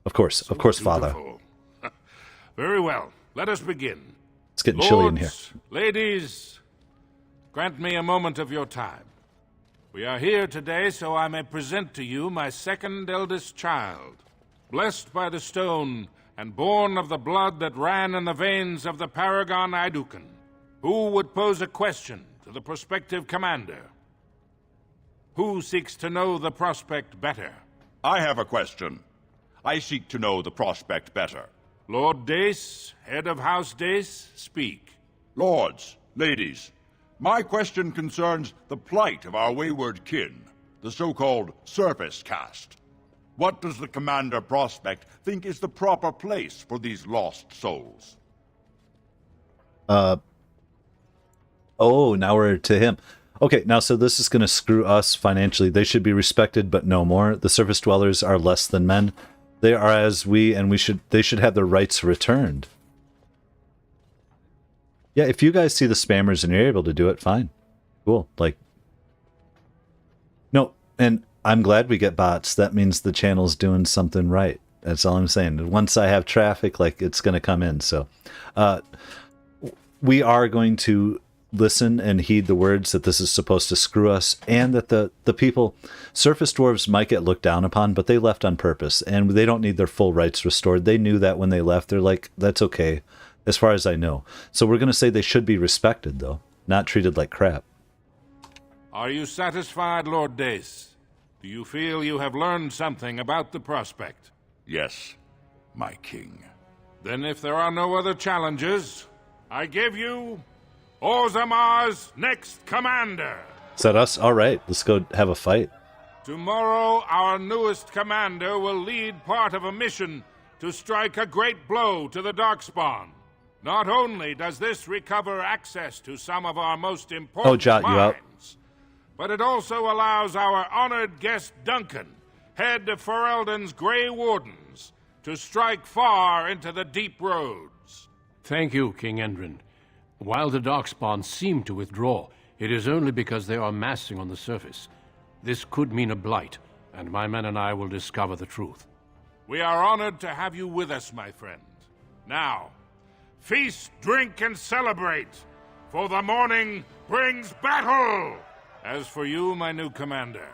Of course, Father. Very well. Let us begin. It's getting chilly in here. Ladies, grant me a moment of your time. We are here today so I may present to you my second eldest child, blessed by the stone and born of the blood that ran in the veins of the Paragon Idukan. Who would pose a question to the prospective commander? Who seeks to know the prospect better? I have a question. I seek to know the prospect better. Lord Dace, head of House Dace, speak. Lords, ladies, my question concerns the plight of our wayward kin, the so-called surface caste. What does the Commander Prospect think is the proper place for these lost souls? Oh, now we're to him. Okay, now so this is going to screw us financially. They should be respected, but no more. The surface dwellers are less than men. They are as we, and they should have their rights returned. Yeah, if you guys see the spammers and you're able to do it, fine. Cool. Like, no, and I'm glad we get bots. That means the channel's doing something right. That's all I'm saying. Once I have traffic, like, it's going to come in. So, we are going to listen and heed the words that this is supposed to screw us, and that the people, surface dwarves might get looked down upon, but they left on purpose, and they don't need their full rights restored. They knew that when they left. They're like, that's okay, as far as I know. So we're going to say they should be respected, though, not treated like crap. Are you satisfied, Lord Dace? Do you feel you have learned something about the prospect? Yes, my king. Then if there are no other challenges, I give you Orzamar's next commander. Is that us? All right, let's go have a fight. Tomorrow, our newest commander will lead part of a mission to strike a great blow to the Darkspawn. Not only does this recover access to some of our most important Jot, you out? mines, but it also allows our honored guest Duncan, head of Ferelden's Grey Wardens, to strike far into the deep roads. Thank you, King Endrin. While the Darkspawn seem to withdraw, it is only because they are massing on the surface. This could mean a blight, and my men and I will discover the truth. We are honored to have you with us, my friend. Now, feast, drink, and celebrate, for the morning brings battle! As for you, my new commander,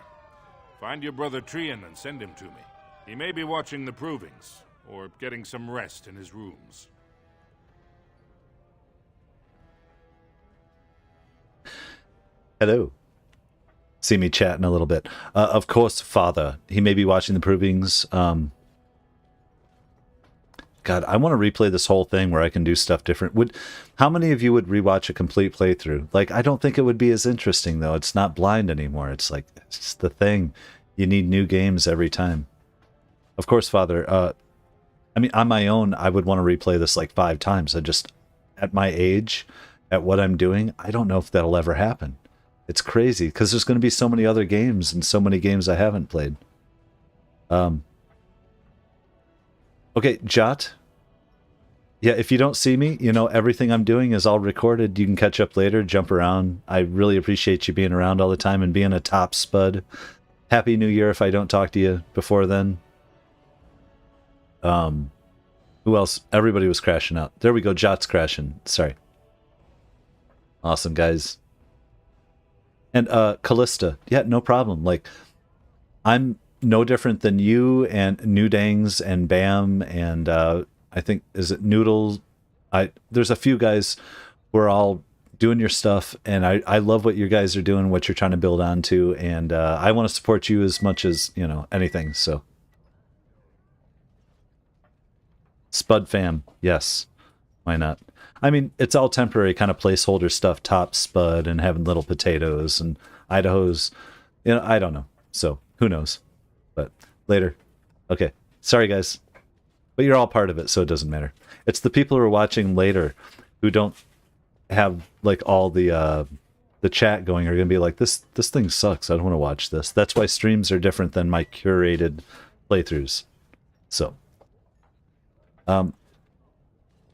find your brother Trian and send him to me. He may be watching the provings, or getting some rest in his rooms. Hello. See me chatting a little bit. Of course, Father. He may be watching the provings. God, I want to replay this whole thing where I can do stuff different. How many of you would rewatch a complete playthrough? Like, I don't think it would be as interesting, though. It's not blind anymore. It's like, it's the thing. You need new games every time. Of course, Father. I mean, on my own, I would want to replay this like 5 times. At my age, at what I'm doing, I don't know if that'll ever happen. It's crazy, because there's going to be so many other games, and so many games I haven't played. Okay, Jot. Yeah, if you don't see me, everything I'm doing is all recorded. You can catch up later, jump around. I really appreciate you being around all the time and being a top spud. Happy New Year if I don't talk to you before then. Who else? Everybody was crashing out. There we go, Jot's crashing. Sorry. Awesome, guys. And Callista, yeah, no problem. Like, I'm no different than you and Nudangs and Bam and I think, is it Noodle? There's a few guys. We're all doing your stuff, and I love what you guys are doing, what you're trying to build onto, and I want to support you as much as, anything, so. Spud fam, yes. Why not? I mean, it's all temporary kind of placeholder stuff, top Spud and having little potatoes and Idaho's, I don't know. So, who knows? But later. Okay. Sorry, guys. But you're all part of it, so it doesn't matter. It's the people who are watching later who don't have, like, all the chat going are going to be like, this thing sucks. I don't want to watch this. That's why streams are different than my curated playthroughs. So.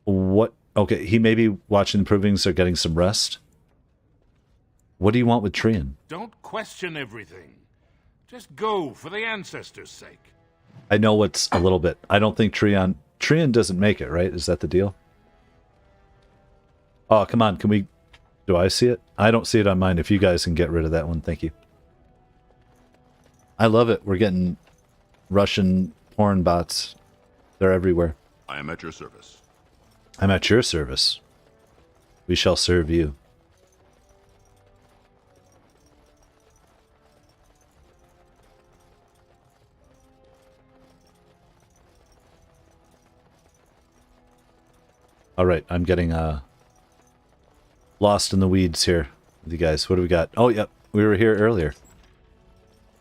What? Okay, he may be watching the provings or getting some rest. What do you want with Trian? Don't question everything. Just go for the ancestors' sake. I know what's a little bit. I don't think Trian doesn't make it, right? Is that the deal? Oh, come on. Can we... Do I see it? I don't see it on mine. If you guys can get rid of that one, thank you. I love it. We're getting Russian porn bots. They're everywhere. I am at your service. I'm at your service. We shall serve you. All right, I'm getting lost in the weeds here with you guys. What do we got? Oh, yep, we were here earlier.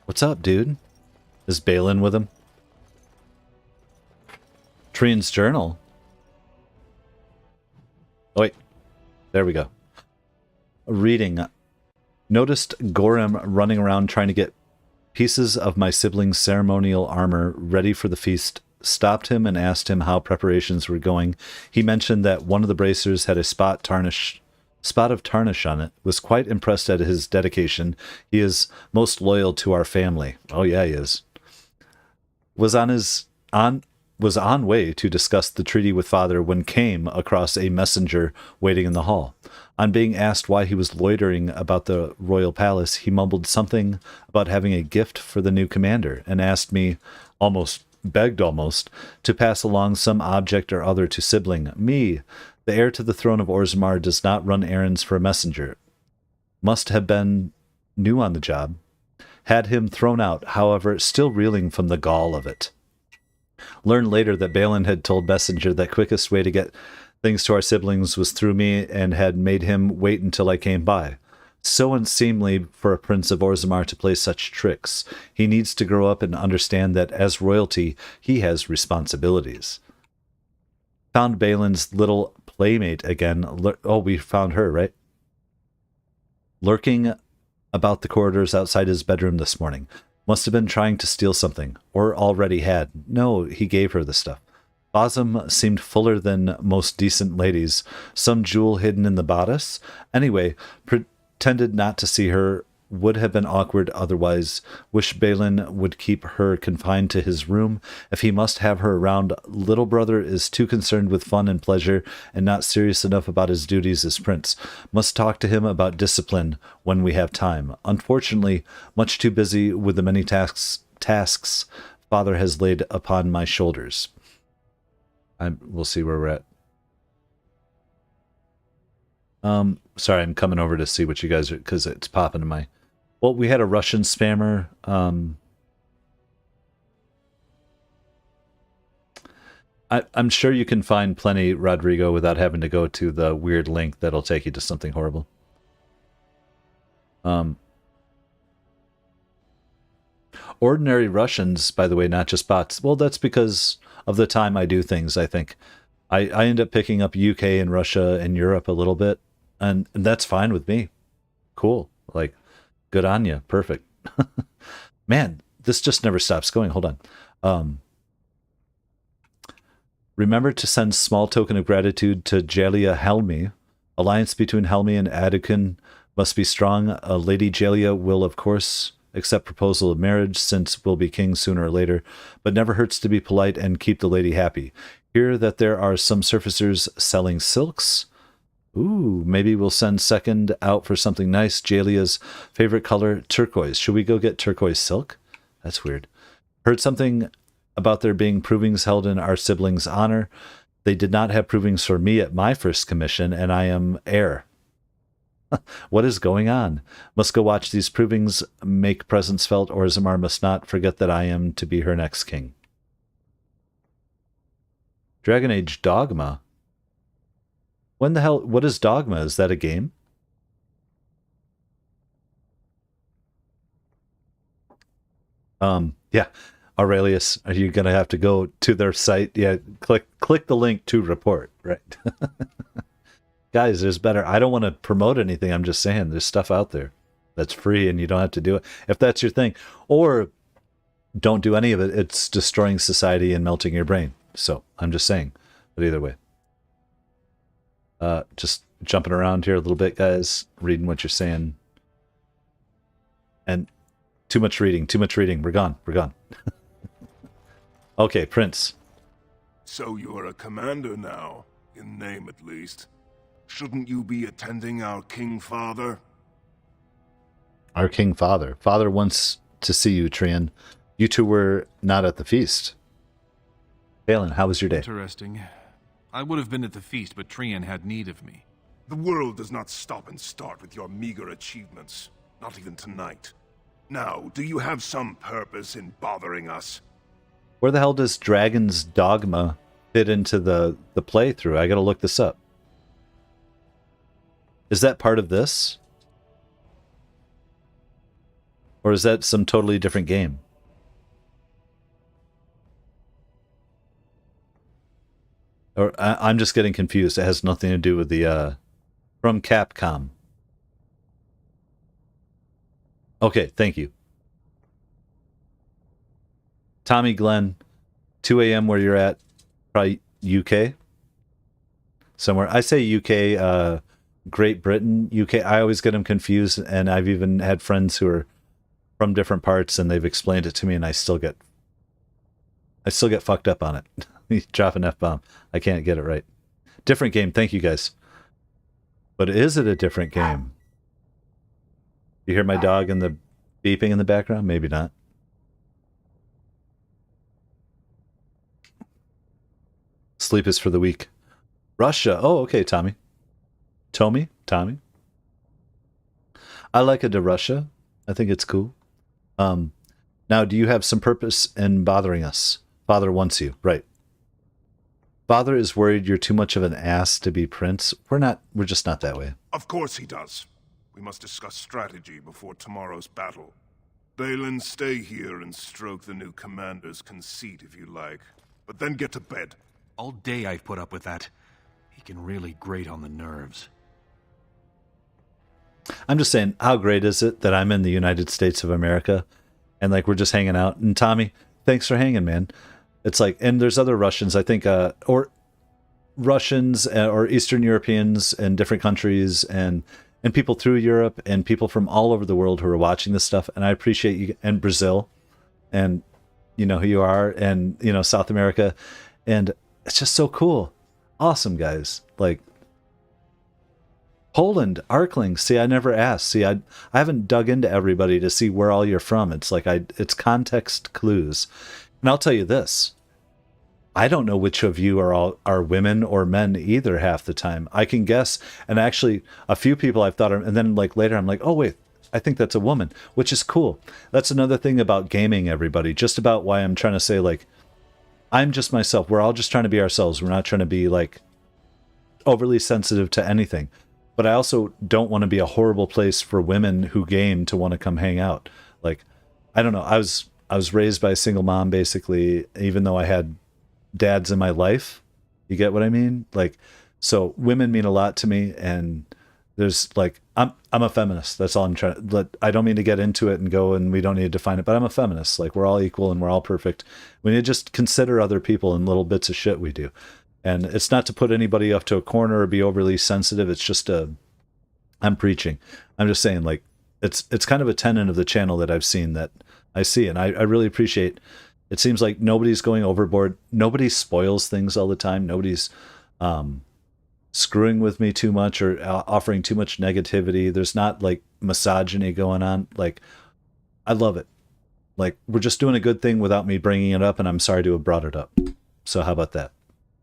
What's up, dude? Is Balin with him? Trian's journal. Oh, wait. There we go. Reading. Noticed Gorham running around trying to get pieces of my sibling's ceremonial armor ready for the feast. Stopped him and asked him how preparations were going. He mentioned that one of the bracers had a spot of tarnish on it. Was quite impressed at his dedication. He is most loyal to our family. Oh yeah, he is. Was on way to discuss the treaty with father when came across a messenger waiting in the hall. On being asked why he was loitering about the royal palace, he mumbled something about having a gift for the new commander and asked me, begged almost, to pass along some object or other to sibling. Me, the heir to the throne of Orzammar, does not run errands for a messenger. Must have been new on the job. Had him thrown out, however, still reeling from the gall of it. Learned later that Balin had told Messenger that quickest way to get things to our siblings was through me and had made him wait until I came by. So unseemly for a prince of Orzammar to play such tricks. He needs to grow up and understand that as royalty, he has responsibilities. Found Balin's little playmate again. Oh, we found her, right? Lurking about the corridors outside his bedroom this morning. Must have been trying to steal something, or already had. No, he gave her the stuff. Bosom seemed fuller than most decent ladies. Some jewel hidden in the bodice. Anyway, pretended not to see her. Would have been awkward otherwise. Wish Balin would keep her confined to his room. If he must have her around, little brother is too concerned with fun and pleasure and not serious enough about his duties as prince. Must talk to him about discipline when we have time. Unfortunately, much too busy with the many tasks father has laid upon my shoulders. We'll see where we're at. Sorry, I'm coming over to see what you guys are, because it's popping in my... Well, we had a Russian spammer. I'm sure you can find plenty, Rodrigo, without having to go to the weird link that'll take you to something horrible. Ordinary Russians, by the way, not just bots. Well, that's because of the time I do things, I think. I end up picking up UK and Russia and Europe a little bit, and that's fine with me. Cool. Like, good on you. Perfect. Man, this just never stops going. Hold on. Remember to send small token of gratitude to Jalia Helmi. Alliance between Helmi and Adukin must be strong. Lady Jalia will, of course, accept proposal of marriage, since we'll be king sooner or later, but never hurts to be polite and keep the lady happy. Hear that there are some surfacers selling silks. Ooh, maybe we'll send second out for something nice. Jalia's favorite color, turquoise. Should we go get turquoise silk? That's weird. Heard something about there being provings held in our siblings' honor. They did not have provings for me at my first commission, and I am heir. What is going on? Must go watch these provings, make presence felt. Orzammar must not forget that I am to be her next king. Dragon Age Dogma? When the hell... What is Dogma? Is that a game? Yeah. Aurelius, are you going to have to go to their site? Yeah, click the link to report, right? Guys, there's better... I don't want to promote anything. I'm just saying there's stuff out there that's free and you don't have to do it. If that's your thing. Or don't do any of it. It's destroying society and melting your brain. So, I'm just saying. But either way. Just jumping around here a little bit, guys. Reading what you're saying. And too much reading. We're gone. Okay, Prince. So you're a commander now, in name at least. Shouldn't you be attending our King Father? Our King Father. Father wants to see you, Trian. You two were not at the feast. Balin, how was your day? Interesting. I would have been at the feast, but Trian had need of me. The world does not stop and start with your meager achievements. Not even tonight. Now, do you have some purpose in bothering us? Where the hell does Dragon's Dogma fit into the playthrough? I gotta look this up. Is that part of this? Or is that some totally different game? Or I'm just getting confused. It has nothing to do with the from Capcom. Okay, thank you. Tommy Glenn, 2 a.m. where you're at, probably UK? Somewhere. I say UK, Great Britain, UK. I always get them confused, and I've even had friends who are from different parts, and they've explained it to me, and I still get fucked up on it. Drop an F-bomb. I can't get it right. Different game. Thank you, guys. But is it a different game? You hear my dog and the beeping in the background? Maybe not. Sleep is for the weak. Russia. Oh, okay, Tommy. Tommy? I like it to Russia. I think it's cool. Now, do you have some purpose in bothering us? Father wants you. Right. Father is worried you're too much of an ass to be prince. We're just not that way. Of course he does. We must discuss strategy before tomorrow's battle. Balin, stay here and stroke the new commander's conceit if you like. But then get to bed. All day I've put up with that. He can really grate on the nerves. I'm just saying, how great is it that I'm in the United States of America and like we're just hanging out? And Tommy, thanks for hanging, man. It's like, and there's other Russians, I think, or Russians or Eastern Europeans in different countries and people through Europe and people from all over the world who are watching this stuff. And I appreciate you, and Brazil, and you know who you are, and you know, South America. And it's just so cool. Awesome, guys. Like Poland, Arkling. See, I never asked. See, I haven't dug into everybody to see where all you're from. It's like it's context clues. And I'll tell you this. I don't know which of you are women or men either half the time. I can guess. And actually, a few people I've thought, and then like later I'm like, oh wait, I think that's a woman, which is cool. That's another thing about gaming, everybody. Just about why I'm trying to say, like, I'm just myself. We're all just trying to be ourselves. We're not trying to be like overly sensitive to anything. But I also don't want to be a horrible place for women who game to want to come hang out. Like, I don't know. I was raised by a single mom, basically, even though I had dads in my life. You get what I mean? Like, so women mean a lot to me, and there's like, I'm a feminist. That's all I'm trying to, I don't mean to get into it and go, and we don't need to define it, but I'm a feminist. Like, we're all equal and we're all perfect. We need to just consider other people and little bits of shit we do. And it's not to put anybody up to a corner or be overly sensitive. It's just I'm preaching. I'm just saying, like, it's kind of a tenet of the channel that I've seen that I see. And I really appreciate, it seems like nobody's going overboard. Nobody spoils things all the time. Nobody's screwing with me too much or offering too much negativity. There's not like misogyny going on. Like, I love it. Like, we're just doing a good thing without me bringing it up, and I'm sorry to have brought it up. So how about that?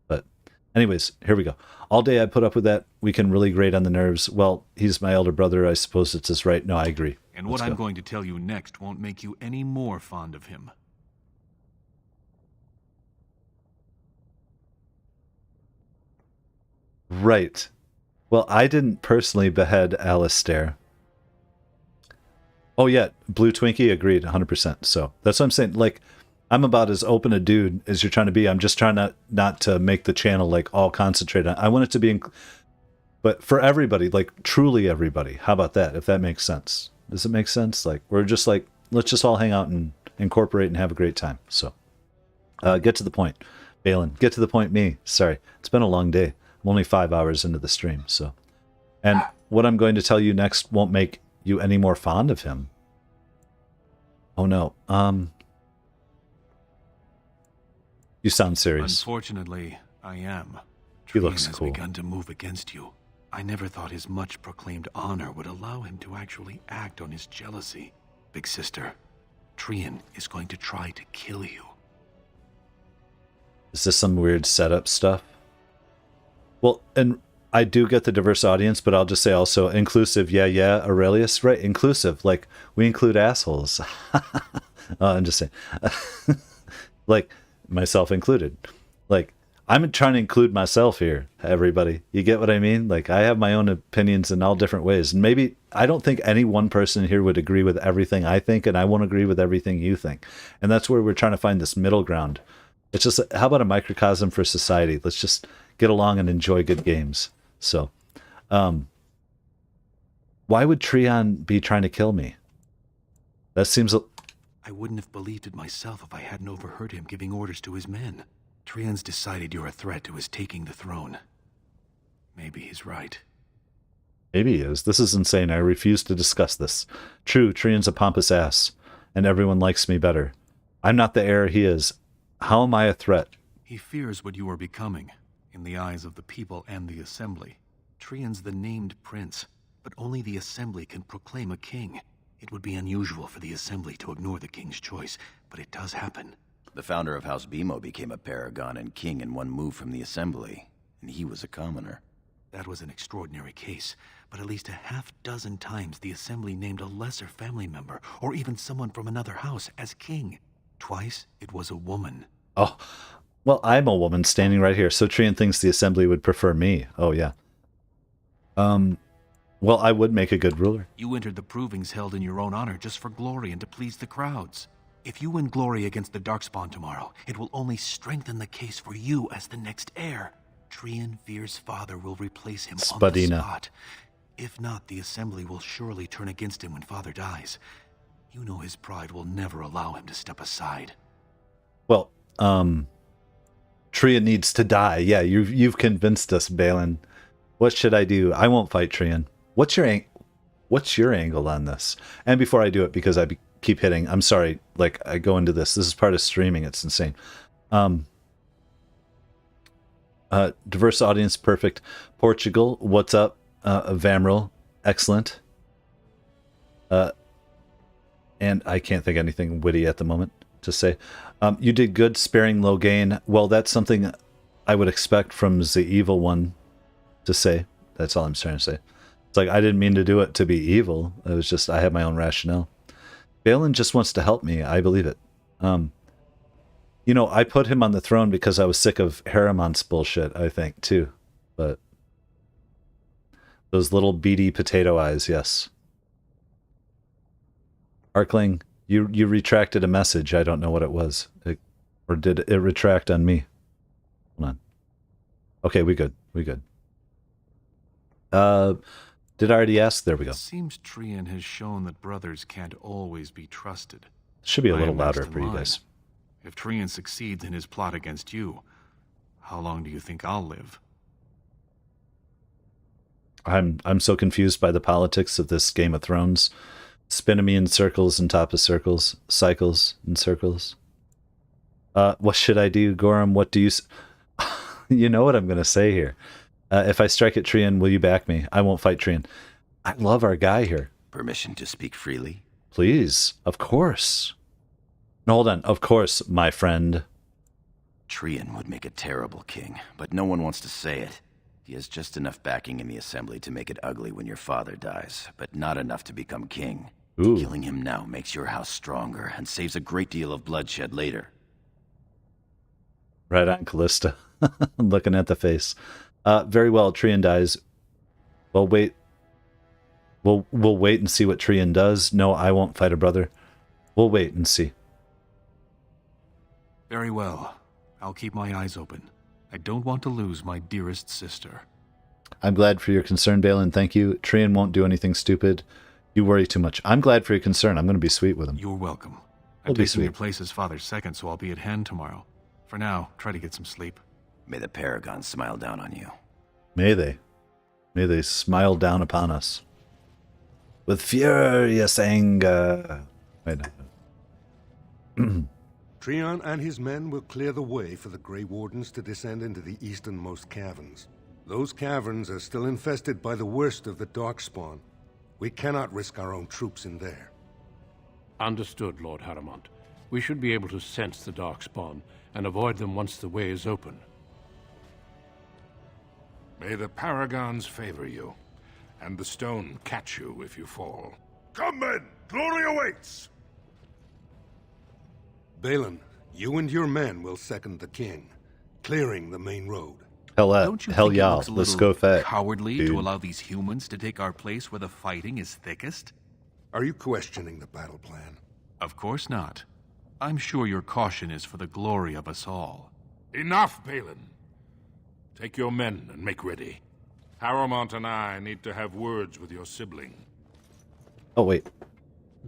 But anyways, here we go. All day I put up with that. We can really grate on the nerves. Well, he's my elder brother. I suppose it's his right. No, I agree. And what I'm going to tell you next won't make you any more fond of him. Right. Well, I didn't personally behead Alistair. Oh, yeah. Blue Twinkie agreed 100%. So that's what I'm saying. Like, I'm about as open a dude as you're trying to be. I'm just trying not to make the channel like all concentrate on. I want it to be, but for everybody, like truly everybody. How about that? If that makes sense. Does it make sense? Like, we're just like, let's just all hang out and incorporate and have a great time. So get to the point. Balin, get to the point, me. Sorry, it's been a long day. I'm only 5 hours into the stream, so. And what I'm going to tell you next won't make you any more fond of him. Oh no, you sound serious. Unfortunately, I am. He looks has cool. begun to move against you. I never thought his much proclaimed honor would allow him to actually act on his jealousy. Big sister, Trian is going to try to kill you. Is this some weird setup stuff? Well, and I do get the diverse audience, but I'll just say also inclusive. Yeah, Aurelius, right? Inclusive. Like, we include assholes. I'm just saying. Like, myself included. Like, I'm trying to include myself here, everybody. You get what I mean? Like, I have my own opinions in all different ways. And maybe, I don't think any one person here would agree with everything I think, and I won't agree with everything you think. And that's where we're trying to find this middle ground. It's just, how about a microcosm for society? Let's just get along and enjoy good games. So, why would Trian be trying to kill me? That seems... I wouldn't have believed it myself if I hadn't overheard him giving orders to his men. Trian's decided you're a threat to his taking the throne. Maybe he's right. Maybe he is. This is insane. I refuse to discuss this. True, Trian's a pompous ass, and everyone likes me better. I'm not the heir he is. How am I a threat? He fears what you are becoming, in the eyes of the people and the Assembly. Trian's the named prince, but only the Assembly can proclaim a king. It would be unusual for the Assembly to ignore the king's choice, but it does happen. The founder of House Bimo became a paragon and king in one move from the Assembly, and he was a commoner. That was an extraordinary case, but at least a half-dozen times the Assembly named a lesser family member, or even someone from another house, as king. Twice, it was a woman. Oh, well, I'm a woman standing right here, so Trian thinks the Assembly would prefer me. Oh, yeah. Well, I would make a good ruler. You entered the provings held in your own honor just for glory and to please the crowds. If you win glory against the Darkspawn tomorrow, it will only strengthen the case for you as the next heir. Trian fears father will replace him on the spot. If not, the Assembly will surely turn against him when father dies. You know his pride will never allow him to step aside. Well, Trian needs to die. Yeah, you've convinced us, Balin. What should I do? I won't fight Trian. What's your angle on this? And before I do it, because I keep hitting, I'm sorry, like, I go into this. This is part of streaming. It's insane. Diverse audience, perfect. Portugal, what's up? Vamril, excellent. And I can't think of anything witty at the moment to say. You did good sparing low gain. Well, that's something I would expect from the evil one to say. That's all I'm trying to say. It's like, I didn't mean to do it to be evil. It was just, I have my own rationale. Balin just wants to help me. I believe it. You know, I put him on the throne because I was sick of Haramont's bullshit, I think, too. But those little beady potato eyes, yes. Arkling, you retracted a message. I don't know what it was. Or did it retract on me? Hold on. Okay, we good. We good. Did I already ask? There we go. It seems Trian has shown that brothers can't always be trusted. Should be a I little am louder next in for you line. guys. If Trian succeeds in his plot against you, how long do you think I'll live? I'm so confused by the politics of this Game of Thrones. Spinning me in circles and top of circles, cycles and circles. What should I do, Gorham? What do you... You know what I'm going to say here. If I strike at Trian, will you back me? I won't fight Trian. I love our guy here. Permission to speak freely? Please, of course. No, hold on. Of course, my friend. Trian would make a terrible king, but no one wants to say it. He has just enough backing in the Assembly to make it ugly when your father dies, but not enough to become king. Ooh. Killing him now makes your house stronger and saves a great deal of bloodshed later. Right on, Callista. Looking at the face. Very well, Trian dies. Well, wait. We'll wait and see what Trian does. No, I won't fight a brother. We'll wait and see. Very well. I'll keep my eyes open. I don't want to lose my dearest sister. I'm glad for your concern, Balin. Thank you. Trian won't do anything stupid. You worry too much. I'm glad for your concern. I'm going to be sweet with him. You're welcome. We'll I'm be taking your sweet. place as father's second, so I'll be at hand tomorrow. For now, try to get some sleep. May the Paragon smile down on you. May they. May they smile down upon us. With furious anger. Wait. Treon and his men will clear the way for the Grey Wardens to descend into the easternmost caverns. Those caverns are still infested by the worst of the Darkspawn. We cannot risk our own troops in there. Understood, Lord Harrowmont. We should be able to sense the Darkspawn and avoid them once the way is open. May the Paragons favor you, and the stone catch you if you fall. Come, men! Glory awaits! Balin, you and your men will second the king, clearing the main road. Don't you think it yeah, looks a let's little go fat. cowardly dude. to allow these humans to take our place where the fighting is thickest? Are you questioning the battle plan? Of course not. I'm sure your caution is for the glory of us all. Enough, Balin. Take your men and make ready. Harrowmont and I need to have words with your sibling. Oh, wait.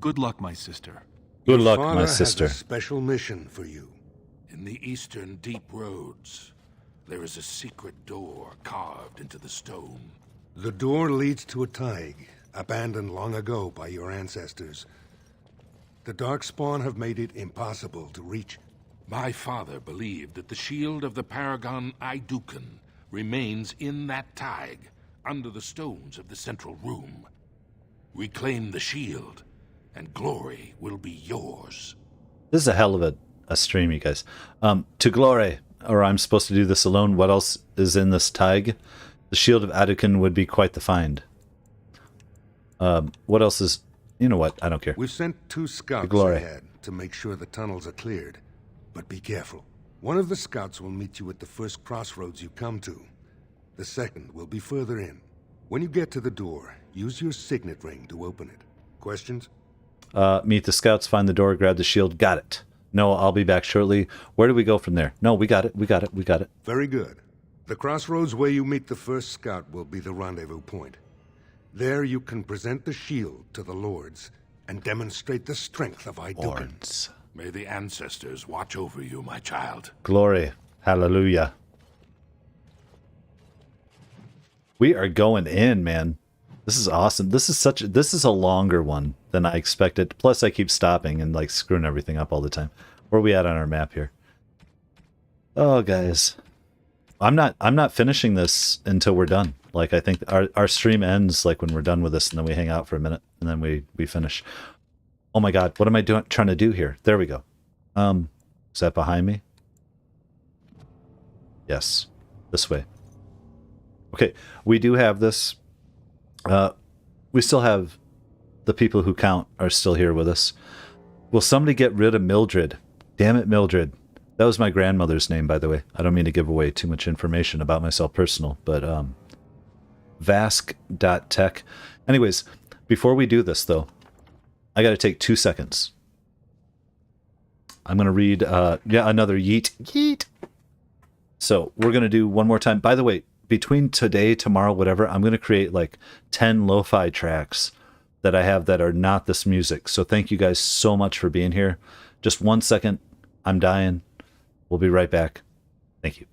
Good luck, my sister. Good Your luck, father my sister. has a special mission for you. In the eastern deep roads, there is a secret door carved into the stone. The door leads to a Taig, abandoned long ago by your ancestors. The Darkspawn have made it impossible to reach. My father believed that the shield of the Paragon Aidukan remains in that Taig, under the stones of the central room. Reclaim the shield, and glory will be yours. This is a hell of a stream, you guys. To glory, or I'm supposed to do this alone. What else is in this Taig? The shield of Adukin would be quite the find. What else is... You know what? I don't care. We've sent 2 scouts glory. ahead to make sure the tunnels are cleared. But be careful. One of the scouts will meet you at the first crossroads you come to. The second will be further in. When you get to the door, use your signet ring to open it. Questions? Meet the scouts, find the door, grab the shield. Got it. No, I'll be back shortly. Where do we go from there? No, we got it. We got it. We got it. Very good. The crossroads where you meet the first scout will be the rendezvous point. There you can present the shield to the lords and demonstrate the strength of Aidukan. Lords. May the ancestors watch over you, my child. Glory. Hallelujah. We are going in, man. This is awesome. This is a longer one than I expected. Plus I keep stopping and like screwing everything up all the time. Where are we at on our map here? Oh, guys. I'm not finishing this until we're done. Like, I think our stream ends like when we're done with this, and then we hang out for a minute, and then we finish. Oh my god, what am I trying to do here? There we go. Is that behind me? Yes. This way. Okay, we do have this. We still have the people who count are still here with us. Will somebody get rid of Mildred? Damn it, Mildred. That was my grandmother's name, by the way. I don't mean to give away too much information about myself personal, but Vask.tech. Anyways, before we do this, though, I got to take 2 seconds. I'm going to read, another yeet. Yeet. So we're going to do one more time. By the way, between today, tomorrow, whatever, I'm going to create like 10 lo-fi tracks that I have that are not this music. So thank you guys so much for being here. Just 1 second. I'm dying. We'll be right back. Thank you.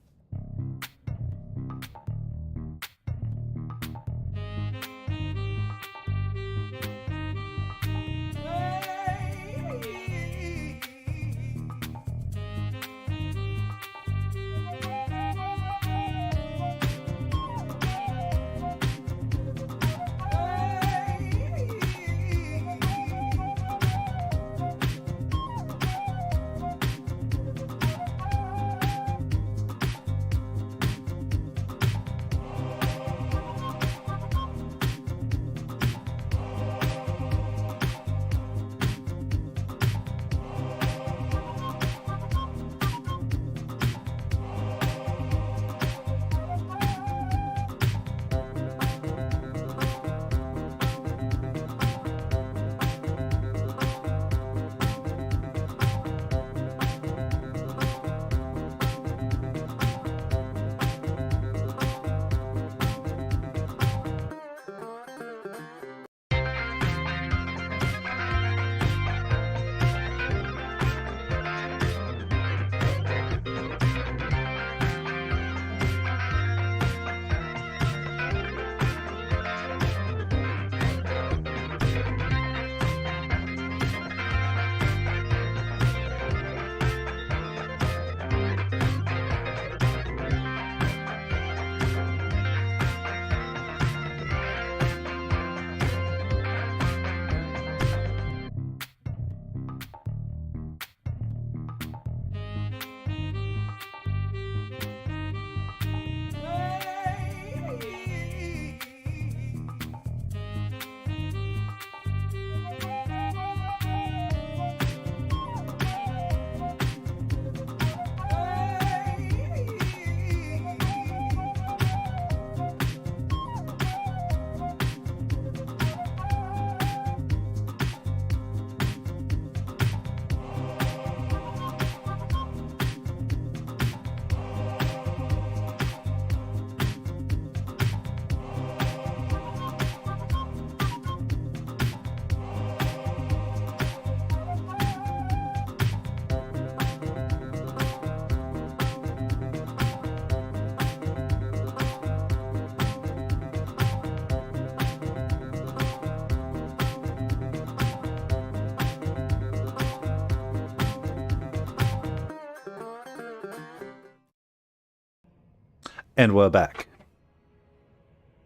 And we're back.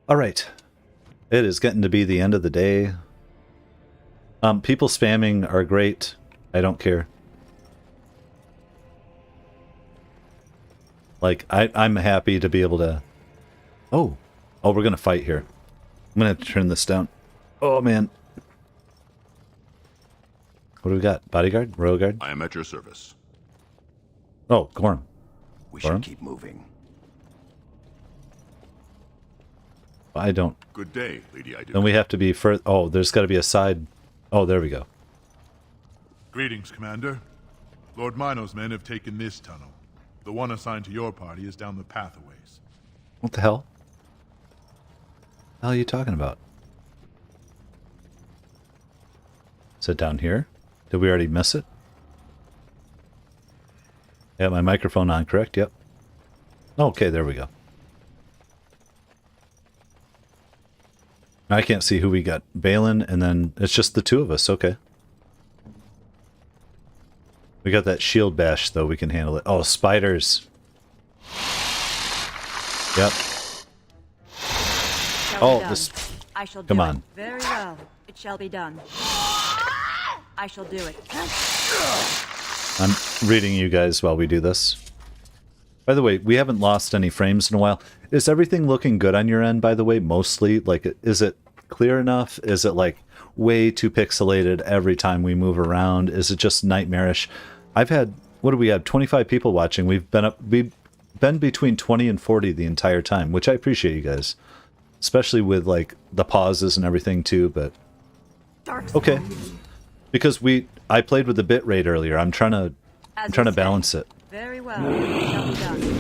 Alright. It is getting to be the end of the day. People spamming are great. I don't care. Like, I'm happy to be able to... Oh, we're going to fight here. I'm going to have to turn this down. Oh, man. What do we got? Bodyguard? Royal Guard? I am at your service. Oh, Gorham. We Gorham? should keep moving. I don't... Good day, Lady I do. Then we have to be further... Oh, there's got to be a side... Oh, there we go. Greetings, Commander. Lord Mino's men have taken this tunnel. The one assigned to your party is down the path a ways. What the hell? The hell are you talking about? Is it down here? Did we already miss it? Yeah, my microphone on, correct? Yep. Okay, there we go. I can't see who we got. Balin, and then it's just the two of us. Okay. We got that shield bash, though. We can handle it. Oh, spiders. Yep. Oh, this... I shall do Come it. on. Very well. It shall be done. I shall do it. I'm reading you guys while we do this. By the way, we haven't lost any frames in a while. Is everything looking good on your end, by the way, mostly? Like, is it clear enough? Is it, like, way too pixelated every time we move around? Is it just nightmarish? I've had, what do we have, 25 people watching. We've been between 20 and 40 the entire time, which I appreciate, you guys. Especially with, like, the pauses and everything, too, but... Okay. Because I played with the bit rate earlier. I'm trying to balance it. Very well. It shall be done.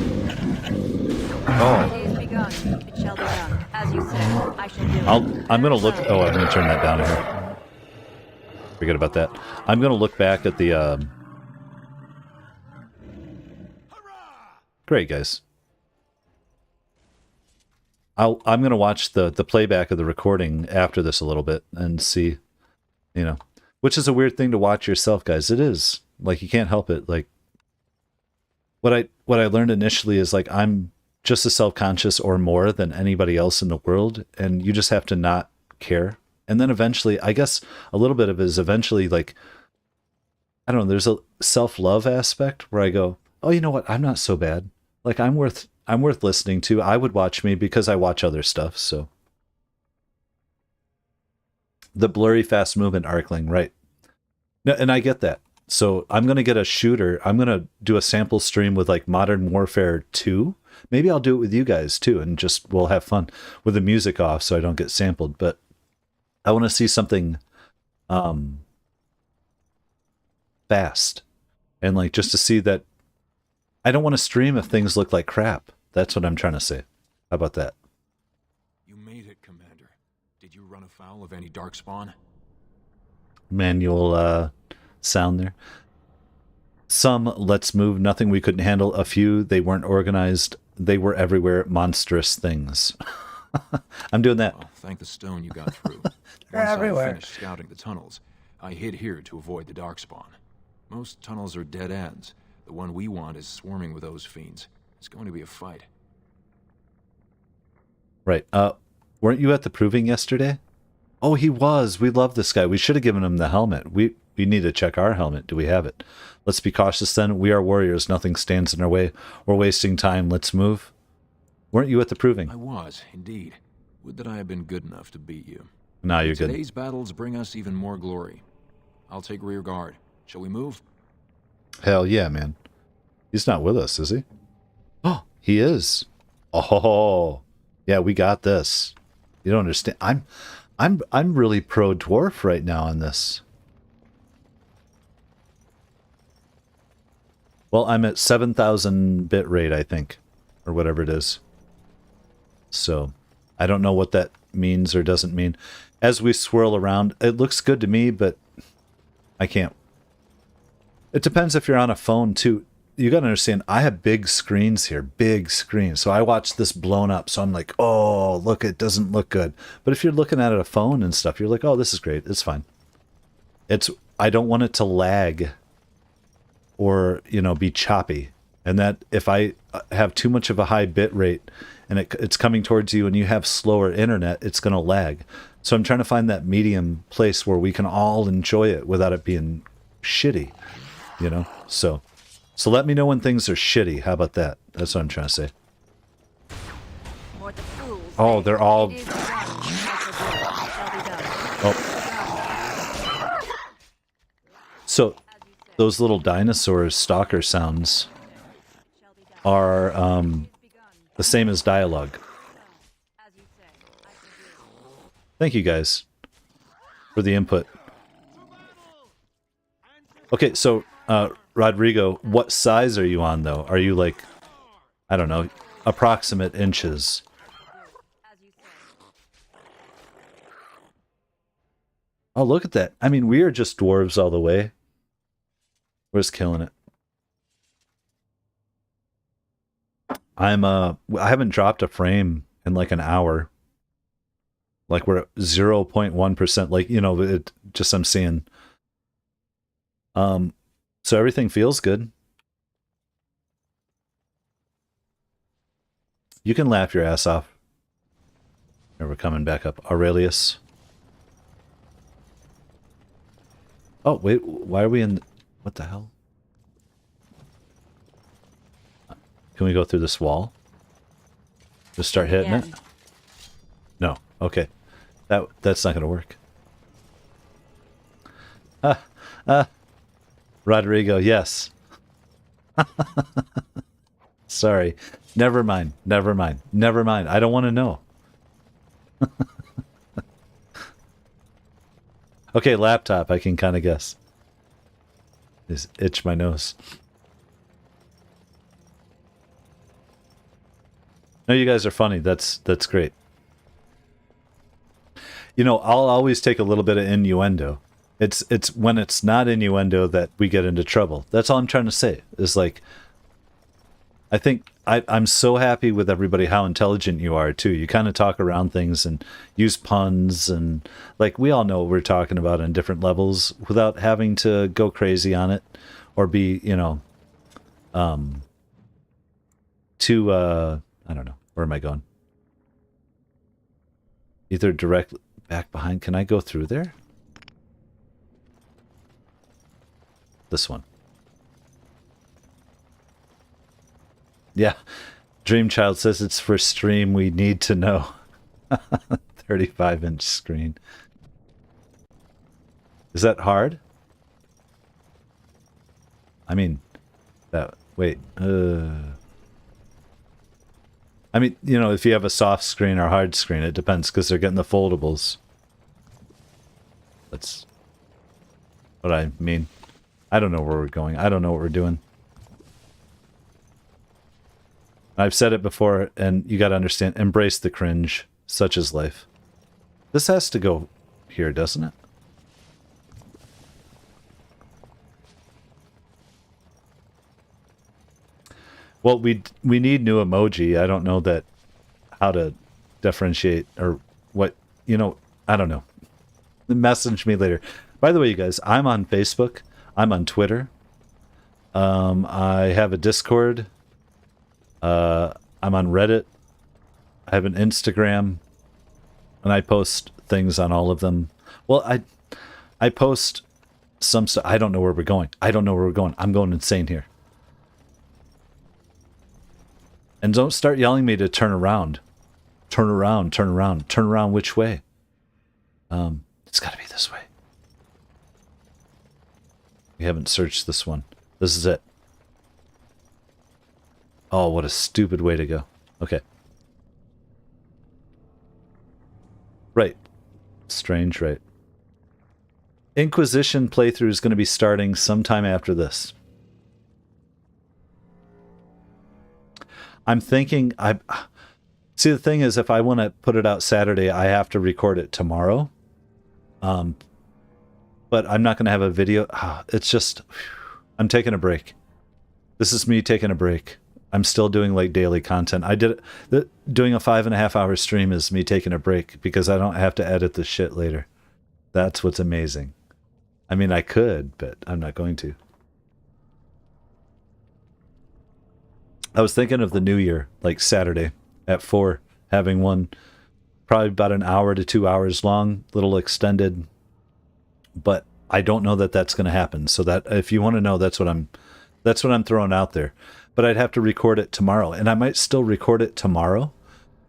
Oh. It is begun. It shall be done. As you said, I shall do it. I'm gonna look. Oh, I'm gonna turn that down here. Forget about that. I'm gonna look back at the. Great, guys. I'm gonna watch the playback of the recording after this a little bit and see, you know, which is a weird thing to watch yourself, guys. It is, like, you can't help it. Like, what I learned initially is, like, I'm just as self-conscious or more than anybody else in the world, and you just have to not care. And then eventually, I guess a little bit of it is eventually, like, I don't know, there's a self-love aspect where I go, oh, you know what, I'm not so bad. Like, I'm worth listening to. I would watch me because I watch other stuff, so. The blurry fast movement Arkling, right. No, and I get that. So I'm going to get a shooter. I'm going to do a sample stream with, like, Modern Warfare 2. Maybe I'll do it with you guys too, and just we'll have fun with the music off so I don't get sampled. But I want to see something fast, and, like, just to see that I don't want to stream if things look like crap. That's what I'm trying to say. How about that? You made it, Commander. Did you run afoul of any darkspawn? Manual sound there. Some, let's move, nothing we couldn't handle. A few, they weren't organized. They were everywhere, monstrous things. I'm doing that. Well, thank the stone you got through. They're Once everywhere. I finished scouting the tunnels, I hid here to avoid the darkspawn. Most tunnels are dead ends. The one we want is swarming with those fiends. It's going to be a fight. Right. Weren't you at the proving yesterday? Oh, he was. We love this guy. We should have given him the helmet. We need to check our helmet. Do we have it? Let's be cautious then. We are warriors. Nothing stands in our way. We're wasting time. Let's move. Weren't you at the proving? I was, indeed. Would that I had been good enough to beat you. Nah, you're good. Today's battles bring us even more glory. I'll take rear guard. Shall we move? Hell yeah, man. He's not with us, is he? Oh, he is. Oh, yeah, we got this. You don't understand. I'm really pro Dwarf right now on this. Well, I'm at 7,000 bit rate, I think, or whatever it is. So, I don't know what that means or doesn't mean. As we swirl around, it looks good to me, but I can't. It depends if you're on a phone, too. You got to understand, I have big screens here, big screens. So I watch this blown up, so I'm like, oh, look, it doesn't look good. But if you're looking at a phone and stuff, you're like, oh, this is great. It's fine. I don't want it to lag or, you know, be choppy. And that if I have too much of a high bit rate and it's coming towards you and you have slower internet, it's going to lag. So I'm trying to find that medium place where we can all enjoy it without it being shitty, you know? So let me know when things are shitty. How about that? That's what I'm trying to say. Oh, they're all... Oh. So those little dinosaur stalker sounds are the same as dialogue. Thank you guys for the input. Okay, so Rodrigo, what size are you on though? Are you like, I don't know, approximate inches? Oh, look at that. I mean, we are just dwarves all the way. We're just killing it. I haven't dropped a frame in like an hour. Like we're at 0.1%, like, you know, it just, I'm seeing. So everything feels good. You can laugh your ass off. Here, we're coming back up. Aurelius. Oh, wait, why are we in... What the hell? Can we go through this wall? Just start hitting it? No. Okay. That's not going to work. Rodrigo, yes. Sorry. Never mind. Never mind. Never mind. I don't want to know. Okay, laptop, I can kind of guess. Just itch my nose. No, you guys are funny. That's great. You know, I'll always take a little bit of innuendo. It's when it's not innuendo that we get into trouble. That's all I'm trying to say. Is like, I think I'm so happy with everybody how intelligent you are too. You kind of talk around things and use puns and like we all know what we're talking about on different levels without having to go crazy on it or be, you know, too I don't know. Where am I going? Either direct back behind. Can I go through there? This one. Yeah. Dreamchild says it's for stream. We need to know. 35-inch screen. Is that hard? I mean, that... Wait. I mean, you know, if you have a soft screen or hard screen, it depends because they're getting the foldables. That's what I mean. I don't know where we're going. I don't know what we're doing. I've said it before, and you got to understand, embrace the cringe. Such is life. This has to go here, doesn't it? Well, we need new emoji. I don't know that how to differentiate or what, you know, I don't know. Message me later. By the way, you guys, I'm on Facebook. I'm on Twitter. I have a Discord. I'm on Reddit. I have an Instagram. And I post things on all of them. Well, I post some stuff. I don't know where we're going. I don't know where we're going. I'm going insane here. And don't start yelling me to turn around. Turn around, turn around. Turn around which way? It's got to be this way. We haven't searched this one. This is it. Oh, what a stupid way to go. Okay. Right. Strange, right. Inquisition playthrough is going to be starting sometime after this. I'm thinking, see, the thing is, if I want to put it out Saturday, I have to record it tomorrow. But I'm not going to have a video. It's just, I'm taking a break. This is me taking a break. I'm still doing like daily content. I did it. Doing a 5.5-hour stream is me taking a break because I don't have to edit the shit later. That's what's amazing. I mean, I could, but I'm not going to. I was thinking of the new year, like Saturday at 4, having one probably about an hour to 2 hours long, little extended. But I don't know that that's going to happen. So that if you want to know, that's what I'm throwing out there. But I'd have to record it tomorrow, and I might still record it tomorrow,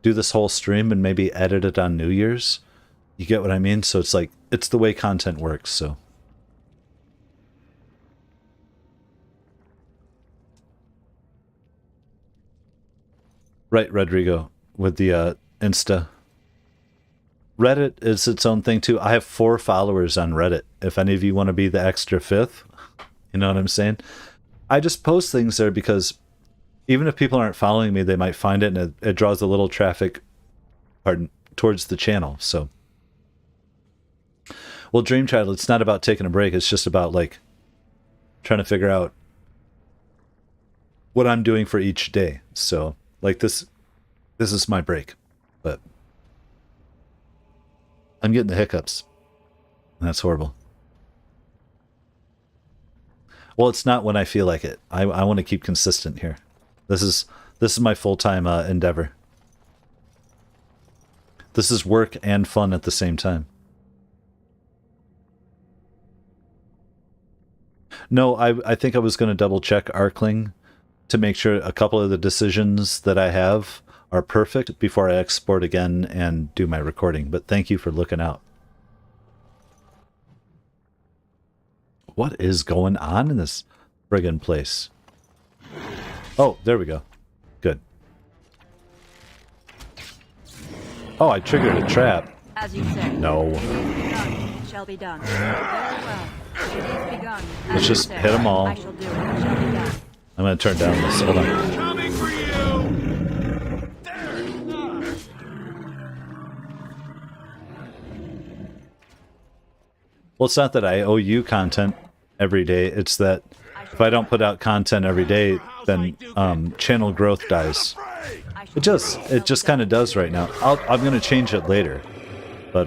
do this whole stream, and maybe edit it on New Year's. You get what I mean? So it's like, it's the way content works. So. Right, Rodrigo, with the Insta. Reddit is its own thing too. I have 4 followers on Reddit. If any of you want to be the extra 5th, you know what I'm saying? I just post things there because even if people aren't following me, they might find it, and it draws a little traffic towards the channel. So, well, Dreamchild, it's not about taking a break. It's just about like trying to figure out what I'm doing for each day. So, like this is my break, but I'm getting the hiccups. And that's horrible. Well, it's not when I feel like it. I want to keep consistent here. This is my full-time endeavor. This is work and fun at the same time. No, I think I was going to double check Arkling to make sure a couple of the decisions that I have are perfect before I export again and do my recording. But thank you for looking out. What is going on in this friggin' place? Oh, there we go. Good. Oh, I triggered a trap. As you said. No. It shall be done. Very well. It is begun. Let's just hit them all. I shall do it. It shall be done. I'm going to turn down this. Hold on. Coming for you! Well, it's not that I owe you content every day. It's that if I don't put out content every day, then channel growth dies. It just kind of does right now. I'm going to change it later, but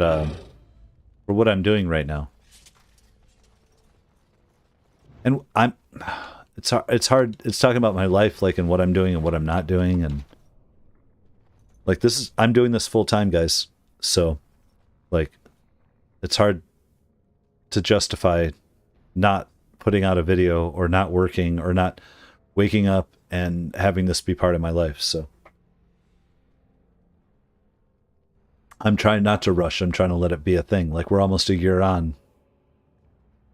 for what I'm doing right now, and it's hard. It's talking about my life, like, and what I'm doing and what I'm not doing, and like I'm doing this full time, guys. So, like, it's hard to justify not putting out a video or not working or not waking up and having this be part of my life. So I'm trying not to rush. I'm trying to let it be a thing. Like, we're almost a year on.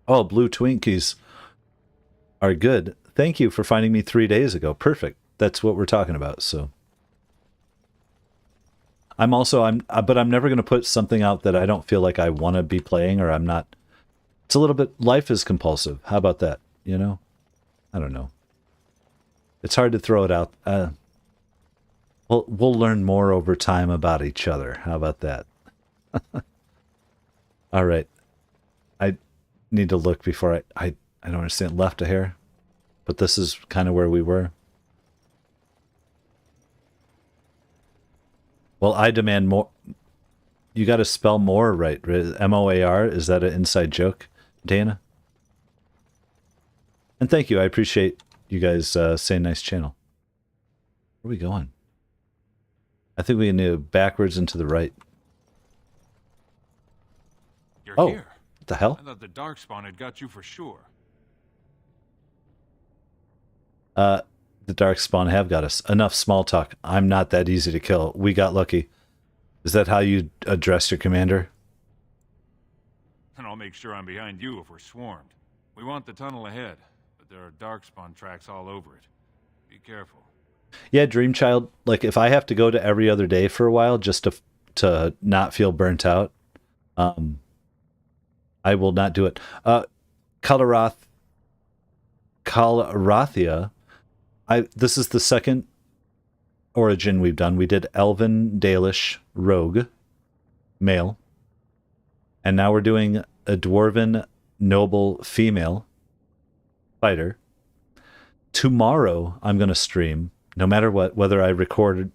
Oh, blue Twinkies are good. Thank you for finding me 3 days ago. Perfect. That's what we're talking about. So but I'm never going to put something out that I don't feel like I want to be playing, or I'm not. It's a little bit, life is compulsive. How about that? You know? I don't know. It's hard to throw it out. We'll learn more over time about each other. How about that? All right. I need to look before I don't understand. Left a hair. But this is kind of where we were. Well, I demand more. You got to spell more right. M-O-A-R. Is that an inside joke, Dana? And thank you. I appreciate you guys saying nice channel. Where are we going? I think we can do backwards and to the right. You're here. What the hell? I thought the Darkspawn had got you for sure. The Darkspawn have got us. Enough small talk. I'm not that easy to kill. We got lucky. Is that how you address your commander? And I'll make sure I'm behind you if we're swarmed. We want the tunnel ahead, but there are Darkspawn tracks all over it. Be careful. Yeah, Dreamchild, like, if I have to go to every other day for a while just to not feel burnt out, I will not do it. Kalarathia, this is the second origin we've done. We did Elven Dalish Rogue, male. And now we're doing a Dwarven Noble female fighter. Tomorrow I'm going to stream, no matter what, whether I record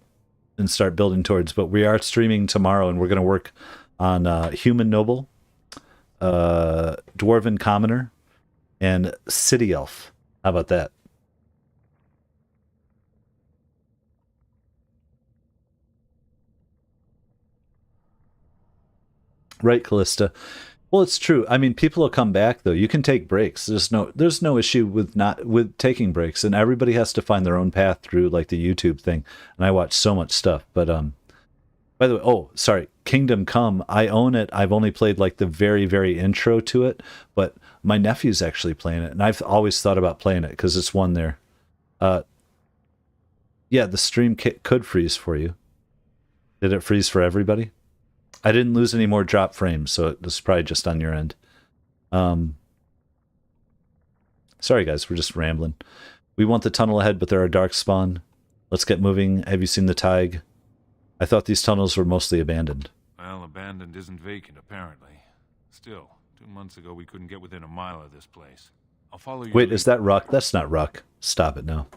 and start building towards, but we are streaming tomorrow, and we're going to work on Human Noble, Dwarven Commoner, and City Elf. How about that? Right, Callista. Well, it's true. I mean, people will come back though. You can take breaks. There's no issue with taking breaks, and everybody has to find their own path through like the YouTube thing. And I watch so much stuff. But by the way, oh, sorry, Kingdom Come. I own it. I've only played like the very, very intro to it, but my nephew's actually playing it, and I've always thought about playing it because it's one there. Yeah, the stream could freeze for you. Did it freeze for everybody? I didn't lose any more drop frames, so it was probably just on your end. Sorry, guys, we're just rambling. We want the tunnel ahead, but there are dark spawn. Let's get moving. Have you seen the Tig? I thought these tunnels were mostly abandoned. Well, abandoned isn't vacant, apparently. Still, 2 months ago we couldn't get within a mile of this place. I'll follow you. Wait, is that Ruck? That's not Ruck. Stop it now.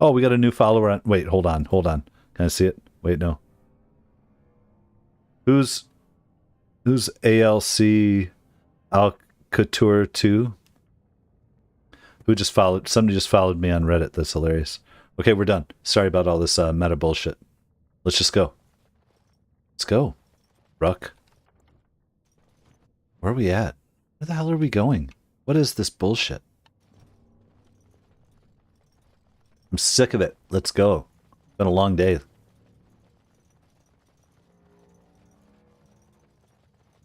Oh, we got a new follower on... Wait, hold on. Can I see it? Wait, no. Who's ALC Alcouture 2? Who just followed? Somebody just followed me on Reddit. That's hilarious. Okay, we're done. Sorry about all this meta bullshit. Let's just go. Let's go. Ruck. Where are we at? Where the hell are we going? What is this bullshit? I'm sick of it. Let's go. Been a long day.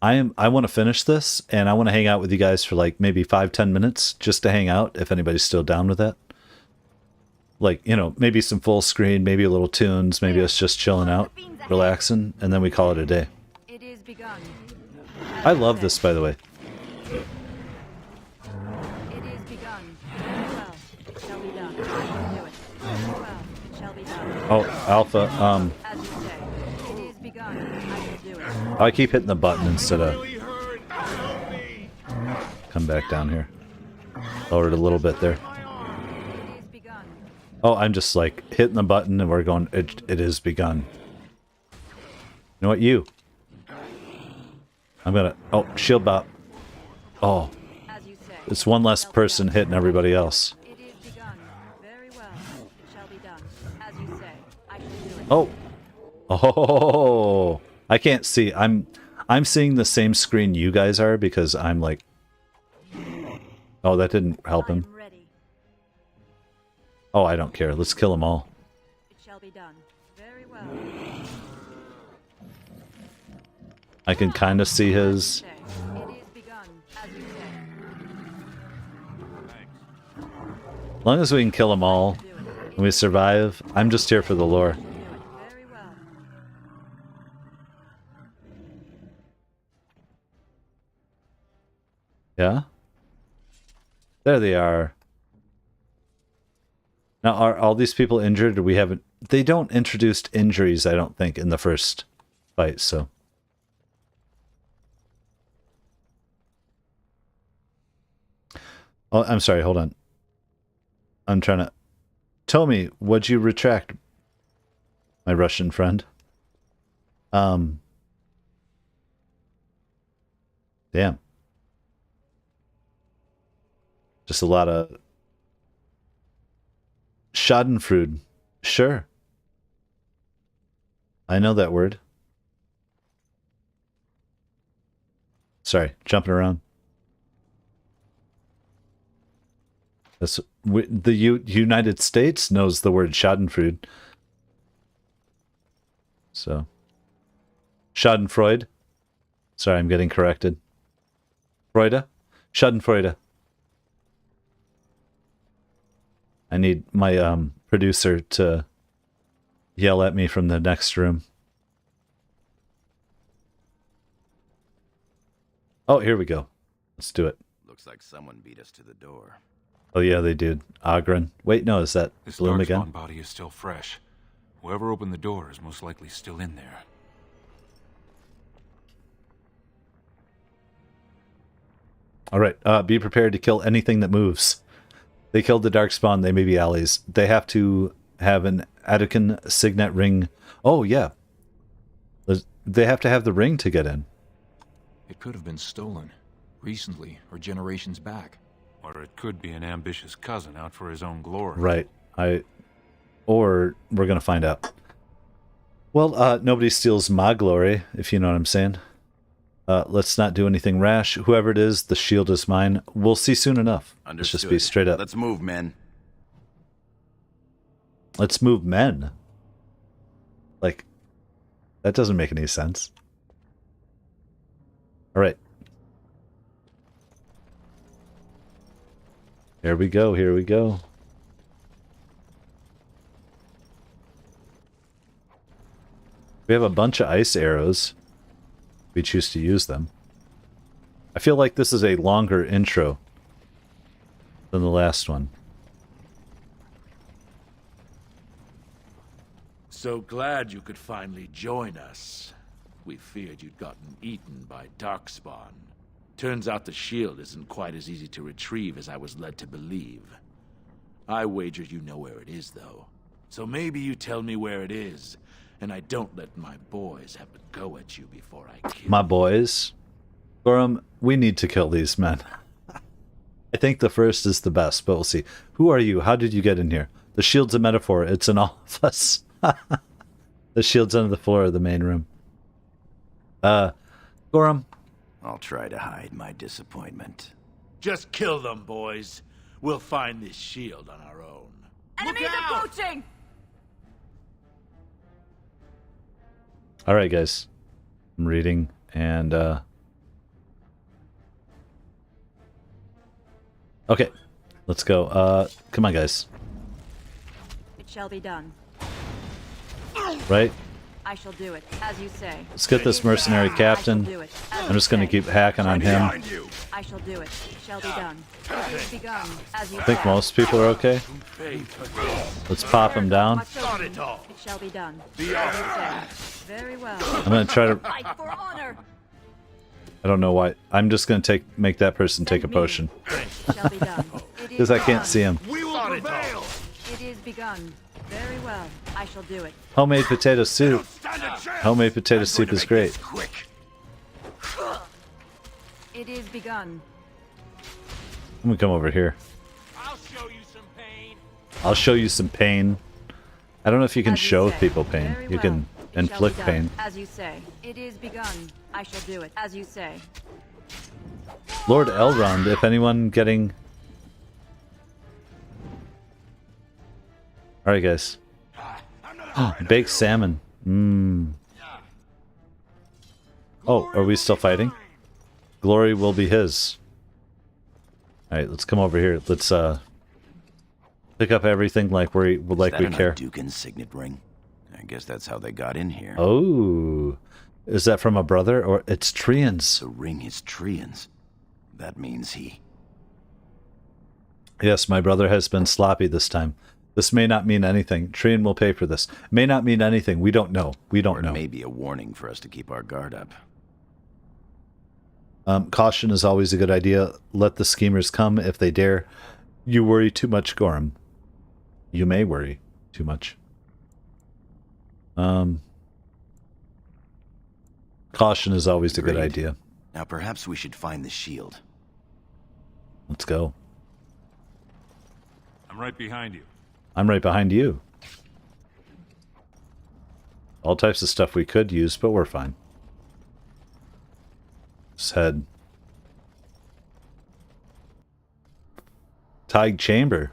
I want to finish this, and I want to hang out with you guys for like maybe 5-10 minutes just to hang out, if anybody's still down with that. Like, you know, maybe some full screen, maybe a little tunes, maybe us just chilling out, relaxing, and then we call it a day. It is begun. I love this, by the way. It is begun. Very well. It shall be done. I will do it. Very well. It shall be done. Oh, Alpha, As you say. It is begun. I will do it. I keep hitting the button instead of... Come back down here. Lower it a little bit there. Oh, I'm just like hitting the button and we're going, it is begun. You know what, you? I'm gonna, oh, shield bot. Oh, it's one less person hitting everybody else. Oh, oh, I can't see. I'm seeing the same screen you guys are because I'm like, oh, that didn't help him. Oh, I don't care. Let's kill them all. It shall be done. Very well. I can kind of see his. It is begun. As you say. As long as we can kill them all and we survive, I'm just here for the lore. Very well. Yeah? There they are. Now, are all these people injured? Or we haven't... They don't introduce injuries, I don't think, in the first fight, so... Oh, I'm sorry, hold on. I'm trying to... Tell me, what'd you retract, my Russian friend? Damn. Just a lot of... Schadenfreude. Sure. I know that word. Sorry, jumping around. That's, the United States knows the word Schadenfreude. So. Schadenfreude. Sorry, I'm getting corrected. Freude? Schadenfreude. I need my producer to yell at me from the next room. Oh, here we go. Let's do it. Looks like someone beat us to the door. Oh yeah, they did. Agron. Wait, no, is that This Bloom again? darkspawn body is still fresh. Whoever opened the door is most likely still in there. All right, be prepared to kill anything that moves. They killed the darkspawn. They may be allies. They have to have an Adekin signet ring. Oh yeah, they have to have the ring to get in. It could have been stolen, recently or generations back. Or it could be an ambitious cousin out for his own glory. Right. Or we're gonna find out. Well, nobody steals my glory, if you know what I'm saying. Let's not do anything rash. Whoever it is, the shield is mine. We'll see soon enough. Understood. Let's just be straight up. Let's move, men. Let's move men. Like, that doesn't make any sense. All right. Here we go, here we go. We have a bunch of ice arrows. We choose to use them. I feel like this is a longer intro than the last one. So glad you could finally join us. We feared you'd gotten eaten by Darkspawn. Turns out the shield isn't quite as easy to retrieve as I was led to believe. I wager you know where it is, though. So maybe you tell me where it is, and I don't let my boys have to go at you before I kill My boys. Gorham, we need to kill these men. I think the first is the best, but we'll see. Who are you? How did you get in here? The shield's a metaphor. It's in all of us. The shield's under the floor of the main room. Gorham. I'll try to hide my disappointment. Just kill them, boys. We'll find this shield on our own. Enemies approaching! Alright, guys. I'm reading, and, okay. Let's go. Come on, guys. It shall be done. Right? I shall do it, as you say. Let's get this mercenary captain. I'm just going to keep hacking on him. I shall do it. It shall be done. It is begun, as you I think say. most people are okay. Let's pop him down. It shall be done. As you say. Very well. I'm going to try to... Fight for honor. I don't know why. I'm just going to make that person take a potion. It shall be done. Because I can't see him. We will prevail. It is begun. Very well. I shall do it. Homemade potato soup. Homemade potato soup is great. It is begun. I'm going to come over here. I'll show you some pain. I'll show you some pain. I don't know if you can As you show say. people pain. Very You well. can It shall inflict be done. pain. As you say. It is begun. I shall do it. As you say. Lord Elrond, if anyone getting... Alright, guys. Baked salmon. Mmm. Oh, are we still fighting? Glory will be his. Alright, let's come over here. Let's, pick up everything like we care. Dukin's signet ring. I guess that's how they got in here. Oh. Is that from a brother, or it's Trian's? The ring is Trian's. That means he... Yes, my brother has been sloppy this time. This may not mean anything. Trian will pay for this. May not mean anything. We don't know. We don't know. It may be a warning for us to keep our guard up. Caution is always a good idea. Let the schemers come if they dare. You worry too much, Gorham. You may worry too much. Caution is always a good idea. Now perhaps we should find the shield. Let's go. I'm right behind you. I'm right behind you. All types of stuff we could use, but we're fine. Just head. Tig chamber.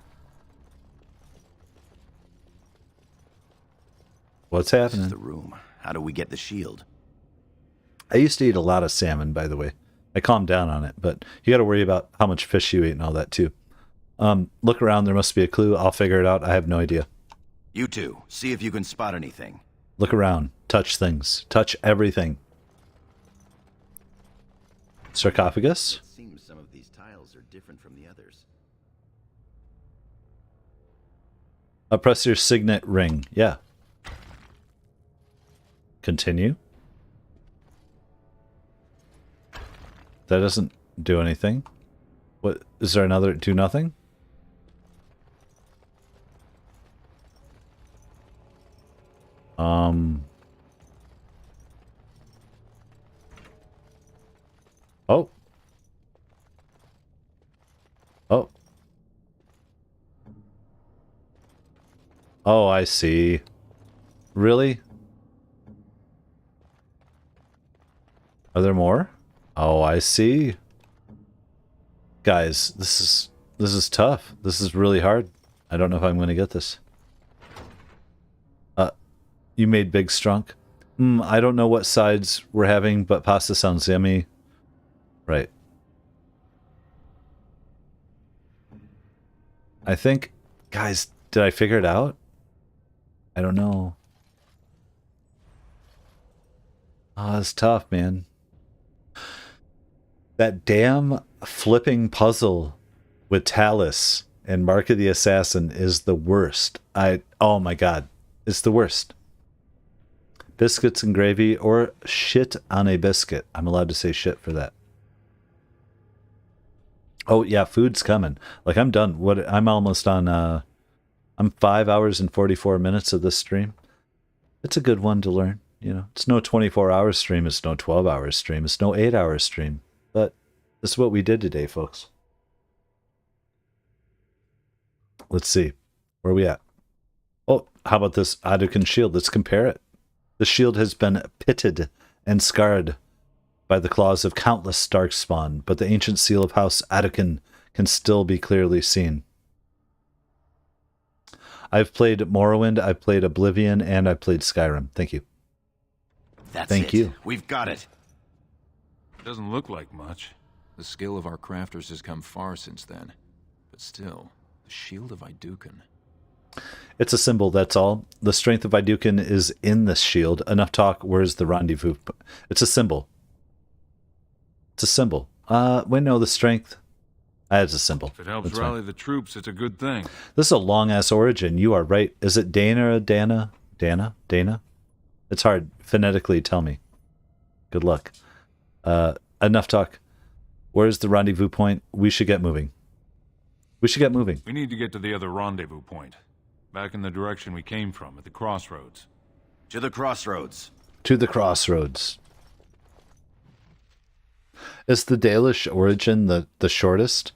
What's happening? This is the room. How do we get the shield? I used to eat a lot of salmon, by the way. I calmed down on it, but you got to worry about how much fish you eat and all that too. Look around. There must be a clue. I'll figure it out. I have no idea. You two, see if you can spot anything. Look around. Touch things. Touch everything. Sarcophagus? It seems some of these tiles are different from the others. Press your signet ring. Yeah. Continue. That doesn't do anything. What is there another do nothing? Oh. Oh. Oh, I see. Really? Are there more? Oh, I see. Guys, this is tough. This is really hard. I don't know if I'm going to get this. You made big strunk. I don't know what sides we're having, but pasta sounds yummy. Right. I think, guys, did I figure it out? I don't know. Oh, it's tough, man. That damn flipping puzzle with Talus and Mark of the Assassin is the worst. Oh my god. It's the worst. Biscuits and gravy or shit on a biscuit. I'm allowed to say shit for that. Oh yeah, food's coming. Like I'm done. I'm almost on I'm 5 hours and 44 minutes of this stream. It's a good one to learn, you know. It's no 24-hour stream, it's no 12-hour stream, it's no 8-hour stream. But this is what we did today, folks. Let's see. Where are we at? Oh, how about this Adukin shield? Let's compare it. The shield has been pitted and scarred by the claws of countless darkspawn, but the ancient seal of House Adukin can still be clearly seen. I've played Morrowind, I've played Oblivion, and I've played Skyrim. Thank you. Thank you. We've got it. It doesn't look like much. The skill of our crafters has come far since then. But still, the Shield of Iduken. It's a symbol, that's all. The strength of Iduken is in this shield. Enough talk, where's the rendezvous? It's a symbol. It's a symbol. Wait, no, the strength. It's a symbol. If it helps That's rally fine. the troops, it's a good thing. This is a long-ass origin. You are right. Is it Dana or Dana? Dana? Dana? It's hard. Phonetically, tell me. Good luck. Enough talk. Where's the rendezvous point? We should get moving. We should get moving. We need to get to the other rendezvous point. Back in the direction we came from, at the crossroads. To the crossroads. To the crossroads. Is the Dalish Origin the shortest?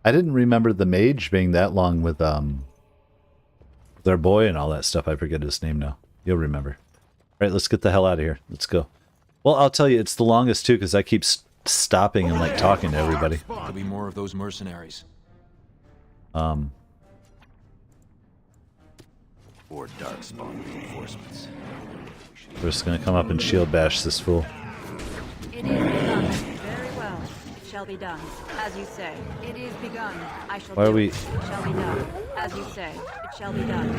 I didn't remember the mage being that long with their boy and all that stuff. I forget his name now. You'll remember. All right, let's get the hell out of here. Let's go. Well, I'll tell you, it's the longest too because I keep stopping and like talking to everybody. There'll be more of those mercenaries. Or darkspawn reinforcements. We're just gonna come up and shield bash this fool. It is begun. Very well. It shall be done. As you say. It is begun. I shall Why are do we- it. It shall be done. As you say. It shall be done.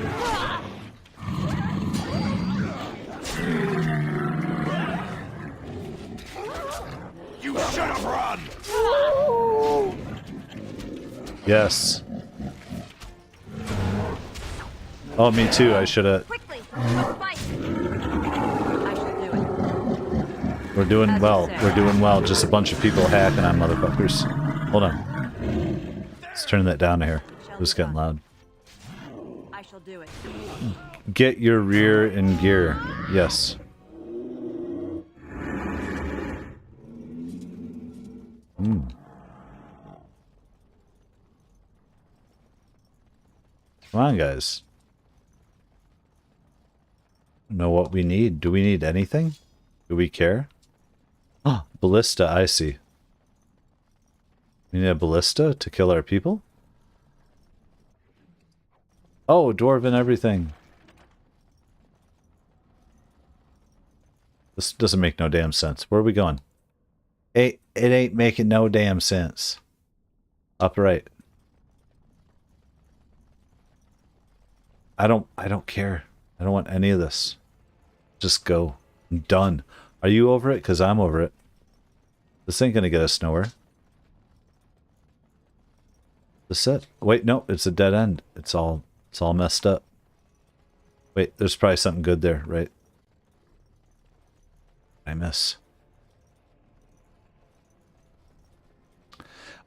You should have run! Yes. Oh, me too. I should have. Quickly. Fight. I shall do it. We're doing As well. you say. We're doing well. Just a bunch of people hacking on motherfuckers. Hold on. Let's turn that down here. It was getting loud. I shall do it. Get your rear in gear. Yes. Come on, guys. Know what we need. Do we need anything? Do we care? Oh, ballista, I see. We need a ballista to kill our people? Oh, dwarven everything. This doesn't make no damn sense. Where are we going? It ain't making no damn sense. Upright. I don't care. I don't want any of this. Just go. I'm done. Are you over it? Because I'm over it. This ain't gonna get us nowhere. This it? Wait, no, it's a dead end. It's all messed up. Wait, there's probably something good there, right? I miss.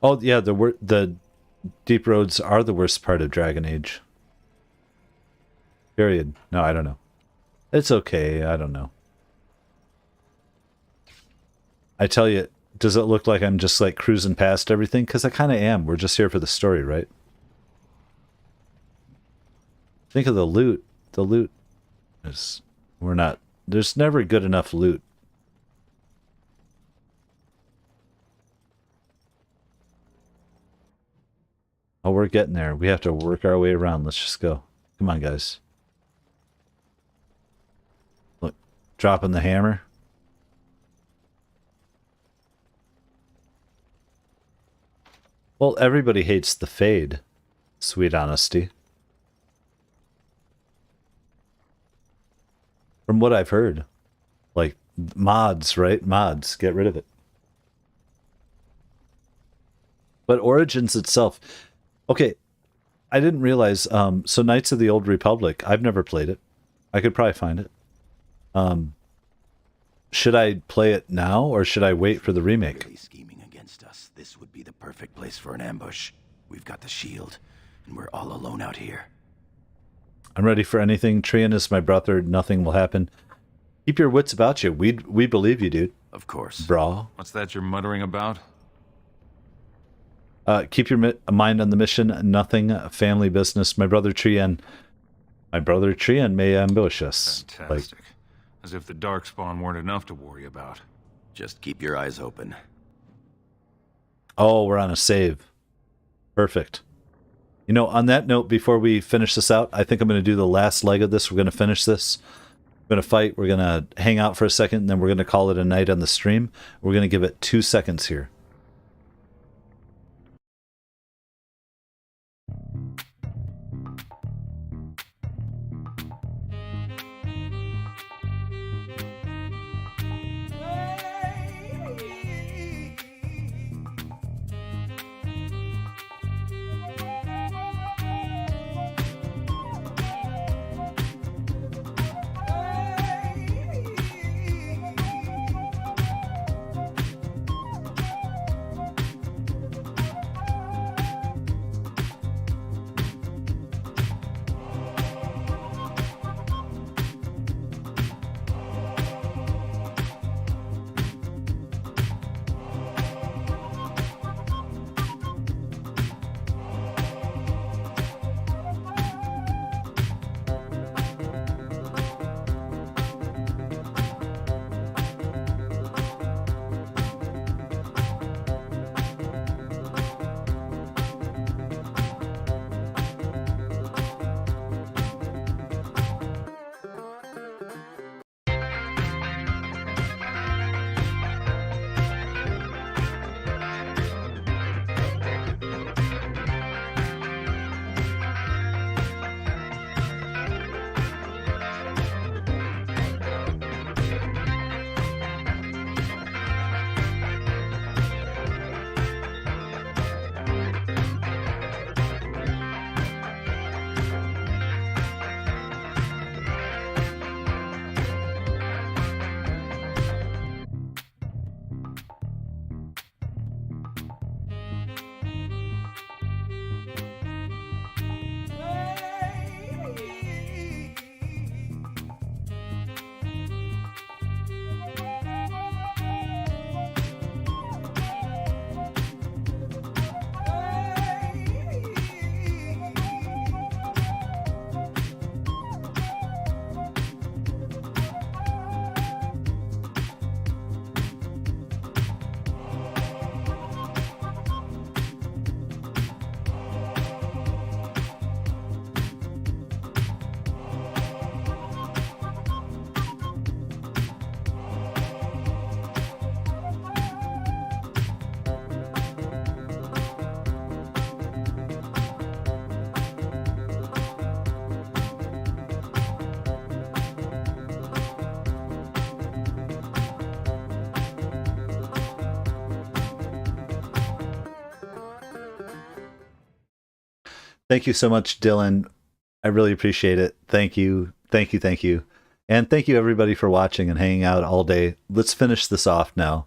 Oh yeah, the deep roads are the worst part of Dragon Age. Period. No, I don't know. It's okay. I don't know. I tell you, does it look like I'm just like cruising past everything? Because I kind of am. We're just here for the story, right? Think of the loot. The loot is... We're not... There's never good enough loot. Oh, we're getting there. We have to work our way around. Let's just go. Come on, guys. Look, dropping the hammer. Well, everybody hates the fade. Sweet honesty. From what I've heard. Like, mods, right? Mods. Get rid of it. But Origins itself... Okay, I didn't realize... so Knights of the Old Republic, I've never played it. I could probably find it. Should I play it now, or should I wait for the remake? Really scheming against us. This would be the perfect place for an ambush. We've got the shield, and we're all alone out here. I'm ready for anything. Trian is my brother. Nothing will happen. Keep your wits about you. We believe you, dude. Of course. Brah. What's that you're muttering about? Keep your mind on the mission. Nothing. Family business. My brother Trian may ambush us. Fantastic. As if the Darkspawn weren't enough to worry about. Just keep your eyes open. Oh, we're on a save. Perfect. You know, on that note, before we finish this out, I think I'm going to do the last leg of this. We're going to finish this. We're going to fight. We're going to hang out for a second, and then we're going to call it a night on the stream. We're going to give it 2 seconds here. Thank you so much, Dylan. I really appreciate it. Thank you. Thank you. Thank you. And thank you, everybody, for watching and hanging out all day. Let's finish this off now.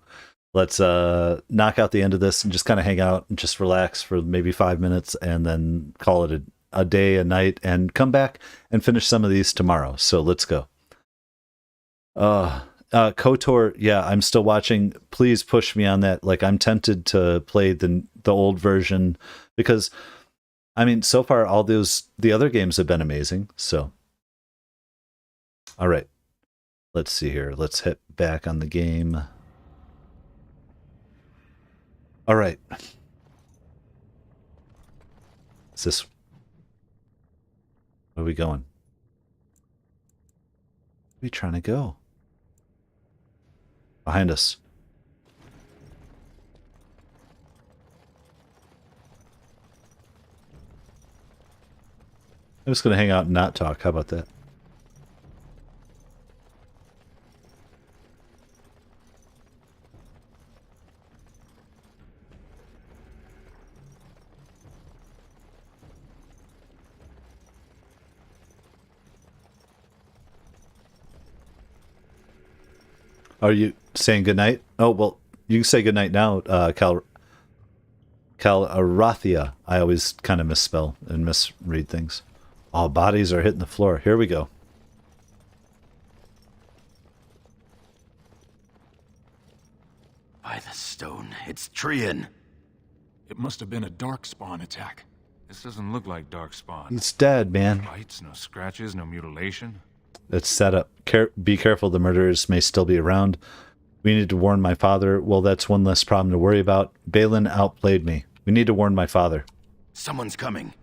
Let's knock out the end of this and just kind of hang out and just relax for maybe 5 minutes and then call it a day, a night, and come back and finish some of these tomorrow. So let's go. KOTOR, yeah, I'm still watching. Please push me on that. Like, I'm tempted to play the old version because, I mean, so far all the other games have been amazing. So, all right, let's see here. Let's hit back on the game. All right. Is this... Where are we going? Where are we trying to go? Behind us. I'm just going to hang out and not talk. How about that? Are you saying goodnight? Oh, well, you can say goodnight now, Calarathia. I always kind of misspell and misread things. All bodies are hitting the floor. Here we go. By the stone, it's Trian. It must have been a darkspawn attack. This doesn't look like darkspawn. He's dead, man. Bites, no scratches, no mutilation. It's set up. Be careful, the murderers may still be around. We need to warn my father. Well, that's one less problem to worry about. Balin outplayed me. We need to warn my father. Someone's coming.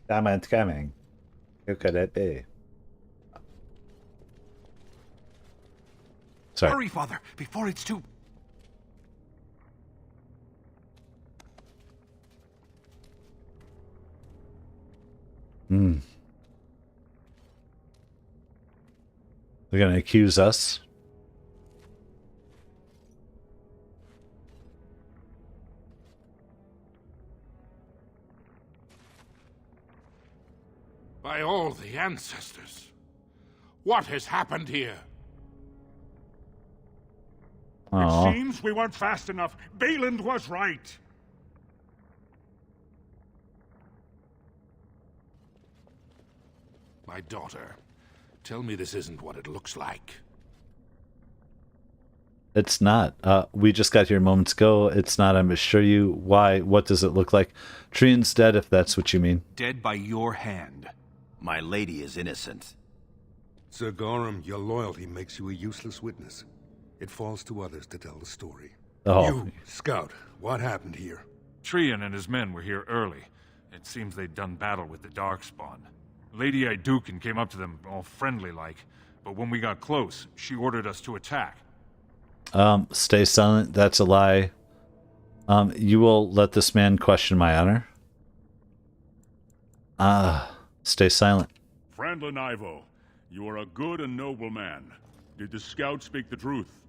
Someone's coming. Who could it be? Sorry. Hurry, Father, before it's too... Hmm. They're going to accuse us. By all the ancestors. What has happened here? It seems we weren't fast enough. Balin was right. My daughter, tell me this isn't what it looks like. It's not. We just got here moments ago. It's not. I'm assure you. Why? What does it look like? Trian's dead, if that's what you mean. Dead by your hand. My lady is innocent. Sir Gorham, your loyalty makes you a useless witness. It falls to others to tell the story. Oh. You, Scout, what happened here? Trian and his men were here early. It seems they'd done battle with the Darkspawn. Lady Iduken came up to them, all friendly-like, but when we got close, she ordered us to attack. Stay silent. That's a lie. You will let this man question my honor? Stay silent. Frandlin Ivo, you are a good and noble man. Did the scout speak the truth?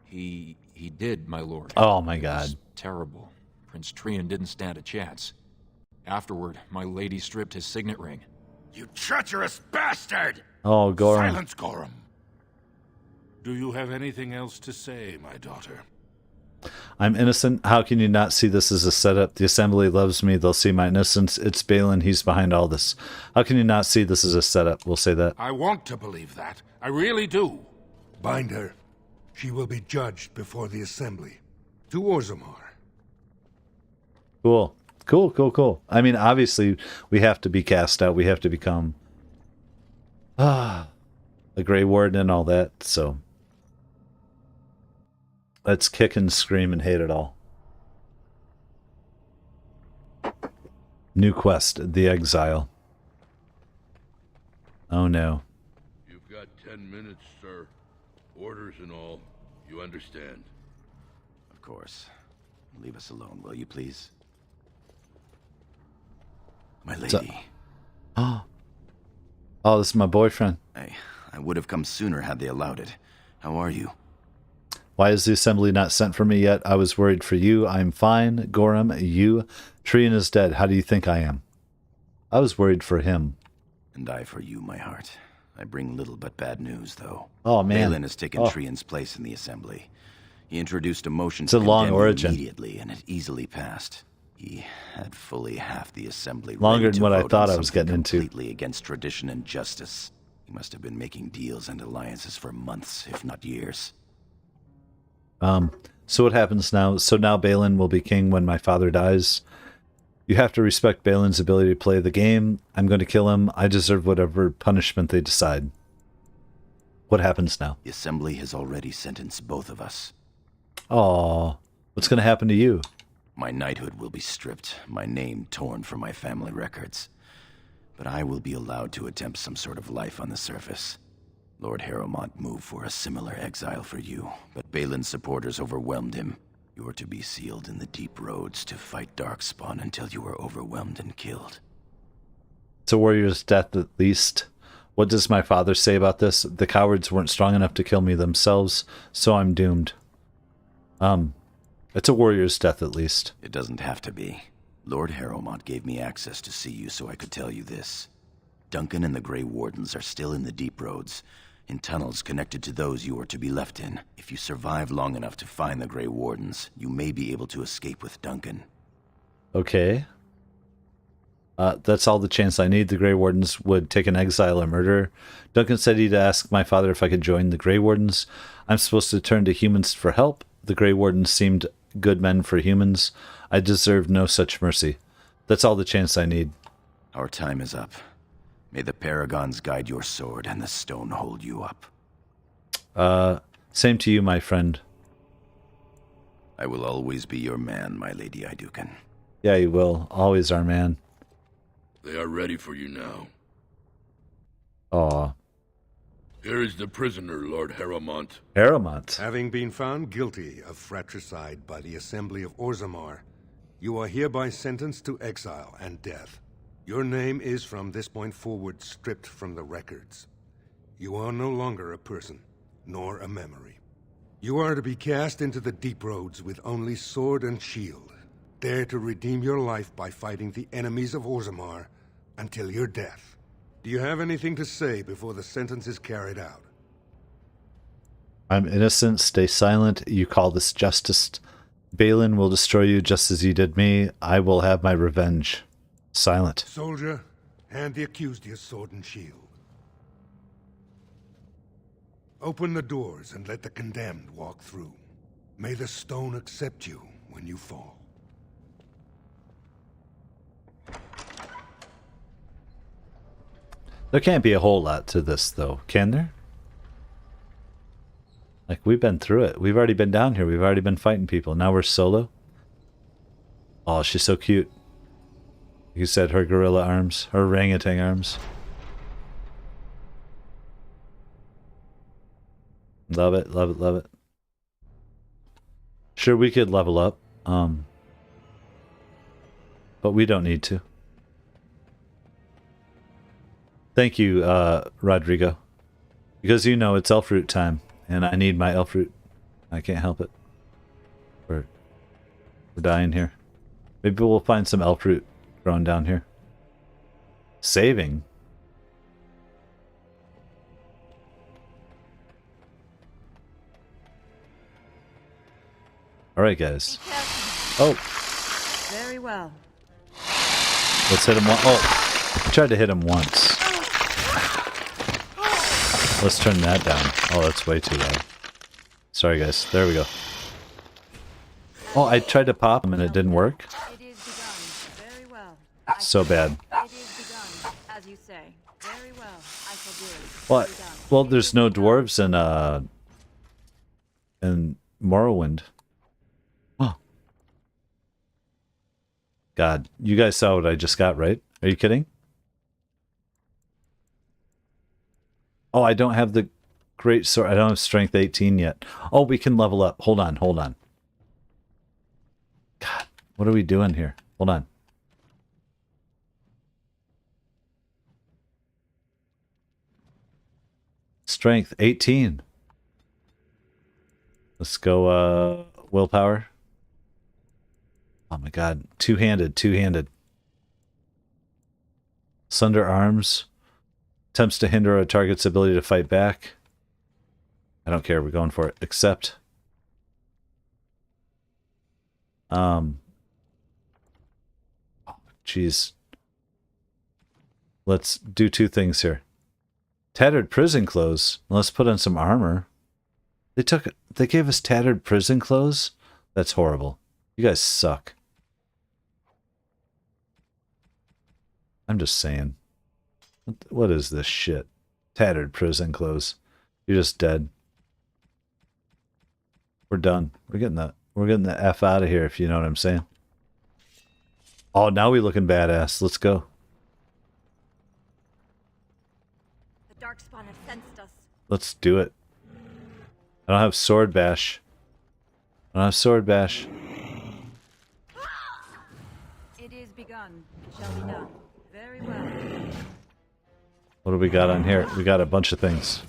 He did, my lord. Oh my god. It was terrible. Prince Trian didn't stand a chance. Afterward, my lady stripped his signet ring. You treacherous bastard! Oh, Gorham. Silence, Gorham. Do you have anything else to say, my daughter? I'm innocent. How can you not see this as a setup? The Assembly loves me. They'll see my innocence. It's Balin. He's behind all this. How can you not see this as a setup? We'll say that. I want to believe that. I really do. Bind her. She will be judged before the Assembly. To Orzammar. Cool. Cool. I mean, obviously, we have to be cast out. We have to become a Grey Warden and all that, so let's kick and scream and hate it all. New quest, The Exile. Oh no. You've got 10 minutes, sir. Orders and all. You understand? Of course. Leave us alone, will you please? My lady. Oh, this is my boyfriend. I would have come sooner had they allowed it. How are you? Why is the Assembly not sent for me yet? I was worried for you. I'm fine. Gorham, you. Trian is dead. How do you think I am? I was worried for him. And I for you, my heart. I bring little but bad news, though. Oh, man. Balin has taken Trian's place in the Assembly. He introduced a motion to condemn you origin. Immediately, and it easily passed. He had fully half the Assembly Longer ready than what to I vote thought on I was getting something into. Completely against tradition and justice. He must have been making deals and alliances for months, if not years. So what happens now? So now Balin will be king when my father dies. You have to respect Balin's ability to play the game. I'm going to kill him. I deserve whatever punishment they decide. What happens now? The Assembly has already sentenced both of us. Oh, what's going to happen to you? My knighthood will be stripped, my name torn from my family records. But I will be allowed to attempt some sort of life on the surface. Lord Harrowmont moved for a similar exile for you, but Balin's supporters overwhelmed him. You are to be sealed in the deep roads to fight Darkspawn until you are overwhelmed and killed. It's a warrior's death at least. What does my father say about this? The cowards weren't strong enough to kill me themselves, so I'm doomed. It's a warrior's death at least. It doesn't have to be. Lord Harrowmont gave me access to see you so I could tell you this. Duncan and the Grey Wardens are still in the deep roads, in tunnels connected to those you are to be left in. If you survive long enough to find the Grey Wardens, you may be able to escape with Duncan. Okay. That's all the chance I need. The Grey Wardens would take an exile or murderer. Duncan said he'd ask my father if I could join the Grey Wardens. I'm supposed to turn to humans for help. The Grey Wardens seemed good men for humans. I deserve no such mercy. That's all the chance I need. Our time is up. May the Paragons guide your sword and the stone hold you up. Same to you, my friend. I will always be your man, my Lady Iduken. Yeah, you will. Always our man. They are ready for you now. Aw. Here is the prisoner, Lord Harrowmont. Harrowmont? Having been found guilty of fratricide by the Assembly of Orzammar, you are hereby sentenced to exile and death. Your name is from this point forward stripped from the records. You are no longer a person, nor a memory. You are to be cast into the deep roads with only sword and shield. Dare to redeem your life by fighting the enemies of Orzammar until your death. Do you have anything to say before the sentence is carried out? I'm innocent. Stay silent. You call this justice. Balin will destroy you just as you did me. I will have my revenge. Silent. Soldier, hand the accused your sword and shield. Open the doors and let the condemned walk through. May the stone accept you when you fall. There can't be a whole lot to this, though, can there? Like, we've been through it. We've already been down here. We've already been fighting people. Now we're solo. Oh, she's so cute. You said her gorilla arms, her orangutan arms. Love it, love it, love it. Sure, we could level up, but we don't need to. Thank you, Rodrigo. Because you know it's elf root time, and I need my elf root. I can't help it. We're dying here. Maybe we'll find some elf root growing down here. Saving? Alright, guys. Oh! Very well. Let's hit him once. Oh! I tried to hit him once. Let's turn that down. Oh, that's way too loud. Sorry, guys. There we go. Oh, I tried to pop him and it didn't work. So bad. As you say. Very well. I shall do it. What? Well, there's no dwarves in Morrowind. Oh. God, you guys saw what I just got, right? Are you kidding? Oh, I don't have the great sword. I don't have strength 18 yet. Oh, we can level up. Hold on, hold on. God, what are we doing here? Hold on. Strength 18. Let's go willpower. Oh my god, two-handed, two-handed. Sunder arms. Attempts to hinder a target's ability to fight back. I don't care, we're going for it. Accept. Jeez. Let's do two things here. Tattered prison clothes. Let's put on some armor. They gave us tattered prison clothes? That's horrible. You guys suck. I'm just saying. What is this shit? Tattered prison clothes. You're just dead. We're done. We're getting the F out of here, if you know what I'm saying. Oh, now we looking badass. Let's go. The Darkspawn have sensed us. Let's do it. I don't have sword bash. I don't have sword bash. It is begun. It shall be done. Very well. What do we got on here? We got a bunch of things.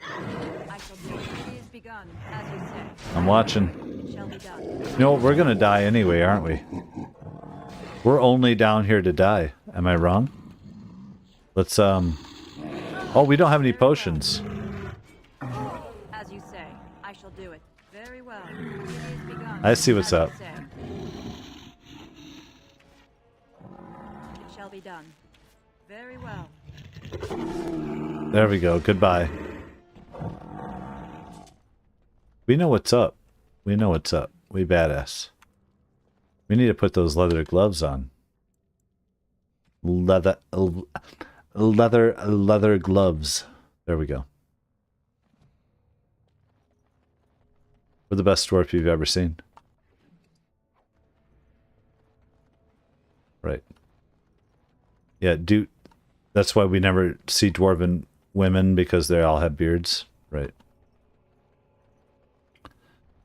I shall do it. It is begun, as you say. I'm watching. It shall be done. You know, we're gonna die anyway, aren't we? We're only down here to die. Am I wrong? Let's, Oh, we don't have any potions. As you say, I shall do it. Very well. It is begun. I see what's up. As you say. It shall be done. Very well. There we go. Goodbye. We know what's up. We know what's up. We badass. We need to put those leather gloves on. Leather gloves. There we go. We're the best dwarf you've ever seen. Right. Yeah, dude. That's why we never see dwarven women, because they all have beards. Right.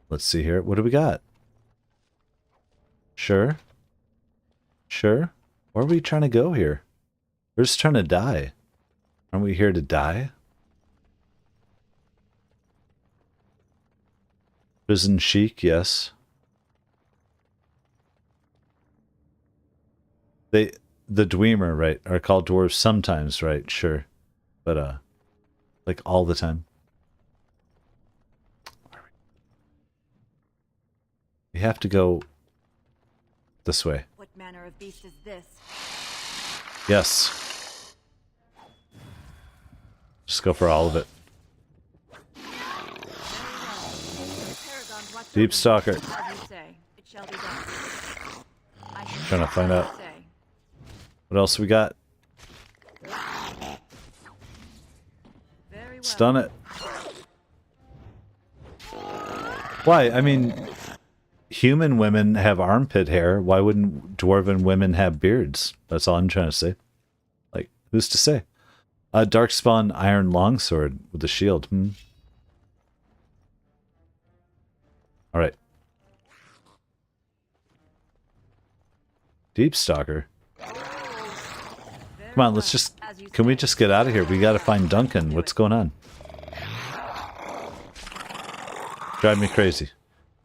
Let's see here. What do we got? Sure. Sure. Where are we trying to go here? We're just trying to die. Aren't we here to die? Prison chic, yes. The Dwemer, right, are called dwarves sometimes, right? Sure. But, like all the time. We have to go this way. What manner of beast is this? Yes. Just go for all of it. Deep Stalker. Trying to find out. What else we got? Stun it. Why? I mean, human women have armpit hair. Why wouldn't dwarven women have beards? That's all I'm trying to say. Like, who's to say? Darkspawn iron longsword with a shield. Alright. Deep Stalker. Come on, let's just... Can we just get out of here? We gotta find Duncan. What's going on? Drive me crazy.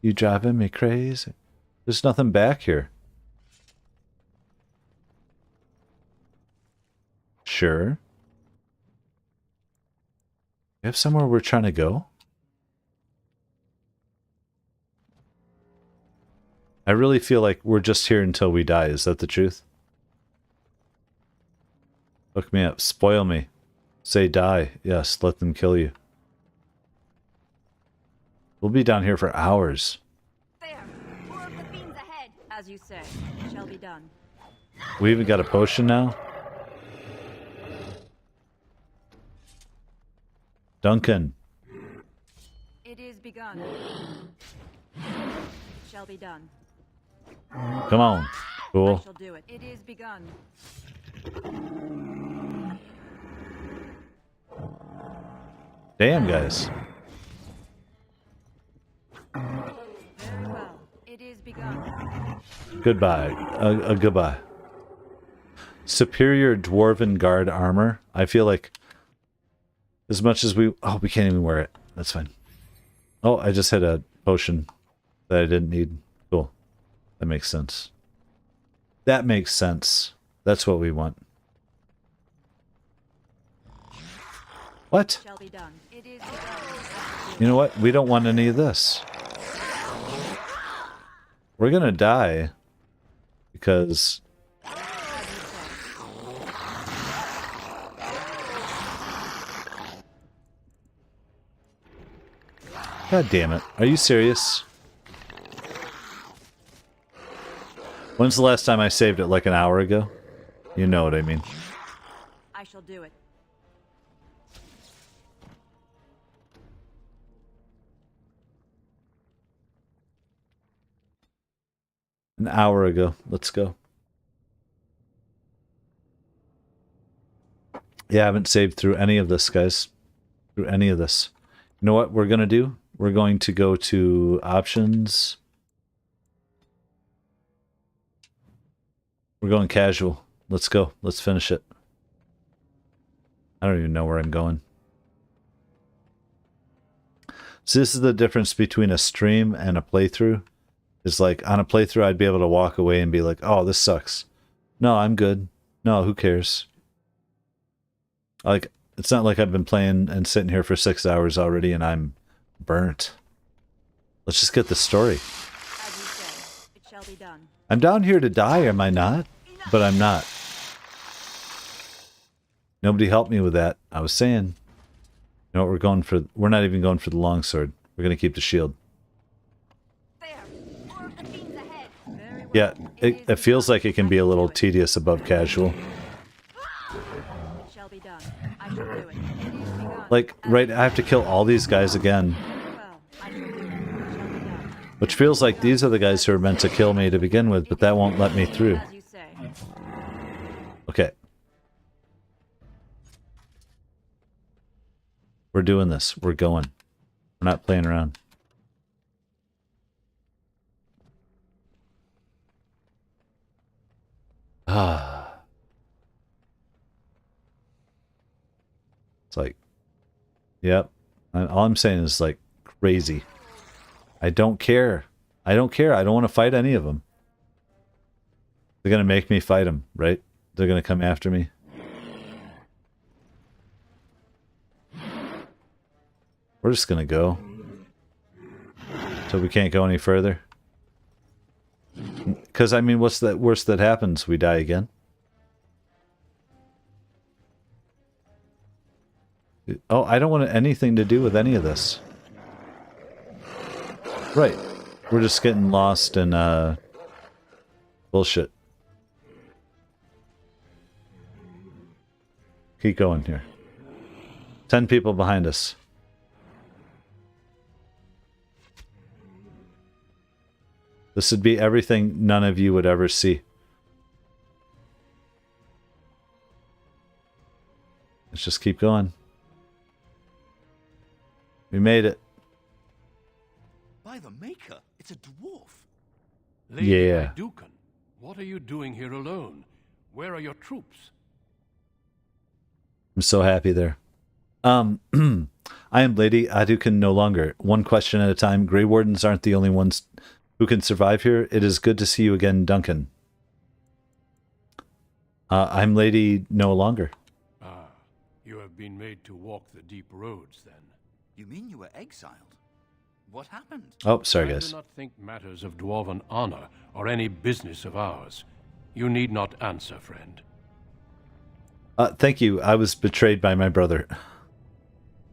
You driving me crazy. There's nothing back here. Sure. You have somewhere we're trying to go? I really feel like we're just here until we die. Is that the truth? Hook me up. Spoil me. Say die. Yes, let them kill you. We'll be down here for hours. There. More of the fiends ahead. As you say, it shall be done. We even got a potion now? Duncan. It is begun. It shall be done. Come on. Cool. I shall do it. It is begun. Damn, guys. Very well. It is begun. Goodbye. Goodbye. Superior Dwarven Guard armor. I feel like as much as we... Oh, we can't even wear it. That's fine. Oh, I just had a potion that I didn't need. Cool. That makes sense. That makes sense. That's what we want. What? Shall be done. It is You know what? We don't want any of this. We're gonna die because... God damn it. Are you serious? When's the last time I saved it? Like an hour ago? You know what I mean. I shall do it. An hour ago. Let's go. Yeah, I haven't saved through any of this, guys. Through any of this. You know what we're going to do? We're going to go to options. We're going casual. Let's go. Let's finish it. I don't even know where I'm going. So this is the difference between a stream and a playthrough. It's like on a playthrough, I'd be able to walk away and be like, oh, this sucks. No, I'm good. No, who cares? Like, it's not like I've been playing and sitting here for 6 hours already and I'm burnt. Let's just get the story. As you say, it shall be done. I'm down here to die, am I not? But I'm not. Nobody helped me with that. I was saying, you know what, we're going for, we're not even going for the longsword. We're going to keep the shield. Yeah, it feels like it can be a little tedious above casual. It shall be done. I shall do it. It is begun. Like, right, I have to kill all these guys again. Which feels like these are the guys who are meant to kill me to begin with, but that won't let me through. Okay. We're doing this. We're going. We're not playing around. Ah. It's like, yep. All I'm saying is like crazy. I don't care. I don't care. I don't want to fight any of them. They're going to make me fight them, right? They're going to come after me. We're just going to go. So we can't go any further. Because, I mean, what's the worst that happens? We die again. Oh, I don't want anything to do with any of this. Right. We're just getting lost in, bullshit. Keep going here. 10 people behind us. This would be everything none of you would ever see. Let's just keep going. We made it. By the Maker, it's a dwarf. Lady Yeah. Dukan, what are you doing here alone? Where are your troops? I'm so happy there. I am Lady Adukin no longer. One question at a time. Grey Wardens aren't the only ones who can survive here. It is good to see you again, Duncan. I'm Lady no longer. Ah, you have been made to walk the deep roads, then. You mean you were exiled? What happened? Oh, sorry, I guys. do not think matters of dwarven honor are any business of ours. You need not answer, friend. Thank you. I was betrayed by my brother.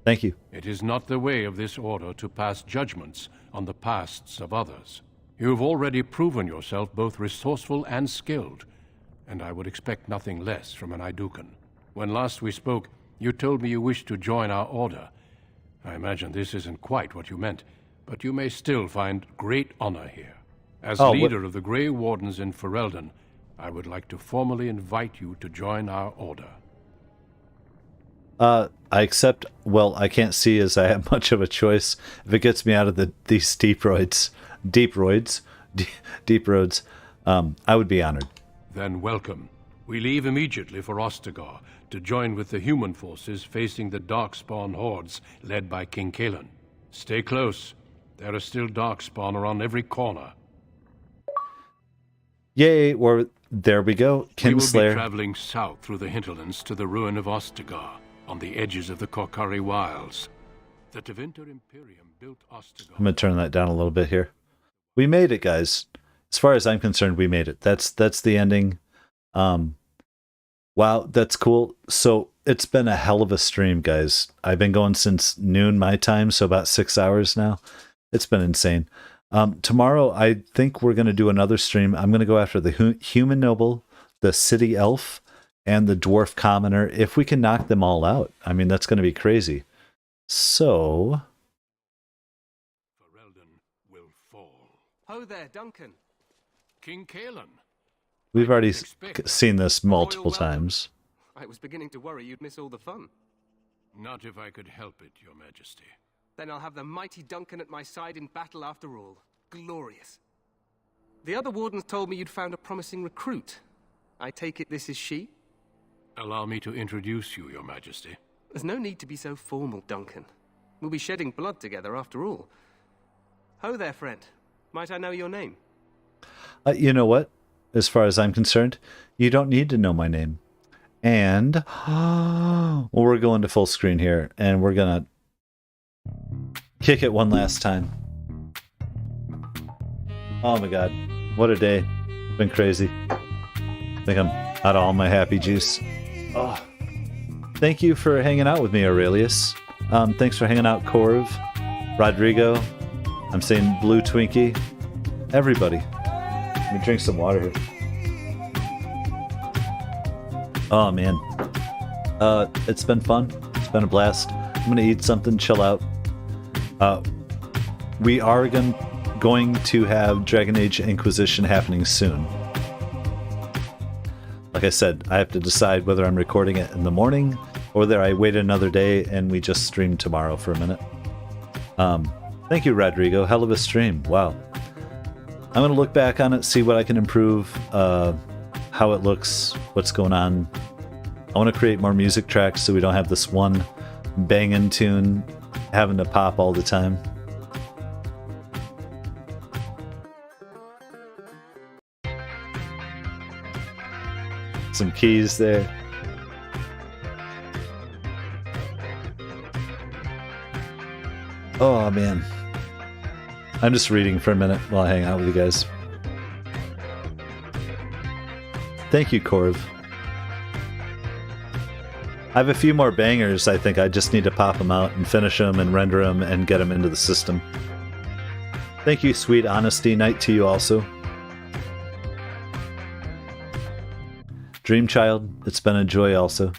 Thank you. It is not the way of this order to pass judgments on the pasts of others. You have already proven yourself both resourceful and skilled, and I would expect nothing less from an Idukan. When last we spoke, you told me you wished to join our order. I imagine this isn't quite what you meant, but you may still find great honor here. As leader of the Grey Wardens in Ferelden, I would like to formally invite you to join our order. I accept. Well, I can't see as I have much of a choice. If it gets me out of these deep roads, I would be honored. Then welcome. We leave immediately for Ostagar to join with the human forces facing the Darkspawn hordes led by King Kalen. Stay close. There are still Darkspawn around every corner. Yay! There we go. We will Kinslayer. be traveling south through the hinterlands to the ruin of Ostagar, on the edges of the Korkari Wilds. The Tevinter Imperium built Ostagar. I'm gonna turn that down a little bit here. We made it, guys. As far as I'm concerned, we made it. That's the ending. Wow, that's cool. So it's been a hell of a stream, guys. I've been going since noon my time, so about 6 hours now. It's been insane. Tomorrow, I think we're going to do another stream. I'm going to go after the human noble, the city elf, and the dwarf commoner. If we can knock them all out, I mean, that's going to be crazy. So... Ho there, Duncan. King Kalen. We've already seen this multiple times. I was beginning to worry you'd miss all the fun. Not if I could help it, Your Majesty. Then I'll have the mighty Duncan at my side in battle after all. Glorious. The other wardens told me you'd found a promising recruit. I take it this is she? Allow me to introduce you, Your Majesty. There's no need to be so formal, Duncan. We'll be shedding blood together after all. Ho there, friend. Might I know your name? You know what? As far as I'm concerned, you don't need to know my name. And well, we're going to full screen here, and we're gonna kick it one last time. Oh my god, what a day. It's been crazy. I think I'm out of all my happy juice. Oh. Thank you for hanging out with me, Aurelius. Thanks for hanging out, Corv, Rodrigo. I'm saying Blue Twinkie. Everybody. Let me drink some water here. Oh man. It's been fun. It's been a blast. I'm gonna eat something, chill out. We are going to have Dragon Age Inquisition happening soon. Like I said, I have to decide whether I'm recording it in the morning or whether I wait another day and we just stream tomorrow for a minute. Thank you, Rodrigo. Hell of a stream. Wow. I'm going to look back on it, see what I can improve, how it looks, what's going on. I want to create more music tracks so we don't have this one banging tune having to pop all the time. Some keys there. Oh man. I'm just reading for a minute while I hang out with you guys. Thank you, Corv. I have a few more bangers. I think I just need to pop them out and finish them and render them and get them into the system. Thank you, Sweet Honesty Night, to you also. Dreamchild, it's been a joy also.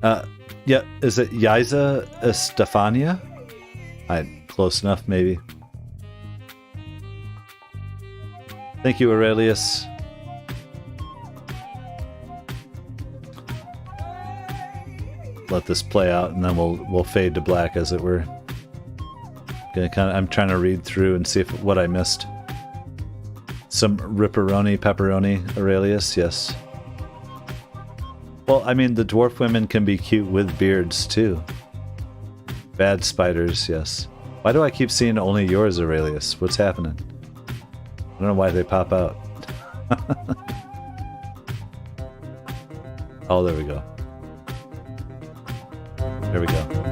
Yeah, is it Yiza Estefania? Close enough, maybe. Thank you, Aurelius. Let this play out, and then we'll fade to black, as it were. I'm trying to read through and see what I missed. Some pepperoni, Aurelius, yes. Well, I mean, the dwarf women can be cute with beards, too. Bad spiders, yes. Why do I keep seeing only yours, Aurelius? What's happening? I don't know why they pop out. Oh, there we go. There we go.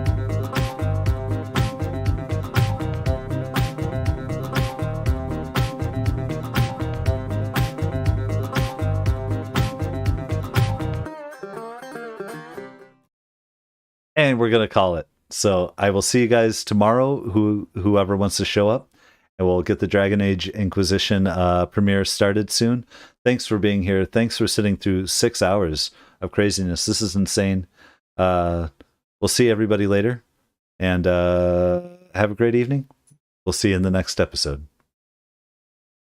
And we're going to call it. So I will see you guys tomorrow, whoever wants to show up. And we'll get the Dragon Age Inquisition premiere started soon. Thanks for being here. Thanks for sitting through 6 hours of craziness. This is insane. We'll see everybody later. And have a great evening. We'll see you in the next episode.